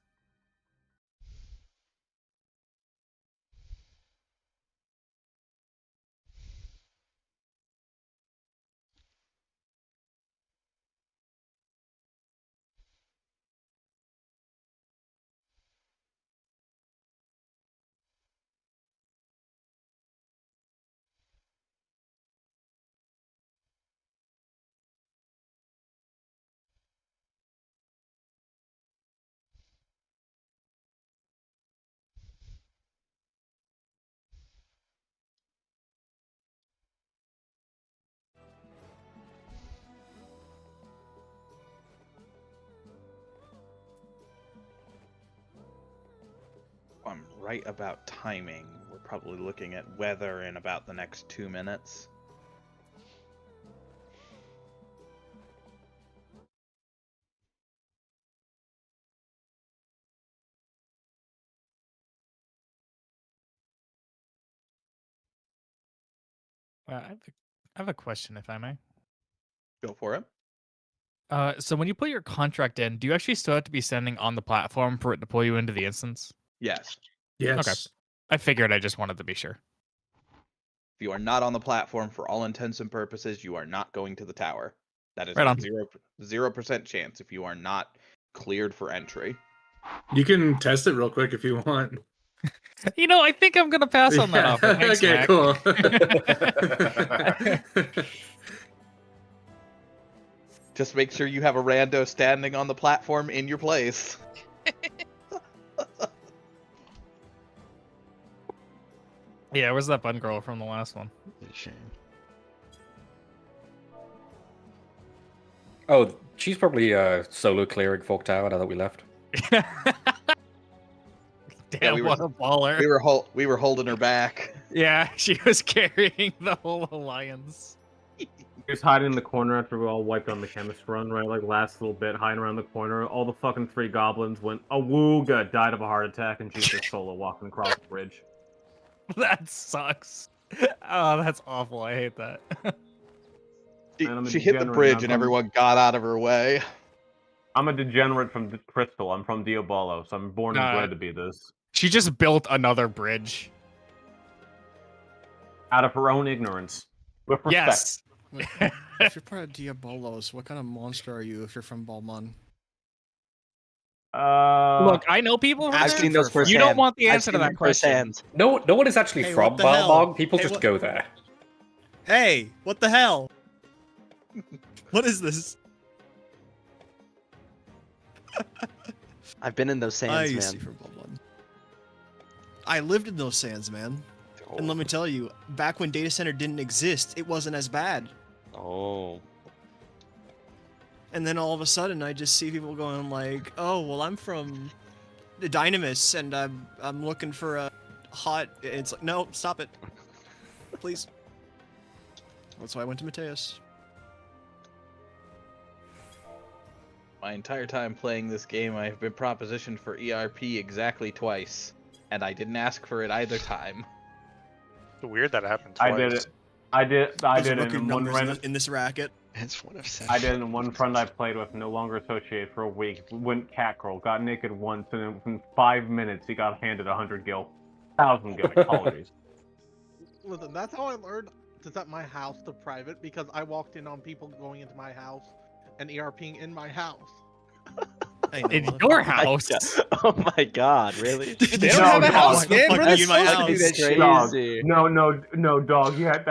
I'm right about timing. We're probably looking at weather in about the next 2 minutes. I have a question, if I may. Go for it. So when you put your contract in, do you actually still have to be standing on the platform for it to pull you into the instance? Yes. Okay. I figured. I just wanted to be sure. If you are not on the platform, for all intents and purposes, you are not going to the tower. That is Right a on. 0% chance if you are not cleared for entry. You can test it real quick if you want. You know, I think I'm gonna pass on that offer. Thanks, Okay, Mac. cool. Just make sure you have a rando standing on the platform in your place. Yeah, where's that bun girl from the last one? Shame. Oh, she's probably solo clearing Fork Tower now that we left. Damn, what a baller. We were holding her back. Yeah, she was carrying the whole alliance. He was hiding in the corner after we all wiped on the chemist run, right? Like last little bit, hiding around the corner. All the fucking 3 goblins went awooga, died of a heart attack, and she's just solo walking across the bridge. That sucks. Oh, that's awful. I hate that. She hit the bridge and everyone got out of her way. I'm a degenerate from Crystal. I'm from Diabolo, so I'm born and bred to be this. She just built another bridge. Out of her own ignorance. With respect. Yes. If you're part of Diabolos, what kind of monster are you if you're from Balmon? Look, I know people from I've there. seen those You firsthand. don't want the I've answer to seen that them question. firsthand. No one is actually Hey, from what the hell? Balmog. People Hey, just what- go there. Hey, what the hell? What is this? I've been in those sands, I used man. to be from Balmon. I lived in those sands, man. And let me tell you, back when data center didn't exist, it wasn't as bad. Oh. And then all of a sudden, I just see people going like, "Oh, well, I'm from the Dynamis, and I'm looking for a hot." It's like, no, stop it, please. That's why I went to Mateus. My entire time playing this game, I have been propositioned for ERP exactly twice, and I didn't ask for it either time. It's weird that happened twice. I did it. I did There's it record in one numbers random. in this racket. It's one of 7. I did it in one friend I played with, no longer associated for a week. Went catgirl, got naked once, and then within 5 minutes he got handed 100 gil. 1,000 gil, apologies. Listen, that's how I learned to set my house to private, because I walked in on people going into my house and ERPing in my house. In your house? Oh my god, really? They don't have a house, man. That's That's fucking crazy. crazy. No, dog. You have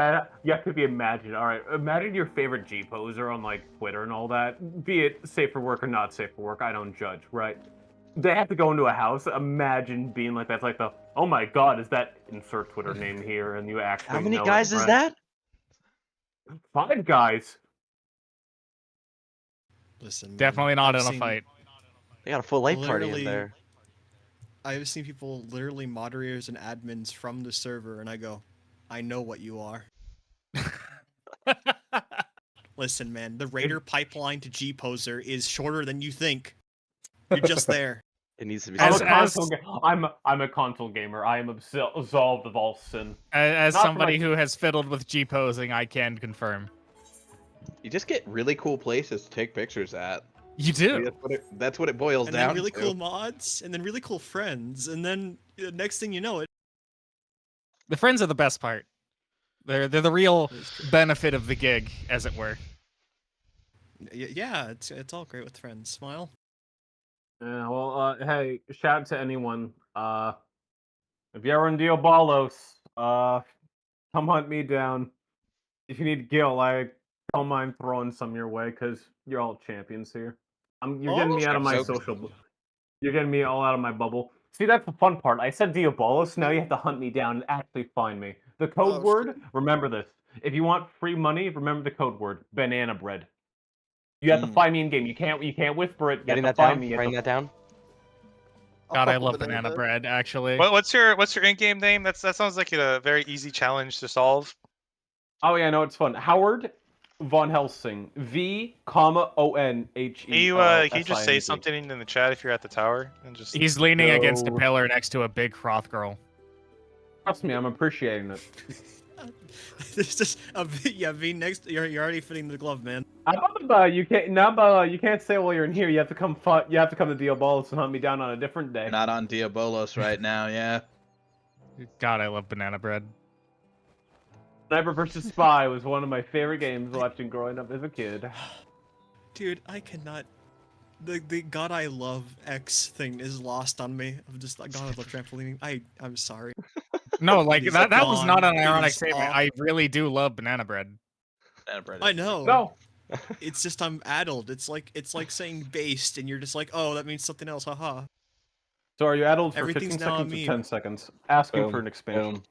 to be imagined. All right, imagine your favorite G poser on like Twitter and all that. Be it safe for work or not safe for work, I don't judge, right? They have to go into a house. Imagine being like that's like the Oh my god, is that insert Twitter name here and you actually How many know guys it, is friend? that? 5 guys. Listen, man, Definitely not I've in a seen fight. They got a full light party in literally- there. I've seen people literally moderators and admins from the server, and I go, I know what you are. Listen, man, the Raider pipeline to G Poser is shorter than you think. You're just there. It needs to be. I'm a console gamer. I am absolved of all sin. As Not for somebody my- who has fiddled with G posing, I can confirm. You just get really cool places to take pictures at. You do. I mean, that's what it boils And down then really to. cool mods, and then really cool friends, and then next thing you know it. The friends are the best part. They're the real benefit of the gig, as it were. Yeah, it's all great with friends. Smile. Yeah, well, hey, shout out to anyone. If you're ever in Diabolos, come hunt me down. If you need gil, I don't mind throwing some your way, because you're all champions here. You're getting me out of my social. You're getting me all out of my bubble. See, that's the fun part. I said Diabolos, now you have to hunt me down and actually find me. The code word, remember this. If you want free money, remember the code word, banana bread. You have to find me in game. You can't whisper it. You Writing have that to find down. me. Writing that down. God, I love banana bread. Actually, What's your in-game name? That sounds like a very easy challenge to solve. Oh yeah, no, it's fun. Howard Von Helsing. VONHE. Can you just say something in the chat if you're at the tower and just? he's leaning against a pillar next to a big froth girl. Trust me, I'm appreciating it. There's just a V next. You're already fitting the glove, man. You can't say while you're in here. You have to come. You have to come to Diabolos and hunt me down on a different day. Not on Diabolos right now, yeah. God, I love banana bread. Sniper vs. Spy was one of my favorite games watching growing up as a kid. Dude, I cannot. The God I love X thing is lost on me. I'm just like God I love trampolining. I'm sorry. No, like It is that was not an gone. It ironic is statement. off. I really do love banana bread. I know. No. It's just I'm addled. It's like saying based, and you're just like, oh, that means something else. Haha. So are you addled for Everything's 15 now a seconds or meme. 10 seconds? Asking for an expansion.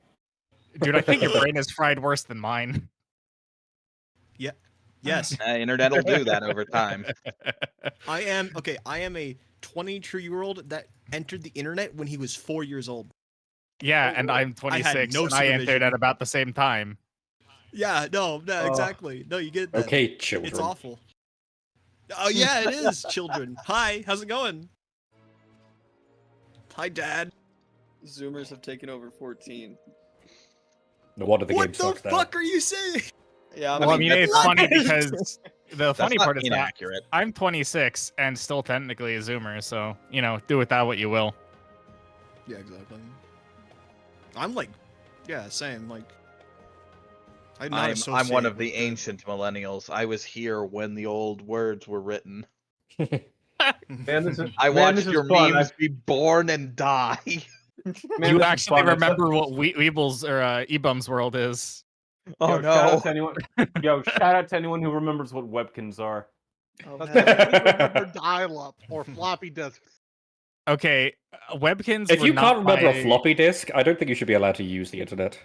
Dude, I think your brain is fried worse than mine. Yeah. Yes. Internet will do that over time. I am a 22-year-old that entered the internet when he was 4 years old. Yeah, and I'm I had 26, no and I entered supervision. at about the same time. Yeah, no, exactly. No, you get that. Okay, It's children. awful. Oh yeah, it is, children. Hi, how's it going? Hi, Dad. Zoomers have taken over 14. No wonder the What game the sucks now. fuck are you saying? Yeah, Well, I mean, it's that's funny not- because the funny not part is that inaccurate. I'm 26 and still technically a Zoomer, so, do with that what you will. Yeah, exactly. I'm like, yeah, same. Like, I'm one of the ancient millennials. I was here when the old words were written. Man, this is, I man, watched this is your fun. memes be born and die. Man, You this is actually fun. remember what Weebles or Ebum's world is. Oh Yo, Shout no. out to anyone, shout out to anyone who remembers what webkins are. Remember dial-up or floppy disks. Okay, webkins. If were you not can't remember my- a floppy disk, I don't think you should be allowed to use the internet.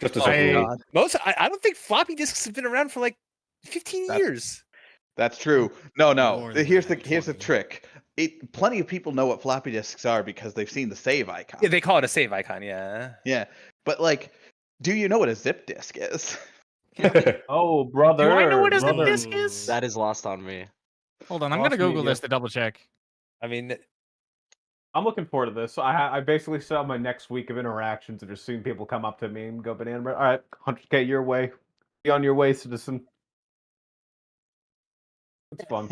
Just as I- a rule. I don't think floppy disks have been around for like 15 years. That's true. No. More than Here's that, the 20. trick. Plenty of people know what floppy disks are because they've seen the save icon. Yeah, they call it a save icon. Yeah. Yeah, but like, do you know what a zip disk is? Oh, brother. Do I know what a zip brother. disk is? That is lost on me. Hold on, I'm Lost gonna Google media. this to double check. I mean, I'm looking forward to this. I basically set up my next week of interactions and just seeing people come up to me and go banana bread. All right, 100K your way. Be on your way, citizen. It's fun.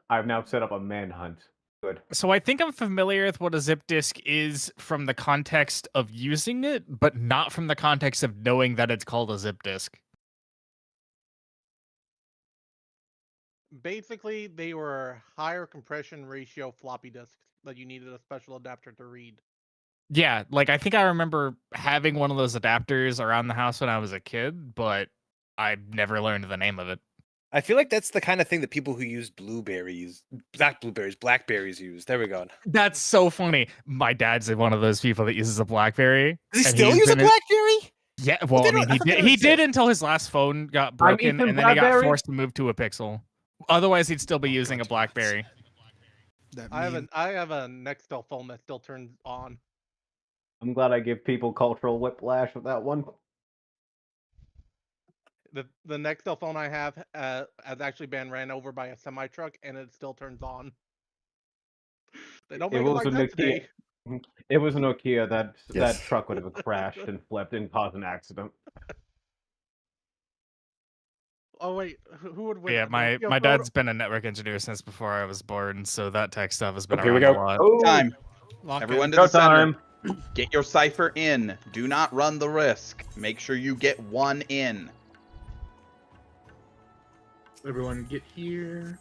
I've now set up a manhunt. Good. So I think I'm familiar with what a zip disk is from the context of using it, but not from the context of knowing that it's called a zip disk. Basically, they were higher compression ratio floppy disks that you needed a special adapter to read. Yeah, like I think I remember having one of those adapters around the house when I was a kid, but I never learned the name of it. I feel like that's the kind of thing that people who use blackberries use. There we go. That's so funny. My dad's one of those people that uses a BlackBerry. Does he and still he's use a been- BlackBerry? Yeah, well, I mean, he did until his last phone got broken, Ethan and then he got Blackberry. forced to move to a Pixel. Otherwise, he'd still be using a BlackBerry. I have a Nextel phone that still turns on. I'm glad I give people cultural whiplash with that one. The Nextel phone I have has actually been ran over by a semi truck, and it still turns on. They don't make it like that today. It was a Nokia. That Yes. truck would have crashed and flipped and caused an accident. Oh wait, who would win? Yeah, The my Nokia my phone- dad's been a network engineer since before I was born, so that tech stuff has been Here we around go. a lot. Time. Lock Everyone in. to Go the center. time. Get your cipher in. Do not run the risk. Make sure you get one in. Everyone get here.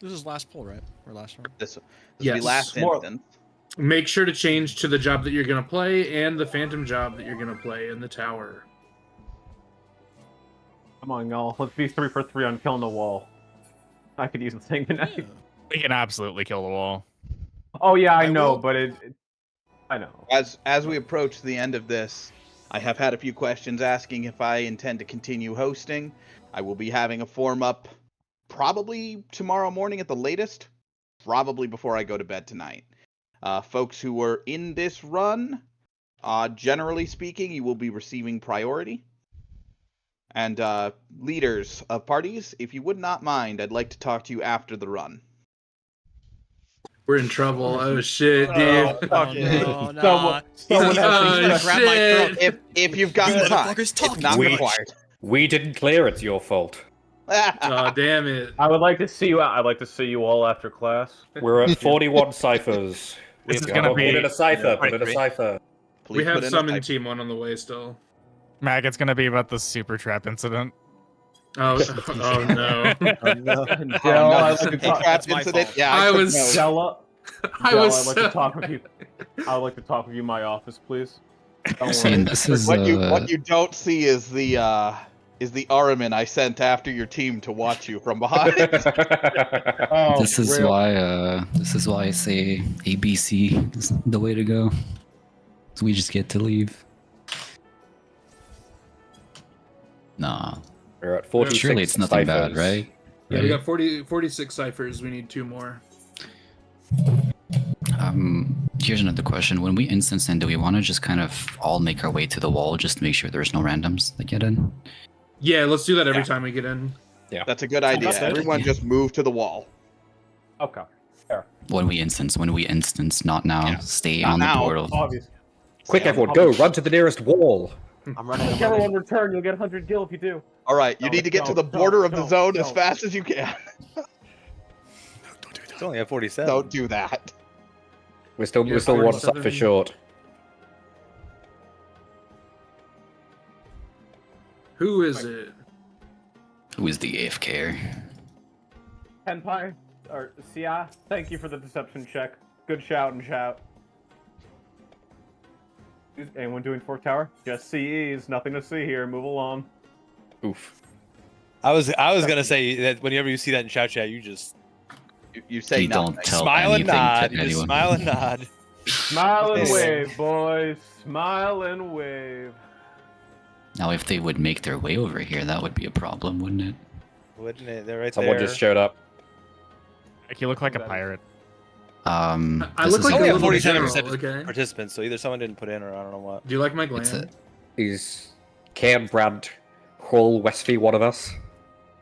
This is last pull, right? Or last round? This will Yes. be last More- instance. Make sure to change to the job that you're gonna play and the phantom job that you're gonna play in the tower. Come on, y'all. Let's be 3 for 3 on killing the wall. I could use the thing tonight. We can absolutely kill the wall. Oh yeah, I know, will- but I know. As we approach the end of this, I have had a few questions asking if I intend to continue hosting. I will be having a form up probably tomorrow morning at the latest, probably before I go to bed tonight. Folks who were in this run, generally speaking, you will be receiving priority. And leaders of parties, if you would not mind, I'd like to talk to you after the run. We're in trouble. Oh shit, dude. No, Someone He's gonna Oh, grab my throat. shit. If you've got You the time, motherfuckers it's talking not too much. required. We didn't clear. It's your fault. Oh damn it. I would like to see you. I'd like to see you all after class. We're at 41 ciphers. This is We've gonna got- be- Put in a cipher. Put in a 23. cipher. Please We put have in a some in type. Team 1 on the way still. Mag, it's gonna be about the super trap incident. Oh, oh no. Dell, I'd like to Hey, talk. Traps That's my incident. fault. Yeah, I took was- notes. Della, I Dell, was I'd like so- to talk with you. I would like to talk with you in my office, please. Don't See, worry. this is What you don't see is the Araman I sent after your team to watch you from behind. Oh, this is real. why I say ABC is the way to go. So we just get to leave. Nah, We're at 46 surely it's nothing bad, ciphers. right? Yeah, we got 46 ciphers. We need 2 more. Here's another question. When we instance in, do we want to just kind of all make our way to the wall just to make sure there's no randoms that get in? Yeah, let's do that every time we get in. That's a good idea. That's good. Everyone just move to the wall. Okay. Fair. When we instance, not now. Yeah. Stay Not on now. the portal. Obvious. Quick, everyone, go! Run to the nearest wall. I'm running. If everyone return, you'll get 100 gil if you do. All right, you Don't, need to get to don't, the border don't, of the zone as don't. fast as you can. It's only at 47. Don't do that. We're still Yeah, one 47. cipher short. Who is it? Who is the AFK? Tenpai or Sia, thank you for the deception check. Good shout and shout. Is anyone doing Fork Tower? Just CEs, nothing to see here. Move along. Oof. I was gonna say that whenever you see that in shout chat, you just You say You nothing. don't tell smile and anything nod. to You just anyone. smile and nod. Smile and Yes. wave, boys. Smile and wave. Now, if they would make their way over here, that would be a problem, wouldn't it? Wouldn't it? They're right Someone there. just showed up. Like, you look like a pirate. I This look is like only a have little 47 general, okay? participants, so either someone didn't put in or I don't know what. Do you like my It's glam? Is Cam Brand Hall Westby one of us?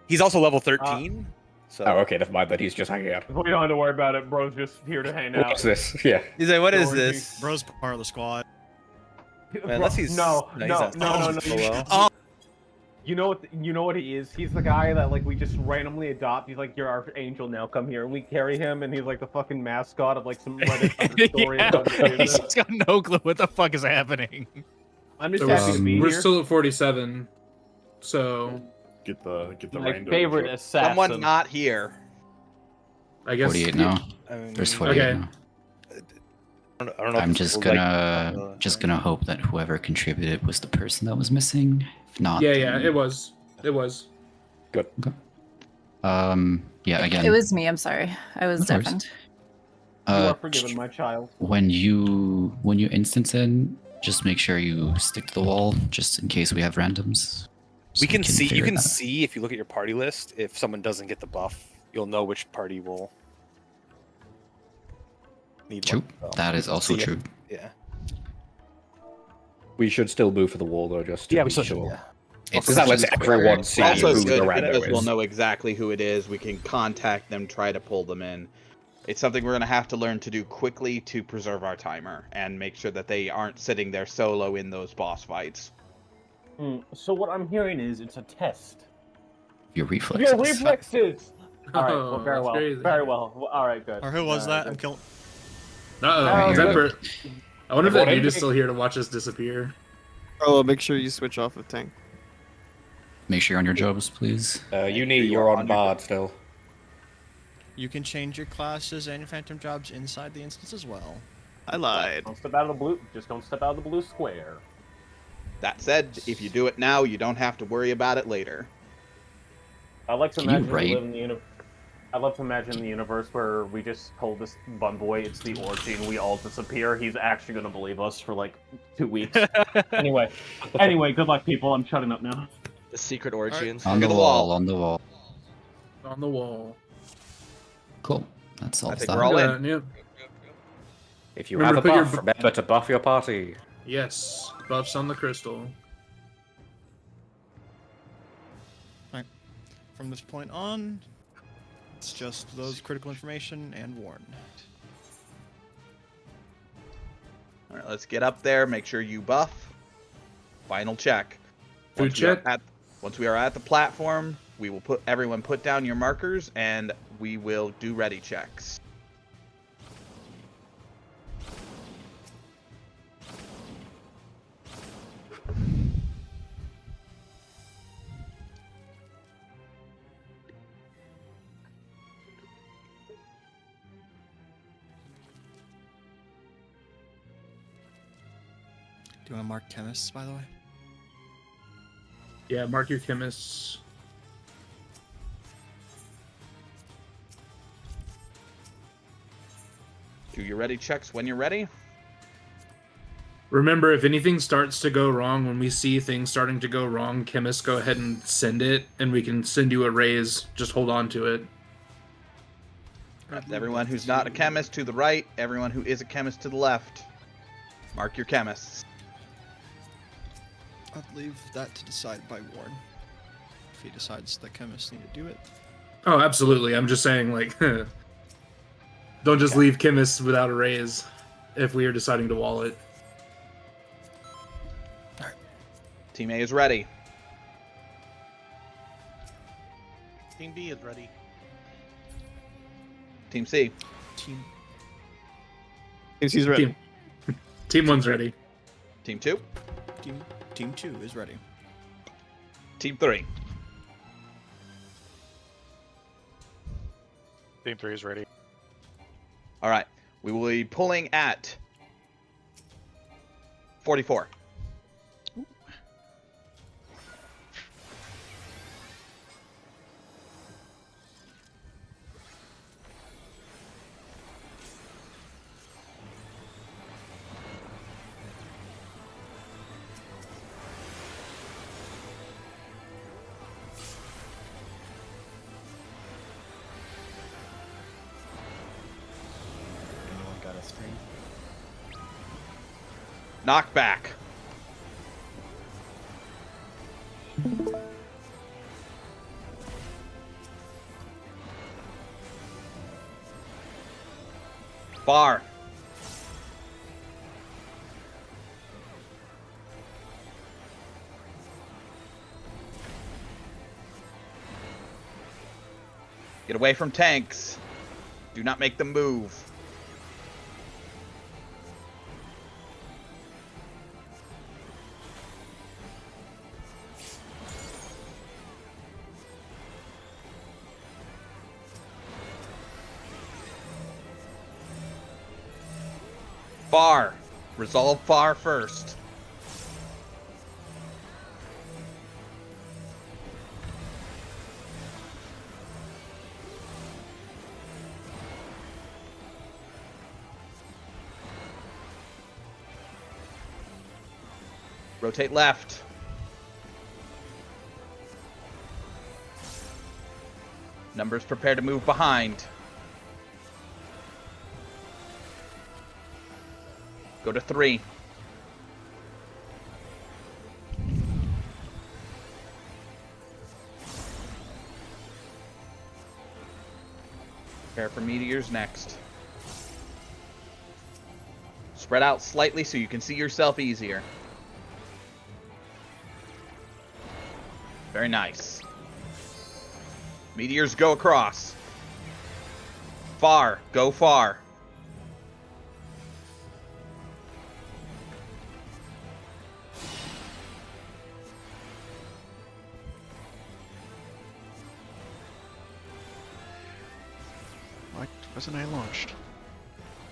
He's also level 13. So Oh, okay, never mind. Then he's just hanging out. We don't have to worry about it. Bro's just here to hang out. What's this? Yeah. he's like, what is Don't this? Bro's part of the squad. Unless he's no, he's no, not- no, no, no. Hello? Oh, You know what he is? He's the guy that like we just randomly adopt. He's like, you're our angel now. Come here. And we carry him, and he's like the fucking mascot of like some Reddit story. Yeah, about his he's business. got no clue what the fuck is happening. I'm just So happy to be we're here. still at 47. So Get the My random favorite joke. assassin. Someone not here. I guess 48 now. I mean, There's 48 Okay. now. I don't know. if I'm this just was like- gonna hope that whoever contributed was the person that was missing. If not, Yeah, then- yeah, it was. It was. Good. Okay. Yeah, again. It was me. I'm sorry. I was Of course. deafened. You are forgiven, my child. When you instance in, just make sure you stick to the wall, just in case we have randoms. We can see. You figure can that out. see if you look at your party list. If someone doesn't get the buff, you'll know which party will need True. one. So That you is can also see it. true. Yeah. We should still move for the wall though, just to Yeah, be we should. sure. Yeah. Because that lets just everyone quicker. see Also who good the rando because we'll is. know exactly who it is. We can contact them, try to pull them in. It's something we're going to have to learn to do quickly to preserve our timer and make sure that they aren't sitting there solo in those boss fights. So what I'm hearing is it's a test. Your reflexes. Your reflexes! Alright, well, very that's well. crazy. Very well. Alright, good. Or who was that? Good. I'm killing. Uh-oh. Is that you're for... I wonder if that Everyone dude is in? still here to watch us disappear. Oh, make sure you switch off of tank. Make sure you're on your jobs, please. You're on Bard still. You can change your classes and your phantom jobs inside the instance as well. I lied. Don't step out of the blue. Just don't step out of the blue square. That said, if you do it now, you don't have to worry about it later. I like to Can you imagine we write- live in the I love to imagine the universe where we just told this bun boy it's the orgy and we all disappear. He's actually gonna believe us for like 2 weeks. Anyway, good luck, people. I'm shutting up now. The secret orgy and On the wall, on the wall. On the wall. Cool. That's all. I think that. we're all in. Yep. If you Remember have a to put your buff, remember to buff your party. Yes. Buffs on the crystal. Alright. From this point on, it's just those critical information and warn. All right, let's get up there. Make sure you buff. Final check. Food check. Once we are at the platform, we will everyone put down your markers, and we will do ready checks. Do you want to mark chemists, by the way? Yeah, mark your chemists. Do your ready checks when you're ready. Remember, if anything starts to go wrong, when we see things starting to go wrong, chemists go ahead and send it, and we can send you a raise. Just hold on to it. Everyone who's not a chemist to the right, everyone who is a chemist to the left. Mark your chemists. I'd leave that to decide by Warren. If he decides the chemists need to do it. Oh, absolutely. I'm just saying, like, don't just leave chemists without a raise if we are deciding to wall it. Team A is ready. Team B is ready. Team C. Team C's ready. Team 1's ready. Team 2. Team 2 is ready. Team 3. Team 3 is ready. All right. We will be pulling at 44. Anyone got a screen? Knockback. Bar. Get away from tanks. Do not make them move. Bar. Resolve far first. Rotate left. Numbers prepare to move behind. Go to 3. Prepare for meteors next. Spread out slightly so you can see yourself easier. Very nice. Meteors go across. Far, go far. Why wasn't I launched?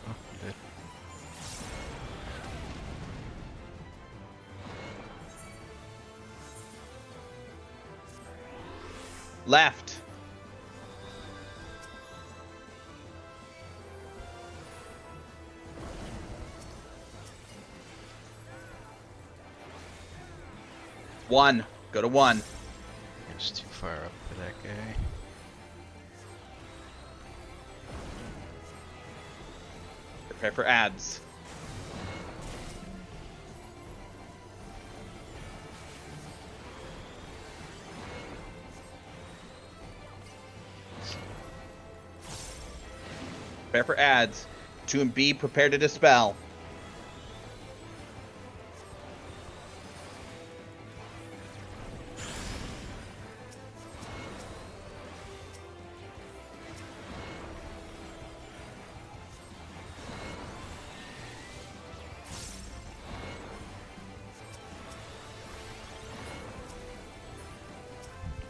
Oh, I did. Left. One. Go to 1. It's too far up for that guy. Prepare for ads. Prepare for ads. 2 and B, prepare to dispel.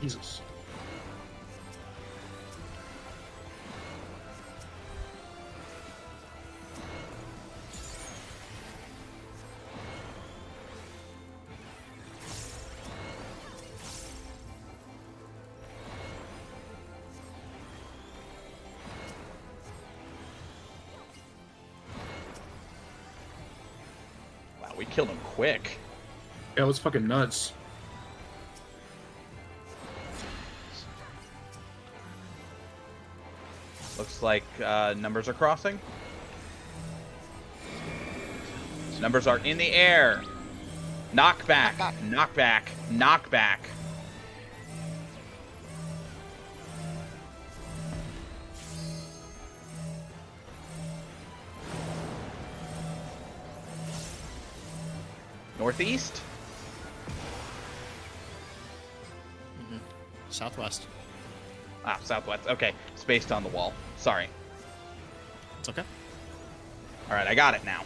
Jesus. Wow, we killed him quick. Yeah, it was fucking nuts. Looks like numbers are crossing. Numbers are in the air. Knockback, knockback, knockback. Northeast? Southwest. Ah, southwest. Okay, spaced on the wall. Sorry. It's okay. All right, I got it now.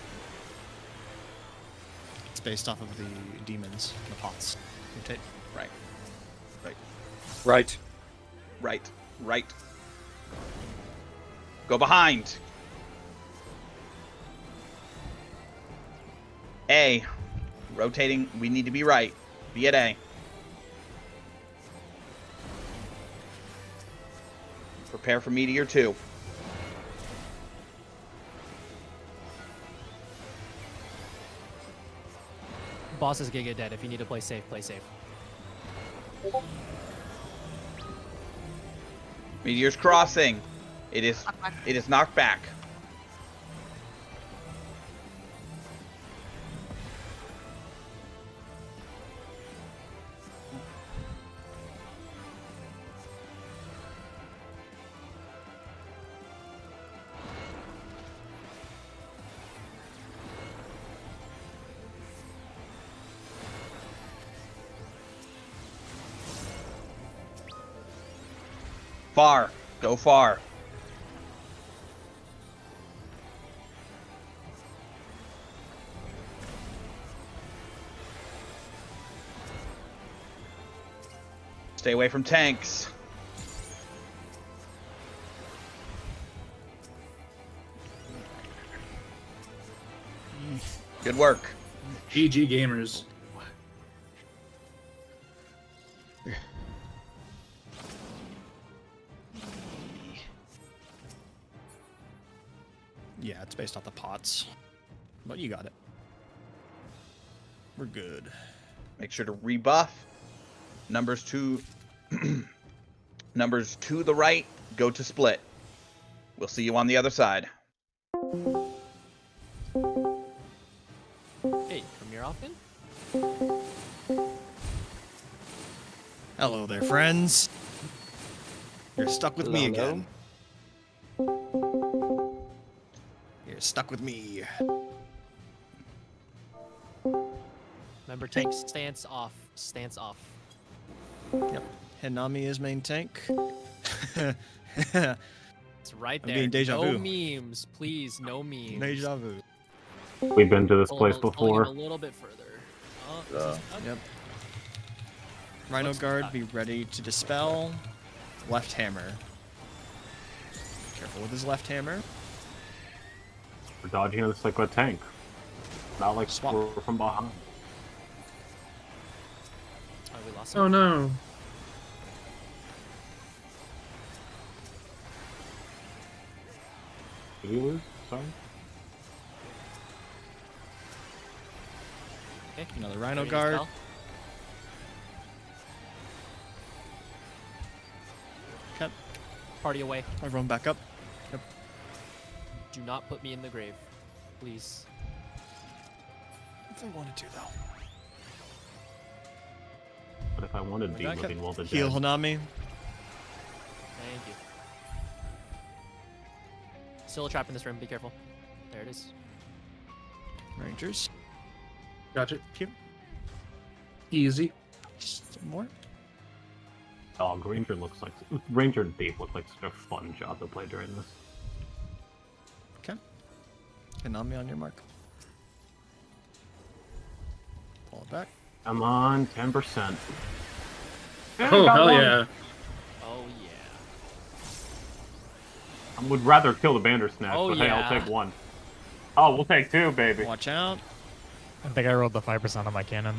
It's based off of the demons, the pots. Rotate. Right. Right. Right. Right. Right. Go behind. A. Rotating. We need to be right. Be at A. Prepare for Meteor 2. Boss is Giga dead. If you need to play safe, play safe. Meteor's crossing. It is knocked back. Far. Go far. Stay away from tanks. Good work. GG gamers. Yeah, it's based off the pots. But you got it. We're good. Make sure to rebuff. Numbers to numbers to the right go to split. We'll see you on the other side. Hey, Premier Often? Hello there, friends. You're stuck with me Hello. again. You're stuck with me. Remember, tank stance off. Stance off. Yep. Hinami is main tank. It's right I'm there. getting deja no vu. memes, please. No memes. Deja vu. We've been to this Pulling place pulling before. it a little bit further. Oh, this is up. Yep. Rhino Looks guard, stuck. be ready to dispel. Left hammer. Careful with his left hammer. We're dodging this like a tank. Not like Swap. we're from behind. Oh, we lost him. Oh no. Did we lose? Sorry. Okay. Another Rhino Ready to guard. spell? Cut. Party away. Everyone back up. Yep. Do not put me in the grave, please. If I wanted to, though. But if I wanted to be Back up. living while the Heal dead. Hanami. Thank you. Still a trap in this room. Be careful. There it is. Rangers. Gotcha. Cute. Easy. Some more. Oh, Ranger looks like Ranger and Thief look like such a fun job to play during this. Okay. Hanami on your mark. Pull it back. I'm on 10%. Oh, hell yeah. Oh yeah. I would rather kill the Bandersnatch, Oh, but hey, yeah. I'll take one. Oh, we'll take two, baby. Watch out. I think I rolled the 5% on my cannon.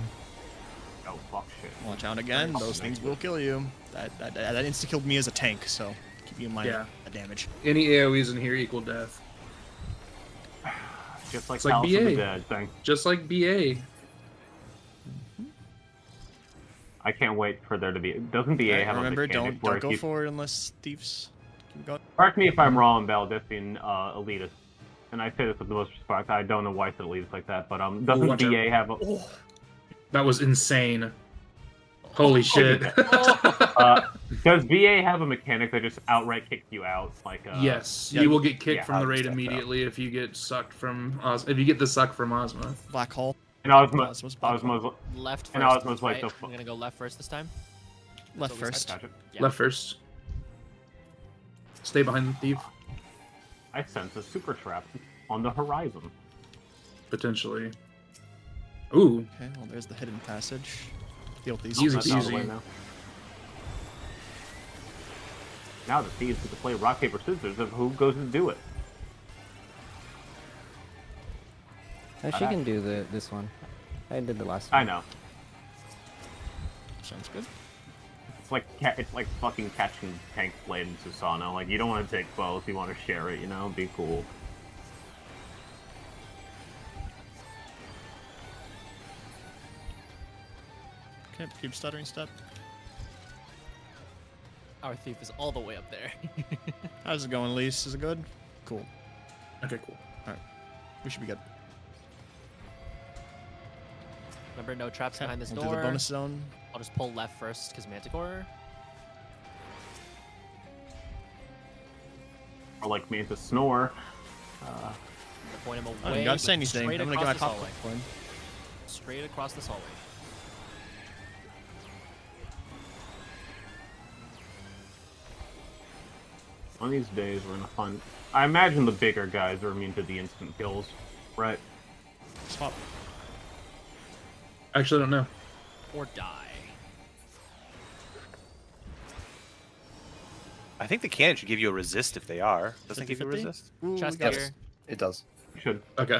Oh, fuck shit. Watch out again. Those things will kill you. That insta-killed me as a tank, so keep in mind Yeah. the damage. Any AoEs in here equal death. Just like It's like House of the BA. Dead thing. Just like BA. I can't wait for there to be. Doesn't BA Alright, have remember, a mechanic don't where go it keeps... for it unless thieves keep going. Correct me if I'm wrong, Baldistian elitist, and I say this with the most respect. I don't know why it's elitist like that, but doesn't watch out. BA have a? That was insane. Holy shit. Does BA have a mechanic that just outright kicks you out? Like Yes, yeah, you will get kicked yeah, from the raid stuff, immediately if you get sucked from if you get the suck from Ozma. Black hole. And Ozma, Osmo's black hole. Ozma's, Left first. and Ozma's like right? the. I'm gonna go left first this time. Left So we first. start- Gotcha. Yeah. Left first. Stay behind the thief, I sense a super trap on the horizon. potentially. Ooh, Okay, well, there's the hidden passage. Deal with these. Easy That's out of the way peasy. now. Now the thieves get to play rock paper scissors of who goes to do it. Oh, she can do this one. I did the last I one. know. Sounds good. It's like fucking catching Tank Blade and Susano. Like you don't want to take both. You want to share it. You know, be cool. Okay, keep stuttering step. Our thief is all the way up there. How's it going, Lise? Is it good? Cool. okay, cool. We should be good. Remember, no traps Okay, behind this we'll door. do the bonus zone. I'll just pull left first because Manticore. Or like Manta Snore. Point him away. I don't gotta say anything. straight I'm gonna get across my this hallway. popcorn. Straight across this hallway. One of these days we're gonna find. I imagine the bigger guys are immune to the instant kills, right? Swap. Actually, I don't know. Or die. I think the cannon should give you a resist if they are. Doesn't it give you a 50-50? resist? Ooh, Chest we got here. It does. Should. Okay.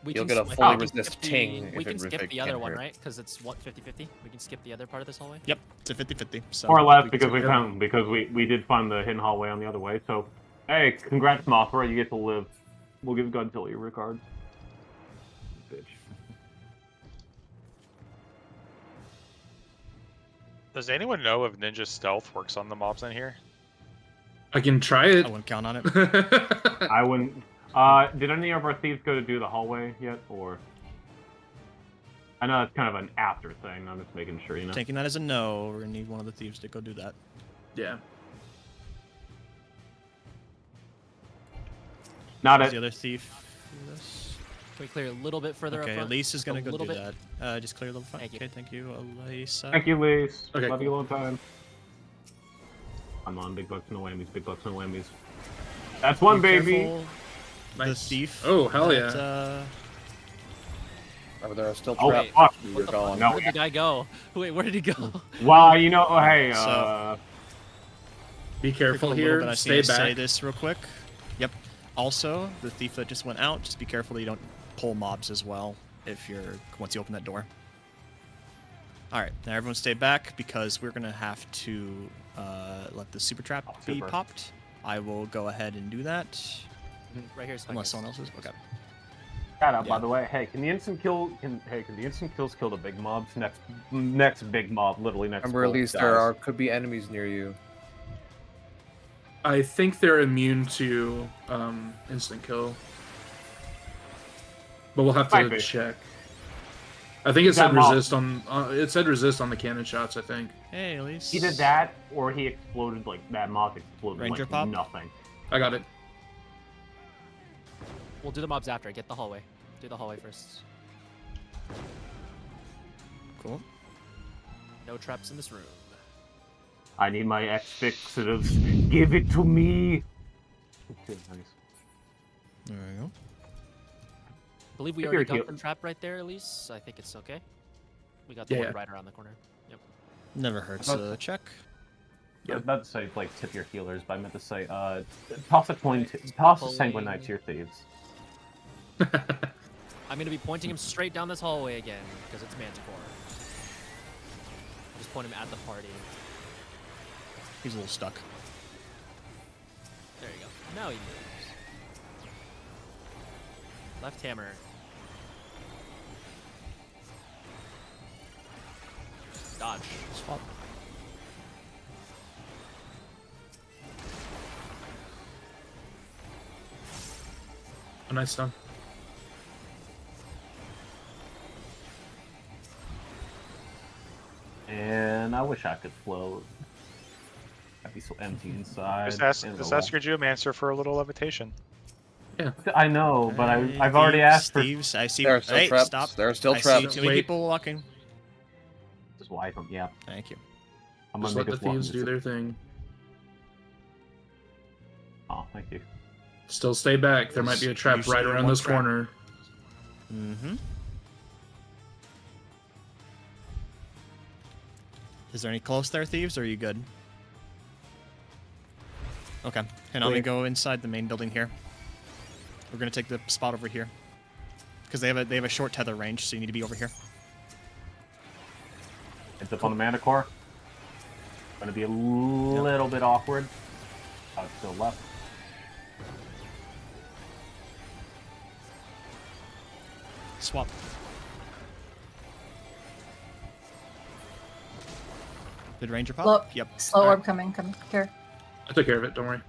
You'll get a I fully think we can resist skip the- ting We if can it skip the other can't one, hurt. right? Because it's what 50-50. We can skip the other part of this hallway. Yep, it's a 50-50. So More or less we can because we take it. found we did find the hidden hallway on the other way. So, hey, congrats, Mothra, you get to live. We'll give Godzilla your regards. Bitch. Does anyone know if ninja stealth works on the mobs in here? I can try it. I wouldn't count on it. I wouldn't. Did any of our thieves go to do the hallway yet, or? I know it's kind of an after thing. I'm just making sure, you know. Taking that as a no, we're gonna need one of the thieves to go do that. Yeah. Not Does it. the other thief do this? Can we clear a little bit further up Okay, front? Elise is gonna Just a go do little bit. that. Just clear the front. Thank you. Okay, thank you, Elisa. Thank you, Lise. Okay, Love you cool. a long time. I'm on big bucks, no whammies. Big bucks, no whammies. That's one, Be baby. careful, The Nice. thief. Oh, hell that, yeah. There are still Oh, traps. fuck. You're going. No. Where did the guy go? Wait, where did he go? Well, you know, hey, So- Be Careful careful a little here. bit. I Stay need to say back. this real quick. Yep. Also, the thief that just went out, just be careful that you don't pull mobs as well once you open that door. Alright, now everyone stay back because we're gonna have to let the super trap be super. popped. I will go ahead and do that. Right here's Unless someone else is. Okay. Shout out, Yeah. by the way. Hey, can the instant kills kill the big mobs? Next big mob, literally next. Remember, at full least dies. there could be enemies near you. I think they're immune to instant kill. But we'll have Might to be. check. I think it That said mob- resist on it said resist on the cannon shots, I think. Hey, Elise. Either that or he exploded like that mob exploded Ranger like pop? nothing. I got it. We'll do the mobs after. Get the hallway. Do the hallway first. Cool. No traps in this room. I need my X-fixatives. Give it to me. Okay, nice. There we go. I believe we If already you're got the heal- trap right there, Elise. I think it's okay. We got the Yeah. one right around the corner. Yep. Never hurts About- to check. Yeah, I was about to say like tip your healers, but I meant to say toss a coin, toss a sanguine knight to your thieves. I'm gonna be pointing him straight down this hallway again because it's Manticore. Just point him at the party. He's a little stuck. There you go. Now he moves. Left hammer. Dodge. Swap. A nice stun. And I wish I could float. I'd be so empty inside. Just and ask your geomancer for a little levitation. I know, but Hey, I've already thieves, asked for. thieves. I see. There are still Hey, traps. stop. There are still I see traps. too many Wait. people walking. Just wipe them. Yeah, Thank you. I'm Just gonna let make the us walk thieves into do some- their thing. Oh, thank you. Still stay back. There might be a trap Usually right around one this trap. corner. Mm-hmm. Is there any close there, thieves, or are you good? Okay. And I'm gonna go inside the main building here. We're gonna take the spot over here. Because they have a short tether range, so you need to be over here. It's up on the Manticore. Gonna be a little bit awkward. Oh, it's still left. Swap. Did Ranger pop? Slow, Yep. slow All right. orb coming. Here. I took care of it. Don't worry.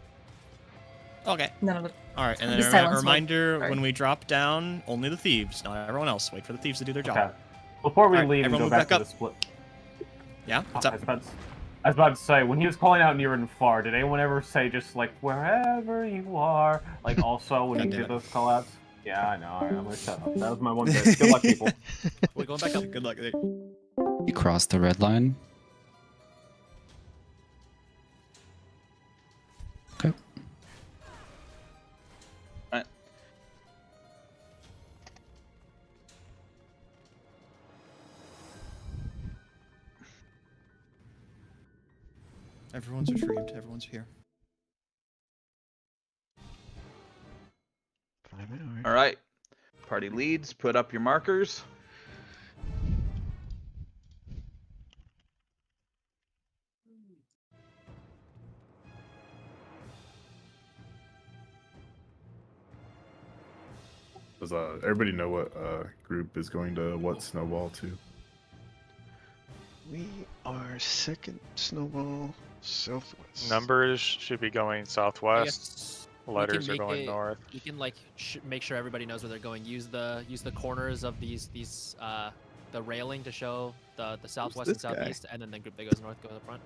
Okay. None of it. All right, and The then a silence one. reminder: Sorry. when we drop down, only the thieves, not everyone else. Wait for the thieves to do their job. Okay. Before we All right, leave and everyone go move back to up. the split. Yeah. What's I up? was about to say, when he was calling out near and far, did anyone ever say just like wherever you are? Like also when he did those call outs? Yeah, I know. All right, I'm gonna shut up. That was my one bit. Good luck, people. We're going back up. Good luck. You cross the red line. Okay. Everyone's retrieved. Everyone's here. All right. Party leads, put up your markers. Does everybody know what group is going to what snowball to? We are second snowball southwest. Numbers should be going southwest. guess Letters are going north. You can like make sure everybody knows where they're going. Use the corners of these the railing to show the southwest and this guy? southeast, and then the group that goes north go to the front.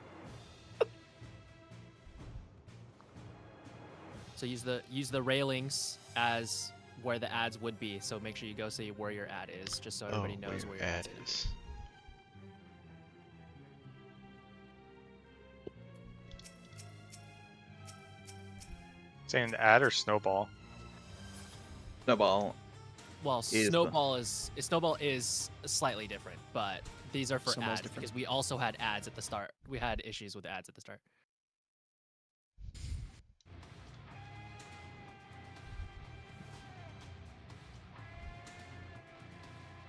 So use the railings as where the ads would be. So make sure you go see where your ad is, just so everybody knows where your ad is. Saying ad or snowball? Snowball. Well, is snowball is slightly different, but these are for Snowball's ads different. because we also had ads at the start. We had issues with ads at the start.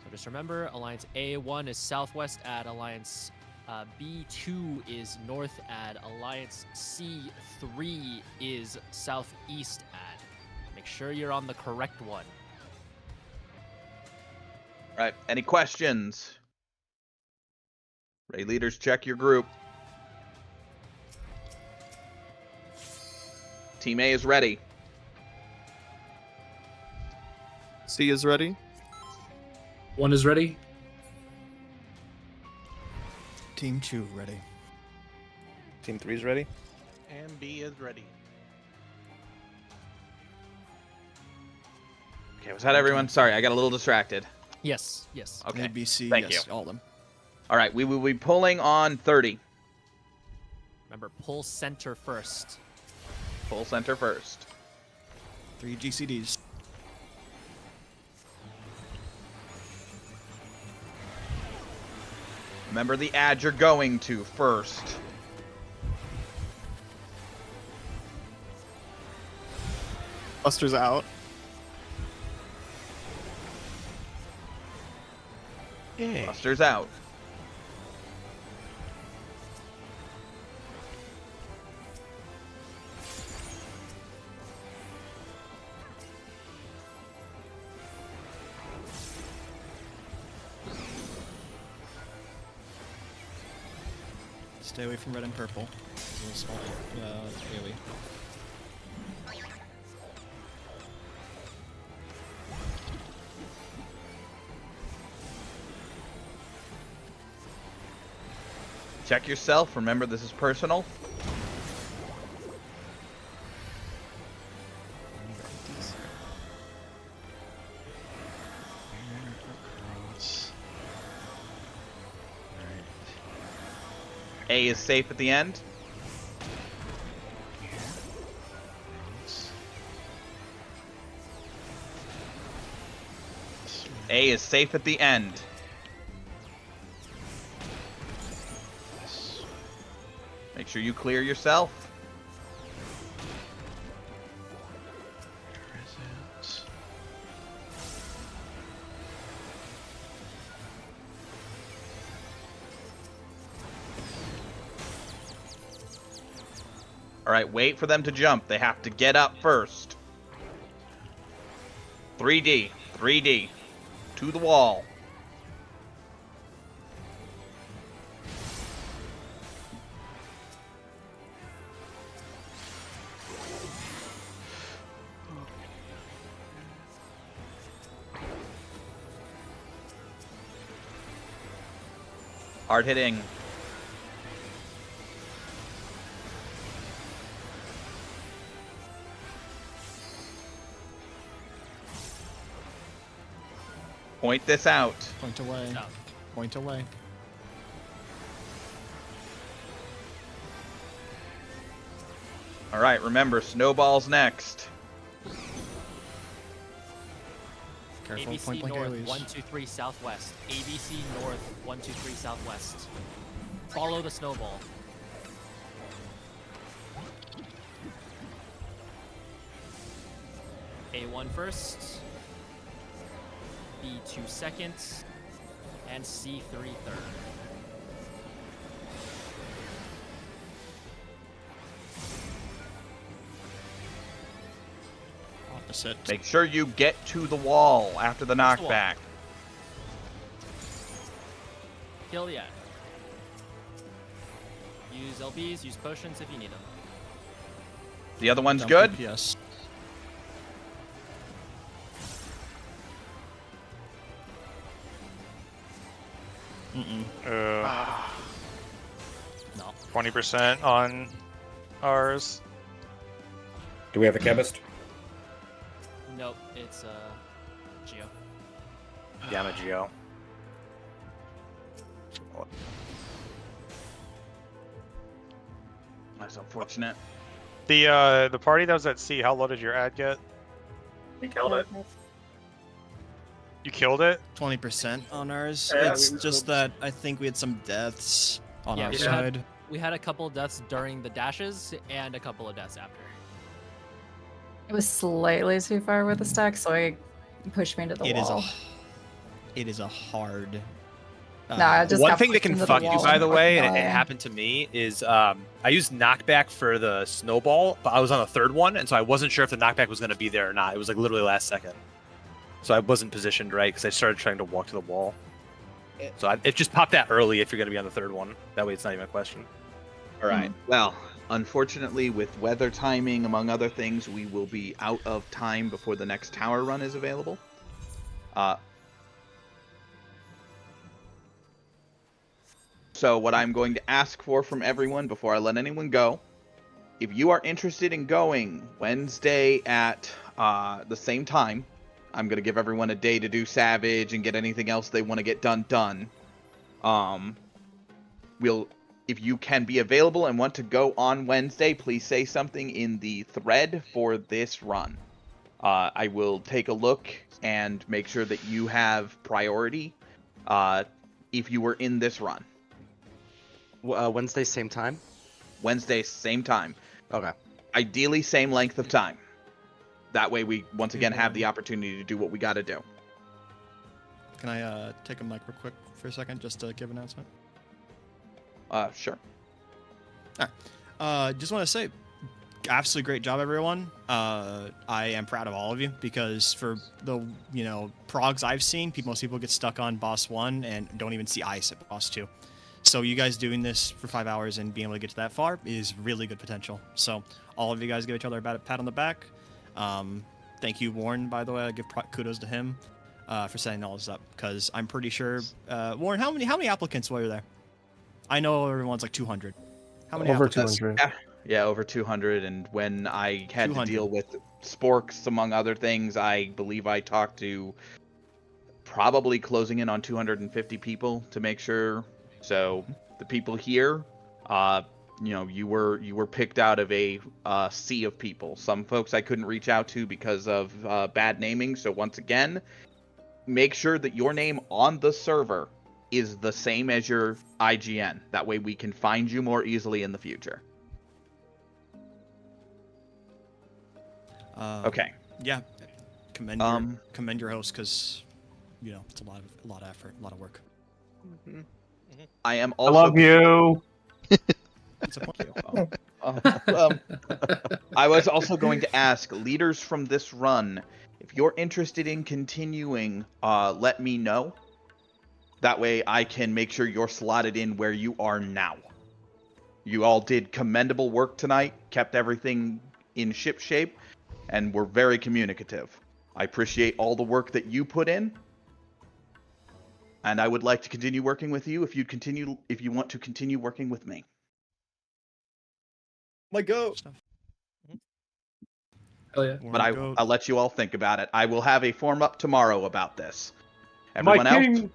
So just remember, Alliance A1 is southwest ad, Alliance B2 is north ad, Alliance C3 is southeast ad. Make sure you're on the correct one. All right. Any questions? Raid leaders, check your group. Team A is ready. C is ready. 1 is ready. Team 2 ready. Team 3 is ready. And B is ready. Okay, was that everyone? Sorry, I got a little distracted. Yes, yes. Okay. A, B, C, Thank yes, you. all of them. All right, we will be pulling on 30. Remember, pull center first. Pull center first. 3 GCDs. Remember the ad you're going to first. Buster's out. Yeah. Buster's out. Stay away from red and purple. It's a little small, AoE. Check yourself. Remember, this is personal. A is safe at the end. A is safe at the end. Make sure you clear yourself. All right, wait for them to jump. They have to get up first. 3D, 3D, to the wall. Hard hitting. Point this out. Point away. No. Point away. All right, remember, snowball's next. Careful, ABC point blank north, AoEs. 123 southwest. ABC north, 123 southwest. Follow the snowball. A1 first. B2 second. And C3 third. Opposite. Make sure you get to the wall after the Where's the wall? knockback. Kill the ad. Use LBs, use potions if you need them. The other one's Dump good? Yes. No. 20% on ours. Do we have a chemist? Nope, it's Geo. Yeah, I'm a Geo. That's unfortunate. The party that was at sea, how low did your ad get? We killed it. You killed it? 20% on ours. Yeah, It's we just that I think we had some deaths on our side. We had a couple of deaths during the dashes and a couple of deaths after. It was slightly too far with the stack, so it pushed me into the wall. It is a hard. No, I just One got thing that pushed can into the fuck you, wall, by the way, and it unfortunately. happened to me, is I used knockback for the snowball, but I was on the third one, and so I wasn't sure if the knockback was going to be there or not. It was like literally last second. So I wasn't positioned right because I started trying to walk to the wall. So it just popped that early if you're going to be on the third one. That way it's not even a question. All right. Well, unfortunately, with weather timing, among other things, we will be out of time before the next tower run is available. So what I'm going to ask for from everyone before I let anyone go, if you are interested in going Wednesday at the same time, I'm going to give everyone a day to do Savage and get anything else they want to get done. If you can be available and want to go on Wednesday, please say something in the thread for this run. I will take a look and make sure that you have priority if you were in this run. Wednesday, same time? Wednesday, same time. Okay. Ideally, same length of time. That way we, once again, have the opportunity to do what we got to do. Can I take a mic real quick for a second just to give an announcement? Sure. All right. Just want to say, absolutely great job, everyone. I am proud of all of you because for the progs I've seen, most people get stuck on boss 1 and don't even see ice at boss 2. So you guys doing this for 5 hours and being able to get to that far is really good potential. So all of you guys give each other a pat on the back. Thank you, Warren, by the way. I give kudos to him for setting all this up because I'm pretty sure, Warren, how many applicants were there? I know everyone's like 200. How many Over applicants? 200. Yeah, over 200. And when I had 200. to deal with sporks, among other things, I believe I talked to probably closing in on 250 people to make sure. So the people here, you were picked out of a sea of people. Some folks I couldn't reach out to because of bad naming. So once again, make sure that your name on the server is the same as your IGN. That way we can find you more easily in the future. Okay. Yeah. Commend your host because it's a lot of effort, a lot of work. Mm-hmm. I am I also. love you. I was also going to ask leaders from this run, if you're interested in continuing, let me know. That way I can make sure you're slotted in where you are now. You all did commendable work tonight, kept everything in ship shape, and were very communicative. I appreciate all the work that you put in. And I would like to continue working with you if you want to continue working with me. My go. Hell yeah. But I'll let you all think about it. I will have a form up tomorrow about this. Everyone else?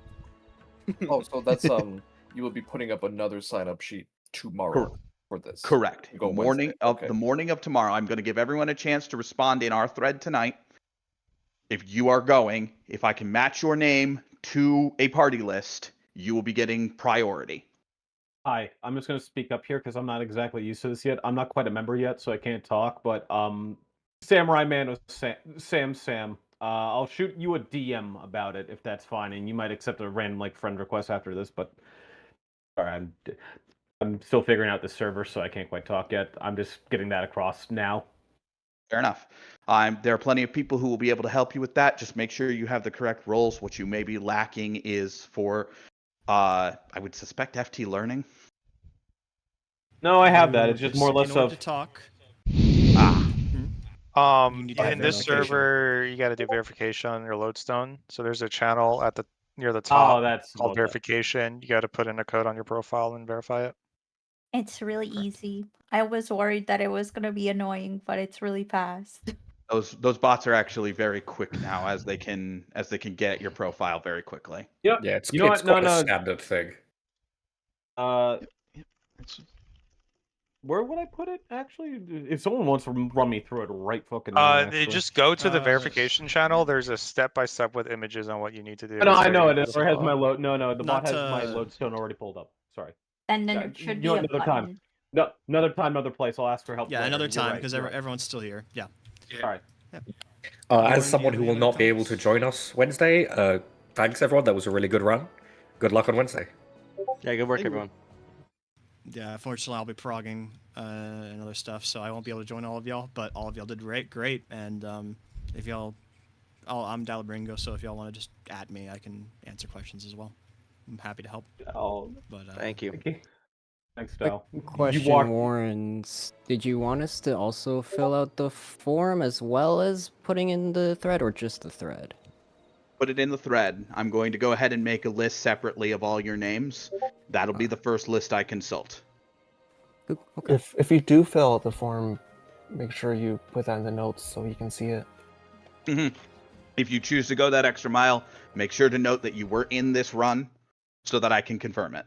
Oh, so that's you will be putting up another sign-up sheet tomorrow for this. Correct. Go Morning Wednesday. of Okay. the morning of tomorrow. I'm going to give everyone a chance to respond in our thread tonight. If you are going, if I can match your name to a party list, you will be getting priority. Hi, I'm just going to speak up here because I'm not exactly used to this yet. I'm not quite a member yet, so I can't talk. But Samurai Man was Sam. I'll shoot you a DM about it if that's fine, and you might accept a random friend request after this. But sorry, I'm still figuring out the server, so I can't quite talk yet. I'm just getting that across now. Fair enough. There are plenty of people who will be able to help you with that. Just make sure you have the correct roles. What you may be lacking is for, I would suspect FT learning. No, I have Remember, that. It's just more or less in order of to talk. need to In have this verification. server, you got to do verification on your lodestone. So there's a channel at the near the Oh, top that's called load up. verification. You got to put in a code on your profile and verify it. It's really easy. I was worried that it was gonna be annoying, but it's really fast. Those bots are actually very quick now, as they can get your profile very quickly. Yep. Yeah, it's You know it's what? No, quite a no. standard thing. Where would I put it? Actually, if someone wants to run me through it right fucking now, They actually. just go to the verification channel. There's a step-by-step with images on what you need to do. No, It's I know very it. easy to Or has my follow. load. No, the bot Not, has my lodestone already pulled up. Sorry. And then Yeah, it should you be know, a another button. time. No, another time, another place. I'll ask for help. Yeah, later. another You're time right, because you're right. everyone's still here. Yeah. All right. As someone who will not be able to join us Wednesday, thanks everyone. That was a really good run. Good luck on Wednesday. Yeah, good work, everyone. Yeah, unfortunately, I'll be progging and other stuff, so I won't be able to join all of y'all. But all of y'all did great. And if y'all, I'm Dalabringo, so if y'all want to just add me, I can answer questions as well. I'm happy to help. Thank you. Thanks, Quick Dal. question, Warrens. Did you want us to also fill out the form as well as putting in the thread, or just the thread? Put it in the thread. I'm going to go ahead and make a list separately of all your names. That'll be the first list I consult. If you do fill out the form, make sure you put that in the notes so you can see it. If you choose to go that extra mile, make sure to note that you were in this run so that I can confirm it.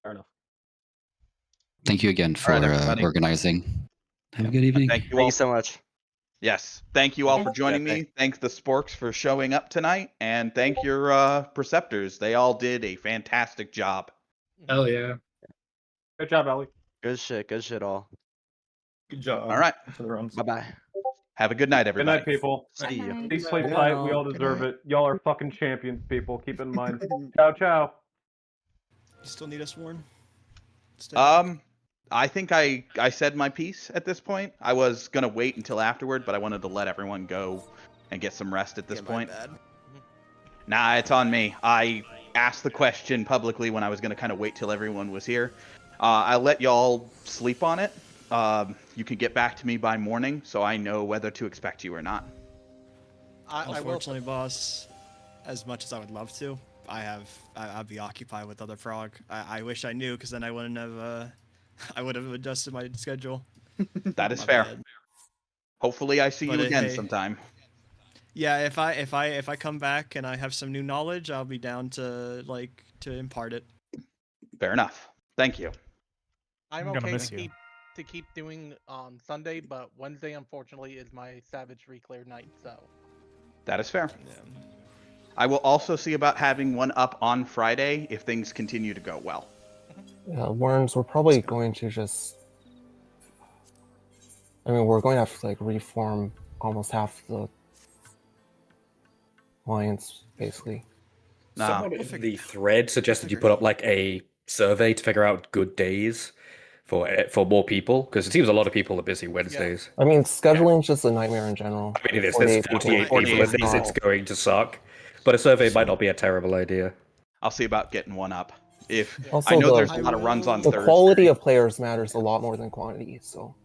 Fair enough. Thank you again for everybody. organizing. Have a good evening. Thank you all so much. Yes. Thank you all for Thank you. joining me. Thank the Sporks for showing up tonight. And thank your Preceptors. They all did a fantastic job. Hell yeah. Good job, Ellie. Good shit, all. Good job. All right. For the runs. Bye-bye. Have a good night, Good everybody. night, people. See ya. Please play Good tight. night, We all all. deserve it. Y'all are fucking champions, people. Keep it in mind. Ciao, ciao. You still need us, Warren? I think I said my piece at this point. I was gonna wait until afterward, but I wanted to let everyone go and get some rest at this point. Nah, it's on me. I asked the question publicly when I was gonna kind of wait till everyone was here. I let y'all sleep on it. You can get back to me by morning, so I know whether to expect you or not. Unfortunately, boss, as much as I would love to, I'd be occupied with other frog. I wish I knew, because then I wouldn't have I would have adjusted my schedule. That is My fair. bad. Hopefully, I see But, you again hey, sometime. Yeah, if I come back and I have some new knowledge, I'll be down to impart it. Fair enough. Thank you. I'm I'm gonna okay miss to you. keep doing on Sunday, but Wednesday unfortunately is my Savage Reclear night, so. That is fair. I will also see about having one up on Friday if things continue to go well. Yeah, Worms, we're probably going to just... I mean, we're going to have to, like, reform almost half the alliance, basically. Someone in the thread suggested you put up like a survey to figure out good days for more people, because it seems a lot of people are busy Wednesdays. I mean, scheduling's just a nightmare in general. I mean, it is. There's 48 people in this. It's going to suck. But a survey might not be a terrible idea. I'll see about getting one up. If Also, I know there's a lot of runs on the Thursday. quality of players matters a lot more than quantity, so...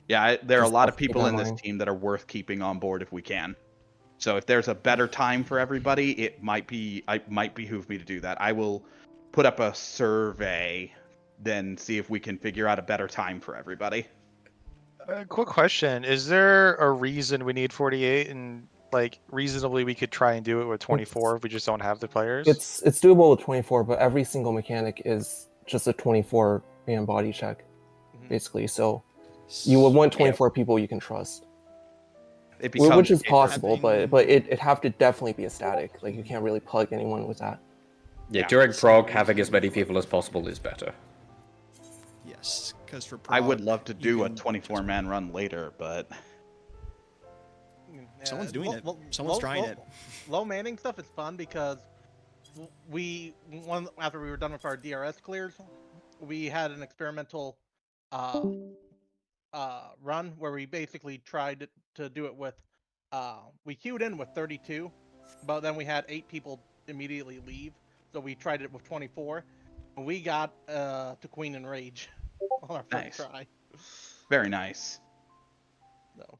Yeah, there are a Just lot of have to keep people that in in this mind. team that are worth keeping on board if we can. So if there's a better time for everybody, it might behoove me to do that. I will put up a survey, then see if we can figure out a better time for everybody. Quick question: is there a reason we need 48, and like reasonably we could try and do it with 24 if we just don't have the players? It's doable with 24, but every single mechanic is just a 24-man body check, basically. So you would want 24 people you can trust. It Which is becomes- possible, but it'd have to definitely be a static. Like, you can't really plug anyone with that. Yeah, during prog, having as many people as possible is better. Yes, because for I would prog, love to you do a can 24-man run later, but Someone's doing it. Someone's trying it. Low manning stuff is fun because after we were done with our DRS clears, we had an experimental run where we basically tried to do it with we queued in with 32, but then we had 8 people immediately leave, so we tried it with 24, and we got to Queen and Rage on our first Nice. try. Very nice. So,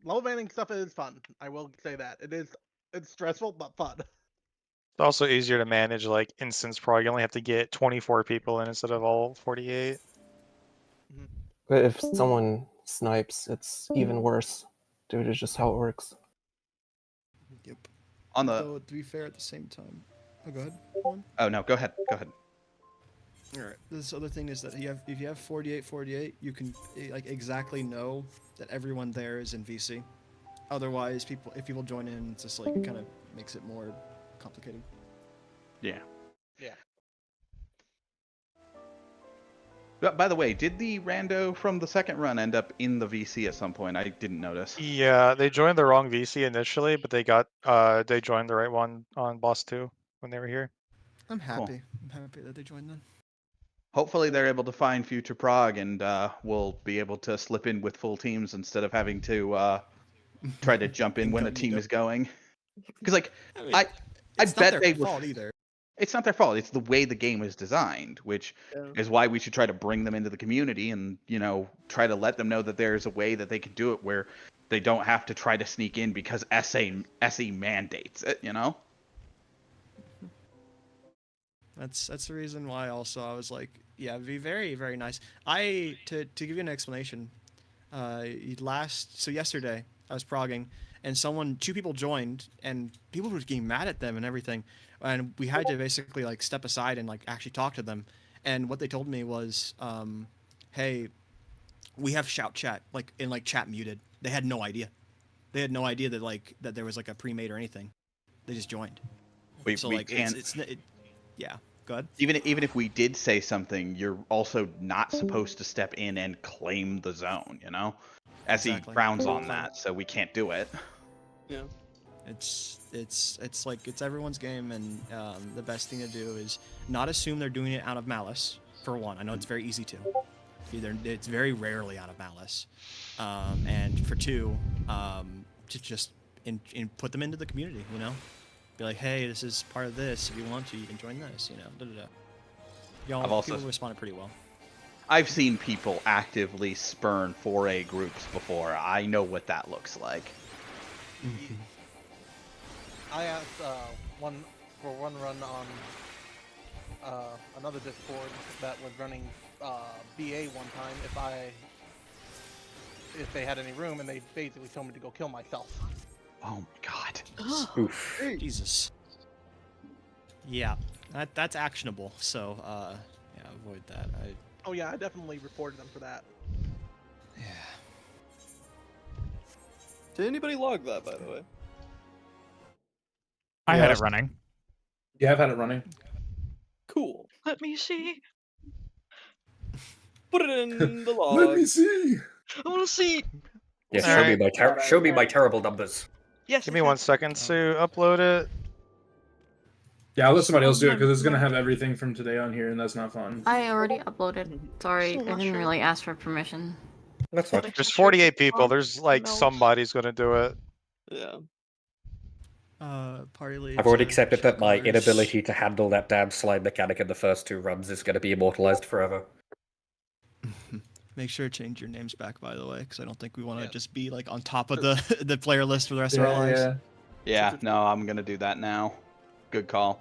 level banning stuff is fun. I will say that it's stressful but fun. It's also easier to manage like instance prog. You only have to get 24 people in instead of all 48. But if someone snipes, it's even worse, due to just how it works. Yep. On the Though, to be fair, at the same time. Oh, go ahead. Juan. Oh no, go ahead. Go ahead. All right. This other thing is that if you have 48, you can like exactly know that everyone there is in VC. Otherwise, if people join in, it's just like it kind of makes it more complicated. Yeah. Yeah. But by the way, did the rando from the second run end up in the VC at some point? I didn't notice. Yeah, they joined the wrong VC initially, but they joined the right one on Boss 2 when they were here. I'm happy. I'm happy that they joined then. Hopefully they're able to find future prog and we'll be able to slip in with full teams instead of having to try to jump in when a team is going. Because like I bet they were. Either. It's not their fault. It's the way the game is designed, which is why we should try to bring them into the community and, try to let them know that there's a way that they can do it where they don't have to try to sneak in because SE mandates it, That's the reason why also I was like, yeah, it'd be very, very nice. To give you an explanation, yesterday I was progging and 2 people joined and people were getting mad at them and everything. And we had to basically like step aside and like actually talk to them. And what they told me was, hey, we have shout chat, like in like chat muted. They had no idea. They had no idea that there was like a pre-made or anything. They just joined. We can't. Yeah. Go ahead. Even if we did say something, you're also not supposed to step in and claim the zone, SE frowns on that, so we can't do it. Yeah. It's like it's everyone's game, and the best thing to do is not assume they're doing it out of malice. For one, I know it's very easy to. It's very rarely out of malice, and for 2, to just put them into the community. Be like, hey, this is part of this. If you want to, you can join this. People responded pretty well. I've seen people actively spurn 4A groups before. I know what that looks like. I asked one run on another Discord that was running BA one time if they had any room, and they basically told me to go kill myself. Oh my god. Oof. Jesus. Yeah, that's actionable. So avoid that. Oh yeah, I definitely reported them for that. Yeah. Did anybody log that, by the way? I had it running. Yeah, I've had it running. Cool. Let me see. Put it in the log. Let me see. I want to see. Yes, Alright. show me my terrible numbers. Yes. Give me 1 second to upload it. Yeah, I'll let somebody else do it because it's gonna have everything from today on here, and that's not fun. I already uploaded. Sorry, I didn't really ask for permission. That's fine. There's 48 people. There's like somebody's gonna do it. Yeah. Party lead. I've already accepted that my inability to handle that damn slide mechanic in the first 2 runs is going to be immortalized forever. Make sure to change your names back, by the way, because I don't think we want to just be like on top of the player list for the rest of our lives. Yeah, no, I'm gonna do that now. Good call.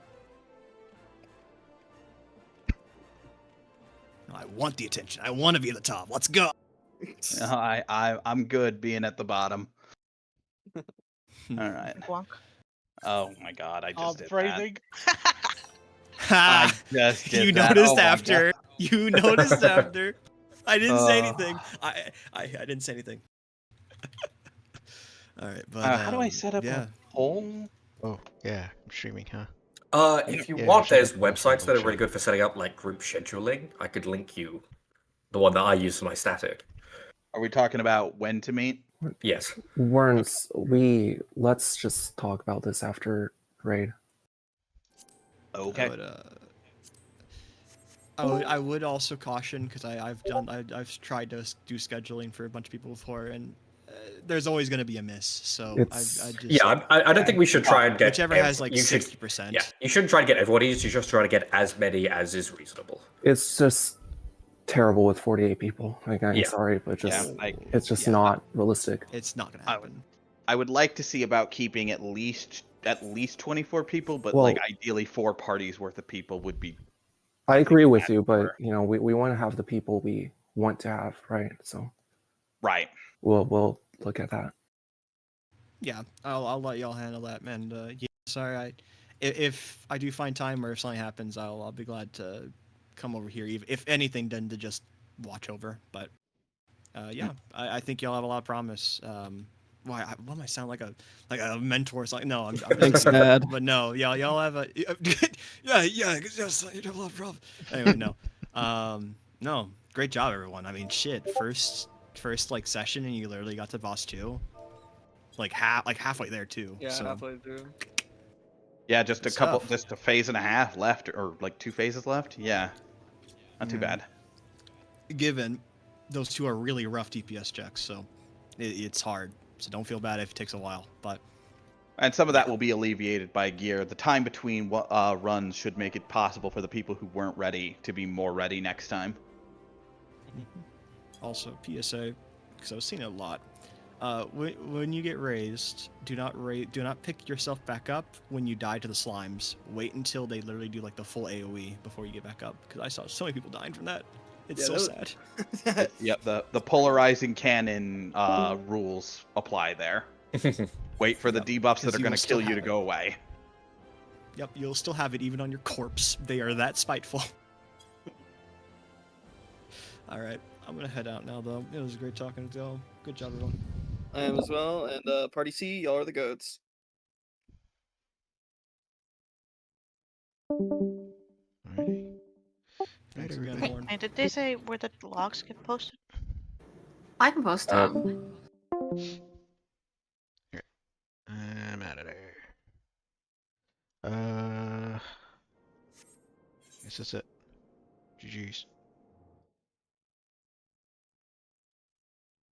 I want the attention. I want to be at the top. Let's go. No, I'm good being at the bottom. All right. Oh my god, I just did phrasing. I just did You that. noticed Oh my after. God. You noticed after. I didn't say anything. I didn't say anything. All right, but how do I set up a poll? Oh yeah, I'm streaming, huh? If you want, there's websites that are really good for setting up like group scheduling. I could link you the one that I use for my static. Are we talking about when to meet? Yes. Werns, let's just talk about this after raid. Okay. I would also caution because I've tried to do scheduling for a bunch of people before, and there's always going to be a miss. So I just Yeah, I don't think we should try and get whichever has like you should- 60%. Yeah, you shouldn't try to get everybody's. You just try to get as many as is reasonable. It's just terrible with 48 people. Like, I'm Yeah. sorry, but just Yeah, it's just not realistic. It's not gonna happen. I would like to see about keeping at least 24 people, but Well- like ideally 4 parties worth of people would be. I agree with you, but you know, we want to have the people we want to have, right? So Right. we'll look at that. Yeah, I'll let y'all handle that, man. Yeah, sorry, if I do find time or if something happens, I'll be glad to come over here, if anything, then to just watch over. But yeah, I think y'all have a lot of promise. Why am I sound like a mentor? Or something? No, I'm Thanks, just, Dad. But no, y'all have a yeah, you have a lot of promise. Anyway, no, no, great job, everyone. I mean, shit, first like session, and you literally got to boss 2. Like halfway there too. Yeah, so. halfway through. Yeah, just Good just a phase and a half left, or like 2 phases left. Yeah, not too bad. Given those 2 are really rough DPS checks, so it's hard. So don't feel bad if it takes a while, but. And some of that will be alleviated by gear. The time between runs should make it possible for the people who weren't ready to be more ready next time. Also, PSA, because I've seen it a lot. When you get raised, do not pick yourself back up when you die to the slimes. Wait until they literally do like the full AoE before you get back up. Because I saw so many people dying from that. It's so sad. Yep, the polarizing cannon rules apply there. Wait for the debuffs that are going to kill you to go away. Yep, you'll still have it even on your corpse. They are that spiteful. All right, I'm gonna head out now though. It was great talking to y'all. Good job, everyone. I am as well, and Party C, y'all are the goats. Thanks again, Wait, Lauren. did they say where the logs get posted? I can post them. Here. I'm out of there. Guess that's it. GG's.